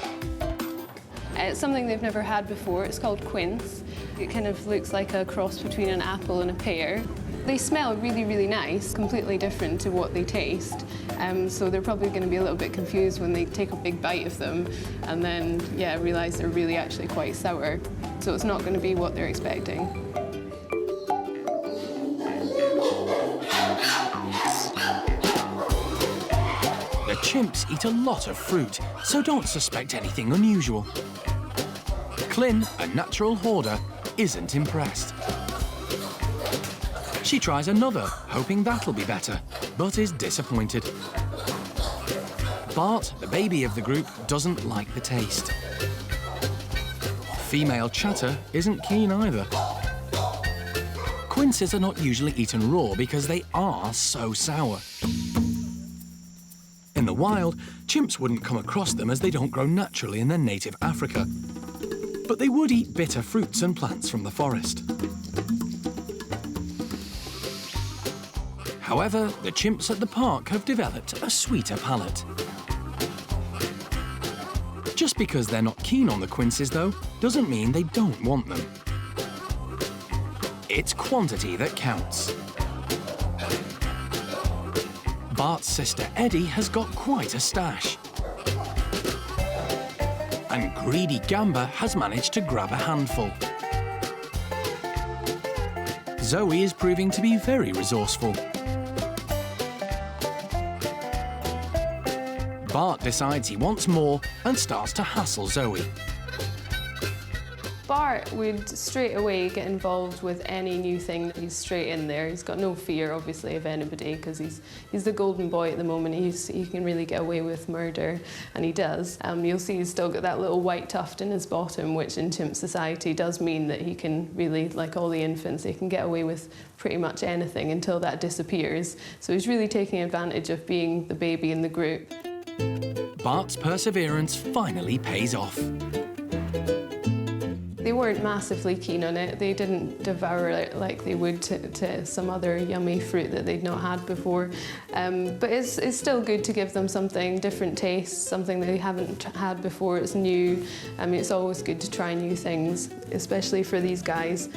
It's something they've never had before. It's called quince. It kind of looks like a cross between an apple and a pear. They smell really, really nice, completely different to what they taste. So they're probably going to be a little bit confused when they take a big bite of them and then, yeah, realise they're really actually quite sour. So it's not going to be what they're expecting. The chimps eat a lot of fruit, so don't suspect anything unusual. Clin, a natural hoarder, isn't impressed. She tries another, hoping that'll be better, but is disappointed. Bart, the baby of the group, doesn't like the taste. Female Chatter isn't keen either. Quinces are not usually eaten raw because they are so sour. In the wild, chimps wouldn't come across them as they don't grow naturally in their native Africa. But they would eat bitter fruits and plants from the forest. However, the chimps at the park have developed a sweeter palate. Just because they're not keen on the quinces, though, doesn't mean they don't want them. It's quantity that counts. Bart's sister Eddie has got quite a stash. And greedy Gamba has managed to grab a handful. Zoe is proving to be very resourceful. Bart decides he wants more and starts to hassle Zoe. Bart would straight away get involved with any new thing. He's straight in there. He's got no fear, obviously, of anybody, because he's the golden boy at the moment. He can really get away with murder, and he does. You'll see he's still got that little white tuft in his bottom, which in chimp society does mean that he can really, like all the infants, he can get away with pretty much anything until that disappears. So he's really taking advantage of being the baby in the group. Bart's perseverance finally pays off. They weren't massively keen on it. They didn't devour it like they would to some other yummy fruit that they'd not had before. But it's still good to give them something, different taste, something they haven't had before. It's new. I mean, it's always good to try new things, especially for these guys.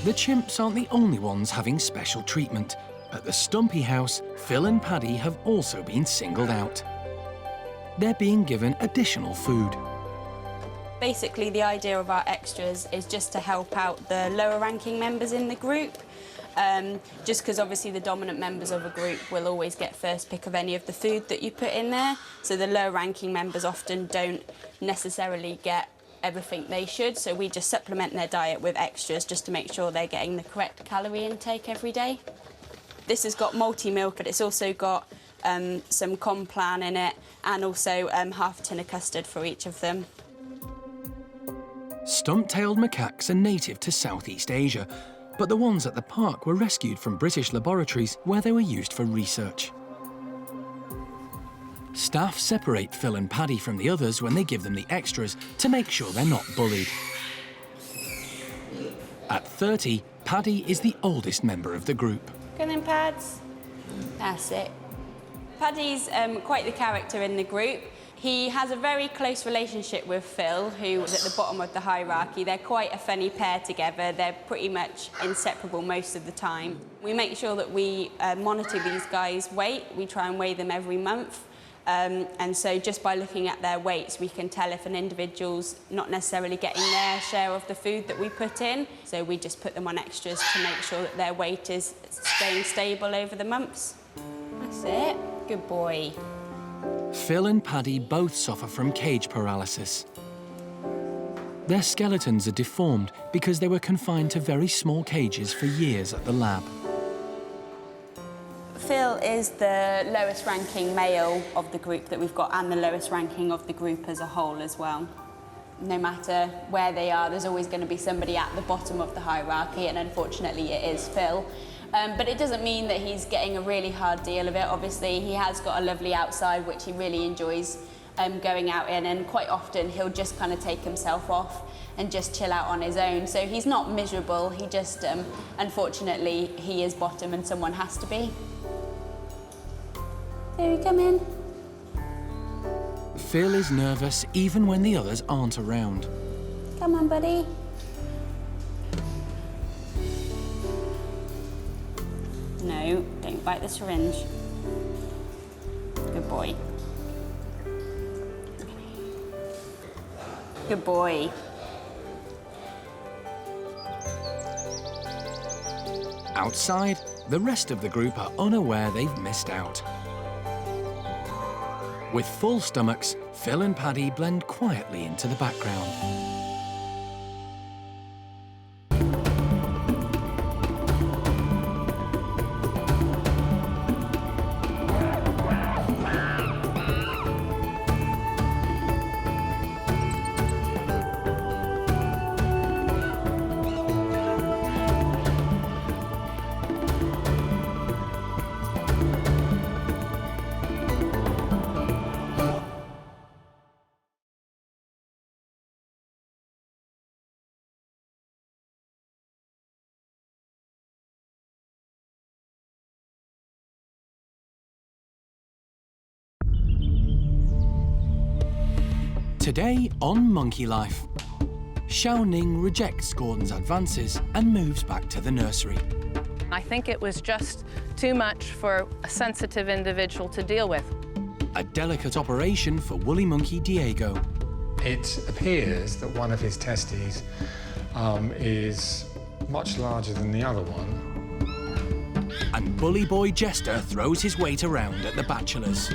The chimps aren't the only ones having special treatment. At the Stumpy house, Phil and Paddy have also been singled out. They're being given additional food. Basically, the idea of our extras is just to help out the lower ranking members in the group. Just because obviously the dominant members of a group will always get first pick of any of the food that you put in there. So the lower ranking members often don't necessarily get everything they should. So we just supplement their diet with extras just to make sure they're getting the correct calorie intake every day. This has got multi-milk, but it's also got some complan in it and also half a tin of custard for each of them. Stump-tailed macaques are native to Southeast Asia, but the ones at the park were rescued from British laboratories where they were used for research. Staff separate Phil and Paddy from the others when they give them the extras to make sure they're not bullied. At 30, Paddy is the oldest member of the group. Go then, Pads. That's it. Paddy's quite the character in the group. He has a very close relationship with Phil, who is at the bottom of the hierarchy. They're quite a funny pair together. They're pretty much inseparable most of the time. We make sure that we monitor these guys' weight. We try and weigh them every month. And so just by looking at their weights, we can tell if an individual's not necessarily getting their share of the food that we put in. So we just put them on extras to make sure that their weight is staying stable over the months. That's it. Good boy. Phil and Paddy both suffer from cage paralysis. Their skeletons are deformed because they were confined to very small cages for years at the lab. Phil is the lowest ranking male of the group that we've got and the lowest ranking of the group as a whole as well. No matter where they are, there's always going to be somebody at the bottom of the hierarchy, and unfortunately it is Phil. But it doesn't mean that he's getting a really hard deal of it. Obviously, he has got a lovely outside, which he really enjoys going out in, and quite often he'll just kind of take himself off and just chill out on his own. So he's not miserable, he just, unfortunately, he is bottom and someone has to be. There you come in. Phil is nervous even when the others aren't around. Come on, buddy. No, don't bite the syringe. Good boy. Good boy. Outside, the rest of the group are unaware they've missed out. With full stomachs, Phil and Paddy blend quietly into the background. Today on Monkey Life, Shia Ning rejects Gordon's advances and moves back to the nursery. I think it was just too much for a sensitive individual to deal with. A delicate operation for woolly monkey Diego. It appears that one of his testes is much larger than the other one. And bully boy Jester throws his weight around at the Bachelors.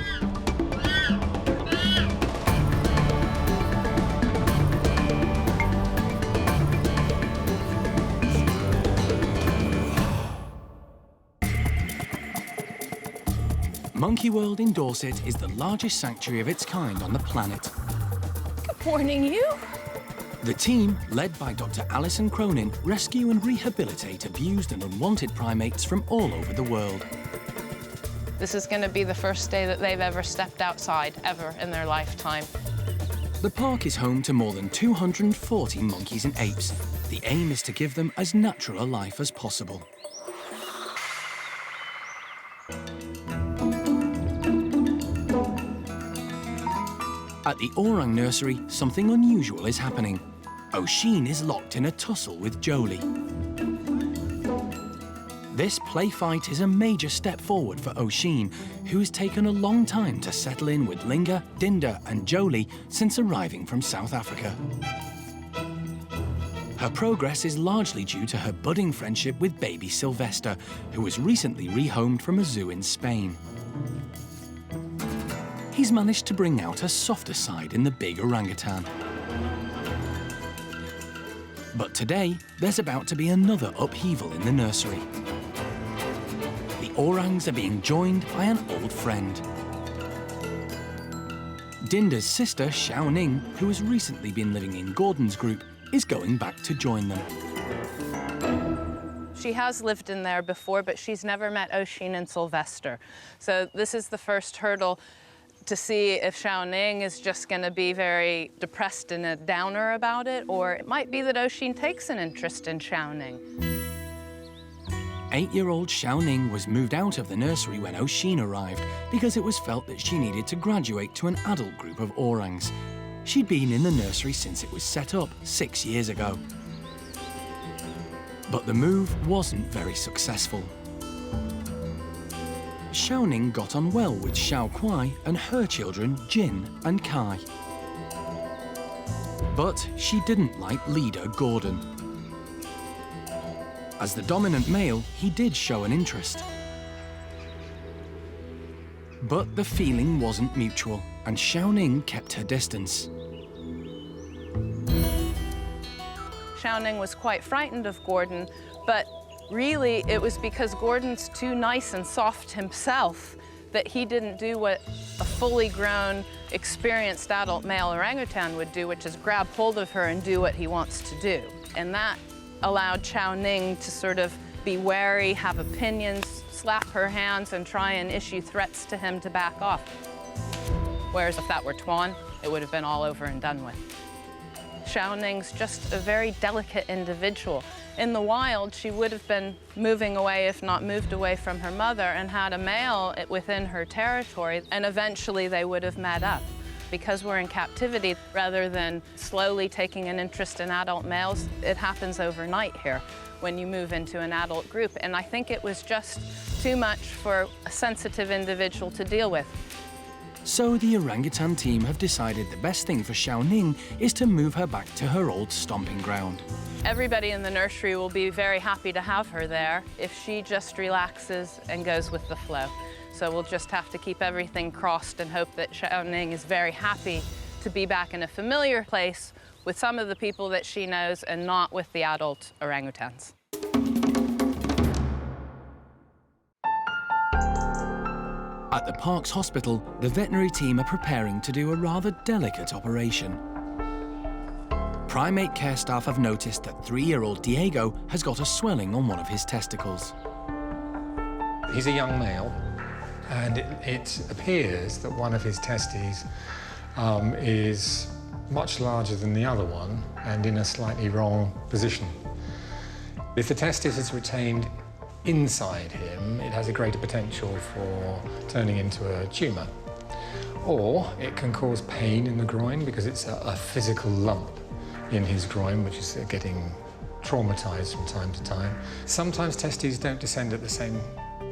Monkey World in Dorset is the largest sanctuary of its kind on the planet. Good morning, you. The team, led by Dr. Alison Cronin, rescue and rehabilitate abused and unwanted primates from all over the world. This is going to be the first day that they've ever stepped outside, ever in their lifetime. The park is home to more than 240 monkeys and apes. The aim is to give them as natural a life as possible. At the Orang nursery, something unusual is happening. Osheen is locked in a tussle with Jolie. This play fight is a major step forward for Osheen, who has taken a long time to settle in with Linga, Dinda and Jolie since arriving from South Africa. Her progress is largely due to her budding friendship with baby Sylvester, who was recently rehomed from a zoo in Spain. He's managed to bring out a softer side in the big orangutan. But today, there's about to be another upheaval in the nursery. The orangs are being joined by an old friend. Dinda's sister, Shia Ning, who has recently been living in Gordon's group, is going back to join them. She has lived in there before, but she's never met Osheen and Sylvester. So this is the first hurdle to see if Shia Ning is just going to be very depressed and a downer about it, or it might be that Osheen takes an interest in Shia Ning. 8-year-old Shia Ning was moved out of the nursery when Osheen arrived because it was felt that she needed to graduate to an adult group of orangs. She'd been in the nursery since it was set up 6 years ago. But the move wasn't very successful. Shia Ning got on well with Xiao Kuai and her children, Jin and Kai. But she didn't like leader Gordon. As the dominant male, he did show an interest. But the feeling wasn't mutual, and Shia Ning kept her distance. Shia Ning was quite frightened of Gordon, but really, it was because Gordon's too nice and soft himself that he didn't do what a fully grown, experienced adult male orangutan would do, which is grab hold of her and do what he wants to do. And that allowed Shia Ning to sort of be wary, have opinions, slap her hands, and try and issue threats to him to back off. Whereas if that were Tuan, it would have been all over and done with. Shia Ning's just a very delicate individual. In the wild, she would have been moving away, if not moved away from her mother, and had a male within her territory, and eventually they would have met up. Because we're in captivity, rather than slowly taking an interest in adult males, it happens overnight here when you move into an adult group. And I think it was just too much for a sensitive individual to deal with. So the orangutan team have decided the best thing for Shia Ning is to move her back to her old stomping ground. Everybody in the nursery will be very happy to have her there if she just relaxes and goes with the flow. So we'll just have to keep everything crossed and hope that Shia Ning is very happy to be back in a familiar place with some of the people that she knows and not with the adult orangutans. At the Parks Hospital, the veterinary team are preparing to do a rather delicate operation. Primate care staff have noticed that 3-year-old Diego has got a swelling on one of his testicles. He's a young male, and it appears that one of his testes is much larger than the other one and in a slightly wrong position. If the testis is retained inside him, it has a greater potential for turning into a tumour. Or it can cause pain in the groin because it's a physical lump in his groin, which is getting traumatised from time to time. Sometimes testes don't descend at the same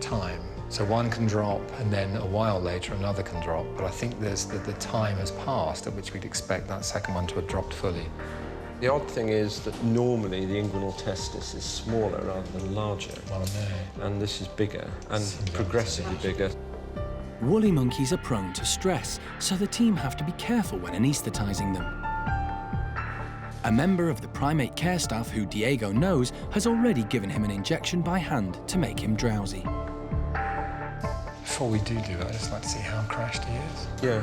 time. So one can drop and then a while later another can drop, but I think the time has passed at which we'd expect that second one to have dropped fully. The odd thing is that normally the inguinal testis is smaller rather than larger. Oh, no. And this is bigger and progressively bigger. Woolly monkeys are prone to stress, so the team have to be careful when anaesthetising them. A member of the primate care staff who Diego knows has already given him an injection by hand to make him drowsy. Before we do it, I'd just like to see how crashed he is. Yeah.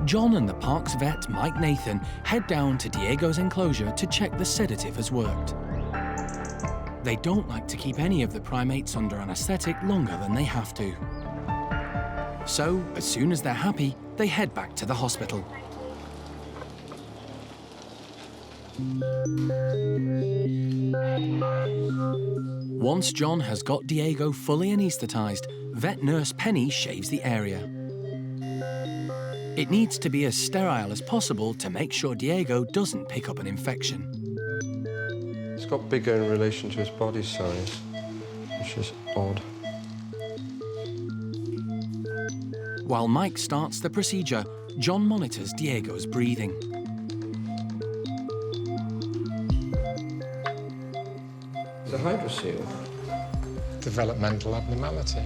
John and the park's vet, Mike Nathan, head down to Diego's enclosure to check the sedative has worked. They don't like to keep any of the primates under anaesthetic longer than they have to. So, as soon as they're happy, they head back to the hospital. Once John has got Diego fully anaesthetised, vet nurse Penny shaves the area. It needs to be as sterile as possible to make sure Diego doesn't pick up an infection. It's got bigger in relation to his body size. which is odd. While Mike starts the procedure, John monitors Diego's breathing. It's a hydrocele. Developmental abnormality.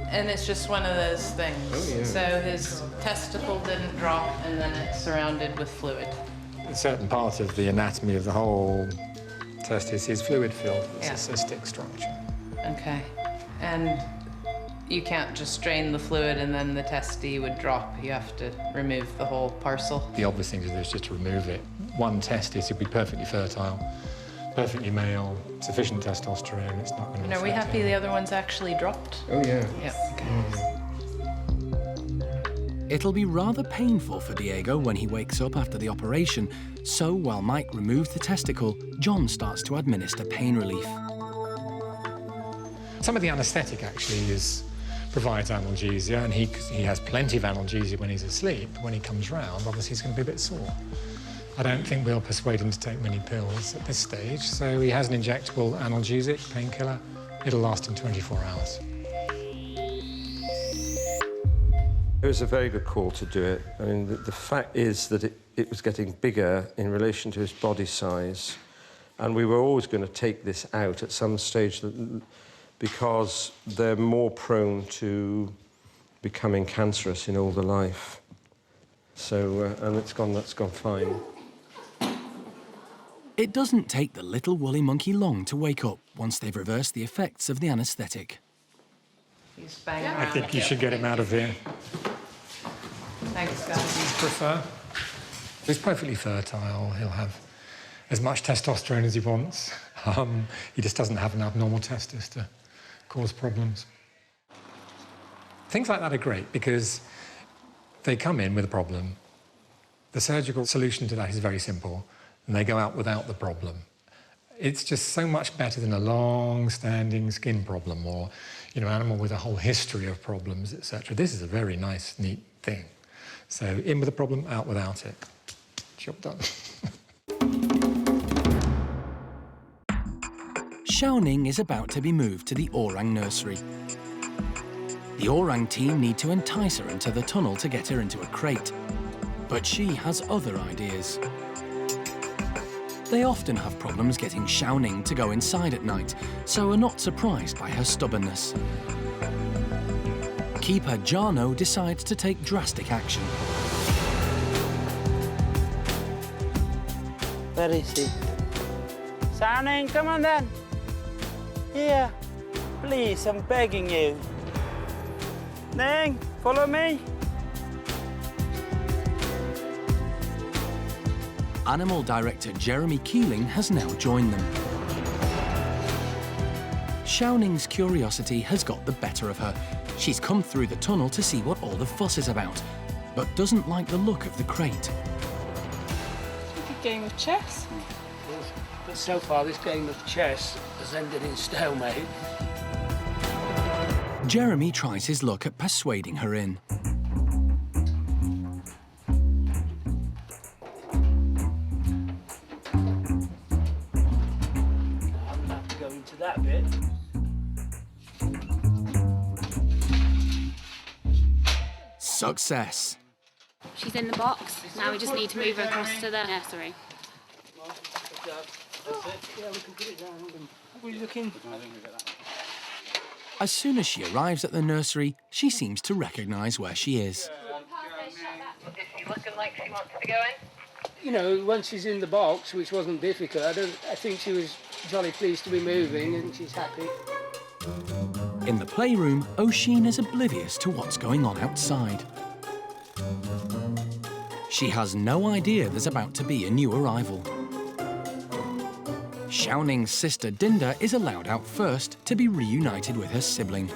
And it's just one of those things. Oh, yeah. So his testicle didn't drop and then it's surrounded with fluid. A certain part of the anatomy of the whole testis is fluid filled. It's Yeah. a cystic structure. Okay. And you can't just drain the fluid and then the testy would drop. You have to remove the whole parcel. The obvious thing to do is just to remove it. One testis would be perfectly fertile, perfectly male, sufficient testosterone. It's not going to. And are we happy the other one's actually dropped? Oh, yeah. Yeah. Okay. It'll be rather painful for Diego when he wakes up after the operation, so while Mike removes the testicle, John starts to administer pain relief. Some of the anaesthetic actually provides analgesia, and he has plenty of analgesia when he's asleep. When he comes round, obviously he's going to be a bit sore. I don't think we'll persuade him to take many pills at this stage, so he has an injectable analgesic, painkiller. It'll last him 24 hours. It was a very good call to do it. I mean, the fact is that it was getting bigger in relation to his body size, and we were always going to take this out at some stage because they're more prone to becoming cancerous in older life. So, and that's gone fine. It doesn't take the little woolly monkey long to wake up once they've reversed the effects of the anaesthetic. He's banging I around. think you should get him out of here. Thanks, guys. Prefer. He's perfectly fertile. He'll have as much testosterone as he wants. He just doesn't have an abnormal testis to cause problems. Things like that are great because they come in with a problem. The surgical solution to that is very simple, and they go out without the problem. It's just so much better than a long-standing skin problem or, you know, animal with a whole history of problems, etc. This is a very nice, neat thing. So in with the problem, out without it. Job done. Shaoning is about to be moved to the orang nursery. The orang team need to entice her into the tunnel to get her into a crate. But she has other ideas. They often have problems getting Shaoning to go inside at night, so are not surprised by her stubbornness. Keeper Jarno decides to take drastic action. Where is he? Shaoning, come on then. Here, please, I'm begging you. Ning, follow me. Animal director Jeremy Keeling has now joined them. Shaoning's curiosity has got the better of her. She's come through the tunnel to see what all the fuss is about, but doesn't like the look of the crate. It's like a game of chess. But so far, this game of chess has ended in stalemate. Jeremy tries his luck at persuading her in. That bit. Success. She's in the box. Now we just need to move her across to the nursery. As soon as she arrives at the nursery, she seems to recognise where she is. Is she looking like she wants to go in? You know, once she's in the box, which wasn't difficult, I think she was jolly pleased to be moving and she's happy. In the playroom, Osheen is oblivious to what's going on outside. She has no idea there's about to be a new arrival. Shaoning's sister Dinda is allowed out first to be reunited with her sibling.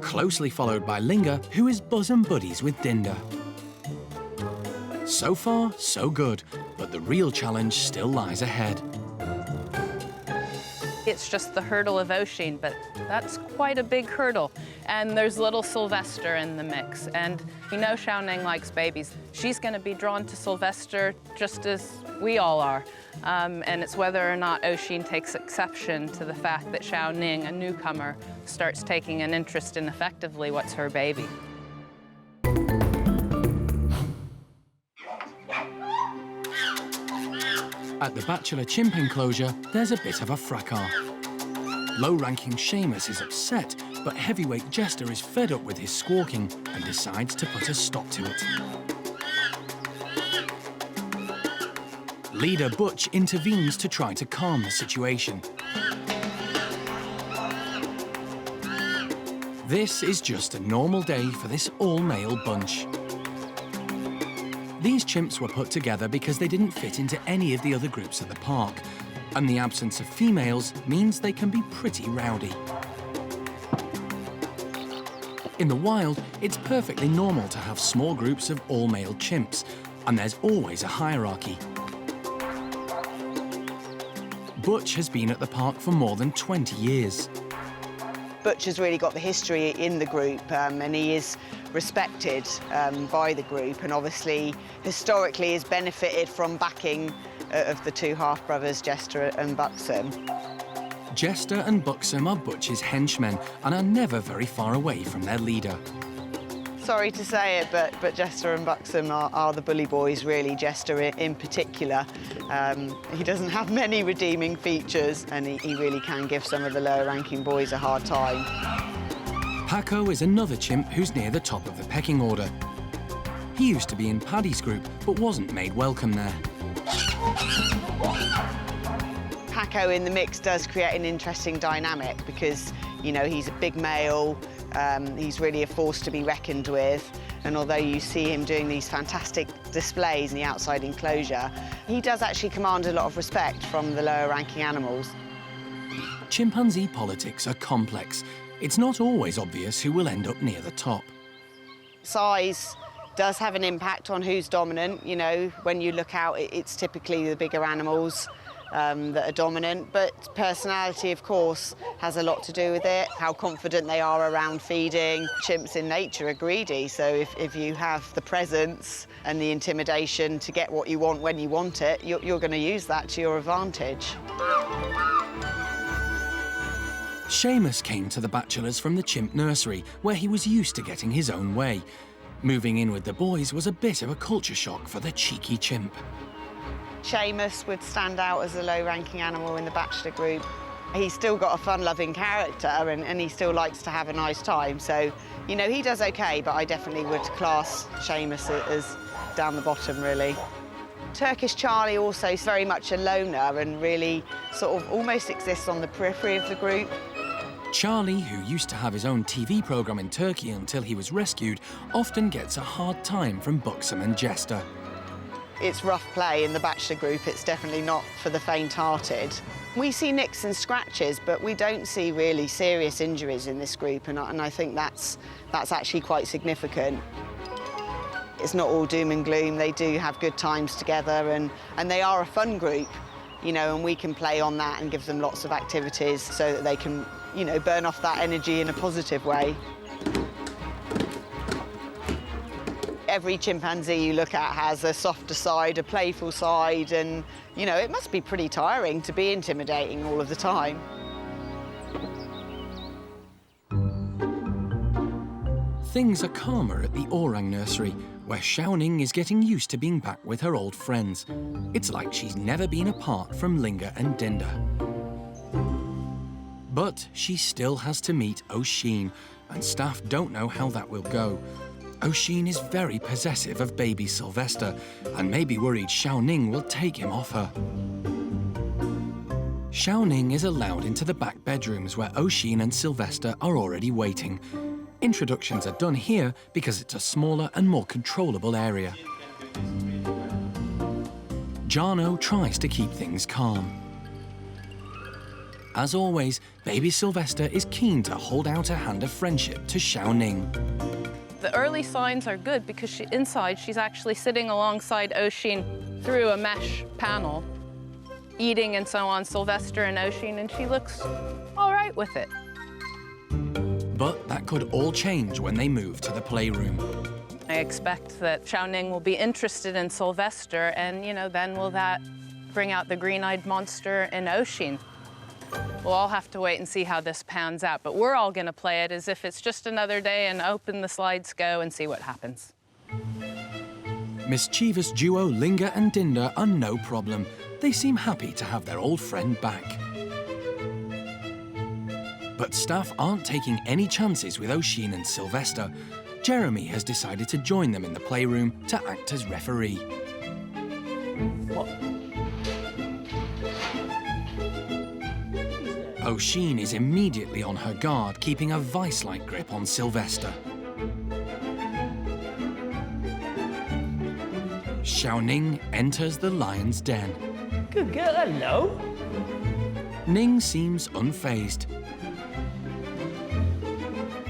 Closely followed by Linga, who is bosom buddies with Dinda. So far, so good, but the real challenge still lies ahead. It's just the hurdle of Osheen, but that's quite a big hurdle. And there's little Sylvester in the mix. And we know Shia Ning likes babies. She's going to be drawn to Sylvester just as we all are. And it's whether or not Osheen takes exception to the fact that Shia Ning, a newcomer, starts taking an interest in effectively what's her baby. At the Bachelor chimp enclosure, there's a bit of a fracas. Low-ranking Seamus is upset, but heavyweight Jester is fed up with his squawking and decides to put a stop to it. Leader Butch intervenes to try to calm the situation. This is just a normal day for this all-male bunch. These chimps were put together because they didn't fit into any of the other groups at the park, and the absence of females means they can be pretty rowdy. In the wild, it's perfectly normal to have small groups of all-male chimps, and there's always a hierarchy. Butch has been at the park for more than 20 years. Butch has really got the history in the group, and he is respected by the group, and obviously historically has benefited from backing of the two half-brothers, Jester and Buxom. Jester and Buxom are Butch's henchmen and are never very far away from their leader. Sorry to say it, but Jester and Buxom are the bully boys, really, Jester in particular. He doesn't have many redeeming features, and he really can give some of the lower-ranking boys a hard time. Paco is another chimp who's near the top of the pecking order. He used to be in Paddy's group, but wasn't made welcome there. Paco in the mix does create an interesting dynamic because, you know, he's a big male, he's really a force to be reckoned with, and although you see him doing these fantastic displays in the outside enclosure, he does actually command a lot of respect from the lower-ranking animals. Chimpanzee politics are complex. It's not always obvious who will end up near the top. Size does have an impact on who's dominant. You know, when you look out, it's typically the bigger animals that are dominant, but personality, of course, has a lot to do with it, how confident they are around feeding. Chimps in nature are greedy, so if you have the presence and the intimidation to get what you want when you want it, you're going to use that to your advantage. Seamus came to the Bachelors from the chimp nursery, where he was used to getting his own way. Moving in with the boys was a bit of a culture shock for the cheeky chimp. Seamus would stand out as a low-ranking animal in the Bachelor group. He's still got a fun-loving character and he still likes to have a nice time. So, you know, he does OK, but I definitely would class Seamus as down the bottom, really. Turkish Charlie also is very much a loner and really sort of almost exists on the periphery of the group. Charlie, who used to have his own TV programme in Turkey until he was rescued, often gets a hard time from Buxom and Jester. It's rough play in the Bachelor group. It's definitely not for the faint-hearted. We see nicks and scratches, but we don't see really serious injuries in this group, and I think that's actually quite significant. It's not all doom and gloom. They do have good times together, and they are a fun group, you know, and we can play on that and give them lots of activities so that they can, you know, burn off that energy in a positive way. Every chimpanzee you look at has a softer side, a playful side, and, you know, it must be pretty tiring to be intimidating all of the time. Things are calmer at the Orang nursery, where Shia Ning is getting used to being back with her old friends. It's like she's never been apart from Linga and Dinda. But she still has to meet Osheen, and staff don't know how that will go. Osheen is very possessive of baby Sylvester and may be worried Shia Ning will take him off her. Shia Ning is allowed into the back bedrooms where Osheen and Sylvester are already waiting. Introductions are done here because it's a smaller and more controllable area. Jarno tries to keep things calm. As always, baby Sylvester is keen to hold out a hand of friendship to Shia Ning. The early signs are good because inside she's actually sitting alongside Osheen through a mesh panel. eating and so on, Sylvester and Osheen, and she looks all right with it. But that could all change when they move to the playroom. I expect that Shia Ning will be interested in Sylvester, and, you know, then will that bring out the green-eyed monster in Osheen? We'll all have to wait and see how this pans out, but we're all gonna play it as if it's just another day and open the slides go and see what happens. Mischievous duo Linga and Dinda are no problem. They seem happy to have their old friend back. But staff aren't taking any chances with Osheen and Sylvester. Jeremy has decided to join them in the playroom to act as referee. What? Osheen is immediately on her guard, keeping a vice-like grip on Sylvester. Shia Ning enters the lion's den. Good girl, hello. Ning seems unfazed.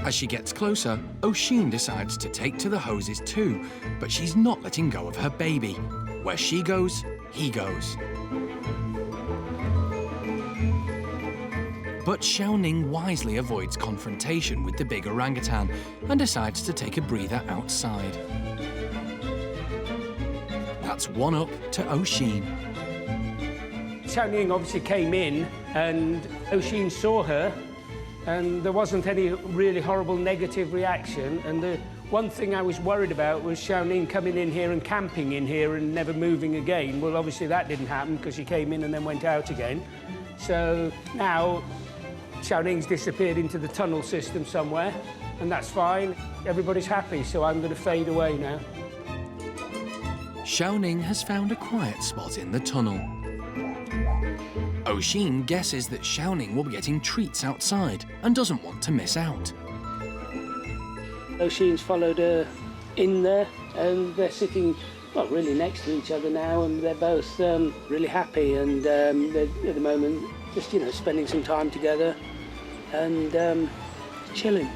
As she gets closer, Osheen decides to take to the hoses too, but she's not letting go of her baby. Where she goes, he goes. But Shia Ning wisely avoids confrontation with the big orangutan and decides to take a breather outside. That's one up to Osheen. Shia Ning obviously came in and Osheen saw her and there wasn't any really horrible negative reaction, and the one thing I was worried about was Shia Ning coming in here and camping in here and never moving again. Well, obviously that didn't happen because she came in and then went out again. So now Shia Ning's disappeared into the tunnel system somewhere, and that's fine. Everybody's happy, so I'm going to fade away now. Shia Ning has found a quiet spot in the tunnel. Osheen guesses that Shia Ning will be getting treats outside and doesn't want to miss out. Osheen's followed her in there, and they're sitting, well, really next to each other now, and they're both really happy, and they're, at the moment, just, you know, spending some time together and chilling.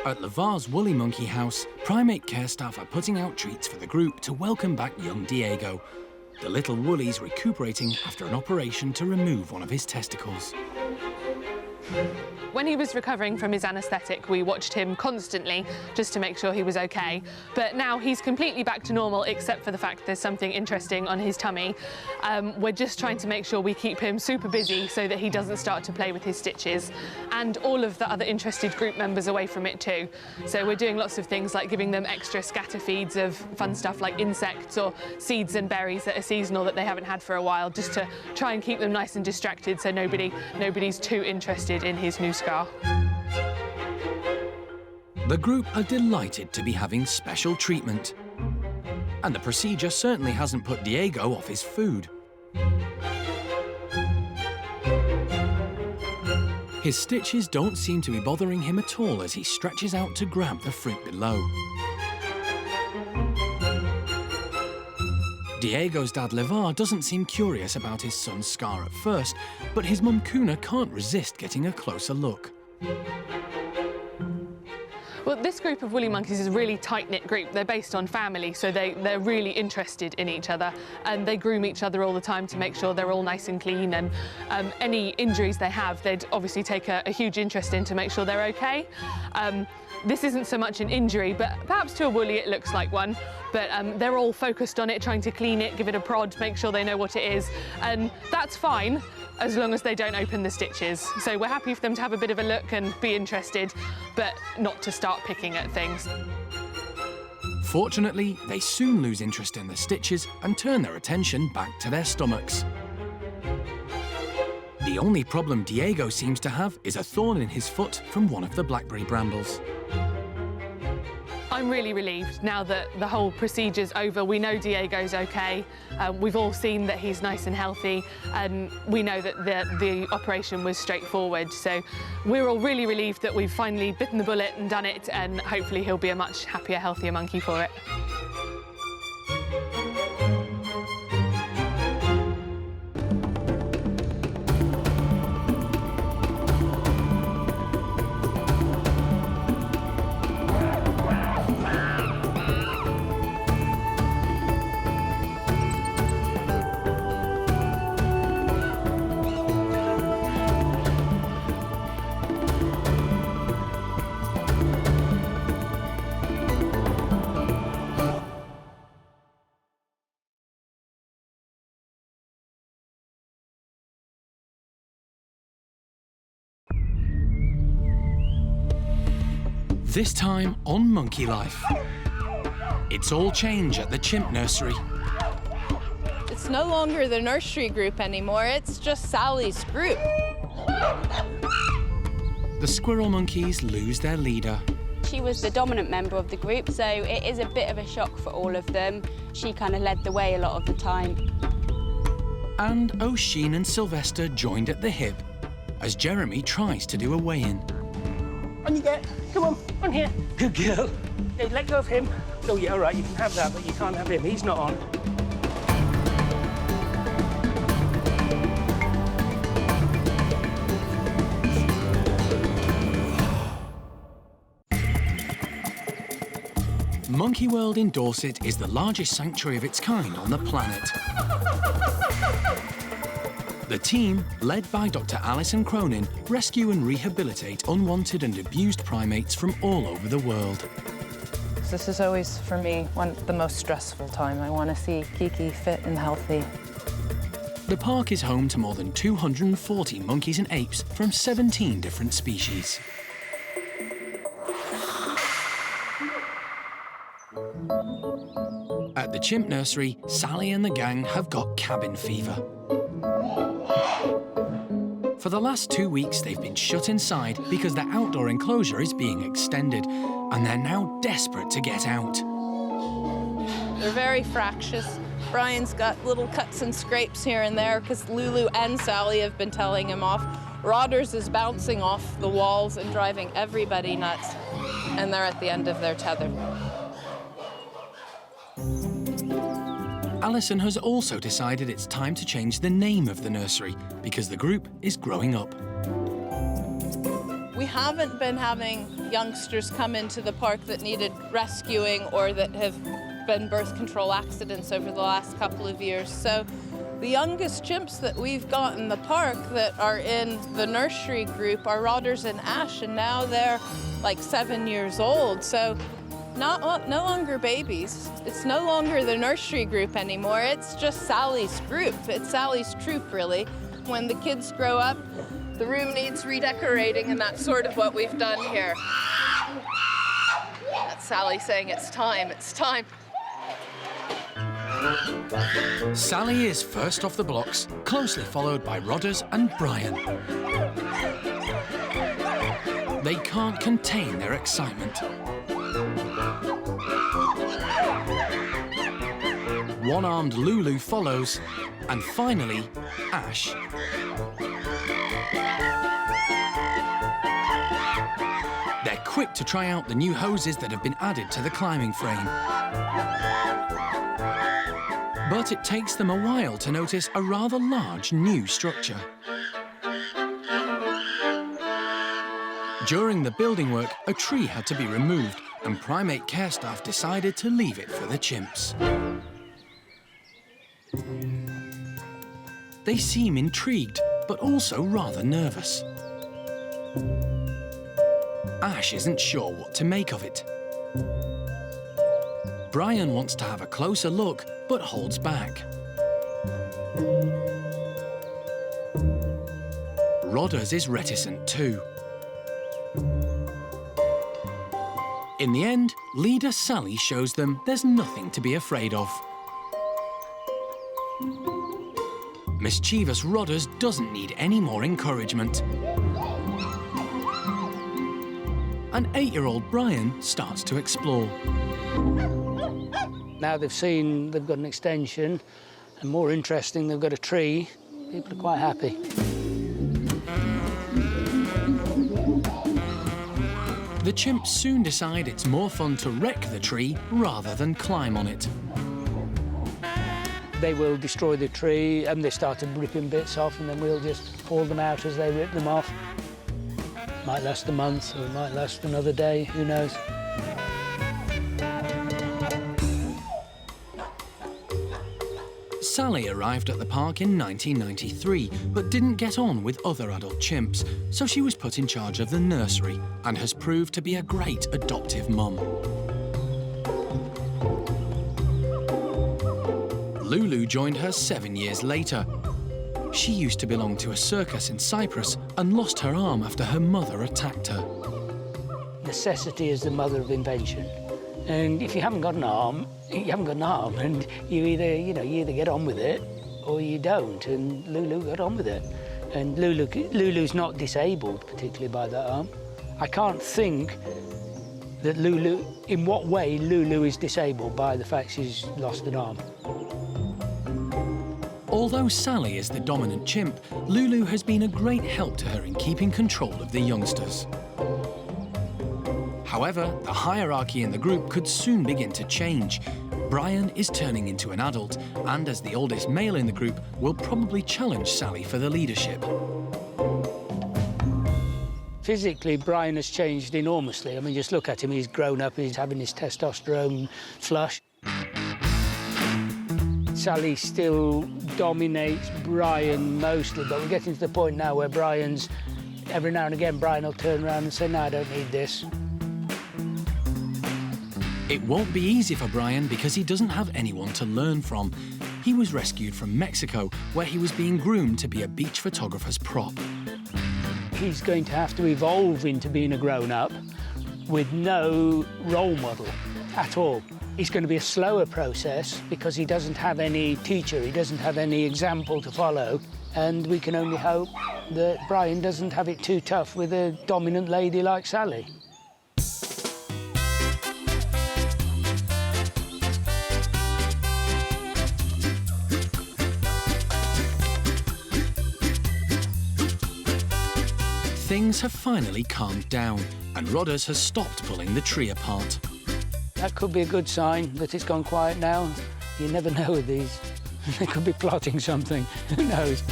At Lavar's Woolly Monkey House, primate care staff are putting out treats for the group to welcome back young Diego. The little woolly's recuperating after an operation to remove one of his testicles. When he was recovering from his anaesthetic, we watched him constantly just to make sure he was okay. But now he's completely back to normal, except for the fact there's something interesting on his tummy. We're just trying to make sure we keep him super busy so that he doesn't start to play with his stitches, and all of the other interested group members away from it too. So we're doing lots of things like giving them extra scatter feeds of fun stuff like insects or seeds and berries that are seasonal that they haven't had for a while, just to try and keep them nice and distracted so nobody's too interested in his new scar. The group are delighted to be having special treatment. And the procedure certainly hasn't put Diego off his food. His stitches don't seem to be bothering him at all as he stretches out to grab the fruit below. Diego's dad Lavar doesn't seem curious about his son's scar at first, but his mum Kuna can't resist getting a closer look. Well, this group of woolly monkeys is a really tight-knit group. They're based on family, so they're really interested in each other, and they groom each other all the time to make sure they're all nice and clean, and any injuries they have, they'd obviously take a huge interest in to make sure they're okay. This isn't so much an injury, but perhaps to a woolly it looks like one. But they're all focused on it, trying to clean it, give it a prod, make sure they know what it is. And that's fine, as long as they don't open the stitches. So we're happy for them to have a bit of a look and be interested, but not to start picking at things. Fortunately, they soon lose interest in the stitches and turn their attention back to their stomachs. The only problem Diego seems to have is a thorn in his foot from one of the blackberry brambles. I'm really relieved now that the whole procedure's over. We know Diego's okay. We've all seen that he's nice and healthy, and we know that the operation was straightforward. So we're all really relieved that we've finally bitten the bullet and done it, and hopefully he'll be a much happier, healthier monkey for it. This time on Monkey Life. It's all change at the chimp nursery. It's no longer the nursery group anymore, it's just Sally's group. The squirrel monkeys lose their leader. She was the dominant member of the group, so it is a bit of a shock for all of them. She kind of led the way a lot of the time. And Osheen and Sylvester joined at the hip as Jeremy tries to do a weigh-in. On you get. Come on here. Good girl. Hey, let go of him. Oh, yeah, all right, you can have that, but you can't have him. He's not on. Monkey World in Dorset is the largest sanctuary of its kind on the planet. The team, led by Dr. Alison Cronin, rescue and rehabilitate unwanted and abused primates from all over the world. This is always, for me, the most stressful time. I want to see Kiki fit and healthy. The park is home to more than 240 monkeys and apes from 17 different species. At the chimp nursery, Sally and the gang have got cabin fever. For the last 2 weeks, they've been shut inside because their outdoor enclosure is being extended, and they're now desperate to get out. They're very fractious. Brian's got little cuts and scrapes here and there because Lulu and Sally have been telling him off. Rodders is bouncing off the walls and driving everybody nuts, and they're at the end of their tether. Alison has also decided it's time to change the name of the nursery because the group is growing up. We haven't been having youngsters come into the park that needed rescuing or that have been birth control accidents over the last couple of years. So the youngest chimps that we've got in the park that are in the nursery group are Rodders and Ash, and now they're like 7 years old. So no longer babies. It's no longer the nursery group anymore. It's just Sally's group. It's Sally's troop, really. When the kids grow up, the room needs redecorating, and that's sort of what we've done here. That's Sally saying it's time, it's time. Sally is first off the blocks, closely followed by Rodders and Brian. They can't contain their excitement. One-armed Lulu follows, and finally, Ash. They're quick to try out the new hoses that have been added to the climbing frame. But it takes them a while to notice a rather large new structure. During the building work, a tree had to be removed, and primate care staff decided to leave it for the chimps. They seem intrigued, but also rather nervous. Ash isn't sure what to make of it. Brian wants to have a closer look, but holds back. Rodders is reticent too. In the end, leader Sally shows them there's nothing to be afraid of. Mischievous Rodders doesn't need any more encouragement. And 8-year-old Brian starts to explore. Now they've seen they've got an extension, and more interesting, they've got a tree. People are quite happy. The chimps soon decide it's more fun to wreck the tree rather than climb on it. They will destroy the tree, and they start ripping bits off, and then we'll just haul them out as they rip them off. Might last a month, or it might last another day, who knows. Sally arrived at the park in 1993, but didn't get on with other adult chimps, so she was put in charge of the nursery and has proved to be a great adoptive mum. Lulu joined her 7 years later. She used to belong to a circus in Cyprus and lost her arm after her mother attacked her. necessity is the mother of invention. And if you haven't got an arm, you haven't got an arm, and you either get on with it or you don't. And Lulu got on with it. And Lulu's not disabled particularly by that arm. I can't think that in what way Lulu is disabled by the fact she's lost an arm. Although Sally is the dominant chimp, Lulu has been a great help to her in keeping control of the youngsters. However, the hierarchy in the group could soon begin to change. Brian is turning into an adult, and as the oldest male in the group, will probably challenge Sally for the leadership. Physically, Brian has changed enormously. I mean, just look at him, he's grown up, he's having his testosterone flush. Sally still dominates Brian mostly, but we're getting to the point now where every now and again, Brian will turn around and say, no, I don't need this. It won't be easy for Brian because he doesn't have anyone to learn from. He was rescued from Mexico, where he was being groomed to be a beach photographer's prop. He's going to have to evolve into being a grown-up with no role model at all. It's going to be a slower process because he doesn't have any teacher, he doesn't have any example to follow, and we can only hope that Brian doesn't have it too tough with a dominant lady like Sally. Things have finally calmed down, and Rodders has stopped pulling the tree apart. That could be a good sign that it's gone quiet now. You never know with these. They could be plotting something. Who knows?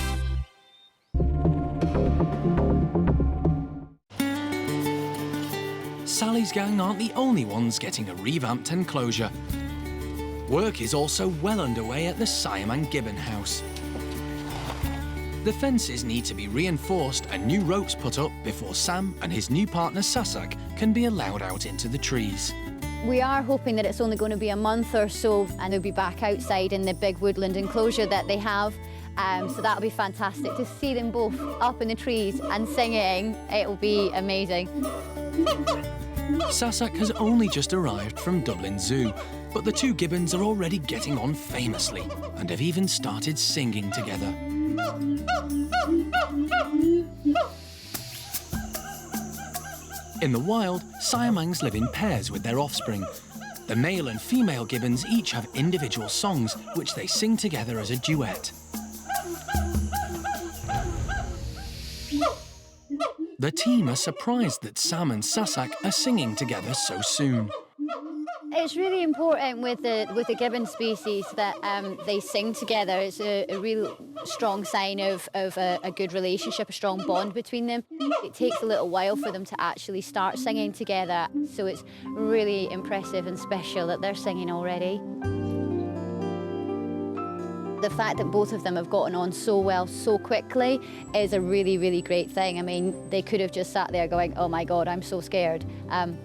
Sally's gang aren't the only ones getting a revamped enclosure. Work is also well underway at the Siamang Gibbon house. The fences need to be reinforced and new ropes put up before Sam and his new partner Sassac can be allowed out into the trees. We are hoping that it's only going to be a month or so and they'll be back outside in the big woodland enclosure that they have. So that'll be fantastic to see them both up in the trees and singing. It'll be amazing. Sassac has only just arrived from Dublin Zoo, but the two Gibbons are already getting on famously and have even started singing together. In the wild, Siamangs live in pairs with their offspring. The male and female Gibbons each have individual songs which they sing together as a duet. The team are surprised that Sam and Sassac are singing together so soon. It's really important with the Gibbon species that they sing together. It's a real strong sign of a good relationship, a strong bond between them. It takes a little while for them to actually start singing together, so it's really impressive and special that they're singing already. The fact that both of them have gotten on so well so quickly is a really, really great thing. I mean, they could have just sat there going, oh my God, I'm so scared.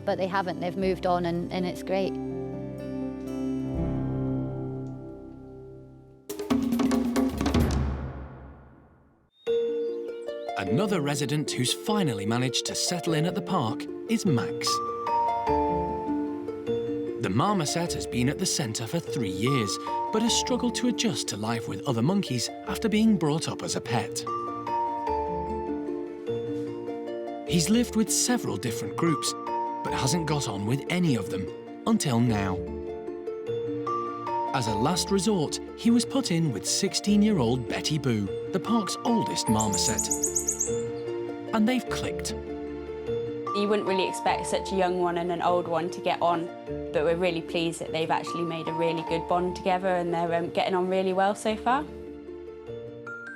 But they haven't, they've moved on and it's great. Another resident who's finally managed to settle in at the park is Max. The Marmoset has been at the centre for 3 years, but has struggled to adjust to life with other monkeys after being brought up as a pet. He's lived with several different groups, but hasn't got on with any of them, until now. As a last resort, he was put in with 16-year-old Betty Boo, the park's oldest Marmoset. And they've clicked. You wouldn't really expect such a young one and an old one to get on, but we're really pleased that they've actually made a really good bond together and they're getting on really well so far.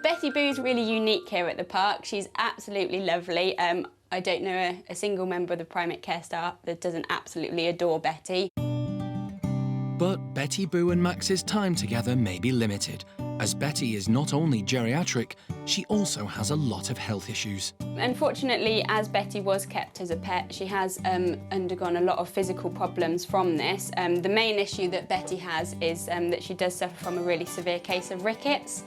Betty Boo's really unique here at the park. She's absolutely lovely. I don't know a single member of the primate care staff that doesn't absolutely adore Betty. But Betty Boo and Max's time together may be limited, as Betty is not only geriatric, she also has a lot of health issues. Unfortunately, as Betty was kept as a pet, she has undergone a lot of physical problems from this. The main issue that Betty has is that she does suffer from a really severe case of rickets.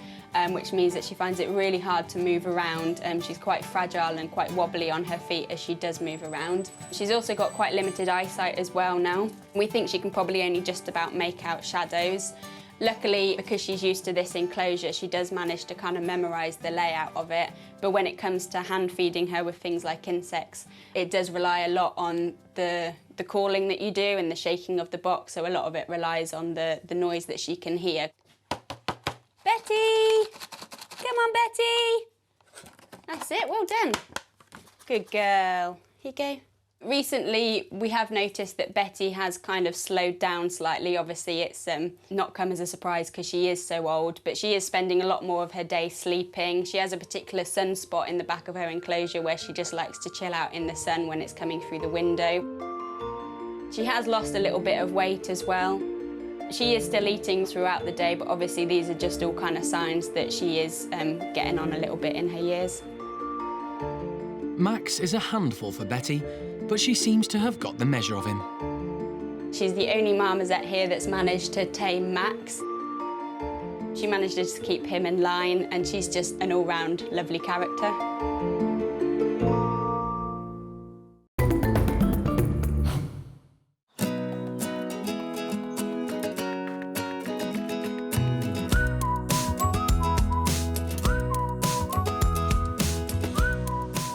which means that she finds it really hard to move around. She's quite fragile and quite wobbly on her feet as she does move around. She's also got quite limited eyesight as well now. We think she can probably only just about make out shadows. Luckily, because she's used to this enclosure, she does manage to kind of memorise the layout of it. But when it comes to hand feeding her with things like insects, it does rely a lot on the calling that you do and the shaking of the box, so a lot of it relies on the noise that she can hear. Betty! Come on, Betty! That's it, well done. Good girl. Here you go. Recently, we have noticed that Betty has kind of slowed down slightly. Obviously, it's not come as a surprise because she is so old, but she is spending a lot more of her day sleeping. She has a particular sunspot in the back of her enclosure where she just likes to chill out in the sun when it's coming through the window. She has lost a little bit of weight as well. She is still eating throughout the day, but obviously these are just all kind of signs that she is getting on a little bit in her years. Max is a handful for Betty, but she seems to have got the measure of him. She's the only marmoset here that's managed to tame Max. She manages to keep him in line, and she's just an all-round lovely character.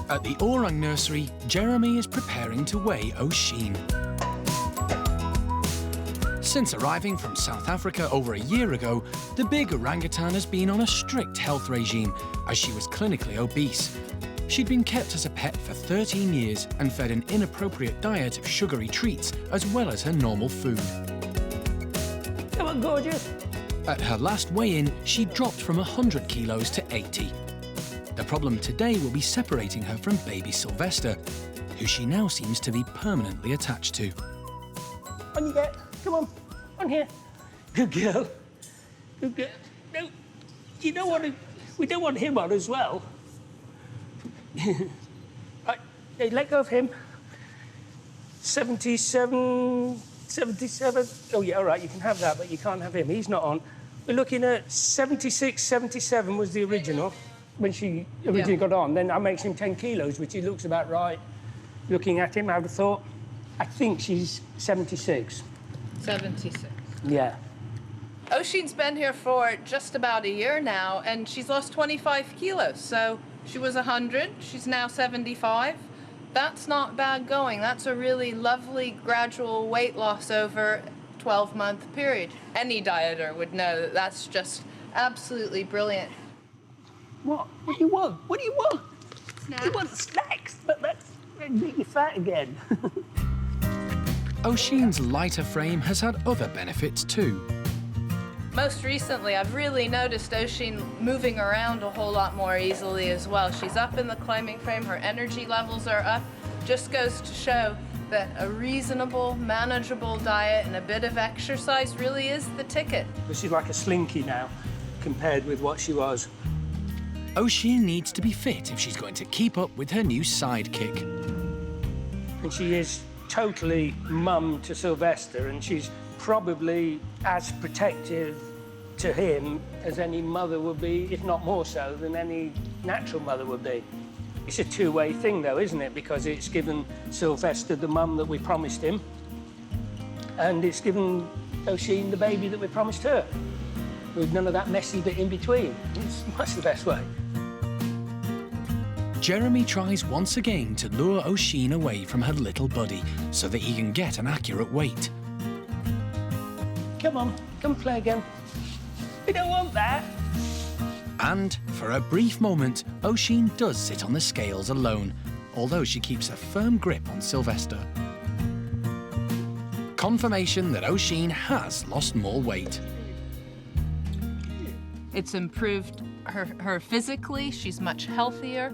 At the Orang nursery, Jeremy is preparing to weigh Osheen. Since arriving from South Africa over a year ago, the big orangutan has been on a strict health regime as she was clinically obese. She'd been kept as a pet for 13 years and fed an inappropriate diet of sugary treats as well as her normal food. Come on, gorgeous. At her last weigh-in, she dropped from 100 kilos to 80. The problem today will be separating her from baby Sylvester, who she now seems to be permanently attached to. On you get. Come on. On here. Good girl. Good girl. No, you don't want to... We don't want him on as well. Right, hey, let go of him. 77... 77... Oh, yeah, all right, you can have that, but you can't have him. He's not on. We're looking at 76, 77 was the original. When she originally got on, then that makes him 10 kilos, which he looks about right. Looking at him, I would have thought, I think she's 76. 76. Yeah. Osheen's been here for just about a year now, and she's lost 25 kilos. So she was 100, she's now 75. That's not bad going. That's a really lovely gradual weight loss over a 12-month period. Any dieter would know that that's just absolutely brilliant. What? What do you want? What do you want? Snacks. You want snacks, but that's make you fat again. Osheen's lighter frame has had other benefits too. Most recently, I've really noticed Osheen moving around a whole lot more easily as well. She's up in the climbing frame, her energy levels are up. Just goes to show that a reasonable, manageable diet and a bit of exercise really is the ticket. She's like a slinky now, compared with what she was. Osheen needs to be fit if she's going to keep up with her new sidekick. And she is totally mum to Sylvester, and she's probably as protective to him as any mother would be, if not more so, than any natural mother would be. It's a two-way thing, though, isn't it? Because it's given Sylvester the mum that we promised him, and it's given Osheen the baby that we promised her, with none of that messy bit in between. It's much the best way. Jeremy tries once again to lure Osheen away from her little buddy so that he can get an accurate weight. Come on, come play again. We don't want that. And for a brief moment, Osheen does sit on the scales alone, although she keeps a firm grip on Sylvester. Confirmation that Osheen has lost more weight. It's improved her physically, she's much healthier.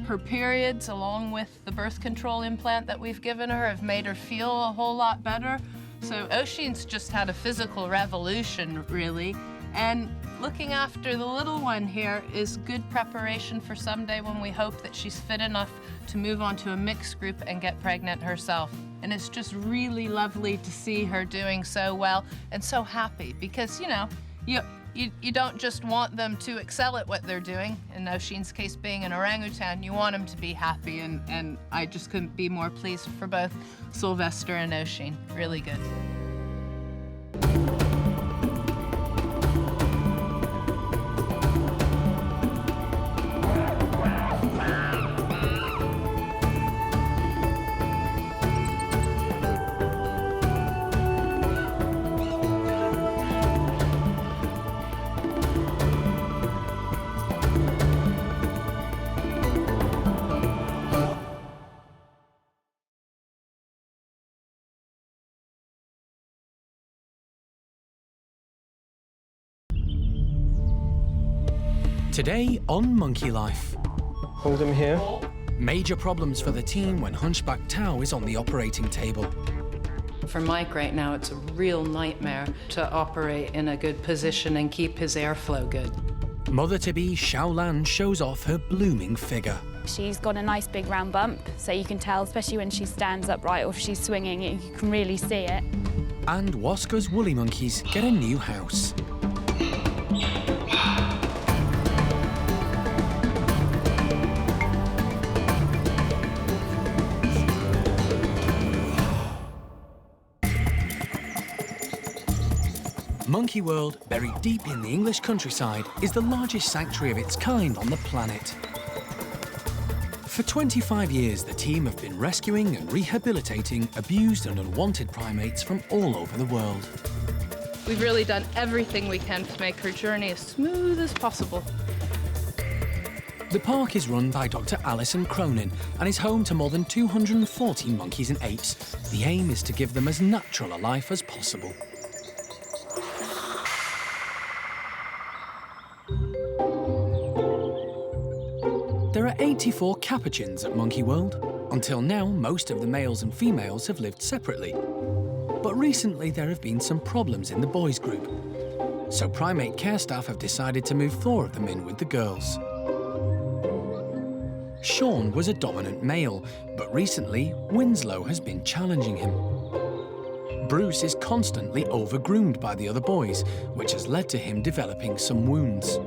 Her periods, along with the birth control implant that we've given her, have made her feel a whole lot better. So Osheen's just had a physical revolution, really. And looking after the little one here is good preparation for someday when we hope that she's fit enough to move on to a mixed group and get pregnant herself. And it's just really lovely to see her doing so well and so happy because, you know, You don't just want them to excel at what they're doing. In Osheen's case, being an orangutan, you want them to be happy, and I just couldn't be more pleased for both Sylvester and Osheen. Really good. Today on Monkey Life. Hold him here. Major problems for the team when Hunchback Tao is on the operating table. For Mike right now, it's a real nightmare to operate in a good position and keep his airflow good. Mother-to-be Shaolan shows off her blooming figure. She's got a nice big round bump, so you can tell, especially when she stands upright or if she's swinging, you can really see it. And Waska's woolly monkeys get a new house. Monkey World, buried deep in the English countryside, is the largest sanctuary of its kind on the planet. For 25 years, the team have been rescuing and rehabilitating abused and unwanted primates from all over the world. We've really done everything we can to make her journey as smooth as possible. The park is run by Dr. Alison Cronin and is home to more than 240 monkeys and apes. The aim is to give them as natural a life as possible. There are 84 Capuchins at Monkey World. Until now, most of the males and females have lived separately. But recently there have been some problems in the boys group. So primate care staff have decided to move 4 of them in with the girls. Sean was a dominant male, but recently Winslow has been challenging him. Bruce is constantly overgroomed by the other boys, which has led to him developing some wounds.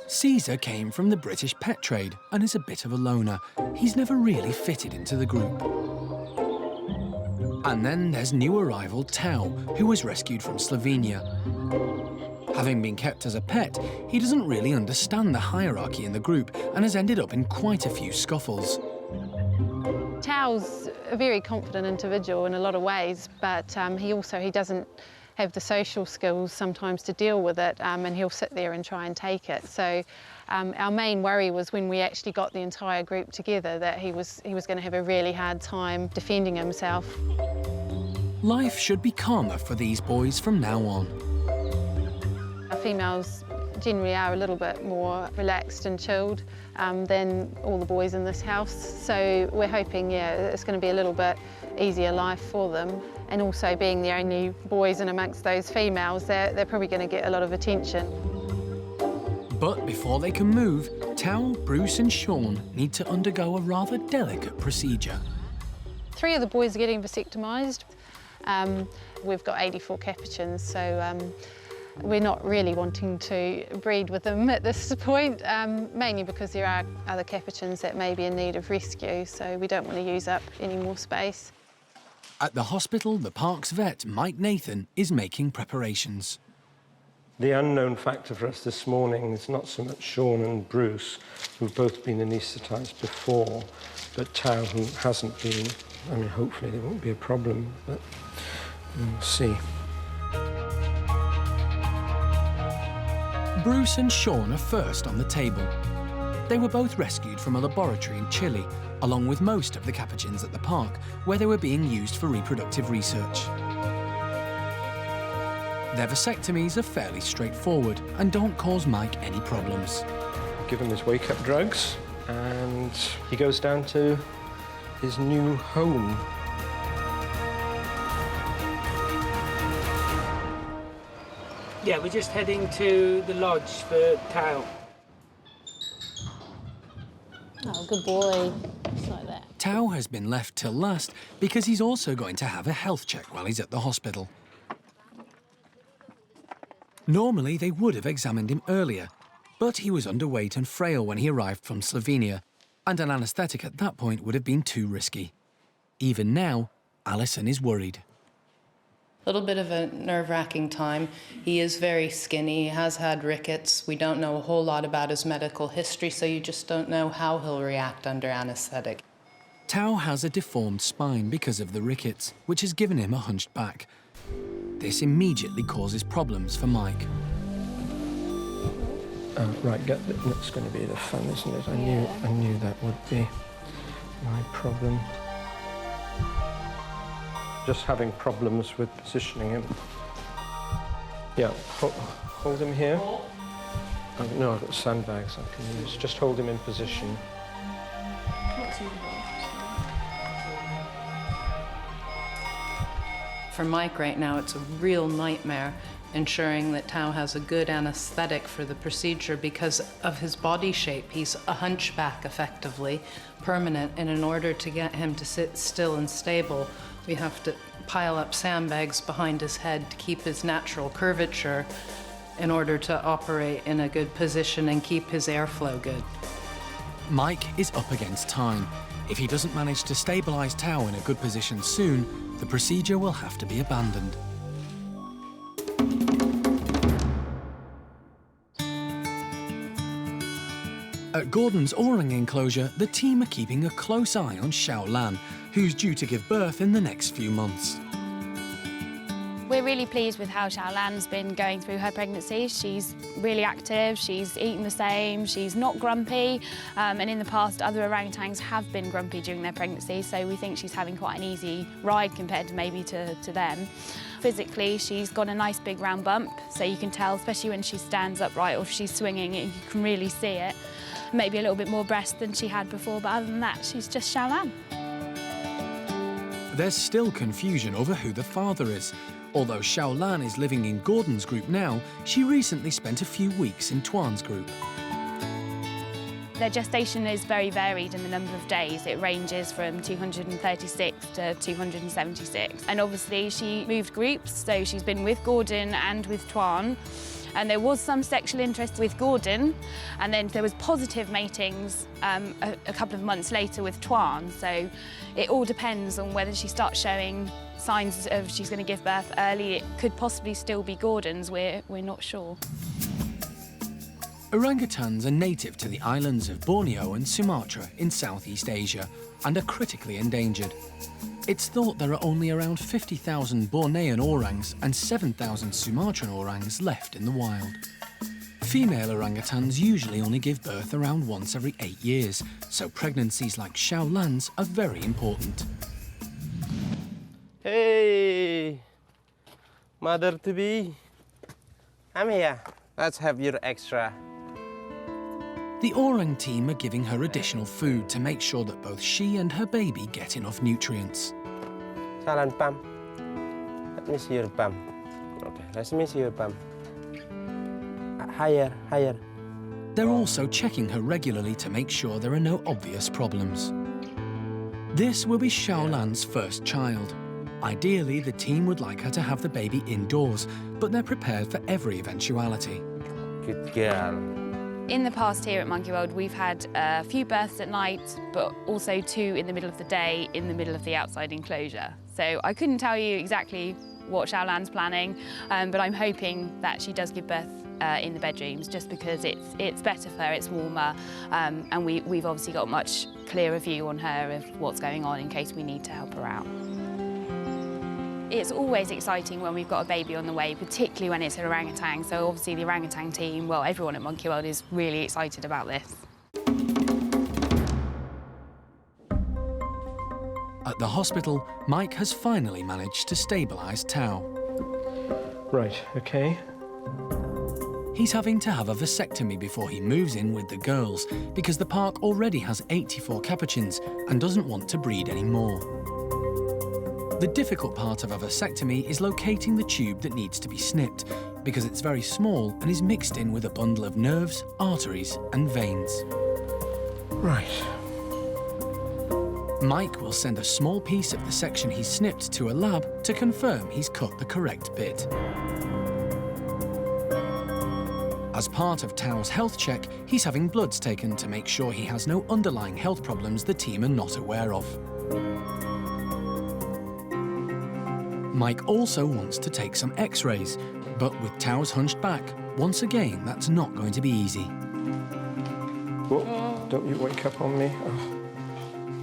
Caesar came from the British pet trade and is a bit of a loner. He's never really fitted into the group. And then there's new arrival Tao, who was rescued from Slovenia. Having been kept as a pet, he doesn't really understand the hierarchy in the group and has ended up in quite a few scuffles. Tao's a very confident individual in a lot of ways, but he doesn't have the social skills sometimes to deal with it, and he'll sit there and try and take it. So our main worry was when we actually got the entire group together that he was going to have a really hard time defending himself. Life should be calmer for these boys from now on. Our females generally are a little bit more relaxed and chilled than all the boys in this house. So we're hoping, it's going to be a little bit easier life for them. And also being the only boys in amongst those females, they're probably going to get a lot of attention. But before they can move, Tao, Bruce and Sean need to undergo a rather delicate procedure. 3 of the boys are getting vasectomised. We've got 84 Capuchins, so we're not really wanting to breed with them at this point, mainly because there are other Capuchins that may be in need of rescue, so we don't want to use up any more space. At the hospital, the park's vet, Mike Nathan, is making preparations. The unknown factor for us this morning is not so much Sean and Bruce, who've both been anaesthetised before, but Tao, who hasn't been. I mean, hopefully there won't be a problem, but we'll see. Bruce and Sean are first on the table. They were both rescued from a laboratory in Chile, along with most of the Capuchins at the park, where they were being used for reproductive research. Their vasectomies are fairly straightforward and don't cause Mike any problems. Give him his wake-up drugs, and he goes down to his new home. Yeah, we're just heading to the lodge for Tao. Oh, good boy. Just like that. Tao has been left till last because he's also going to have a health check while he's at the hospital. Normally, they would have examined him earlier, but he was underweight and frail when he arrived from Slovenia, and an anaesthetic at that point would have been too risky. Even now, Alison is worried. A little bit of a nerve-wracking time. He is very skinny, he has had rickets. We don't know a whole lot about his medical history, so you just don't know how he'll react under anaesthetic. Tao has a deformed spine because of the rickets, which has given him a hunched back. This immediately causes problems for Mike. Right, that's going to be the fun, isn't it? I knew that would be my problem. Just having problems with positioning him. Yeah, hold him here. No, I've got sandbags I can use. Just hold him in position. For Mike right now, it's a real nightmare ensuring that Tao has a good anaesthetic for the procedure because of his body shape. He's a hunchback, effectively, permanent, and in order to get him to sit still and stable, we have to pile up sandbags behind his head to keep his natural curvature in order to operate in a good position and keep his airflow good. Mike is up against time. If he doesn't manage to stabilise Tao in a good position soon, the procedure will have to be abandoned. At Gordon's orang enclosure, the team are keeping a close eye on Shaolan, who's due to give birth in the next few months. We're really pleased with how Shaolan's been going through her pregnancy. She's really active, she's eating the same, she's not grumpy, and in the past other orangutans have been grumpy during their pregnancy, so we think she's having quite an easy ride compared to maybe to them. Physically, she's got a nice big round bump, so you can tell, especially when she stands upright or if she's swinging, you can really see it. Maybe a little bit more breast than she had before, but other than that, she's just Shaolan. There's still confusion over who the father is. Although Shaolan is living in Gordon's group now, she recently spent a few weeks in Tuan's group. Their gestation is very varied in the number of days. It ranges from 236 to 276. And obviously she moved groups, so she's been with Gordon and with Tuan. And there was some sexual interest with Gordon, and then there was positive matings a couple of months later with Tuan. So it all depends on whether she starts showing signs of she's going to give birth early. It could possibly still be Gordon's, we're not sure. Orangutans are native to the islands of Borneo and Sumatra in Southeast Asia and are critically endangered. It's thought there are only around 50,000 Bornean orangs and 7,000 Sumatran orangs left in the wild. Female orangutans usually only give birth around once every 8 years, so pregnancies like Shaolan's are very important. Hey, mother-to-be, I'm here. Let's have your extra. The orang team are giving her additional food to make sure that both she and her baby get enough nutrients. Shaolan pam. Let me see your bum. Okay, let me see your bum. Higher, higher. They're also checking her regularly to make sure there are no obvious problems. This will be Shaolan's first child. Ideally, the team would like her to have the baby indoors, but they're prepared for every eventuality. Good girl. In the past here at Monkey World, we've had a few births at night, but also 2 in the middle of the day, in the middle of the outside enclosure. So I couldn't tell you exactly what Shaolan's planning, but I'm hoping that she does give birth in the bedrooms, just because it's better for her, it's warmer, and we've obviously got a much clearer view on her of what's going on in case we need to help her out. It's always exciting when we've got a baby on the way, particularly when it's an orangutan. So obviously the orangutan team, well, everyone at Monkey World is really excited about this. At the hospital, Mike has finally managed to stabilise Tao. Right, okay. He's having to have a vasectomy before he moves in with the girls because the park already has 84 Capuchins and doesn't want to breed any more. The difficult part of a vasectomy is locating the tube that needs to be snipped because it's very small and is mixed in with a bundle of nerves, arteries and veins. Right. Mike will send a small piece of the section he's snipped to a lab to confirm he's cut the correct bit. As part of Tao's health check, he's having bloods taken to make sure he has no underlying health problems the team are not aware of. Mike also wants to take some x-rays, but with Tao's hunched back, once again, that's not going to be easy. Oh, don't you wake up on me. Oh.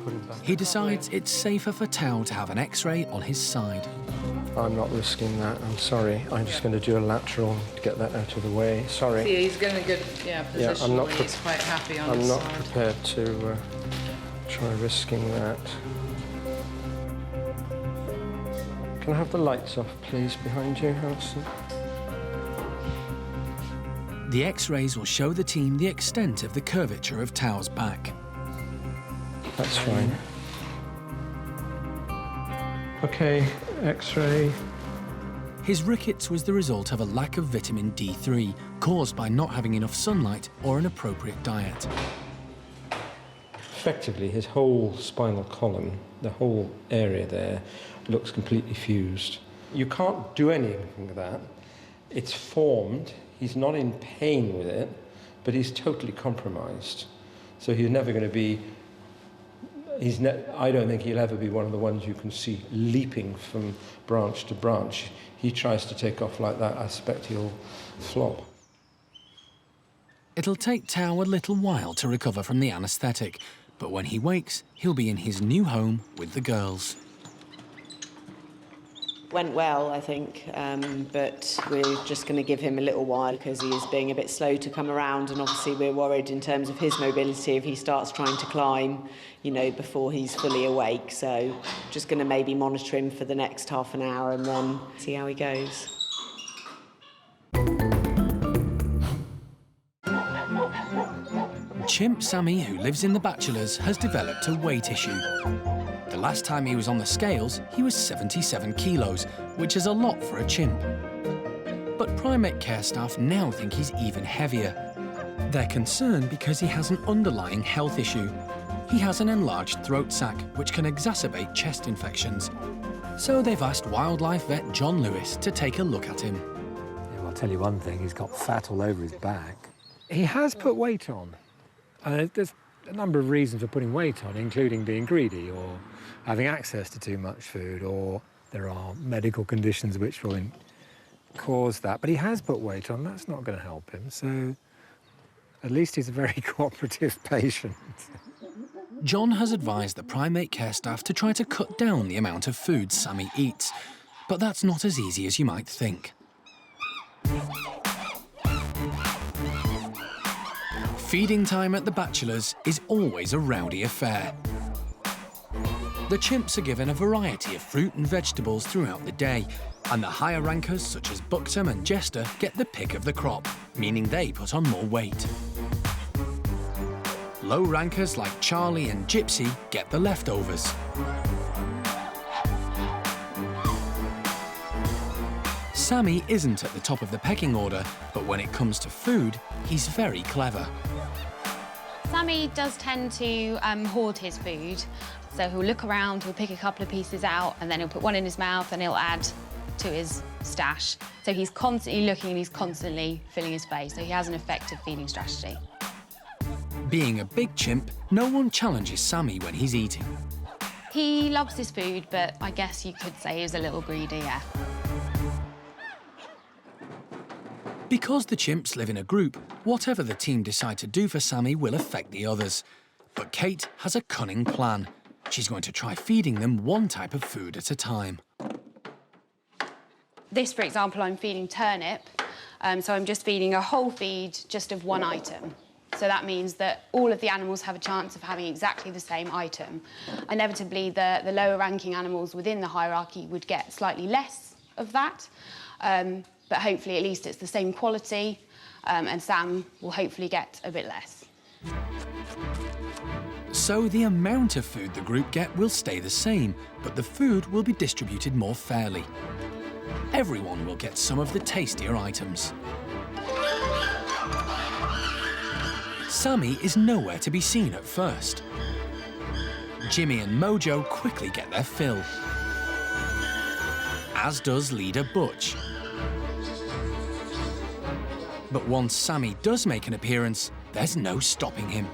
Put him back. He decides it's safer for Tao to have an x-ray on his side. I'm not risking that, I'm sorry. I'm just going to do a lateral to get that out of the way. Sorry. See, he's in a good position I'm not when he's quite happy on I'm his not side. prepared to try risking that. Can I have the lights off, please, behind you, Alison? The x-rays will show the team the extent of the curvature of Tao's back. That's fine. OK, x-ray. His rickets was the result of a lack of vitamin D3, caused by not having enough sunlight or an appropriate diet. Effectively, his whole spinal column, the whole area there, looks completely fused. You can't do anything with that. It's formed. He's not in pain with it, but he's totally compromised. So he's never going to be... I don't think he'll ever be one of the ones you can see leaping from branch to branch. He tries to take off like that, I suspect he'll flop. It'll take Tao a little while to recover from the anaesthetic, but when he wakes, he'll be in his new home with the girls. Went well, I think, but we're just going to give him a little while because he is being a bit slow to come around, and obviously we're worried in terms of his mobility if he starts trying to climb, you know, before he's fully awake. So just going to maybe monitor him for the next half an hour and then see how he goes. Chimp Sammy, who lives in the Bachelors, has developed a weight issue. The last time he was on the scales, he was 77 kilos, which is a lot for a chimp. But primate care staff now think he's even heavier. They're concerned because he has an underlying health issue. He has an enlarged throat sac, which can exacerbate chest infections. So they've asked wildlife vet John Lewis to take a look at him. Yeah, well, I'll tell you one thing, he's got fat all over his back. He has put weight on. There's a number of reasons for putting weight on, including being greedy or having access to too much food, or there are medical conditions which will cause that. But he has put weight on, that's not going to help him, so at least he's a very cooperative patient. John has advised the primate care staff to try to cut down the amount of food Sammy eats, but that's not as easy as you might think. Feeding time at the Bachelors is always a rowdy affair. The chimps are given a variety of fruit and vegetables throughout the day, and the higher rankers, such as Buxom and Jester, get the pick of the crop, meaning they put on more weight. Low rankers like Charlie and Gypsy get the leftovers. Sammy isn't at the top of the pecking order, but when it comes to food, he's very clever. Sammy does tend to hoard his food. So he'll look around, he'll pick a couple of pieces out, and then he'll put one in his mouth and he'll add to his stash. So he's constantly looking and he's constantly filling his space. So he has an effective feeding strategy. Being a big chimp, no one challenges Sammy when he's eating. He loves his food, but I guess you could say he's a little greedy, yeah. Because the chimps live in a group, whatever the team decide to do for Sammy will affect the others. But Kate has a cunning plan. She's going to try feeding them one type of food at a time. This, for example, I'm feeding turnip, so I'm just feeding a whole feed just of one item. So that means that all of the animals have a chance of having exactly the same item. Inevitably, the lower-ranking animals within the hierarchy would get slightly less of that, but hopefully at least it's the same quality, and Sam will hopefully get a bit less. So the amount of food the group get will stay the same, but the food will be distributed more fairly. Everyone will get some of the tastier items. Sammy is nowhere to be seen at first. Jimmy and Mojo quickly get their fill, as does leader Butch. But once Sammy does make an appearance, there's no stopping him.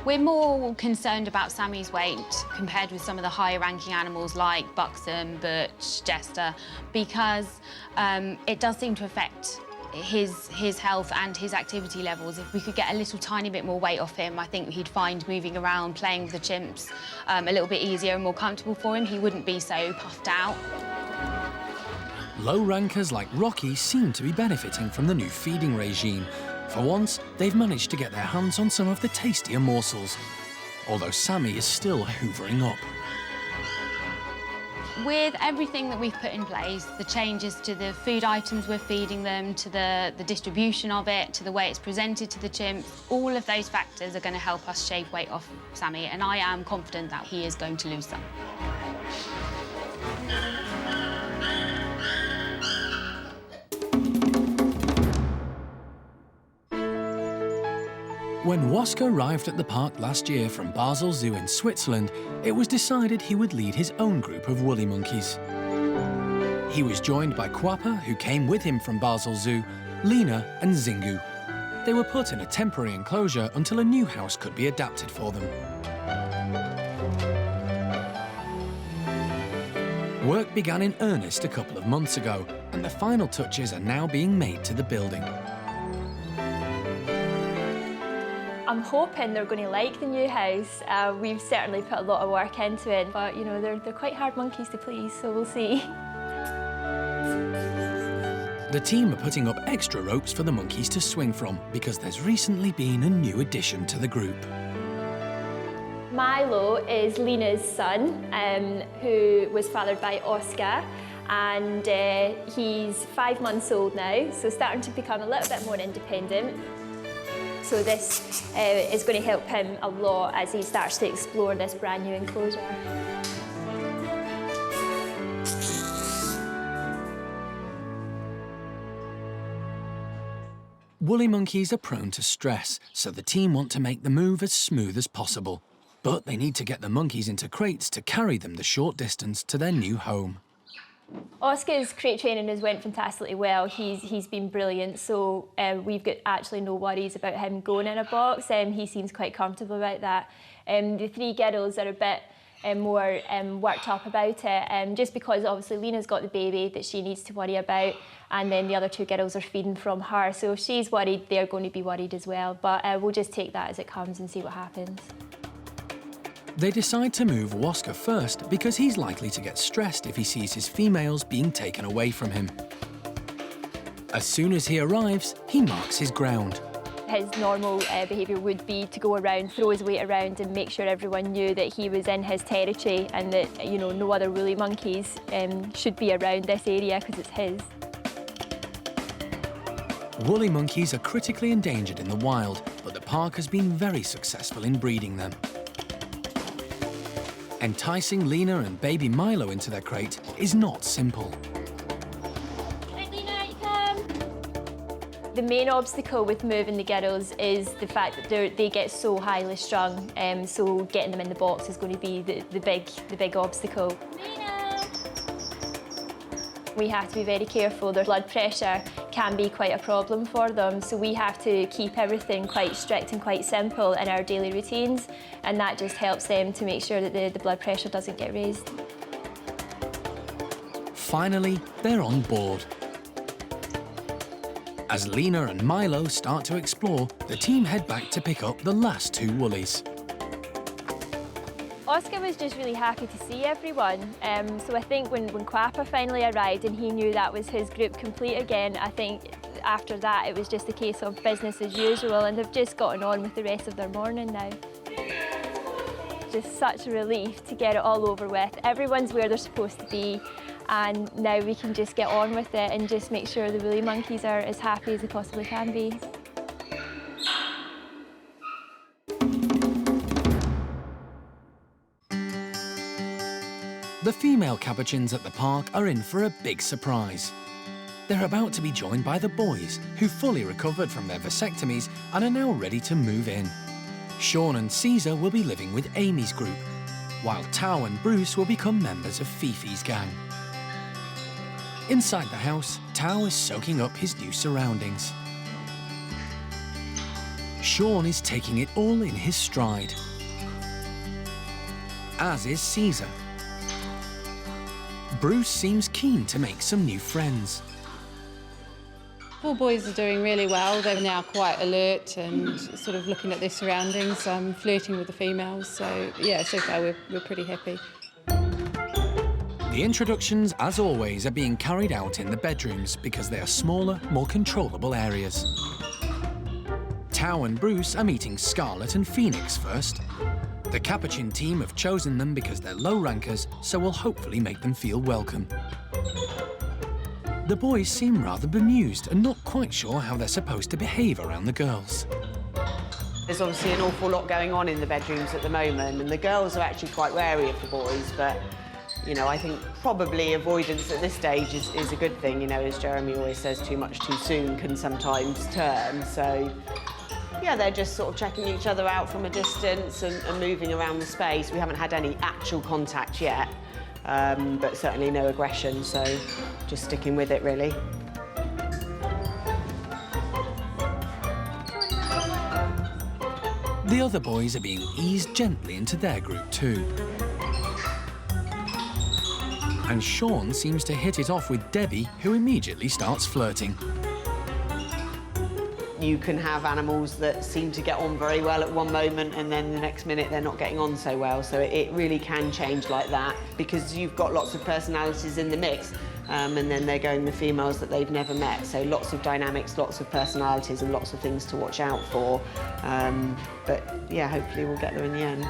We're more concerned about Sammy's weight compared with some of the higher-ranking animals like Buxom, Butch, Jester, because it does seem to affect his health and his activity levels. If we could get a little tiny bit more weight off him, I think he'd find moving around, playing with the chimps, a little bit easier and more comfortable for him. He wouldn't be so puffed out. Low rankers like Rocky seem to be benefiting from the new feeding regime. For once, they've managed to get their hands on some of the tastier morsels, although Sammy is still hoovering up. With everything that we've put in place, the changes to the food items we're feeding them, to the distribution of it, to the way it's presented to the chimps, all of those factors are going to help us shave weight off Sammy, and I am confident that he is going to lose some. When Wask arrived at the park last year from Basel Zoo in Switzerland, it was decided he would lead his own group of woolly monkeys. He was joined by Quappa, who came with him from Basel Zoo, Lena and Zingu. They were put in a temporary enclosure until a new house could be adapted for them. Work began in earnest a couple of months ago, and the final touches are now being made to the building. I'm hoping they're going to like the new house. We've certainly put a lot of work into it, but you know, they're quite hard monkeys to please, so we'll see. The team are putting up extra ropes for the monkeys to swing from because there's recently been a new addition to the group. Milo is Lena's son, who was fathered by Oscar, and he's 5 months old now, so starting to become a little bit more independent. So this is going to help him a lot as he starts to explore this brand new enclosure. Woolly monkeys are prone to stress, so the team want to make the move as smooth as possible. But they need to get the monkeys into crates to carry them the short distance to their new home. Oscar's crate training has went fantastically well. He's been brilliant, so we've got actually no worries about him going in a box. He seems quite comfortable about that. The 3 girls are a bit more worked up about it, just because obviously Lena's got the baby that she needs to worry about, and then the other 2 girls are feeding from her, so if she's worried, they're going to be worried as well. But we'll just take that as it comes and see what happens. They decide to move Wasker first because he's likely to get stressed if he sees his females being taken away from him. As soon as he arrives, he marks his ground. His normal behaviour would be to go around, throw his weight around and make sure everyone knew that he was in his territory and that, you know, no other woolly monkeys should be around this area because it's his. Woolly monkeys are critically endangered in the wild, but the park has been very successful in breeding them. Enticing Lena and baby Milo into their crate is not simple. Right, Lena, out you come. The main obstacle with moving the girls is the fact that they get so highly strung, so getting them in the box is going to be the big obstacle. Lena. We have to be very careful. Their blood pressure can be quite a problem for them, so we have to keep everything quite strict and quite simple in our daily routines, and that just helps them to make sure that the blood pressure doesn't get raised. Finally, they're on board. As Lena and Milo start to explore, the team head back to pick up the last 2 woolies. Oscar was just really happy to see everyone, so I think when Quappa finally arrived and he knew that was his group complete again, I think after that it was just a case of business as usual, and they've just gotten on with the rest of their morning now. Just such a relief to get it all over with. Everyone's where they're supposed to be, and now we can just get on with it and just make sure the woolly monkeys are as happy as they possibly can be. The female Capuchins at the park are in for a big surprise. They're about to be joined by the boys, who fully recovered from their vasectomies and are now ready to move in. Sean and Caesar will be living with Amy's group, while Tao and Bruce will become members of Fifi's gang. Inside the house, Tao is soaking up his new surroundings. Sean is taking it all in his stride, as is Caesar. Bruce seems keen to make some new friends. All boys are doing really well. They're now quite alert and sort of looking at their surroundings, flirting with the females. So, yeah, so far we're pretty happy. The introductions, as always, are being carried out in the bedrooms because they are smaller, more controllable areas. Tao and Bruce are meeting Scarlet and Phoenix first. The Capuchin team have chosen them because they're low rankers, so will hopefully make them feel welcome. The boys seem rather bemused and not quite sure how they're supposed to behave around the girls. There's obviously an awful lot going on in the bedrooms at the moment, and the girls are actually quite wary of the boys, but, you know, I think probably avoidance at this stage is a good thing. You know, as Jeremy always says, too much too soon can sometimes turn, so... Yeah, they're just sort of checking each other out from a distance and moving around the space. We haven't had any actual contact yet, but certainly no aggression, so just sticking with it, really. The other boys are being eased gently into their group too. And Sean seems to hit it off with Debbie, who immediately starts flirting. You can have animals that seem to get on very well at one moment and then the next minute they're not getting on so well. So it really can change like that because you've got lots of personalities in the mix and then they're going with females that they've never met. So lots of dynamics, lots of personalities and lots of things to watch out for. But yeah, hopefully we'll get there in the end.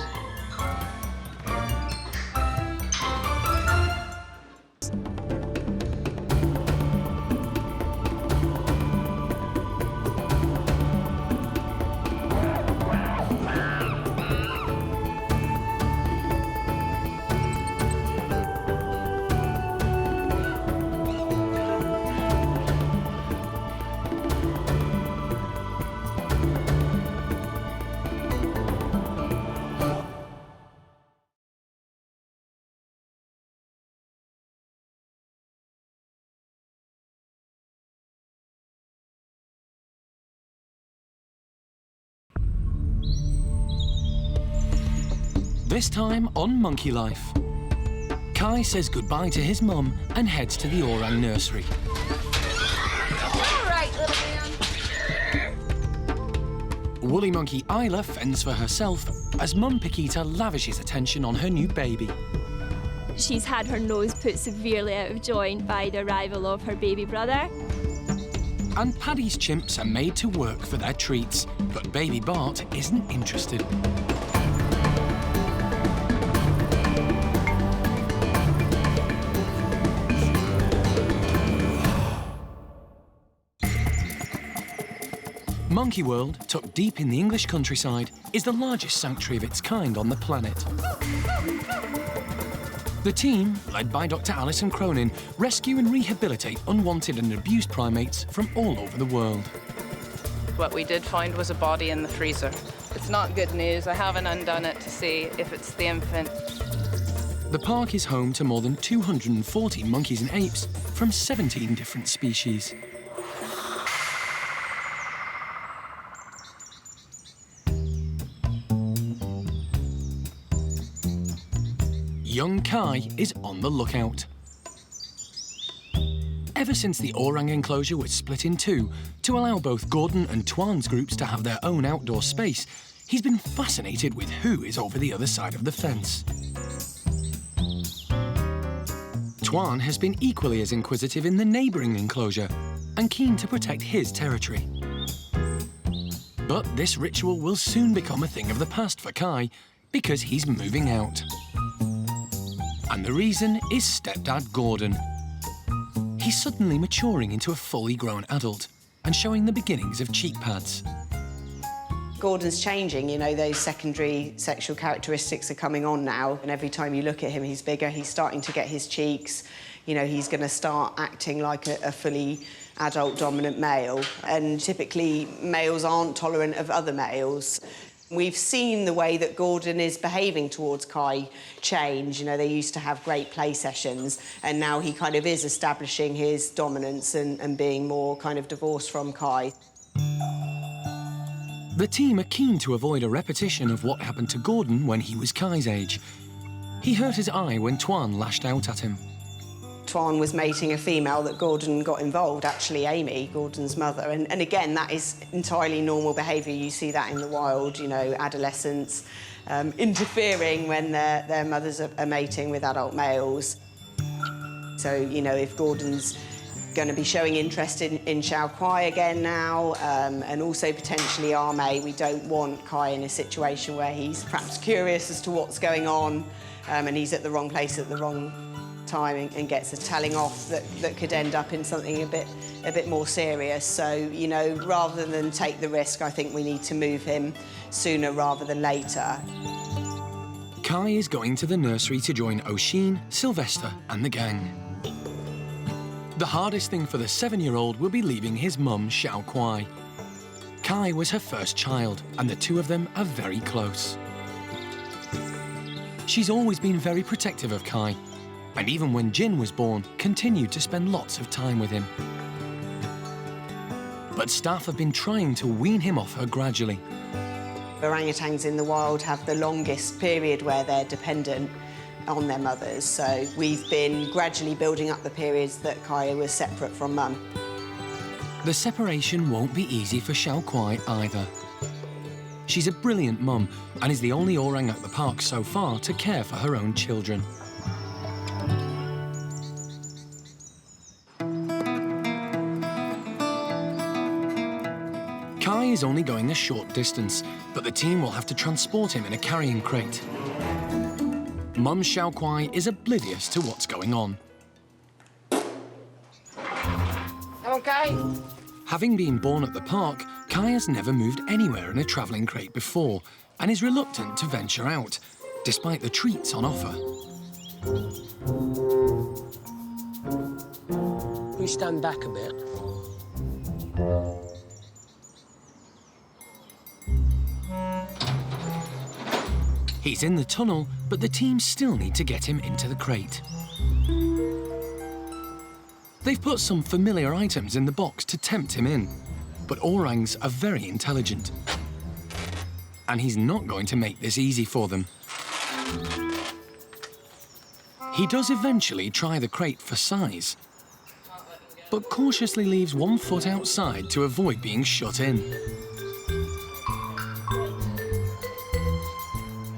This time on Monkey Life. Kai says goodbye to his mum and heads to the Orang nursery. All right, little man. Woolly monkey Isla fends for herself as Mum Paquita lavishes attention on her new baby. She's had her nose put severely out of joint by the arrival of her baby brother. And Paddy's chimps are made to work for their treats, but baby Bart isn't interested. Monkey World, tucked deep in the English countryside, is the largest sanctuary of its kind on the planet. The team, led by Dr. Alison Cronin, rescue and rehabilitate unwanted and abused primates from all over the world. What we did find was a body in the freezer. It's not good news. I haven't undone it to see if it's the infant. The park is home to more than 240 monkeys and apes from 17 different species. Young Kai is on the lookout. Ever since the Orang enclosure was split in two to allow both Gordon and Tuan's groups to have their own outdoor space, he's been fascinated with who is over the other side of the fence. Tuan has been equally as inquisitive in the neighbouring enclosure and keen to protect his territory. But this ritual will soon become a thing of the past for Kai because he's moving out. And the reason is stepdad Gordon. He's suddenly maturing into a fully grown adult and showing the beginnings of cheek pads. Gordon's changing, you know, those secondary sexual characteristics are coming on now, and every time you look at him, he's bigger, he's starting to get his cheeks, you know, he's going to start acting like a fully adult dominant male, and typically males aren't tolerant of other males. We've seen the way that Gordon is behaving towards Kai change. You know, they used to have great play sessions, and now he kind of is establishing his dominance and being more kind of divorced from Kai. The team are keen to avoid a repetition of what happened to Gordon when he was Kai's age. He hurt his eye when Tuan lashed out at him. Tuan was mating a female that Gordon got involved, actually Amy, Gordon's mother. And again, that is entirely normal behaviour. You see that in the wild, you know, adolescents interfering when their mothers are mating with adult males. So, you know, if Gordon's going to be showing interest in Xiao Kuai again now, and also potentially Ame, we don't want Kai in a situation where he's perhaps curious as to what's going on, and he's at the wrong place at the wrong time and gets a telling off that could end up in something a bit more serious. So, you know, rather than take the risk, I think we need to move him sooner rather than later. Kai is going to the nursery to join Osheen, Sylvester and the gang. The hardest thing for the 7-year-old will be leaving his mum, Xiao Kuai. Kai was her first child, and the two of them are very close. She's always been very protective of Kai, and even when Jin was born, continued to spend lots of time with him. But staff have been trying to wean him off her gradually. Orangutans in the wild have the longest period where they're dependent on their mothers, so we've been gradually building up the periods that Kai was separate from mum. The separation won't be easy for Xiao Kuai either. She's a brilliant mum and is the only orang at the park so far to care for her own children. Kai is only going a short distance, but the team will have to transport him in a carrying crate. Mum Xiao Kuai is oblivious to what's going on. Okay. Having been born at the park, Kai has never moved anywhere in a travelling crate before and is reluctant to venture out, despite the treats on offer. We stand back a bit. He's in the tunnel, but the team still need to get him into the crate. They've put some familiar items in the box to tempt him in, but orangs are very intelligent. And he's not going to make this easy for them. He does eventually try the crate for size, but cautiously leaves one foot outside to avoid being shut in.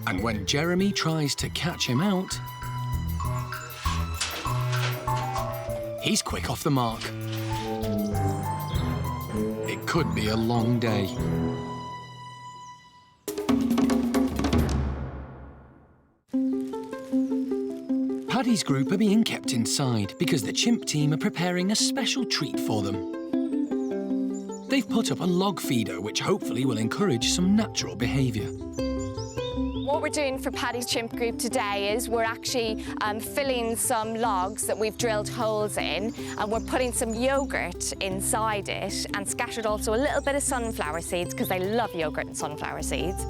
And when Jeremy tries to catch him out, he's quick off the mark. It could be a long day. Paddy's group are being kept inside because the chimp team are preparing a special treat for them. They've put up a log feeder which hopefully will encourage some natural behaviour. What we're doing for Paddy's chimp group today is we're actually filling some logs that we've drilled holes in, and we're putting some yoghurt inside it and scattered also a little bit of sunflower seeds because they love yoghurt and sunflower seeds.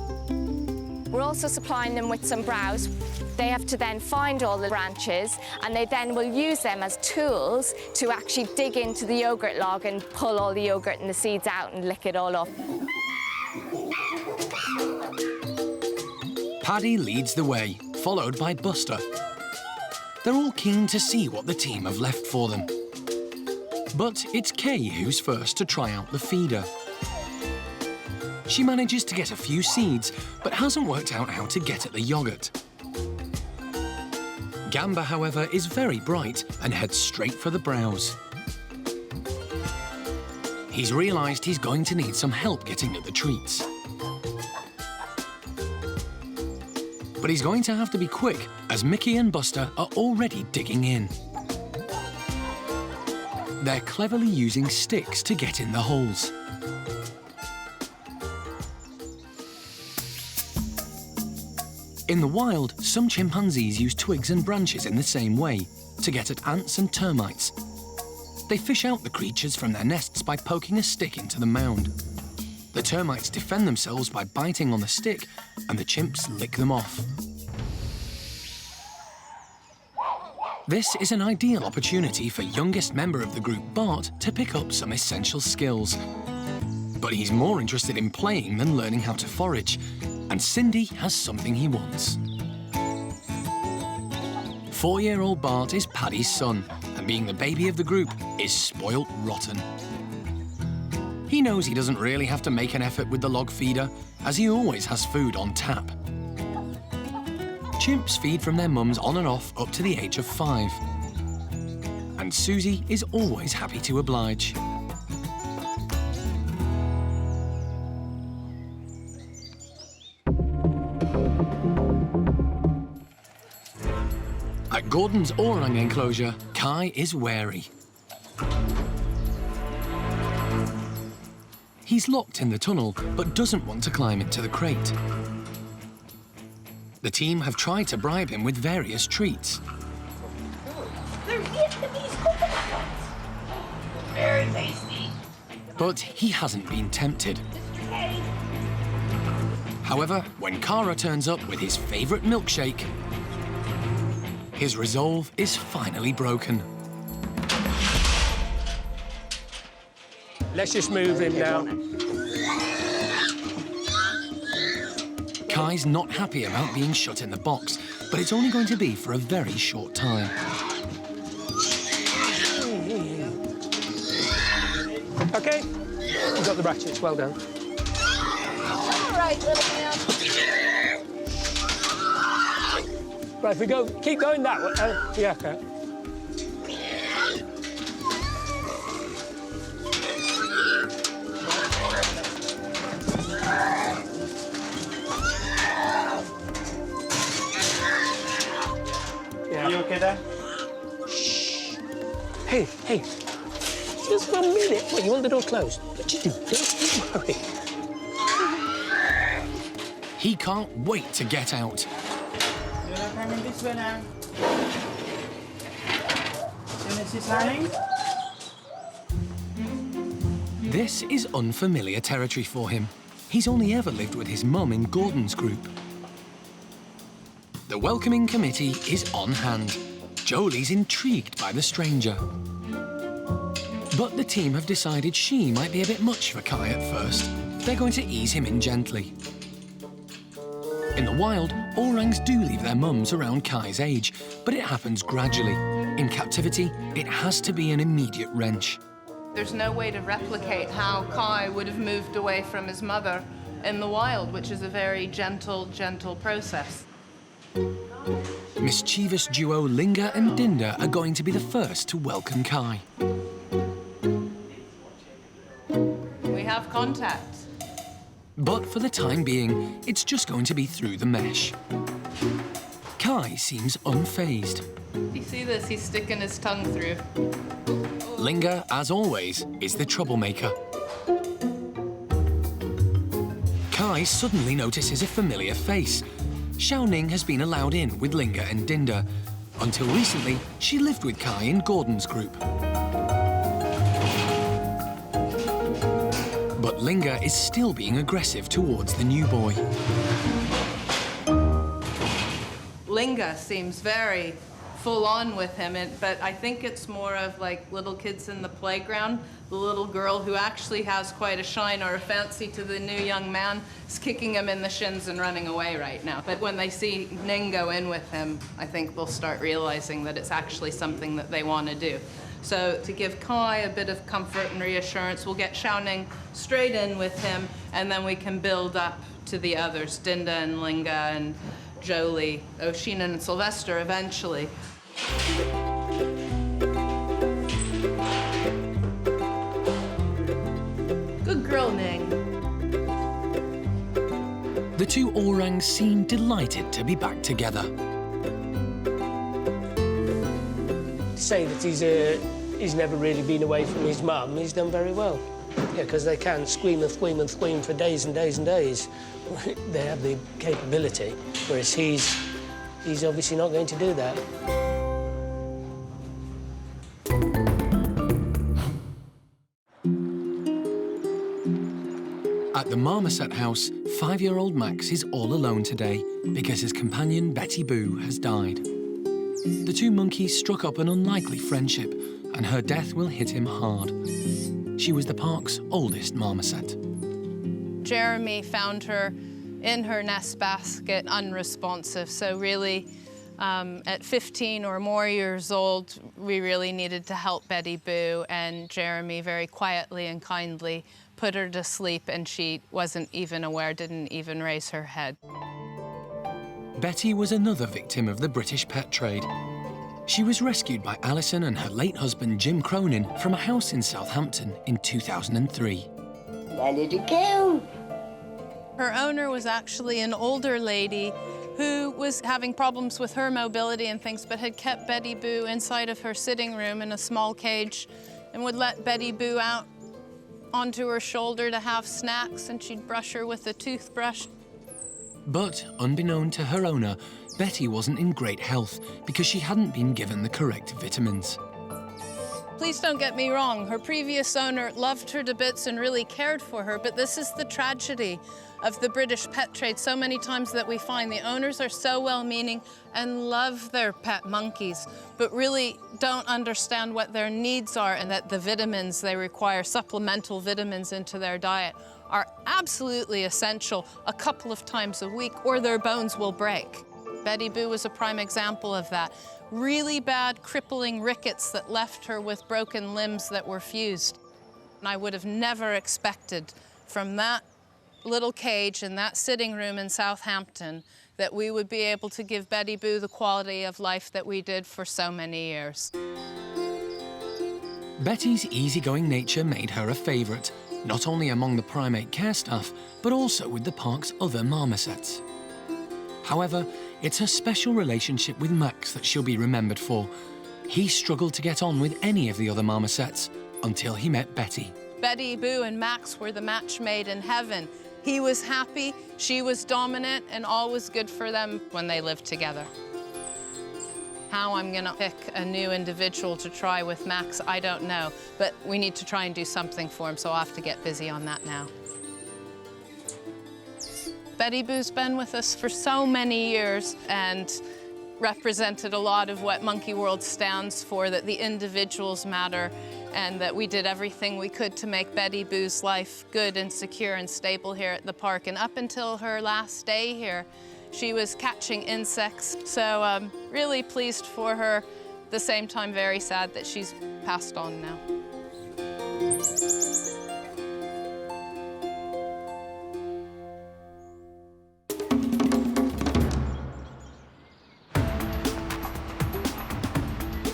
We're also supplying them with some browse. They have to then find all the branches, and they then will use them as tools to actually dig into the yoghurt log and pull all the yoghurt and the seeds out and lick it all up. Paddy leads the way, followed by Buster. They're all keen to see what the team have left for them. But it's Kay who's first to try out the feeder. She manages to get a few seeds, but hasn't worked out how to get at the yoghurt. Gamba, however, is very bright and heads straight for the browse. He's realised he's going to need some help getting at the treats. But he's going to have to be quick, as Mickey and Buster are already digging in. They're cleverly using sticks to get in the holes. In the wild, some chimpanzees use twigs and branches in the same way to get at ants and termites. They fish out the creatures from their nests by poking a stick into the mound. The termites defend themselves by biting on the stick, and the chimps lick them off. This is an ideal opportunity for youngest member of the group, Bart, to pick up some essential skills. But he's more interested in playing than learning how to forage, and Cindy has something he wants. 4-year-old Bart is Paddy's son, and being the baby of the group is spoilt rotten. He knows he doesn't really have to make an effort with the log feeder, as he always has food on tap. Chimps feed from their mums on and off up to the age of 5. And Susie is always happy to oblige. At Gordon's orang enclosure, Kai is wary. He's locked in the tunnel, but doesn't want to climb into the crate. The team have tried to bribe him with various treats. They're Vietnamese coconuts. Very tasty. But he hasn't been tempted. However, when Kara turns up with his favourite milkshake, his resolve is finally broken. Let's just move him now. Kai's not happy about being shut in the box, but it's only going to be for a very short time. OK, you got the ratchets, well done. All right, little man. Right, if we go, keep going that way. Yeah, OK. Are you okay there? Shh. Hey, just 1 minute. What, you want the door closed? What you do? Don't worry. He can't wait to get out. You're not coming this way now. Mrs. Lanning? This is unfamiliar territory for him. He's only ever lived with his mum in Gordon's group. The welcoming committee is on hand. Jolie's intrigued by the stranger. But the team have decided she might be a bit much for Kai at first. They're going to ease him in gently. In the wild, orangs do leave their mums around Kai's age, but it happens gradually. In captivity, it has to be an immediate wrench. There's no way to replicate how Kai would have moved away from his mother in the wild, which is a very gentle process. Mischievous duo Linga and Dinda are going to be the first to welcome Kai. We have contact. But for the time being, it's just going to be through the mesh. Kai seems unfazed. You see this? He's sticking his tongue through. Linga, as always, is the troublemaker. Kai suddenly notices a familiar face. Shia Ning has been allowed in with Linga and Dinda. Until recently, she lived with Kai in Gordon's group. But Linga is still being aggressive towards the new boy. Linga seems very full on with him, but I think it's more of like little kids in the playground. The little girl who actually has quite a shine or a fancy to the new young man is kicking him in the shins and running away right now. But when they see Ning go in with him, I think they'll start realizing that it's actually something that they want to do. So to give Kai a bit of comfort and reassurance, we'll get Shia Ning straight in with him, and then we can build up to the others, Dinda and Linga and Jolie, Osheen and Sylvester eventually. Good girl, Ning. The two orangs seem delighted to be back together. To say that he's never really been away from his mum, he's done very well. Yeah, because they can squeam and squeam and squeam for days and days and days. They have the capability, whereas he's obviously not going to do that. At the Marmoset house, 5-year-old Max is all alone today because his companion Betty Boo has died. The two monkeys struck up an unlikely friendship, and her death will hit him hard. She was the park's oldest marmoset. Jeremy found her in her nest basket unresponsive, so really at 15 or more years old, we really needed to help Betty Boo, and Jeremy very quietly and kindly put her to sleep, and she wasn't even aware, didn't even raise her head. Betty was another victim of the British pet trade. She was rescued by Alison and her late husband Jim Cronin from a house in Southampton in 2003. Ready to go. Her owner was actually an older lady who was having problems with her mobility and things, but had kept Betty Boo inside of her sitting room in a small cage and would let Betty Boo out onto her shoulder to have snacks, and she'd brush her with a toothbrush. But, unbeknown to her owner, Betty wasn't in great health because she hadn't been given the correct vitamins. Please don't get me wrong, her previous owner loved her to bits and really cared for her, but this is the tragedy of the British pet trade so many times that we find the owners are so well-meaning and love their pet monkeys, but really don't understand what their needs are, and that the vitamins they require, supplemental vitamins into their diet, are absolutely essential a couple of times a week or their bones will break. Betty Boo was a prime example of that. Really bad, crippling rickets that left her with broken limbs that were fused. And I would have never expected from that little cage in that sitting room in Southampton that we would be able to give Betty Boo the quality of life that we did for so many years. Betty's easygoing nature made her a favourite, not only among the primate care staff, but also with the park's other marmosets. However, it's her special relationship with Max that she'll be remembered for. He struggled to get on with any of the other marmosets until he met Betty. Betty Boo and Max were the match made in heaven. He was happy, she was dominant, and all was good for them when they lived together. How I'm gonna pick a new individual to try with Max, I don't know, but we need to try and do something for him, so I'll have to get busy on that now. Betty Boo's been with us for so many years and represented a lot of what Monkey World stands for, that the individuals matter, and that we did everything we could to make Betty Boo's life good and secure and stable here at the park. And up until her last day here, she was catching insects. So I'm really pleased for her, at the same time very sad that she's passed on now.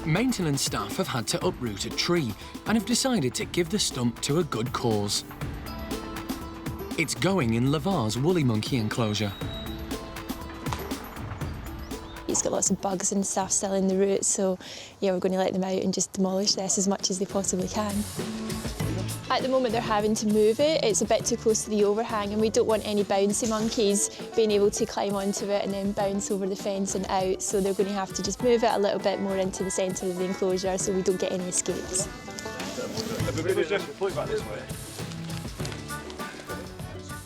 Maintenance staff have had to uproot a tree and have decided to give the stump to a good cause. It's going in Lavar's woolly monkey enclosure. It's got lots of bugs and stuff still in the roots, so yeah, we're going to let them out and just demolish this as much as they possibly can. At the moment they're having to move it. It's a bit too close to the overhang, and we don't want any bouncy monkeys being able to climb onto it and then bounce over the fence and out, so they're going to have to just move it a little bit more into the centre of the enclosure so we don't get any escapes.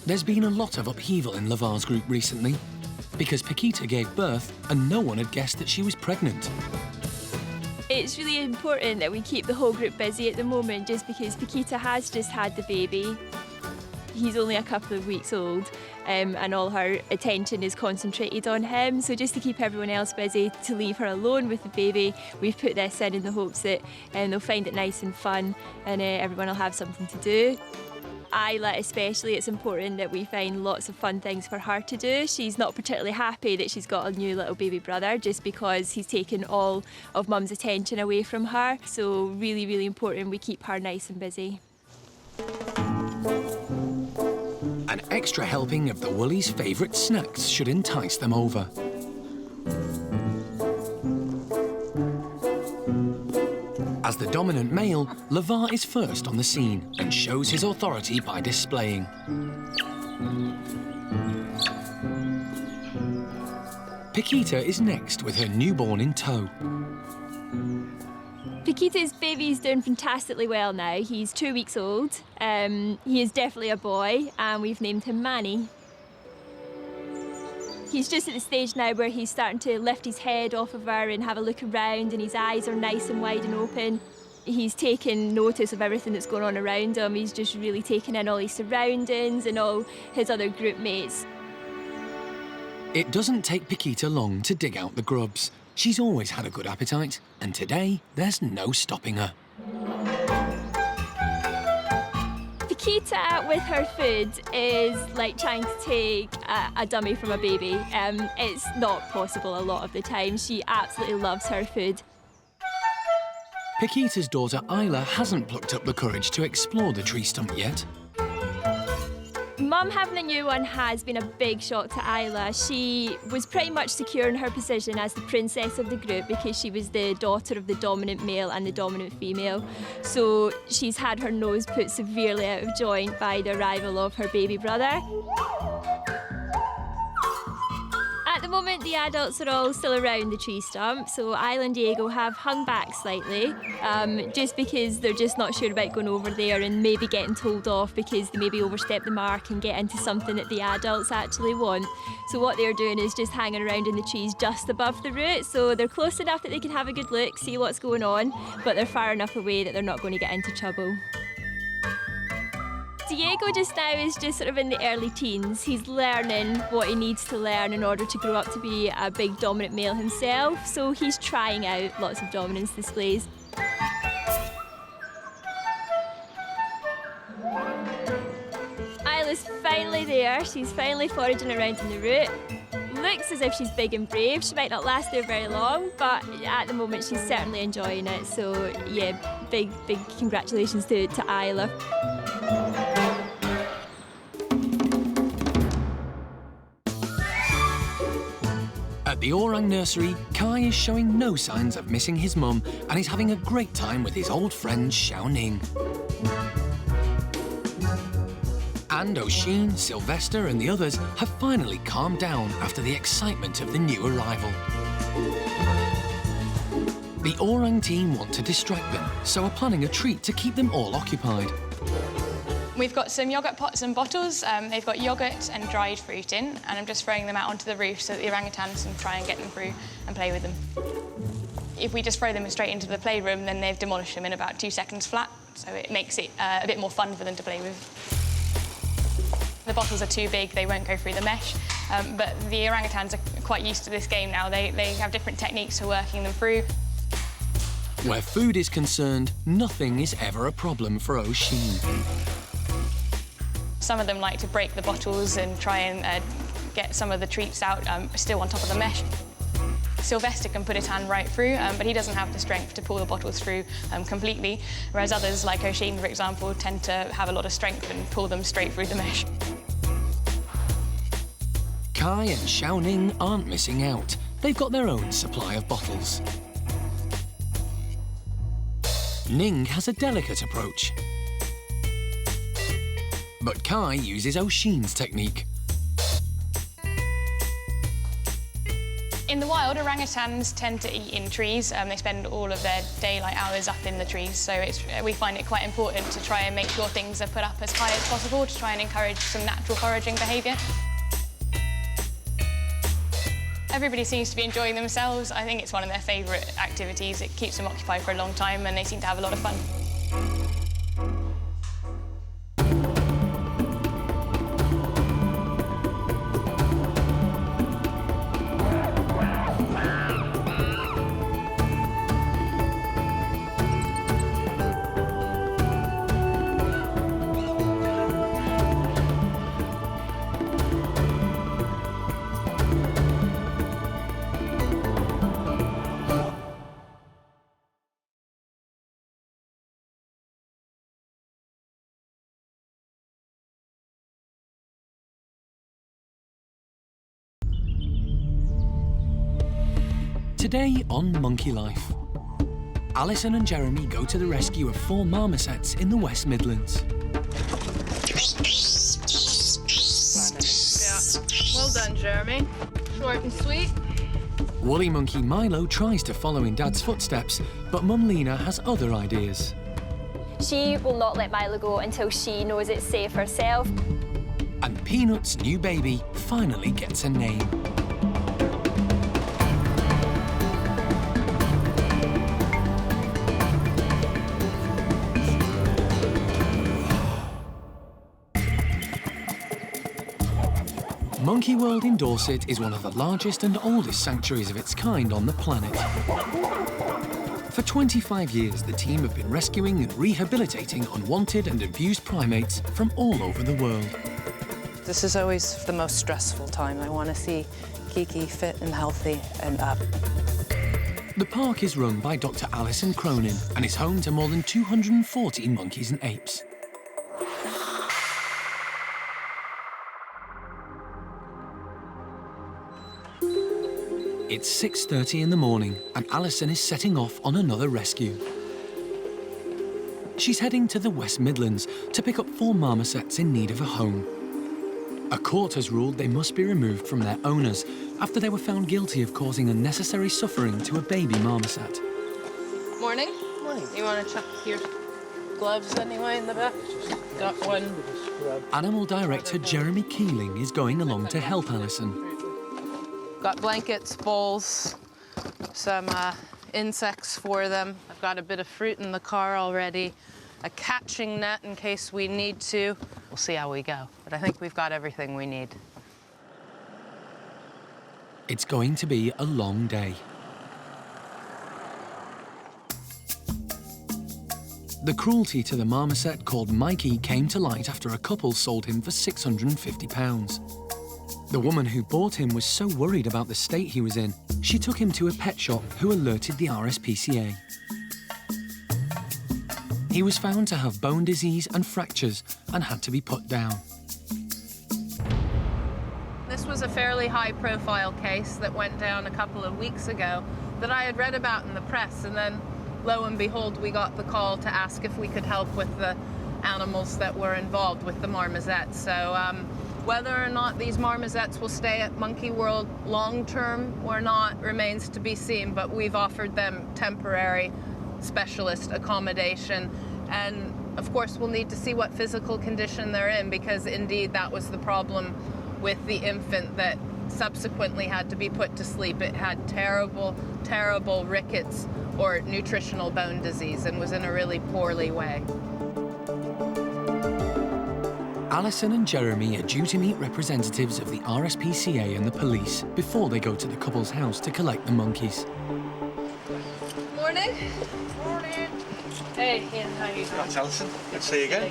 There's been a lot of upheaval in Lavar's group recently because Paquita gave birth and no one had guessed that she was pregnant. It's really important that we keep the whole group busy at the moment, just because Paquita has just had the baby. He's only a couple of weeks old, and all her attention is concentrated on him. So just to keep everyone else busy, to leave her alone with the baby, we've put this in the hopes that they'll find it nice and fun, and everyone will have something to do. Isla especially, it's important that we find lots of fun things for her to do. She's not particularly happy that she's got a new little baby brother, just because he's taken all of Mum's attention away from her. So really, really important we keep her nice and busy. An extra helping of the Woolies' favourite snacks should entice them over. As the dominant male, Lavar is first on the scene and shows his authority by displaying. Paquita is next with her newborn in tow. Nikita's baby's doing fantastically well now. He's 2 weeks old. He is definitely a boy, and we've named him Manny. He's just at the stage now where he's starting to lift his head off of her and have a look around, and his eyes are nice and wide and open. He's taking notice of everything that's going on around him. He's just really taking in all his surroundings and all his other group mates. It doesn't take Paquita long to dig out the grubs. She's always had a good appetite, and today there's no stopping her. Paquita with her food is like trying to take a dummy from a baby. It's not possible a lot of the time. She absolutely loves her food. Paquita's daughter Isla hasn't plucked up the courage to explore the tree stump yet. Mum having a new one has been a big shock to Isla. She was pretty much secure in her position as the princess of the group because she was the daughter of the dominant male and the dominant female. So she's had her nose put severely out of joint by the arrival of her baby brother. At the moment, the adults are all still around the tree stump, so Isla and Diego have hung back slightly, just because they're just not sure about going over there and maybe getting told off because they maybe overstep the mark and get into something that the adults actually want. So what they're doing is just hanging around in the trees just above the root, so they're close enough that they can have a good look, see what's going on, but they're far enough away that they're not going to get into trouble. Diego just now is just sort of in the early teens. He's learning what he needs to learn in order to grow up to be a big dominant male himself, so he's trying out lots of dominance displays. Isla's finally there. She's finally foraging around in the root. Looks as if she's big and brave. She might not last there very long, but at the moment she's certainly enjoying it. So yeah, big congratulations to Isla. At the Orang nursery, Kai is showing no signs of missing his mum and is having a great time with his old friend Shia Ning. And Osheen, Sylvester and the others have finally calmed down after the excitement of the new arrival. The Orang team want to distract them, so are planning a treat to keep them all occupied. We've got some yoghurt pots and bottles. They've got yoghurt and dried fruit in, and I'm just throwing them out onto the roof so that the orangutans can try and get them through and play with them. If we just throw them straight into the playroom, then they've demolished them in about 2 seconds flat, so it makes it a bit more fun for them to play with. The bottles are too big, they won't go through the mesh, but the orangutans are quite used to this game now. They have different techniques for working them through. Where food is concerned, nothing is ever a problem for Osheen. Some of them like to break the bottles and try and get some of the treats out still on top of the mesh. Sylvester can put his hand right through, but he doesn't have the strength to pull the bottles through completely, whereas others, like Osheen, for example, tend to have a lot of strength and pull them straight through the mesh. Kai and Shia Ning aren't missing out. They've got their own supply of bottles. Ning has a delicate approach, but Kai uses Osheen's technique. In the wild, orangutans tend to eat in trees. They spend all of their daylight hours up in the trees, so we find it quite important to try and make sure things are put up as high as possible to try and encourage some natural foraging behaviour. Everybody seems to be enjoying themselves. I think it's one of their favourite activities. It keeps them occupied for a long time and they seem to have a lot of fun. Today on Monkey Life, Alison and Jeremy go to the rescue of 4 marmosets in the West Midlands. Yeah. Well done, Jeremy. Short and sweet. Woolly monkey Milo tries to follow in Dad's footsteps, but Mum Lena has other ideas. She will not let Milo go until she knows it's safe herself. And Peanut's new baby finally gets a name. Monkey World in Dorset is one of the largest and oldest sanctuaries of its kind on the planet. For 25 years, the team have been rescuing and rehabilitating unwanted and abused primates from all over the world. This is always the most stressful time. I want to see Kiki fit and healthy and up. The park is run by Dr. Alison Cronin and is home to more than 240 monkeys and apes. It's 6:30 in the morning and Alison is setting off on another rescue. She's heading to the West Midlands to pick up 4 marmosets in need of a home. A court has ruled they must be removed from their owners after they were found guilty of causing unnecessary suffering to a baby marmoset. Morning. Morning. You want to check your gloves anyway in the back? Got one. Animal Director Jeremy Keeling is going along to help Alison. Got blankets, bowls, some insects for them. I've got a bit of fruit in the car already, a catching net in case we need to. We'll see how we go, but I think we've got everything we need. It's going to be a long day. The cruelty to the marmoset called Mikey came to light after a couple sold him for £650. The woman who bought him was so worried about the state he was in, she took him to a pet shop who alerted the RSPCA. He was found to have bone disease and fractures and had to be put down. This was a fairly high-profile case that went down a couple of weeks ago that I had read about in the press, and then lo and behold, we got the call to ask if we could help with the animals that were involved with the marmosets. So whether or not these marmosets will stay at Monkey World long-term or not remains to be seen, but we've offered them temporary specialist accommodation. And of course, we'll need to see what physical condition they're in, because indeed that was the problem with the infant that subsequently had to be put to sleep. It had terrible, terrible rickets or nutritional bone disease and was in a really poorly way. Alison and Jeremy are due to meet representatives of the RSPCA and the police before they go to the couple's house to collect the monkeys. Morning. Morning. Hey, Ian, how are you doing? That's Alison. Good to see you again.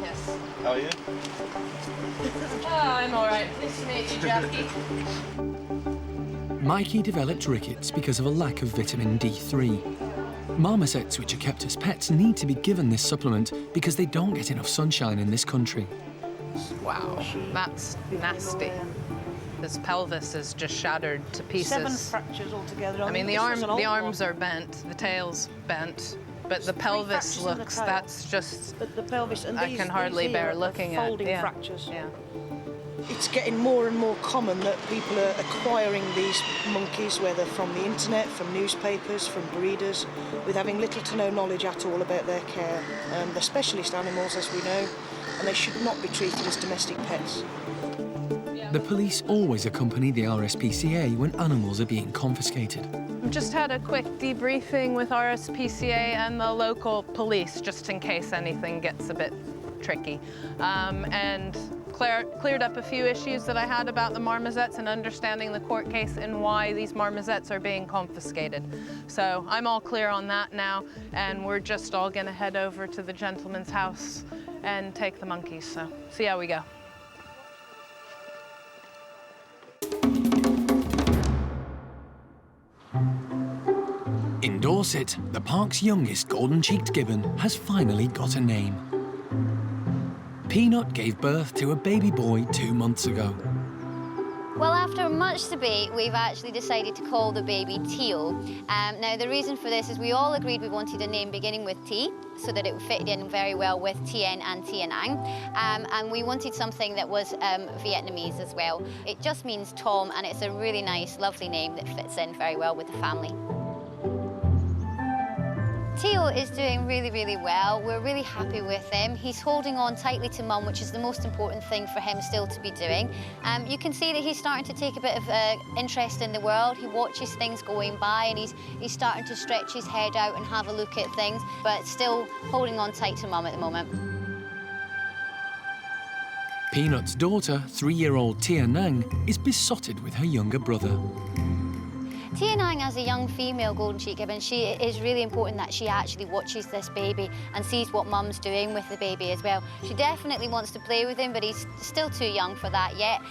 Yes. How are you? Oh, I'm all right. Nice to meet you, Jackie. Mikey developed rickets because of a lack of vitamin D3. Marmosets, which are kept as pets, need to be given this supplement because they don't get enough sunshine in this country. Wow, that's nasty. His pelvis is just shattered to pieces. 7 fractures altogether. I mean, the arms are bent, the tail's bent, but the pelvis looks, that's just, but the pelvis, and I can hardly bear looking at. Folding Yeah. fractures. Yeah. It's getting more and more common that people are acquiring these monkeys, whether from the internet, from newspapers, from breeders, with having little to no knowledge at all about their care. They're specialist animals, as we know, and they should not be treated as domestic pets. The police always accompany the RSPCA when animals are being confiscated. I've just had a quick debriefing with RSPCA and the local police, just in case anything gets a bit tricky. And cleared up a few issues that I had about the marmosets and understanding the court case and why these marmosets are being confiscated. So I'm all clear on that now, and we're just all gonna head over to the gentleman's house and take the monkeys, so see how we go. In Dorset, the park's youngest golden-cheeked gibbon has finally got a name. Peanut gave birth to a baby boy 2 months ago. Well, after much debate, we've actually decided to call the baby Teo. Now, the reason for this is we all agreed we wanted a name beginning with T, so that it would fit in very well with Tien and Tianang. And we wanted something that was Vietnamese as well. It just means Tom, and it's a really nice, lovely name that fits in very well with the family. Teo is doing really, really well. We're really happy with him. He's holding on tightly to Mum, which is the most important thing for him still to be doing. You can see that he's starting to take a bit of interest in the world. He watches things going by, and he's starting to stretch his head out and have a look at things, but still holding on tight to Mum at the moment. Peanut's daughter, 3-year-old Tianang, is besotted with her younger brother. Tianang, as a young female golden sheep gibbon, she is really important that she actually watches this baby and sees what Mum's doing with the baby as well. She definitely wants to play with him, but he's still too young for that yet.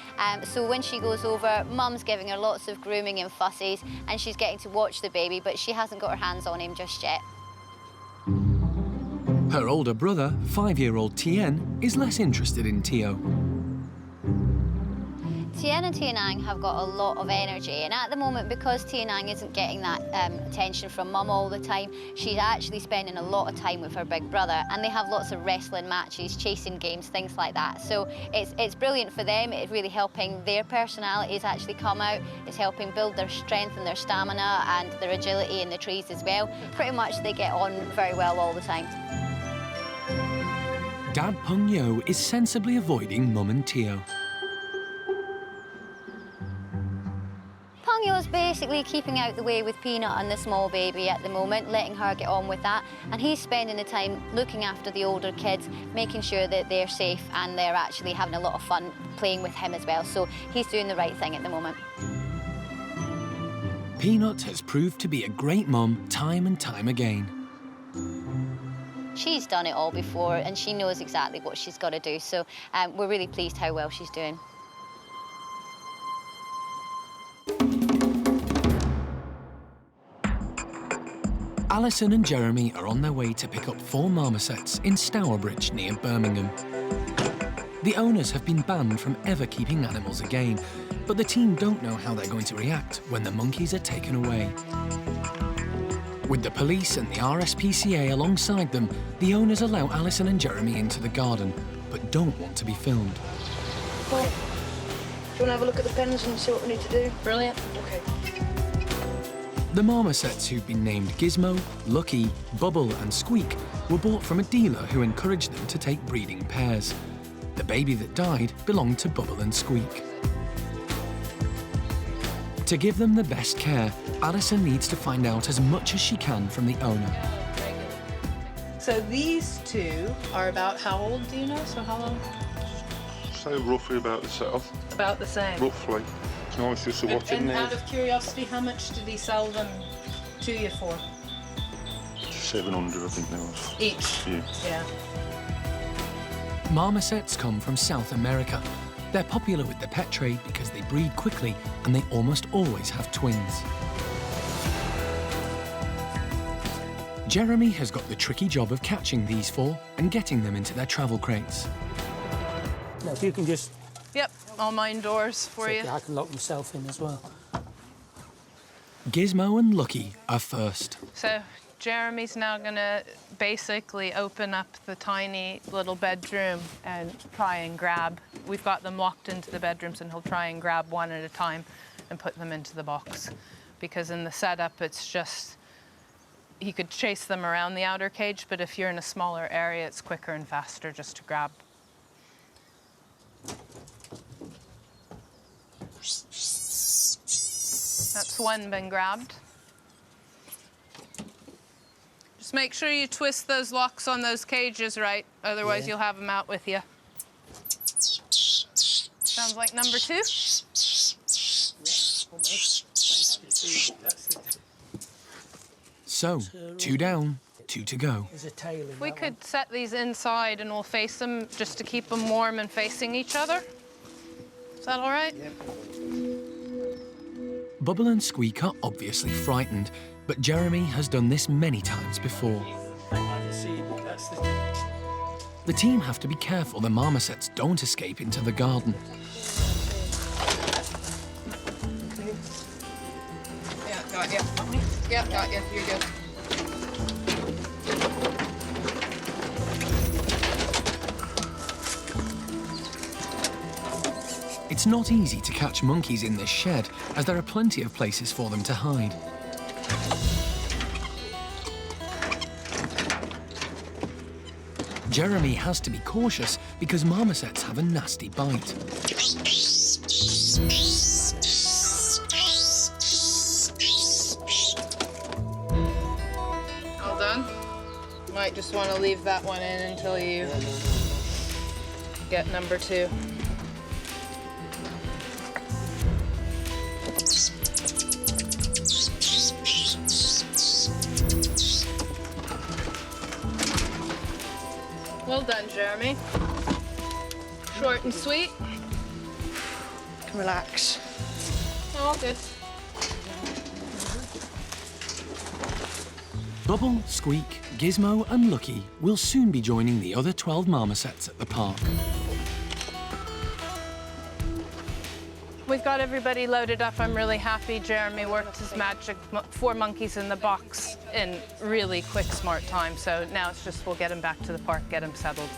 So when she goes over, Mum's giving her lots of grooming and fussies, and she's getting to watch the baby, but she hasn't got her hands on him just yet. Her older brother, 5-year-old Tien, is less interested in Teo. Tien and Tianang have got a lot of energy, and at the moment, because Tianang isn't getting that attention from Mum all the time, she's actually spending a lot of time with her big brother, and they have lots of wrestling matches, chasing games, things like that. So it's brilliant for them. It's really helping their personalities actually come out. It's helping build their strength and their stamina and their agility in the trees as well. Pretty much they get on very well all the time. Dad Peng Yo is sensibly avoiding Mum and Teo. Pangyo's basically keeping out the way with Peanut and the small baby at the moment, letting her get on with that, and he's spending the time looking after the older kids, making sure that they're safe and they're actually having a lot of fun playing with him as well, so he's doing the right thing at the moment. Peanut has proved to be a great mum time and time again. She's done it all before and she knows exactly what she's got to do, so we're really pleased how well she's doing. Alison and Jeremy are on their way to pick up 4 marmosets in Stourbridge near Birmingham. The owners have been banned from ever keeping animals again, but the team don't know how they're going to react when the monkeys are taken away. With the police and the RSPCA alongside them, the owners allow Alison and Jeremy into the garden, but don't want to be filmed. Well, do you want to have a look at the pens and see what we need to do? Brilliant. OK. The marmosets, who've been named Gizmo, Lucky, Bubble and Squeak, were bought from a dealer who encouraged them to take breeding pairs. The baby that died belonged to Bubble and Squeak. To give them the best care, Alison needs to find out as much as she can from the owner. So these 2 are about how old, do you know? So how long? So roughly about the same. About the same. Roughly. No, it's just a watching And there. out of curiosity, how much did he sell them to you for? 700, I think they was. Each? Yeah. Marmosets come from South America. They're popular with the pet trade because they breed quickly and they almost always have twins. Jeremy has got the tricky job of catching these 4 and getting them into their travel crates. Now, if you can just... Yep, I'll mind doors for you. I can lock myself in as well. Gizmo and Lucky are first. So Jeremy's now going to basically open up the tiny little bedroom and try and grab. We've got them locked into the bedrooms, and he'll try and grab one at a time and put them into the box. Because in the setup, it's just, he could chase them around the outer cage, but if you're in a smaller area, it's quicker and faster just to grab. That's one been grabbed. Just make sure you twist those locks on those cages right, otherwise you'll have them out with you. Sounds like number 2. So, 2 down, 2 to go. There's a tail in We could set these inside and we'll face them just to keep them warm and facing each other. Is that all right? Yep. Bubble and Squeak are obviously frightened, but Jeremy has done this many times before. The team have to be careful the marmosets don't escape into the garden. Got you. Yep, got you. You're good. It's not easy to catch monkeys in this shed, as there are plenty of places for them to hide. Jeremy has to be cautious because marmosets have a nasty bite. All done? Might just want to leave that one in until you get number 2. Well done, Jeremy. Short and sweet. Relax. All good. Bubble, Squeak, Gizmo and Lucky will soon be joining the other 12 marmosets at the park. We've got everybody loaded up. I'm really happy. Jeremy worked his magic. 4 monkeys in the box in really quick, smart time. So now it's just we'll get him back to the park, get him settled.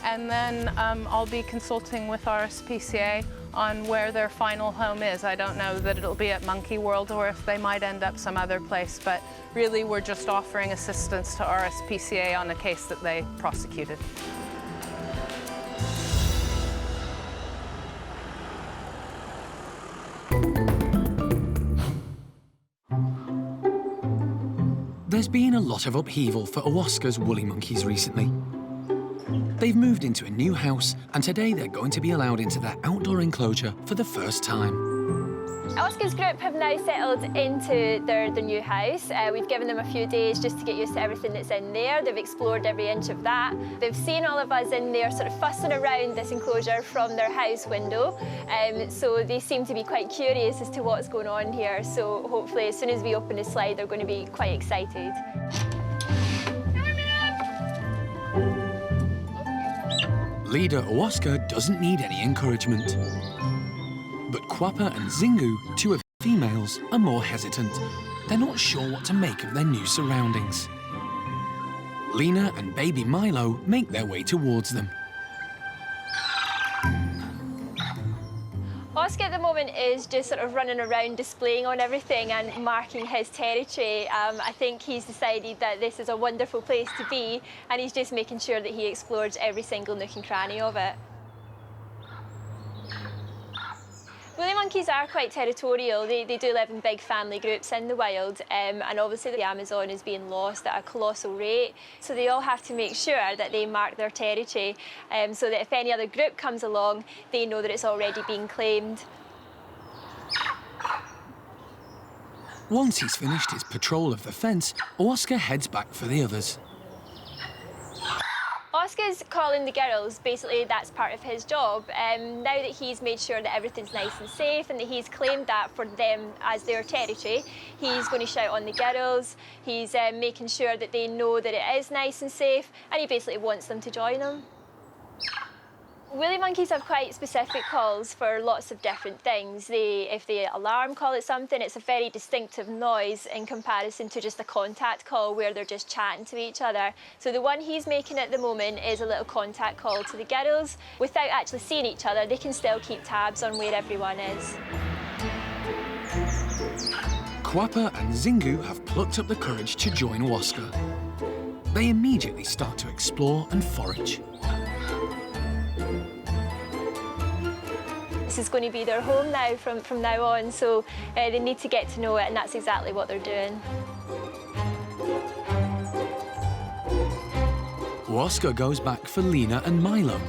And then I'll be consulting with RSPCA on where their final home is. I don't know that it'll be at Monkey World or if they might end up some other place, but really we're just offering assistance to RSPCA on a case that they prosecuted. There's been a lot of upheaval for Owaska's woolly monkeys recently. They've moved into a new house, and today they're going to be allowed into their outdoor enclosure for the first time. Owaska's group have now settled into their new house. We've given them a few days just to get used to everything that's in there. They've explored every inch of that. They've seen all of us in there sort of fussing around this enclosure from their house window. So they seem to be quite curious as to what's going on here. So hopefully as soon as we open the slide, they're going to be quite excited. Leader Owaska doesn't need any encouragement. But Quappa and Zingu, 2 of the females, are more hesitant. They're not sure what to make of their new surroundings. Lena and baby Milo make their way towards them. Owaska at the moment is just sort of running around displaying on everything and marking his territory. I think he's decided that this is a wonderful place to be and he's just making sure that he explores every single nook and cranny of it. Woolly monkeys are quite territorial. They do live in big family groups in the wild, and obviously the Amazon is being lost at a colossal rate. So they all have to make sure that they mark their territory, so that if any other group comes along, they know that it's already been claimed. Once he's finished his patrol of the fence, Owaska heads back for the others. Owaska's calling the girls, basically that's part of his job. Now that he's made sure that everything's nice and safe and that he's claimed that for them as their territory, he's going to shout on the girls, he's making sure that they know that it is nice and safe, and he basically wants them to join him. Woolly monkeys have quite specific calls for lots of different things. If they alarm call it something, it's a very distinctive noise in comparison to just a contact call where they're just chatting to each other. So the one he's making at the moment is a little contact call to the girls. Without actually seeing each other, they can still keep tabs on where everyone is. Quappa and Zingu have plucked up the courage to join Owaska. They immediately start to explore and forage. This is going to be their home now from now on, so they need to get to know it, and that's exactly what they're doing. Owaska goes back for Lena and Milo.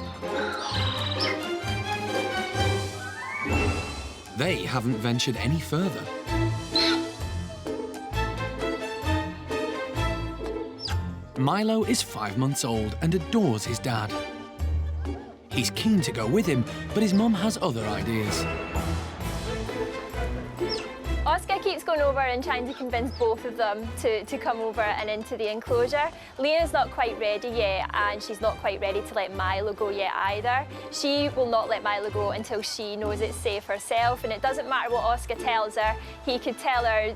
They haven't ventured any further. Milo is 5 months old and adores his dad. He's keen to go with him, but his mum has other ideas. Owaska keeps going over and trying to convince both of them to come over and into the enclosure. Lena's not quite ready yet, and she's not quite ready to let Milo go yet either. She will not let Milo go until she knows it's safe herself, and it doesn't matter what Oscar tells her. He could tell her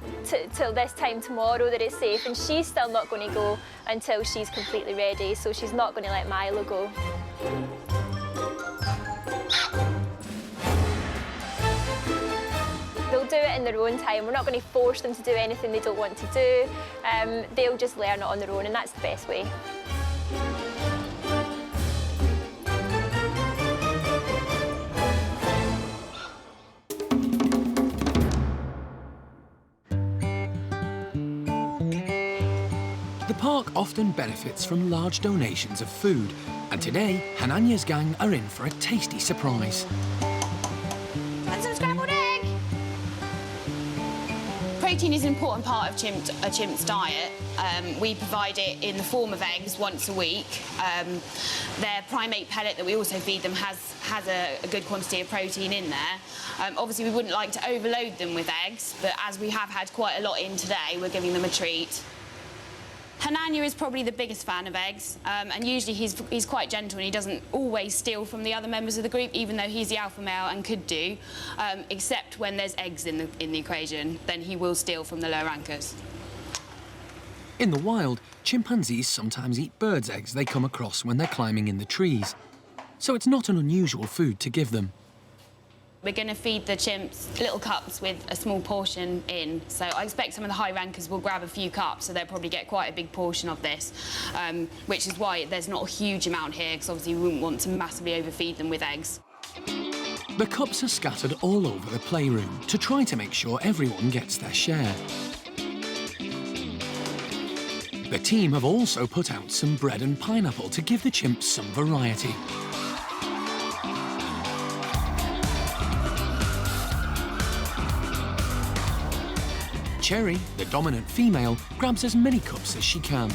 till this time tomorrow that it's safe, and she's still not going to go until she's completely ready, so she's not going to let Milo go. They'll do it in their own time. We're not going to force them to do anything they don't want to do. They'll just learn it on their own, and that's the best way. The park often benefits from large donations of food, and today, Hananya's gang are in for a tasty surprise. And some scrambled egg! Protein is an important part of a chimp's diet. We provide it in the form of eggs once a week. Their primate pellet that we also feed them has a good quantity of protein in there. Obviously, we wouldn't like to overload them with eggs, but as we have had quite a lot in today, we're giving them a treat. Hananya is probably the biggest fan of eggs, and usually he's quite gentle and he doesn't always steal from the other members of the group, even though he's the alpha male and could do, except when there's eggs in the equation, then he will steal from the lower rankers. In the wild, chimpanzees sometimes eat birds' eggs they come across when they're climbing in the trees, so it's not an unusual food to give them. We're going to feed the chimps little cups with a small portion in. So I expect some of the high rankers will grab a few cups, so they'll probably get quite a big portion of this, which is why there's not a huge amount here, because obviously we wouldn't want to massively overfeed them with eggs. The cups are scattered all over the playroom to try to make sure everyone gets their share. The team have also put out some bread and pineapple to give the chimps some variety. Cherry, the dominant female, grabs as many cups as she can.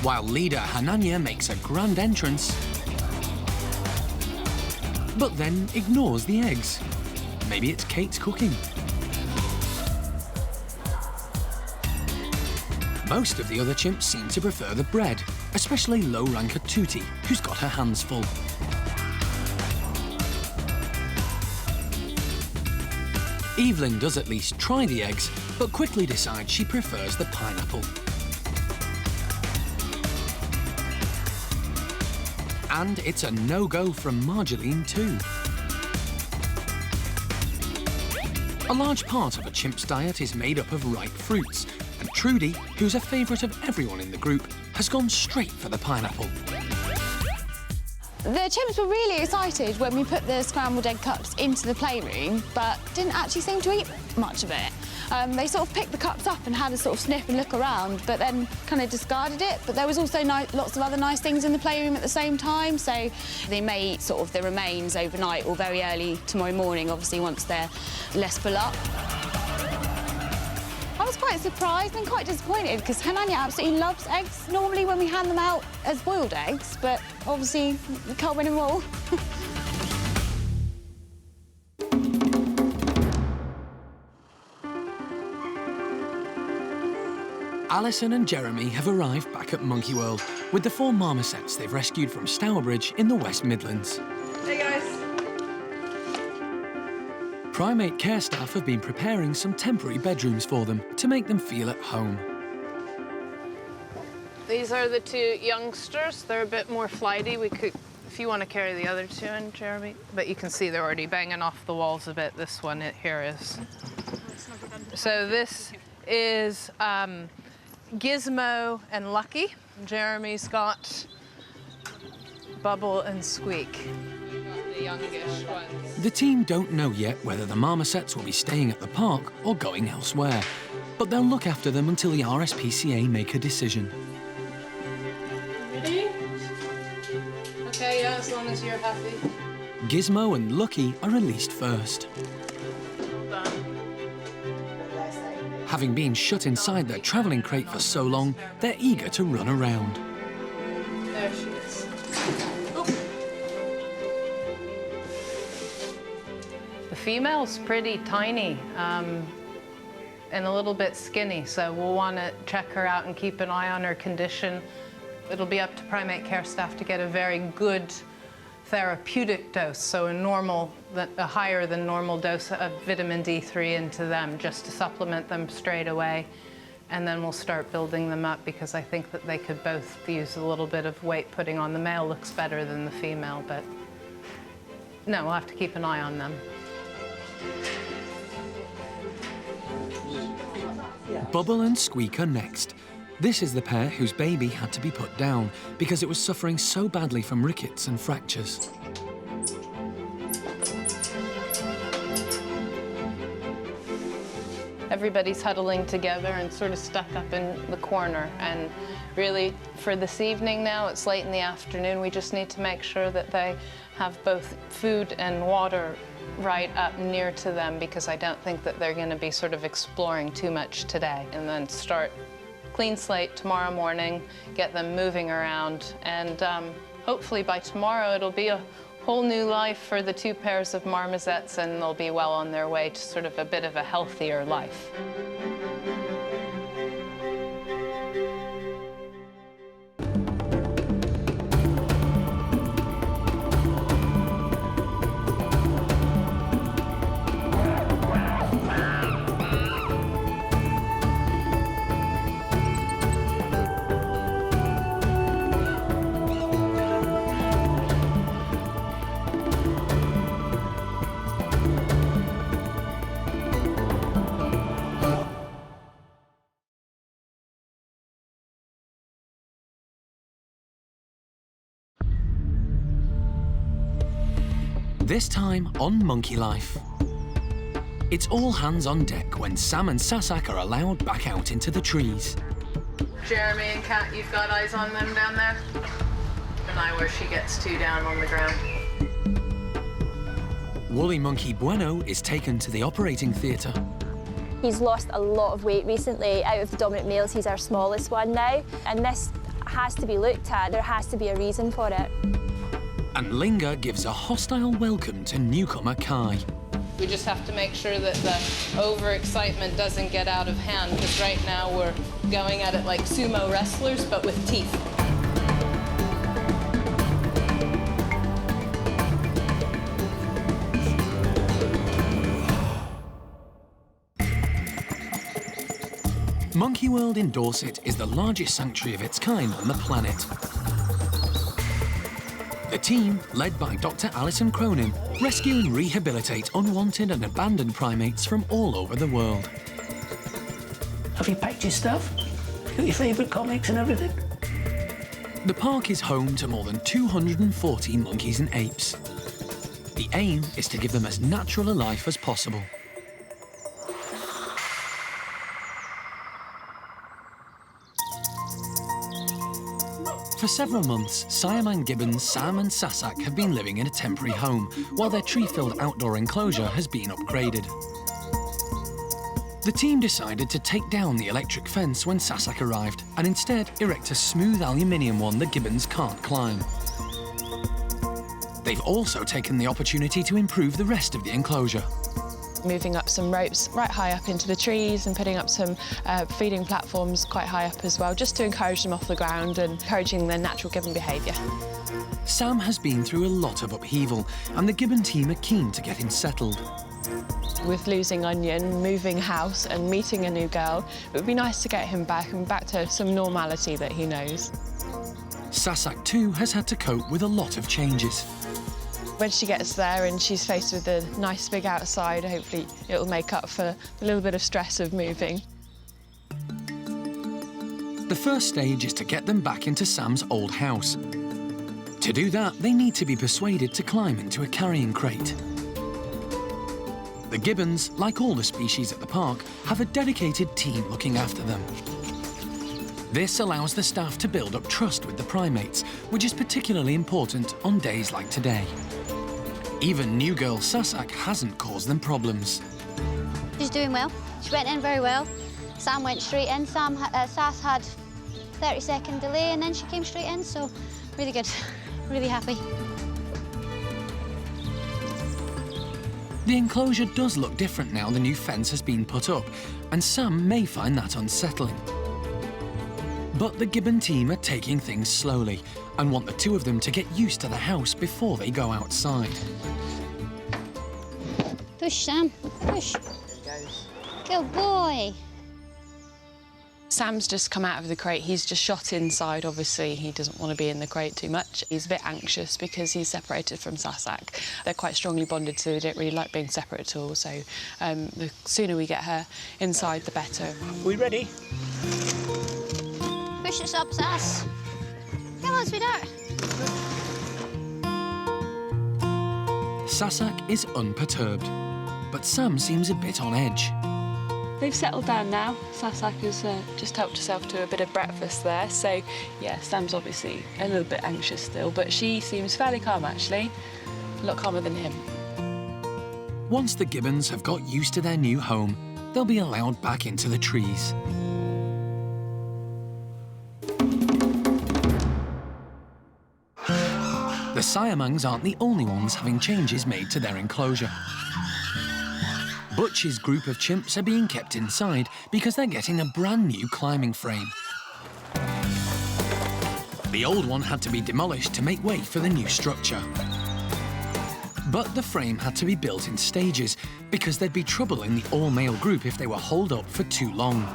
While leader Hananya makes a grand entrance, but then ignores the eggs. Maybe it's Kate's cooking. Most of the other chimps seem to prefer the bread, especially low-ranker Tuti, who's got her hands full. Evelyn does at least try the eggs, but quickly decides she prefers the pineapple. And it's a no-go from Marjolaine too. A large part of a chimp's diet is made up of ripe fruits, and Trudy, who's a favourite of everyone in the group, has gone straight for the pineapple. The chimps were really excited when we put the scrambled egg cups into the playroom, but didn't actually seem to eat much of it. They sort of picked the cups up and had a sort of sniff and look around, but then kind of discarded it. But there was also lots of other nice things in the playroom at the same time, so they may eat sort of the remains overnight or very early tomorrow morning, obviously, once they're less full up. I was quite surprised and quite disappointed because Hananya absolutely loves eggs normally when we hand them out as boiled eggs, but obviously we can't win them all. Alison and Jeremy have arrived back at Monkey World with the 4 marmosets they've rescued from Stourbridge in the West Midlands. Hey guys. Primate care staff have been preparing some temporary bedrooms for them to make them feel at home. These are the 2 youngsters. They're a bit more flighty. We could, if you want to carry the other 2 in, Jeremy. But you can see they're already banging off the walls a bit. This one here is. So this is Gizmo and Lucky. Jeremy's got Bubble and Squeak. The youngish ones. The team don't know yet whether the marmosets will be staying at the park or going elsewhere, but they'll look after them until the RSPCA make a decision. Ready? Okay, yeah, as long as you're happy. Gizmo and Lucky are released first. Having been shut inside their travelling crate for so long, they're eager to run around. There she is. Oh. The female's pretty tiny and a little bit skinny, so we'll want to check her out and keep an eye on her condition. It'll be up to primate care staff to get a very good therapeutic dose, so a higher than normal dose of vitamin D3 into them, just to supplement them straight away. And then we'll start building them up, because I think that they could both use a little bit of weight putting on. The male looks better than the female, but no, we'll have to keep an eye on them. Bubble and Squeak are next. This is the pair whose baby had to be put down because it was suffering so badly from rickets and fractures. Everybody's huddling together and sort of stuck up in the corner. And really, for this evening now, it's late in the afternoon, we just need to make sure that they have both food and water right up near to them, because I don't think that they're going to be sort of exploring too much today. And then start clean slate tomorrow morning, get them moving around, and hopefully by tomorrow it'll be a whole new life for the two pairs of marmosets, and they'll be well on their way to sort of a bit of a healthier life. This time on Monkey Life. It's all hands on deck when Sam and Sassac are allowed back out into the trees. Jeremy and Kat, you've got eyes on them down there? Keep an eye where she gets to down on the ground. Woolly Monkey Bueno is taken to the operating theatre. He's lost a lot of weight recently. Out of the dominant males, he's our smallest one now, and this has to be looked at. There has to be a reason for it. And Linga gives a hostile welcome to newcomer Kai. We just have to make sure that the overexcitement doesn't get out of hand, because right now we're going at it like sumo wrestlers, but with teeth. Monkey World in Dorset is the largest sanctuary of its kind on the planet. The team, led by Dr. Alison Cronin, rescue and rehabilitate unwanted and abandoned primates from all over the world. Have you packed your stuff? Got your favourite comics and everything? The park is home to more than 240 monkeys and apes. The aim is to give them as natural a life as possible. For several months, Siamang gibbons Sam and Sassac have been living in a temporary home, while their tree-filled outdoor enclosure has been upgraded. The team decided to take down the electric fence when Sassac arrived, and instead erect a smooth aluminium one the gibbons can't climb. They've also taken the opportunity to improve the rest of the enclosure. Moving up some ropes right high up into the trees and putting up some feeding platforms quite high up as well, just to encourage them off the ground and encouraging their natural gibbon behaviour. Sam has been through a lot of upheaval, and the gibbon team are keen to get him settled. With losing Onion, moving house and meeting a new girl, it would be nice to get him back and back to some normality that he knows. Sassac too has had to cope with a lot of changes. When she gets there and she's faced with the nice big outside, hopefully it'll make up for a little bit of stress of moving. The first stage is to get them back into Sam's old house. To do that, they need to be persuaded to climb into a carrying crate. The gibbons, like all the species at the park, have a dedicated team looking after them. This allows the staff to build up trust with the primates, which is particularly important on days like today. Even new girl Sassac hasn't caused them problems. She's doing well. She went in very well. Sam went straight in. Sass had 30-second delay and then she came straight in, so really good. Really happy. The enclosure does look different now the new fence has been put up, and some may find that unsettling. But the Gibbon team are taking things slowly and want the two of them to get used to the house before they go outside. Push, Sam, push. Good boy. Sam's just come out of the crate. He's just shot inside, obviously. He doesn't want to be in the crate too much. He's a bit anxious because he's separated from Sassac. They're quite strongly bonded, so they don't really like being separate at all. So the sooner we get her inside, the better. Are we ready? Push us up, Sass. Come on, sweetheart. Sassac is unperturbed, but Sam seems a bit on edge. They've settled down now. Sassac has just helped herself to a bit of breakfast there. So, yeah, Sam's obviously a little bit anxious still, but she seems fairly calm, actually. A lot calmer than him. Once the Gibbons have got used to their new home, they'll be allowed back into the trees. The Siamangs aren't the only ones having changes made to their enclosure. Butch's group of chimps are being kept inside because they're getting a brand new climbing frame. The old one had to be demolished to make way for the new structure. But the frame had to be built in stages because there'd be trouble in the all-male group if they were holed up for too long.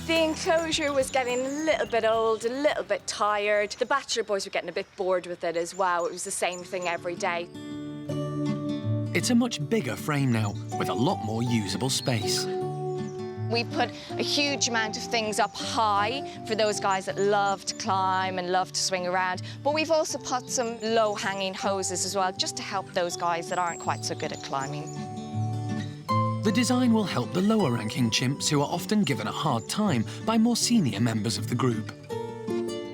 The enclosure was getting a little bit old, a little bit tired. The Bachelor boys were getting a bit bored with it as well. It was the same thing every day. It's a much bigger frame now, with a lot more usable space. We put a huge amount of things up high for those guys that love to climb and love to swing around. But we've also put some low-hanging hoses as well, just to help those guys that aren't quite so good at climbing. The design will help the lower-ranking chimps who are often given a hard time by more senior members of the group.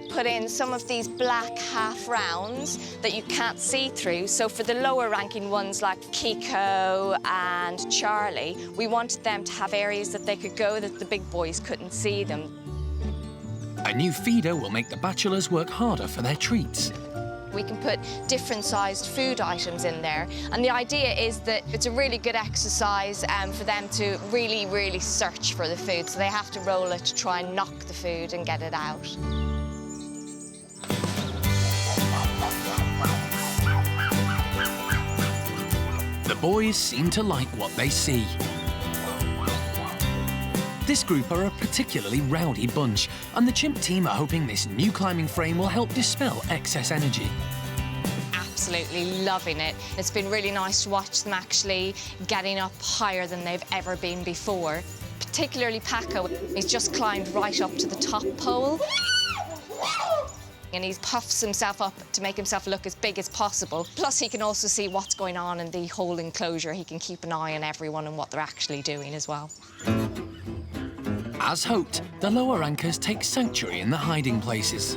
Put in some of these black half rounds that you can't see through. So for the lower ranking ones like Kiko and Charlie, we wanted them to have areas that they could go that the big boys couldn't see them. A new feeder will make the bachelors work harder for their treats. We can put different sized food items in there. And the idea is that it's a really good exercise for them to really, really search for the food. So they have to roll it to try and knock the food and get it out. The boys seem to like what they see. This group are a particularly rowdy bunch, and the chimp team are hoping this new climbing frame will help dispel excess energy. Absolutely loving it. It's been really nice to watch them actually getting up higher than they've ever been before. Particularly Paco, he's just climbed right up to the top pole. And he puffs himself up to make himself look as big as possible. Plus, he can also see what's going on in the whole enclosure. He can keep an eye on everyone and what they're actually doing as well. As hoped, the lower anchors take sanctuary in the hiding places.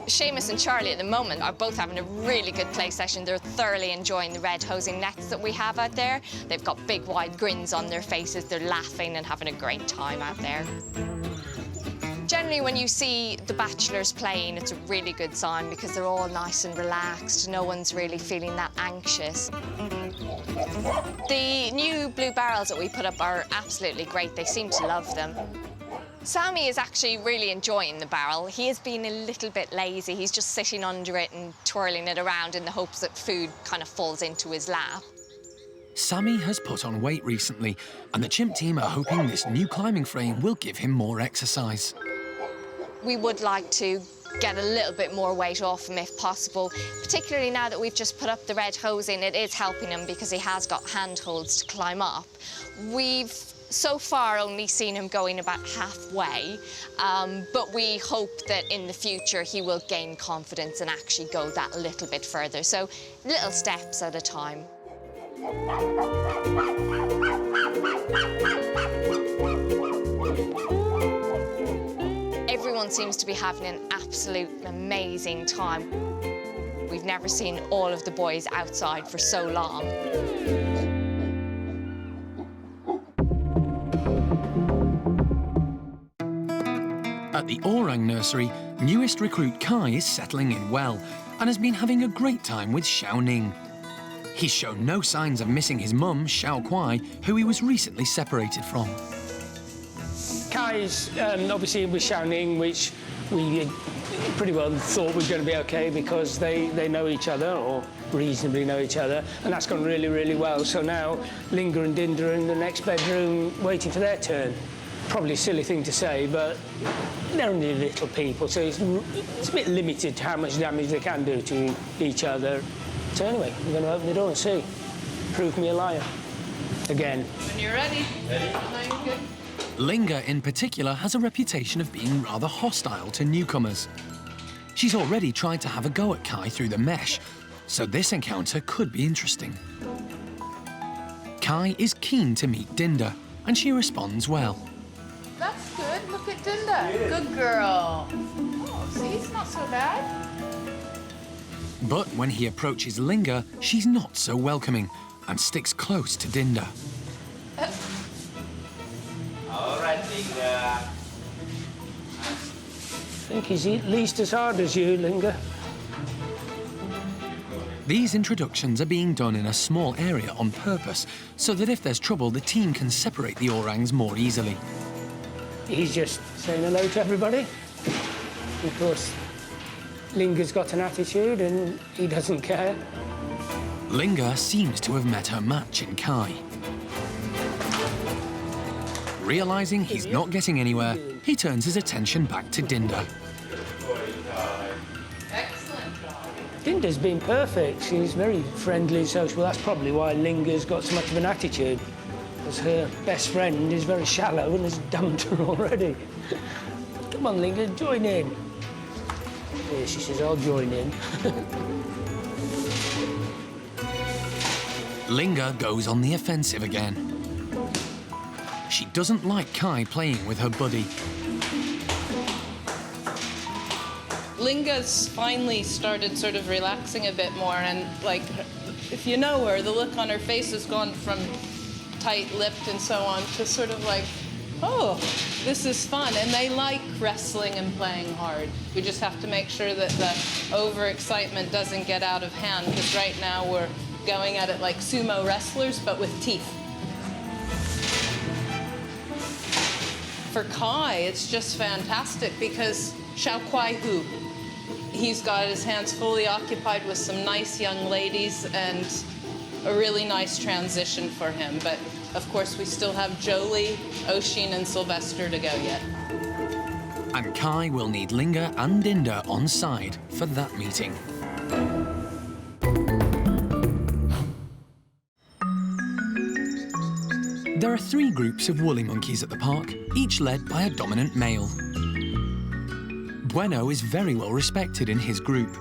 Seamus and Charlie at the moment are both having a really good play session. They're thoroughly enjoying the red hosing nets that we have out there. They've got big wide grins on their faces. They're laughing and having a great time out there. Generally, when you see the bachelors playing, it's a really good sign because they're all nice and relaxed. No one's really feeling that anxious. The new blue barrels that we put up are absolutely great. They seem to love them. Sammy is actually really enjoying the barrel. He is being a little bit lazy. He's just sitting under it and twirling it around in the hopes that food kind of falls into his lap. Sammy has put on weight recently, and the chimp team are hoping this new climbing frame will give him more exercise. We would like to get a little bit more weight off him if possible, particularly now that we've just put up the red hosing. It is helping him because he has got handholds to climb up. We've so far only seen him going about halfway, but we hope that in the future he will gain confidence and actually go that little bit further. So little steps at a time. Everyone seems to be having an absolute amazing time. We've never seen all of the boys outside for so long. At the Orang nursery, Newest recruit Kai is settling in well and has been having a great time with Shia Ning. He's shown no signs of missing his mum, Xiao Kuai, who he was recently separated from. Kai's obviously with Shia Ning, which we pretty well thought was going to be okay because they know each other, or reasonably know each other, and that's gone really, really well. So now Linga and Dinda are in the next bedroom waiting for their turn. Probably a silly thing to say, but they're only little people, so it's a bit limited to how much damage they can do to each other. So anyway, we're going to open the door and see. Prove me a liar. Again. When you're ready. No, you're good. Linga, in particular, has a reputation of being rather hostile to newcomers. She's already tried to have a go at Kai through the mesh, so this encounter could be interesting. Kai is keen to meet Dinda, and she responds well. That's good. Look at Dinda. Good girl. Oh, see, it's not so bad. But when he approaches Linga, she's not so welcoming and sticks close to Dinda. All right, Linga. I think he's at least as hard as you, Linga. These introductions are being done in a small area on purpose, so that if there's trouble, the team can separate the orangs more easily. He's just saying hello to everybody. Of course, Linga's got an attitude and he doesn't care. Linga seems to have met her match in Kai. Realising he's not getting anywhere, he turns his attention back to Dinda. Dinda's been perfect. She's very friendly and sociable. That's probably why Linga's got so much of an attitude, because her best friend is very shallow and has dumped her already. Come on, Linga, join in. Yeah, she says, I'll join in. Linga goes on the offensive again. She doesn't like Kai playing with her buddy. Linga's finally started sort of relaxing a bit more, and like, if you know her, the look on her face has gone from tight-lipped and so on to sort of like, oh, this is fun. And they like wrestling and playing hard. We just have to make sure that the overexcitement doesn't get out of hand, because right now we're going at it like sumo wrestlers, but with teeth. For Kai, it's just fantastic because Xiao Kuai Hu, he's got his hands fully occupied with some nice young ladies and a really nice transition for him. But of course, we still have Jolie, Osheen, and Sylvester to go yet. And Kai will need Linga and Dinda on side for that meeting. There are 3 groups of woolly monkeys at the park, each led by a dominant male. Bueno is very well respected in his group.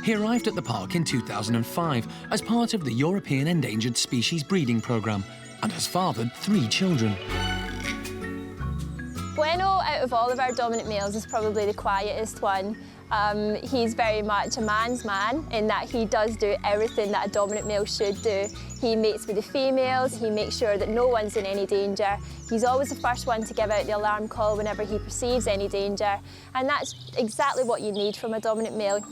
He arrived at the park in 2005 as part of the European Endangered Species Breeding Programme and has fathered 3 children. Bueno, out of all of our dominant males, is probably the quietest one. He's very much a man's man in that he does do everything that a dominant male should do. He mates with the females, he makes sure that no one's in any danger. He's always the first one to give out the alarm call whenever he perceives any danger, and that's exactly what you need from a dominant male.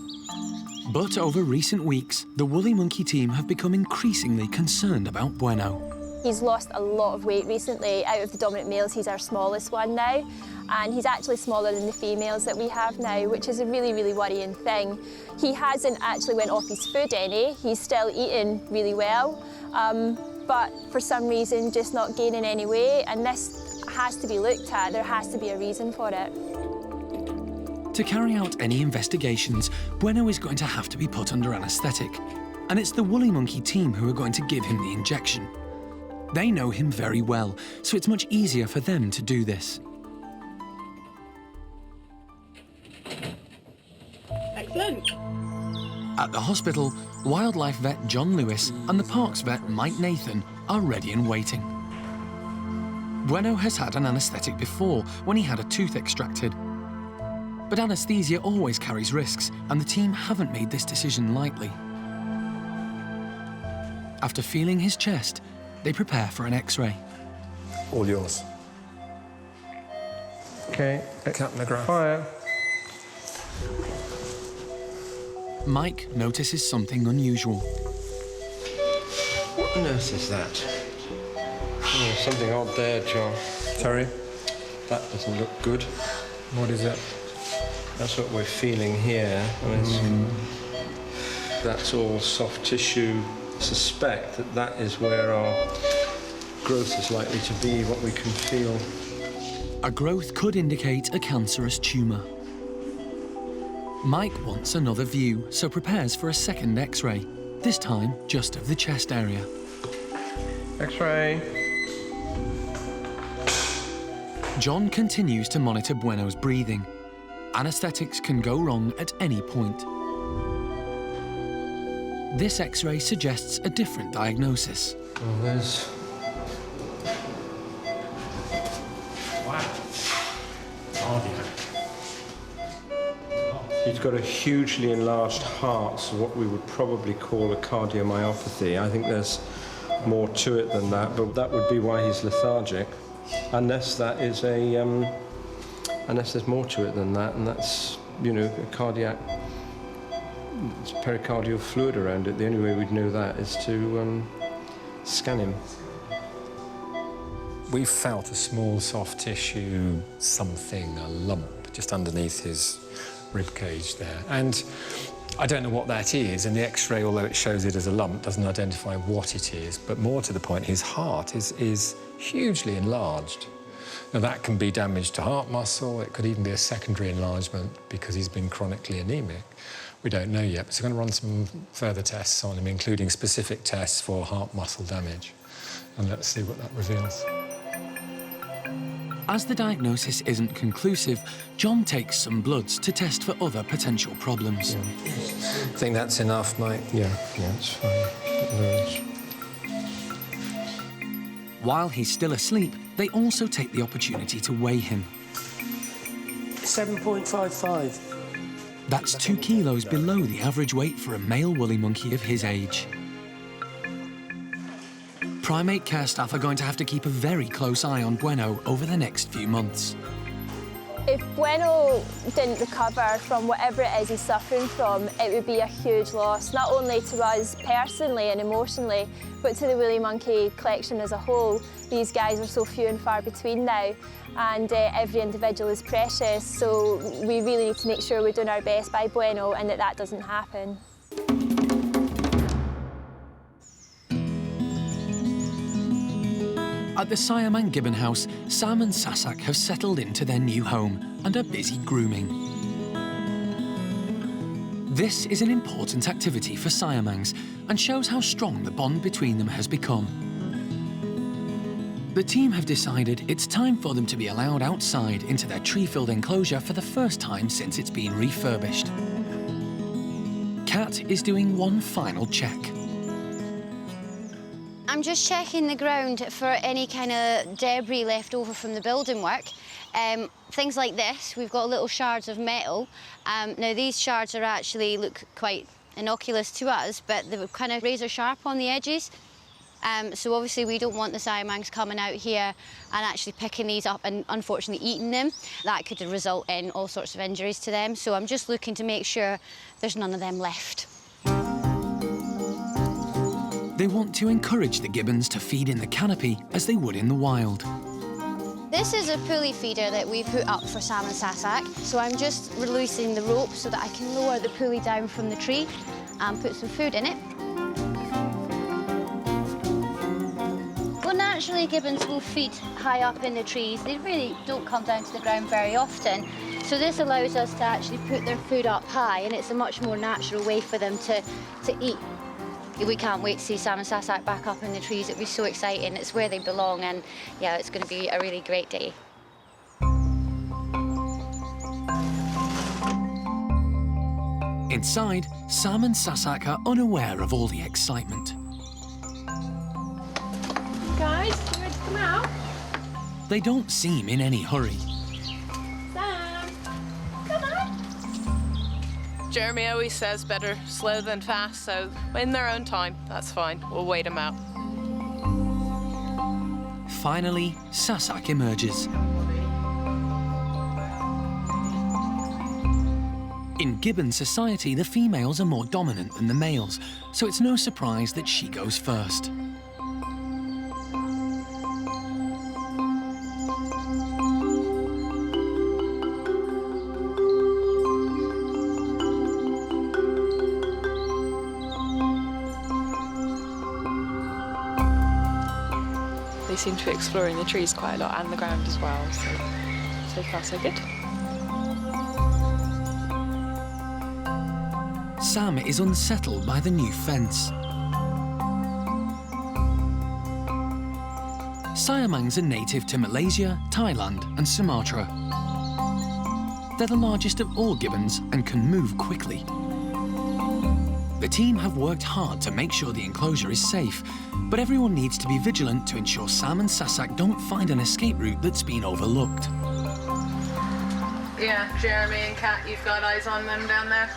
But over recent weeks, the woolly monkey team have become increasingly concerned about Bueno. He's lost a lot of weight recently. Out of the dominant males, he's our smallest one now. And he's actually smaller than the females that we have now, which is a really, really worrying thing. He hasn't actually went off his food any. He's still eating really well, but for some reason just not gaining any weight, and this has to be looked at. There has to be a reason for it. To carry out any investigations, Bueno is going to have to be put under anaesthetic, and it's the woolly monkey team who are going to give him the injection. They know him very well, so it's much easier for them to do this. Excellent. At the hospital, wildlife vet John Lewis and the parks vet Mike Nathan are ready and waiting. Bueno has had an anaesthetic before when he had a tooth extracted. But anaesthesia always carries risks, and the team haven't made this decision lightly. After feeling his chest, they prepare for an X-ray. All yours. Okay. Captain McGrath. Fire. Mike notices something unusual. What on earth is that? Oh, something odd there, John. Sorry? That doesn't look good. What is it? That's what we're feeling here. I mean, that's all soft tissue. I suspect that that is where our growth is likely to be, what we can feel. A growth could indicate a cancerous tumour. Mike wants another view, so prepares for a second X-ray, this time just of the chest area. X-ray. John continues to monitor Bueno's breathing. Anaesthetics can go wrong at any point. This X-ray suggests a different diagnosis. Oh, there's... Wow. Cardiac. He's got a hugely enlarged heart, so what we would probably call a cardiomyopathy. I think there's more to it than that, but that would be why he's lethargic. Unless that is a... unless there's more to it than that, and that's, you know, a cardiac... It's pericardial fluid around it. The only way we'd know that is to scan him. We felt a small soft tissue something, a lump, just underneath his rib cage there. And I don't know what that is, and the X-ray, although it shows it as a lump, doesn't identify what it is. But more to the point, his heart is hugely enlarged. Now, that can be damage to heart muscle. It could even be a secondary enlargement because he's been chronically anemic. We don't know yet, so we're going to run some further tests on him, including specific tests for heart muscle damage. And let's see what that reveals. As the diagnosis isn't conclusive, John takes some bloods to test for other potential problems. Yeah. I think that's enough, Mike. Yeah, it's fine. While he's still asleep, they also take the opportunity to weigh him. 7.55. That's 2 kilos below the average weight for a male woolly monkey of his age. Primate care staff are going to have to keep a very close eye on Bueno over the next few months. If Bueno didn't recover from whatever it is he's suffering from, it would be a huge loss, not only to us personally and emotionally, but to the woolly monkey collection as a whole. These guys are so few and far between now, and every individual is precious, so we really need to make sure we're doing our best by Bueno and that doesn't happen. At the Siamang Gibbon house, Sam and Sassac have settled into their new home and are busy grooming. This is an important activity for Siamangs and shows how strong the bond between them has become. The team have decided it's time for them to be allowed outside into their tree-filled enclosure for the first time since it's been refurbished. Kat is doing one final check. I'm just checking the ground for any kind of debris left over from the building work. Things like this, we've got little shards of metal. Now these shards are actually look quite innocuous to us, but they're kind of razor sharp on the edges. So obviously we don't want the Siamangs coming out here and actually picking these up and unfortunately eating them. That could result in all sorts of injuries to them. So I'm just looking to make sure there's none of them left. They want to encourage the gibbons to feed in the canopy as they would in the wild. This is a pulley feeder that we put up for Sam and Sassac. So I'm just releasing the rope so that I can lower the pulley down from the tree and put some food in it. Well, naturally, gibbons will feed high up in the trees. They really don't come down to the ground very often. So this allows us to actually put their food up high, and it's a much more natural way for them to eat. We can't wait to see Sam and Sassac back up in the trees. It'll be so exciting. It's where they belong, and yeah, it's going to be a really great day. Inside, Sam and Sassac are unaware of all the excitement. Guys, you ready to come out? They don't seem in any hurry. Sam, come on. Jeremy always says better slow than fast, so in their own time, that's fine. We'll wait them out. Finally, Sassac emerges. In Gibbon society, the females are more dominant than the males, so it's no surprise that she goes first. They seem to be exploring the trees quite a lot and the ground as well, so far so good. Sam is unsettled by the new fence. Siamangs are native to Malaysia, Thailand and Sumatra. They're the largest of all gibbons and can move quickly. The team have worked hard to make sure the enclosure is safe, but everyone needs to be vigilant to ensure Sam and Sassac don't find an escape route that's been overlooked. Yeah, Jeremy and Kat, you've got eyes on them down there?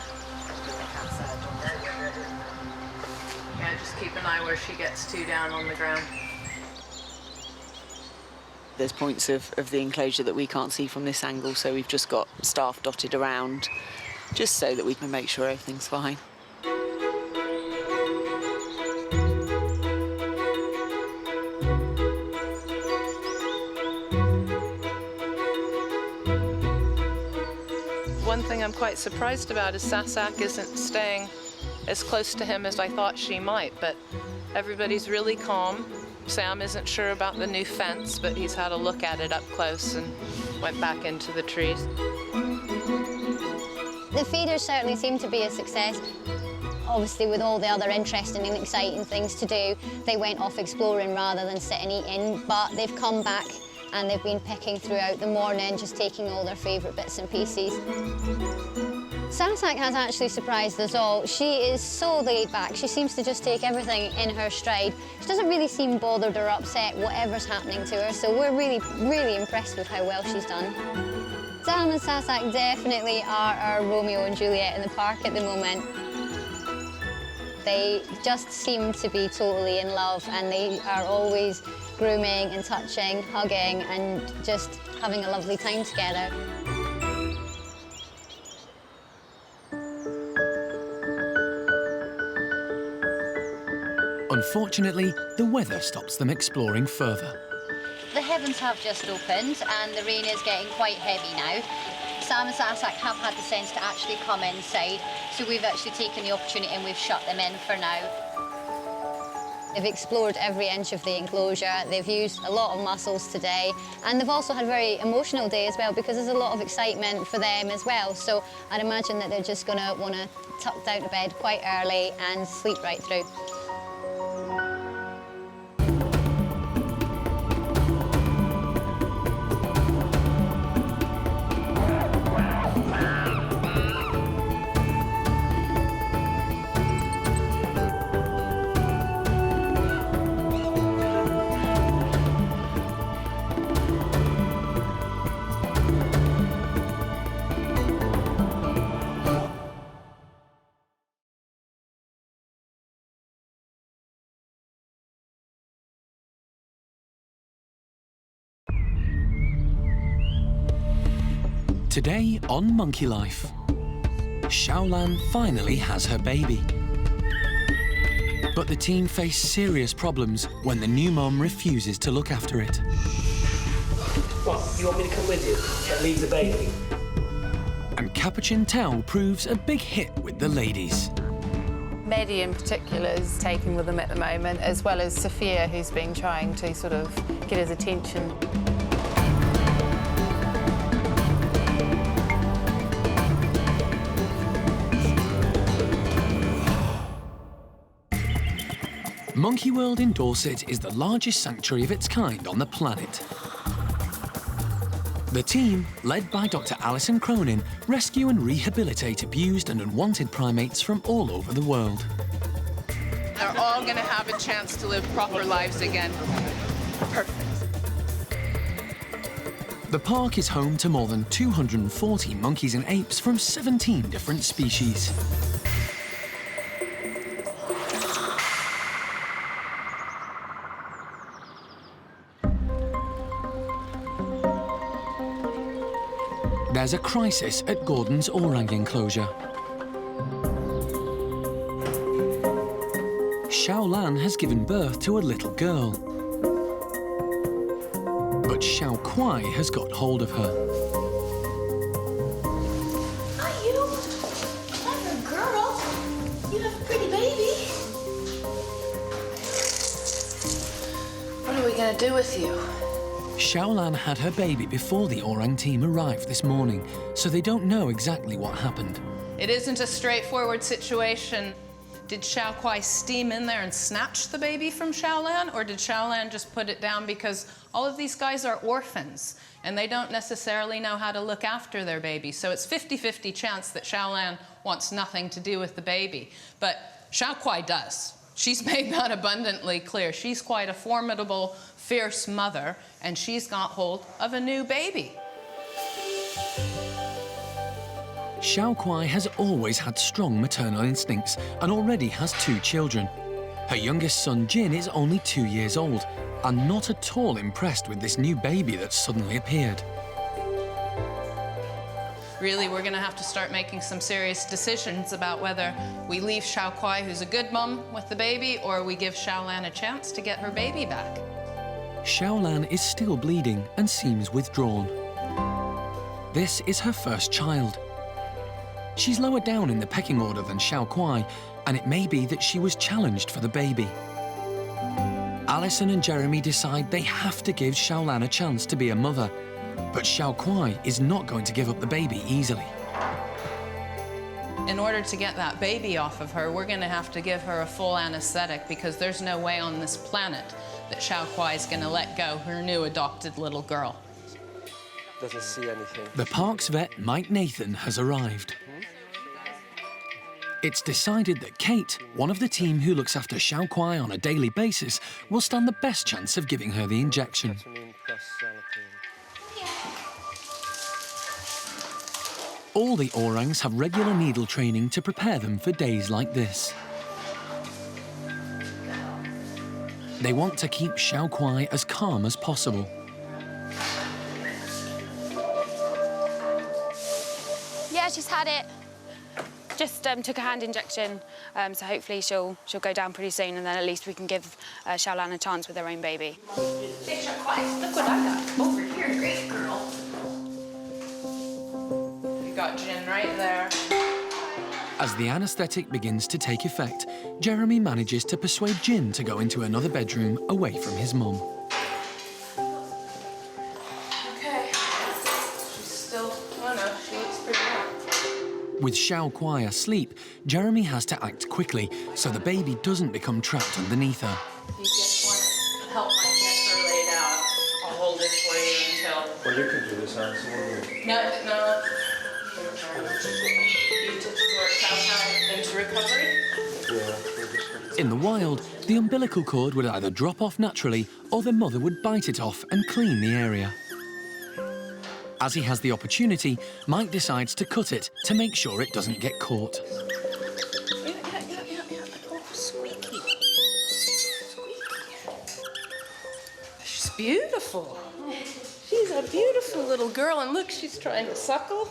Yeah, just keep an eye where she gets to down on the ground. There's points of the enclosure that we can't see from this angle, so we've just got staff dotted around, just so that we can make sure everything's fine. One thing I'm quite surprised about is Sassac isn't staying as close to him as I thought she might, but everybody's really calm. Sam isn't sure about the new fence, but he's had a look at it up close and went back into the trees. The feeders certainly seem to be a success. Obviously, with all the other interesting and exciting things to do, they went off exploring rather than sit and eating, but they've come back and they've been picking throughout the morning, just taking all their favourite bits and pieces. Sassac has actually surprised us all. She is so laid back. She seems to just take everything in her stride. She doesn't really seem bothered or upset whatever's happening to her, so we're really, really impressed with how well she's done. Sam and Sassac definitely are our Romeo and Juliet in the park at the moment. They just seem to be totally in love, and they are always grooming and touching, hugging, and just having a lovely time together. Unfortunately, the weather stops them exploring further. The heavens have just opened and the rain is getting quite heavy now. Sam and Sassac have had the sense to actually come inside, so we've actually taken the opportunity and we've shut them in for now. They've explored every inch of the enclosure, they've used a lot of muscles today, and they've also had a very emotional day as well, because there's a lot of excitement for them as well. So I'd imagine that they're just gonna wanna tuck down to bed quite early and sleep right through. Today on Monkey Life, Shaolan finally has her baby. But the team face serious problems when the new mum refuses to look after it. What, you want me to come with you and leave the baby? And Capuchin towel proves a big hit with the ladies. Mehdi in particular is taken with them at the moment, as well as Sophia, who's been trying to sort of get his attention. Monkey World in Dorset is the largest sanctuary of its kind on the planet. The team, led by Dr. Alison Cronin, rescue and rehabilitate abused and unwanted primates from all over the world. They're all going to have a chance to live proper lives again. Perfect. The park is home to more than 240 monkeys and apes from 17 different species. there's a crisis at Gordon's orang enclosure. Shaolan has given birth to a little girl. But Xiao Kuai has got hold of her. Are you? Clever girl. You have a pretty baby. What are we going to do with you? Shaolan had her baby before the orang team arrived this morning, so they don't know exactly what happened. It isn't a straightforward situation. Did Xiao Kuai steam in there and snatch the baby from Shaolan, or did Shaolan just put it down because all of these guys are orphans and they don't necessarily know how to look after their baby? So it's 50-50 chance that Shaolan wants nothing to do with the baby. But Xiao Kuai does. She's made that abundantly clear. She's quite a formidable, fierce mother, and she's got hold of a new baby. Xiao Kuai has always had strong maternal instincts and already has 2 children. Her youngest son, Jin, is only 2 years old and not at all impressed with this new baby that's suddenly appeared. Really, we're going to have to start making some serious decisions about whether we leave Xiao Kuai, who's a good mum, with the baby, or we give Shaolan a chance to get her baby back. Shaolan is still bleeding and seems withdrawn. This is her first child. She's lower down in the pecking order than Xiao Kuai, and it may be that she was challenged for the baby. Alison and Jeremy decide they have to give Shaolan a chance to be a mother, but Xiao Kuai is not going to give up the baby easily. In order to get that baby off of her, we're going to have to give her a full anesthetic, because there's no way on this planet that Xiao Kuai is going to let go her new adopted little girl. Doesn't see anything. The park's vet, Mike Nathan, has arrived. It's decided that Kate, one of the team who looks after Xiao Kuai on a daily basis, will stand the best chance of giving her the injection. All the orangs have regular needle training to prepare them for days like this. They want to keep Xiao Kuai as calm as possible. Yeah, she's had it. Just took a hand injection, so hopefully she'll go down pretty soon, and then at least we can give Shaolan a chance with her own baby. Hey, Xiao Kuai, look what I got over here. Great girl. You got Jin right there. As the anaesthetic begins to take effect, Jeremy manages to persuade Jin to go into another bedroom away from his mum. Okay. She's still, oh no, she looks pretty well. With Xiao Kuai asleep, Jeremy has to act quickly so the baby doesn't become trapped underneath her. You just want to help my get her laid out. I'll hold it for you until... Well, you can do this, Alison. No. You took your cow into recovery? Yeah. In the wild, the umbilical cord would either drop off naturally or the mother would bite it off and clean the area. As he has the opportunity, Mike decides to cut it to make sure it doesn't get caught. Yeah. Oh, squeaky. She's beautiful. She's a beautiful little girl, and look, she's trying to suckle.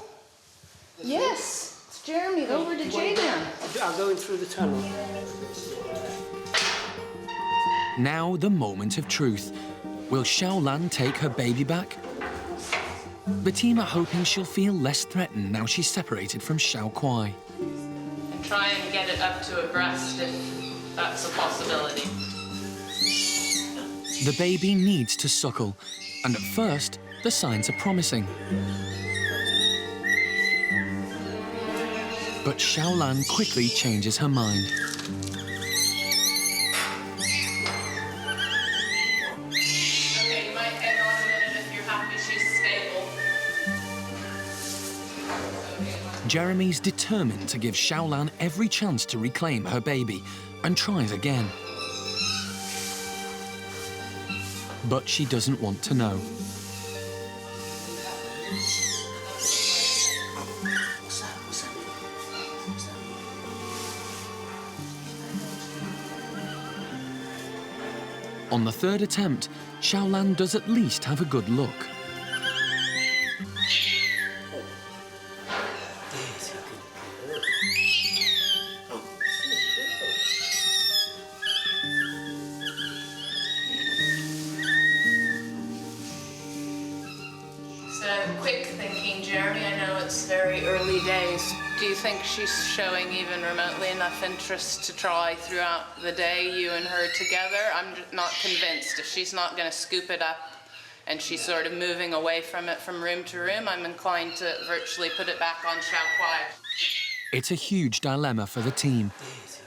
Yes, it's Jeremy over to J-Man. I'm going through the tunnel. Now the moment of truth. Will Shaolan take her baby back? The team are hoping she'll feel less threatened now she's separated from Xiao Kuai. And try and get it up to a breast if that's a possibility. The baby needs to suckle, and at first, the signs are promising. But Shaolan quickly changes her mind. Okay, you might hang on a minute if you're happy she's stable. Jeremy's determined to give Shaolan every chance to reclaim her baby and tries again. But she doesn't want to know. On the third attempt, Shaolan does at least have a good look. So, quick thinking, Jeremy, I know it's very early days. Do you think she's showing even remotely enough interest to try throughout the day, you and her together? I'm not convinced. If she's not going to scoop it up and she's sort of moving away from it from room to room, I'm inclined to virtually put it back on Xiaoquai. It's a huge dilemma for the team.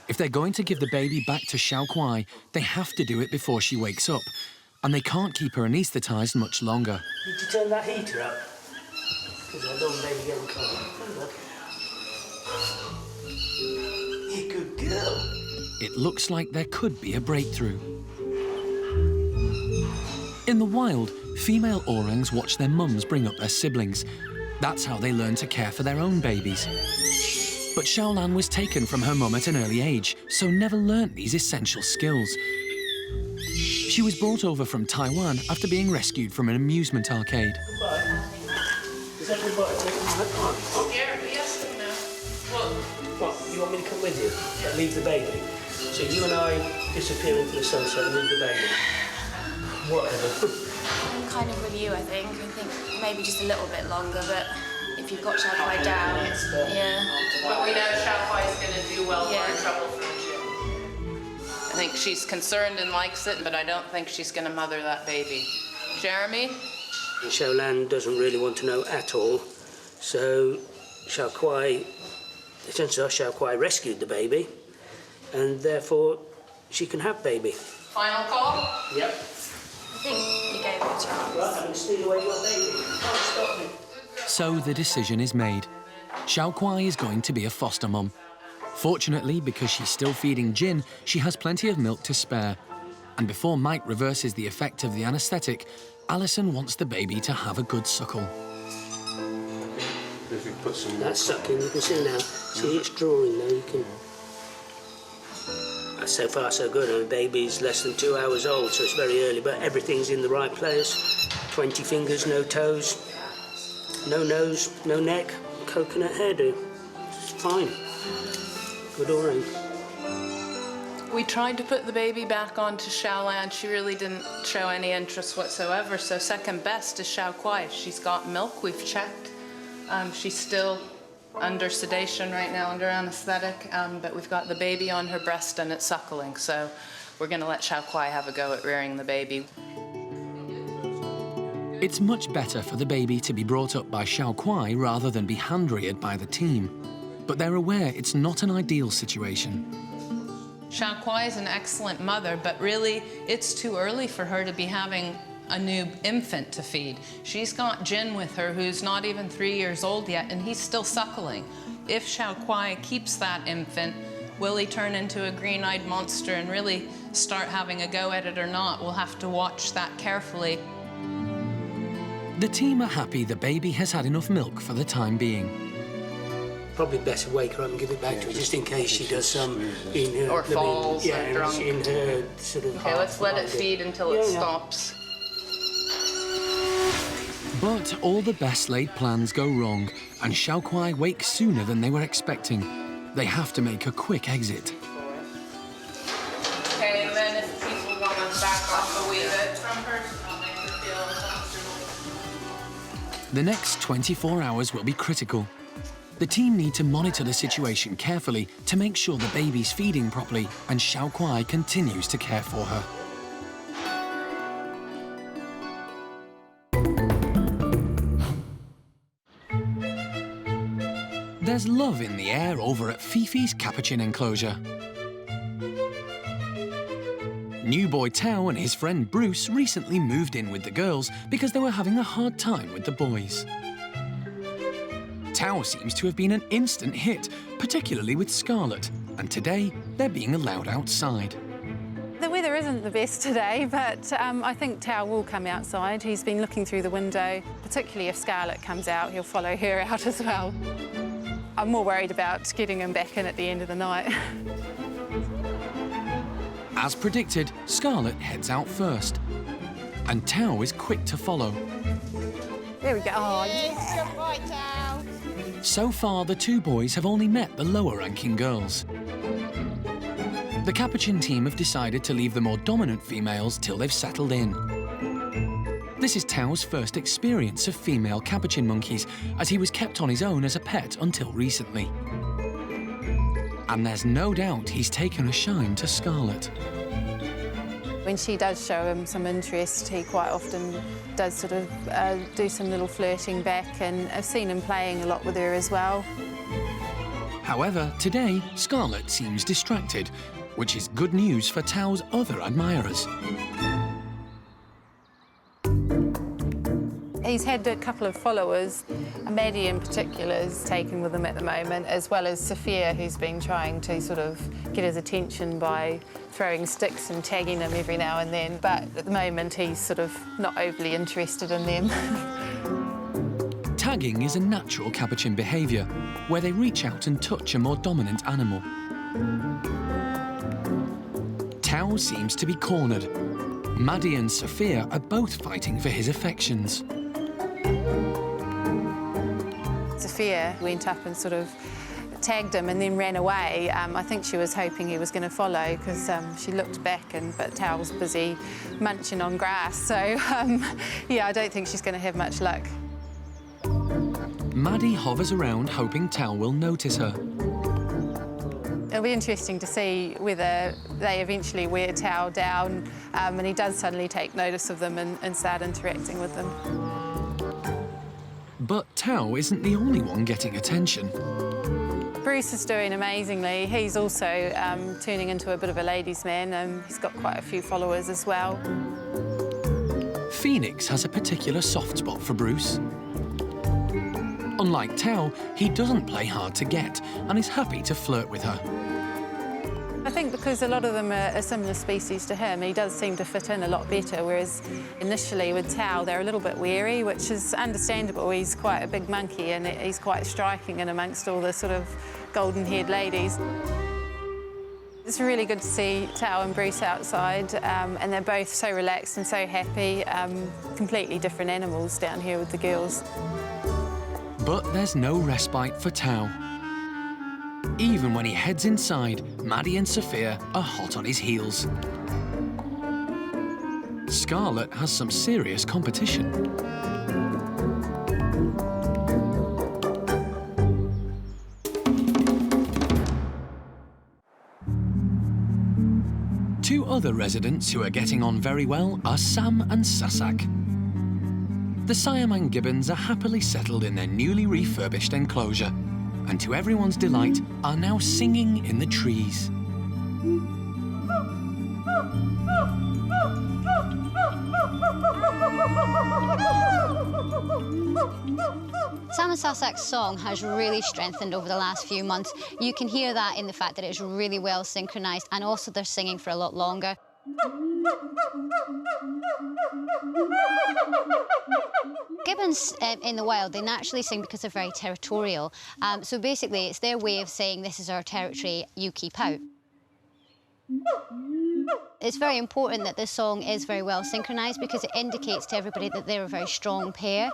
If they're going to give the baby back to Xiaoquai, they have to do it before she wakes up, and they can't keep her anaesthetised much longer. Did you turn that heater up? Because I don't maybe getting cold. Look. You good girl. It looks like there could be a breakthrough. In the wild, female orangs watch their mums bring up their siblings. That's how they learn to care for their own babies. But Shaolan was taken from her mum at an early age, so never learnt these essential skills. She was brought over from Taiwan after being rescued from an amusement arcade. Goodbye. Is that goodbye? Yes and no. Well, what, you want me to come with you and leave the baby? So you and I disappear into the sunset and leave the baby? Whatever. I'm kind of with you, I think. I think maybe just a little bit longer, but if you've got Xiaoquai down, yeah. But we know Xiaoquai is going to do well for trouble from Jim. I think she's concerned and likes it, but I don't think she's going to mother that baby. Jeremy? Shaolan doesn't really want to know at all, so Xiaoquai, the chances are Xiaoquai rescued the baby, and therefore she can have baby. Final call? Yep. I think you gave it a chance. Right, I'm going to steal away your baby. You can't stop me. So the decision is made. Xiaoquai is going to be a foster mum. Fortunately, because she's still feeding Jin, she has plenty of milk to spare. And before Mike reverses the effect of the anaesthetic, Alison wants the baby to have a good suckle. If you put some That's sucking, you can see now. See, it's drawing now, you can... So far, so good. I mean, baby's less than 2 hours old, so it's very early, but everything's in the right place. 20 fingers, no toes, no nose, no neck, coconut hairdo. It's fine. Good orang. We tried to put the baby back onto Shaolan. She really didn't show any interest whatsoever, so second best is Xiaoquai. She's got milk, we've checked. She's still under sedation right now, under anesthetic, but we've got the baby on her breast and it's suckling, so we're going to let Xiaoquai have a go at rearing the baby. It's much better for the baby to be brought up by Xiaoquai rather than be hand-reared by the team. But they're aware it's not an ideal situation. Xiaoquai is an excellent mother, but really it's too early for her to be having a new infant to feed. She's got Jin with her, who's not even 3 years old yet, and he's still suckling. If Xiaoquai keeps that infant, will he turn into a green-eyed monster and really start having a go at it or not? We'll have to watch that carefully. The team are happy the baby has had enough milk for the time being. Probably better wake her up and give it back to her, just in case she does some in her... Or falls or drunk. In her sort of... Okay, let's let it feed until it stops. But all the best-laid plans go wrong, and Xiaoquai wakes sooner than they were expecting. They have to make a quick exit. Okay, and then if people want to back off a wee bit from her, I'll make her feel uncomfortable. The next 24 hours will be critical. The team need to monitor the situation carefully to make sure the baby's feeding properly and Xiaoquai continues to care for her. There's love in the air over at Fifi's Capuchin enclosure. New boy Tao and his friend Bruce recently moved in with the girls because they were having a hard time with the boys. Tao seems to have been an instant hit, particularly with Scarlett, and today they're being allowed outside. The weather isn't the best today, but I think Tao will come outside. He's been looking through the window, particularly if Scarlett comes out, he'll follow her out as well. I'm more worried about getting him back in at the end of the night. As predicted, Scarlett heads out first, and Tao is quick to follow. There we go. Oh, yes, good boy, Tao. So far, the two boys have only met the lower-ranking girls. The Capuchin team have decided to leave the more dominant females till they've settled in. This is Tao's first experience of female Capuchin monkeys, as he was kept on his own as a pet until recently. And there's no doubt he's taken a shine to Scarlet. When she does show him some interest, he quite often does sort of do some little flirting back, and I've seen him playing a lot with her as well. However, today, Scarlet seems distracted, which is good news for Tao's other admirers. He's had a couple of followers. Maddie in particular is taken with him at the moment, as well as Sophia, who's been trying to sort of get his attention by throwing sticks and tagging him every now and then. But at the moment, he's sort of not overly interested in them. Tagging is a natural Capuchin behaviour, where they reach out and touch a more dominant animal. Tao seems to be cornered. Maddie and Sophia are both fighting for his affections. Sophia went up and sort of tagged him and then ran away. I think she was hoping he was going to follow, because she looked back, but Tao was busy munching on grass. So, yeah, I don't think she's going to have much luck. Maddie hovers around hoping Tao will notice her. It'll be interesting to see whether they eventually wear Tao down and he does suddenly take notice of them and start interacting with them. But Tao isn't the only one getting attention. Bruce is doing amazingly. He's also turning into a bit of a ladies' man. He's got quite a few followers as well. Phoenix has a particular soft spot for Bruce. Unlike Tao, he doesn't play hard to get and is happy to flirt with her. I think because a lot of them are a similar species to him, he does seem to fit in a lot better, whereas initially with Tao, they're a little bit wary, which is understandable. He's quite a big monkey and he's quite striking in amongst all the sort of golden-haired ladies. It's really good to see Tao and Bruce outside, and they're both so relaxed and so happy. Completely different animals down here with the girls. But there's no respite for Tao. Even when he heads inside, Maddie and Sophia are hot on his heels. Scarlet has some serious competition. Two other residents who are getting on very well are Sam and Sassac. The Siamang gibbons are happily settled in their newly refurbished enclosure, and to everyone's delight, are now singing in the trees. Sam and Sassac's song has really strengthened over the last few months. You can hear that in the fact that it's really well synchronised, and also they're singing for a lot longer. Gibbons in the wild, they naturally sing because they're very territorial. So basically, it's their way of saying, this is our territory, you keep out. It's very important that this song is very well synchronised because it indicates to everybody that they're a very strong pair.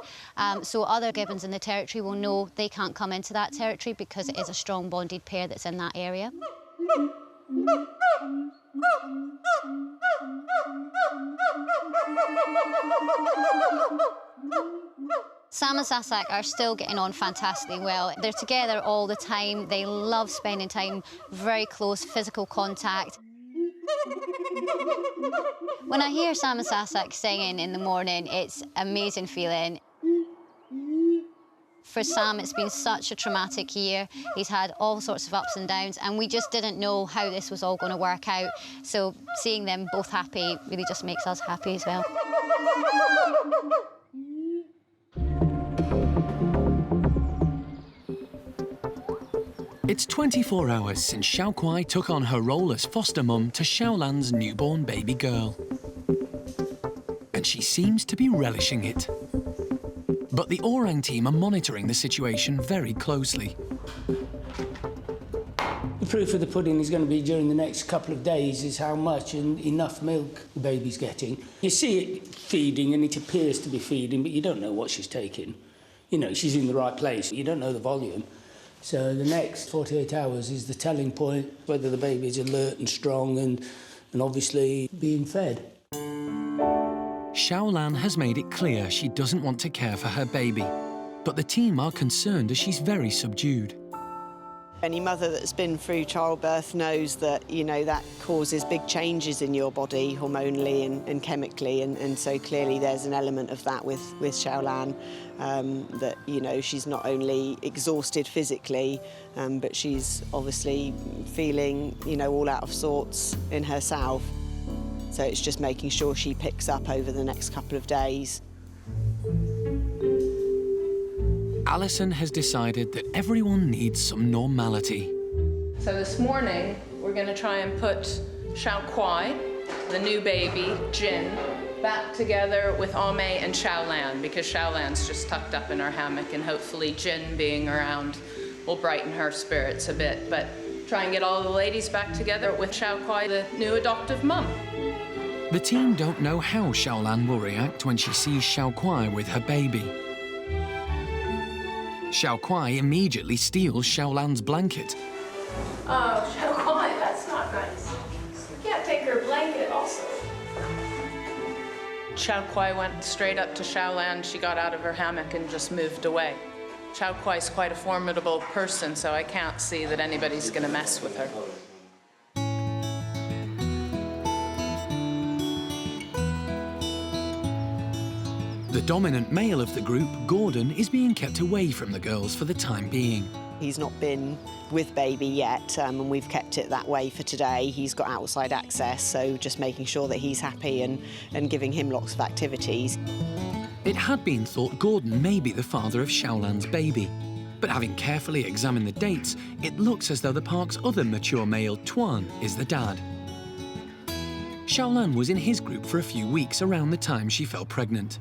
So other gibbons in the territory will know they can't come into that territory because it is a strong bonded pair that's in that area. Sam and Sassac are still getting on fantastically well. They're together all the time. They love spending time, very close physical contact. When I hear Sam and Sassac singing in the morning, it's an amazing feeling. For Sam, it's been such a traumatic year. He's had all sorts of ups and downs, and we just didn't know how this was all going to work out. So seeing them both happy really just makes us happy as well. It's 24 hours since Xiao Kuai took on her role as foster mum to Shaolan's newborn baby girl. And she seems to be relishing it. But the Orang team are monitoring the situation very closely. The proof of the pudding is going to be during the next couple of days is how much and enough milk the baby's getting. You see it feeding and it appears to be feeding, but you don't know what she's taking. You know, she's in the right place. You don't know the volume. So the next 48 hours is the telling point, whether the baby's alert and strong and obviously being fed. Shaolan has made it clear she doesn't want to care for her baby, but the team are concerned as she's very subdued. Any mother that's been through childbirth knows that, you know, that causes big changes in your body, hormonally and chemically, and so clearly there's an element of that with Shaolan, that, you know, she's not only exhausted physically, but she's obviously feeling, you know, all out of sorts in herself. So it's just making sure she picks up over the next couple of days. Alison has decided that everyone needs some normality. So this morning, we're going to try and put Xiao Kuai, the new baby, Jin, back together with Ame and Shaolan, because Shaolan's just tucked up in her hammock, and hopefully Jin being around will brighten her spirits a bit. But try and get all the ladies back together with Xiao Kuai, the new adoptive mum. The team don't know how Shaolan will react when she sees Xiao Kuai with her baby. Xiao Kuai immediately steals Shaolan's blanket. Oh, Xiao Kuai, that's not nice. You can't take her blanket also. Xiao Kuai went straight up to Shaolan. She got out of her hammock and just moved away. Xiao Kuai's quite a formidable person, so I can't see that anybody's going to mess with her. The dominant male of the group, Gordon, is being kept away from the girls for the time being. He's not been with baby yet, and we've kept it that way for today. He's got outside access, so just making sure that he's happy and giving him lots of activities. It had been thought Gordon may be the father of Shaolan's baby, but having carefully examined the dates, it looks as though the park's other mature male, Tuan, is the dad. Shaolan was in his group for a few weeks around the time she fell pregnant.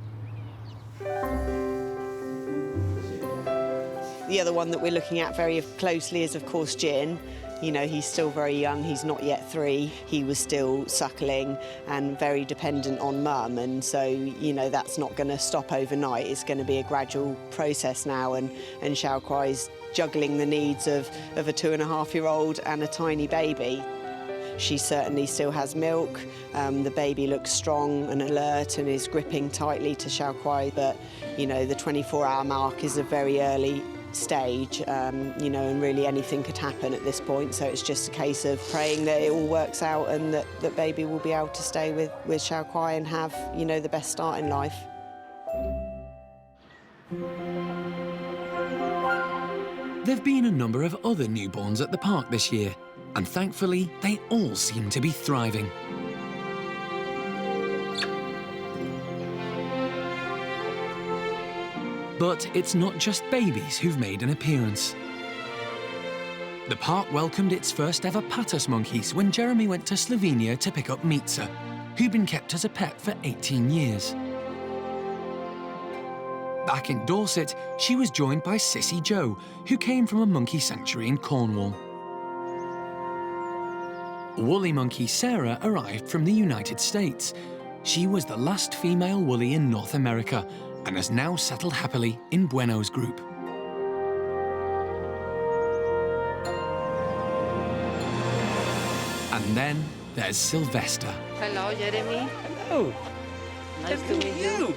The other one that we're looking at very closely is, of course, Jin. You know, he's still very young, he's not yet 3. He was still suckling and very dependent on mum, and so, you know, that's not going to stop overnight. It's going to be a gradual process now, and Xiao Kuai's juggling the needs of a 2.5-year-old and a tiny baby. She certainly still has milk. The baby looks strong and alert and is gripping tightly to Xiao Kuai, but, you know, the 24-hour mark is a very early stage, you know, and really anything could happen at this point. So it's just a case of praying that it all works out and that baby will be able to stay with Xiao Kuai and have, you know, the best start in life. There've been a number of other newborns at the park this year, and thankfully, they all seem to be thriving. But it's not just babies who've made an appearance. The park welcomed its first ever Patus monkeys when Jeremy went to Slovenia to pick up Mitza, who'd been kept as a pet for 18 years. Back in Dorset, she was joined by Sissy Jo, who came from a monkey sanctuary in Cornwall. Woolly monkey Sarah arrived from the United States. She was the last female woolly in North America and has now settled happily in Bueno's group. And then there's Sylvester. Hello, Jeremy. Hello. Nice to meet you.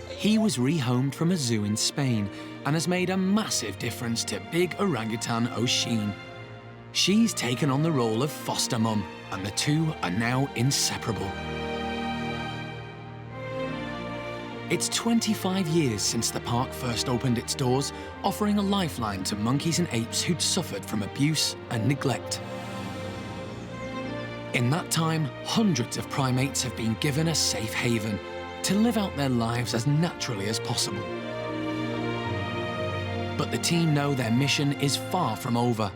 He was rehomed from a zoo in Spain and has made a massive difference to big orangutan Osheen. She's taken on the role of foster mum, and the two are now inseparable. It's 25 years since the park first opened its doors, offering a lifeline to monkeys and apes who'd suffered from abuse and neglect. In that time, hundreds of primates have been given a safe haven to live out their lives as naturally as possible. But the team know their mission is far from over.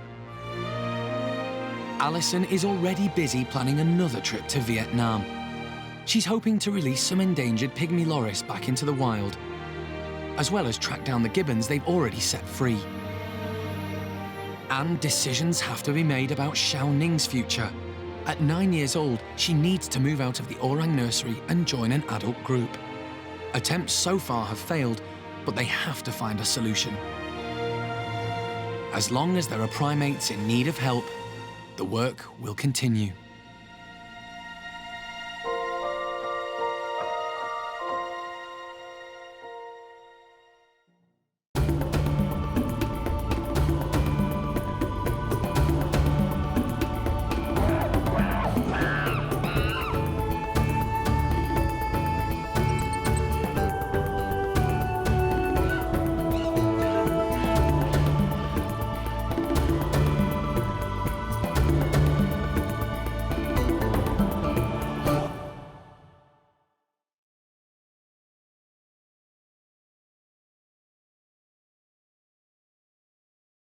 Alison is already busy planning another trip to Vietnam. She's hoping to release some endangered pygmy loris back into the wild, as well as track down the gibbons they've already set free. And decisions have to be made about Shia Ning's future. At 9 years old, she needs to move out of the orang nursery and join an adult group. Attempts so far have failed, but they have to find a solution. As long as there are primates in need of help, the work will continue.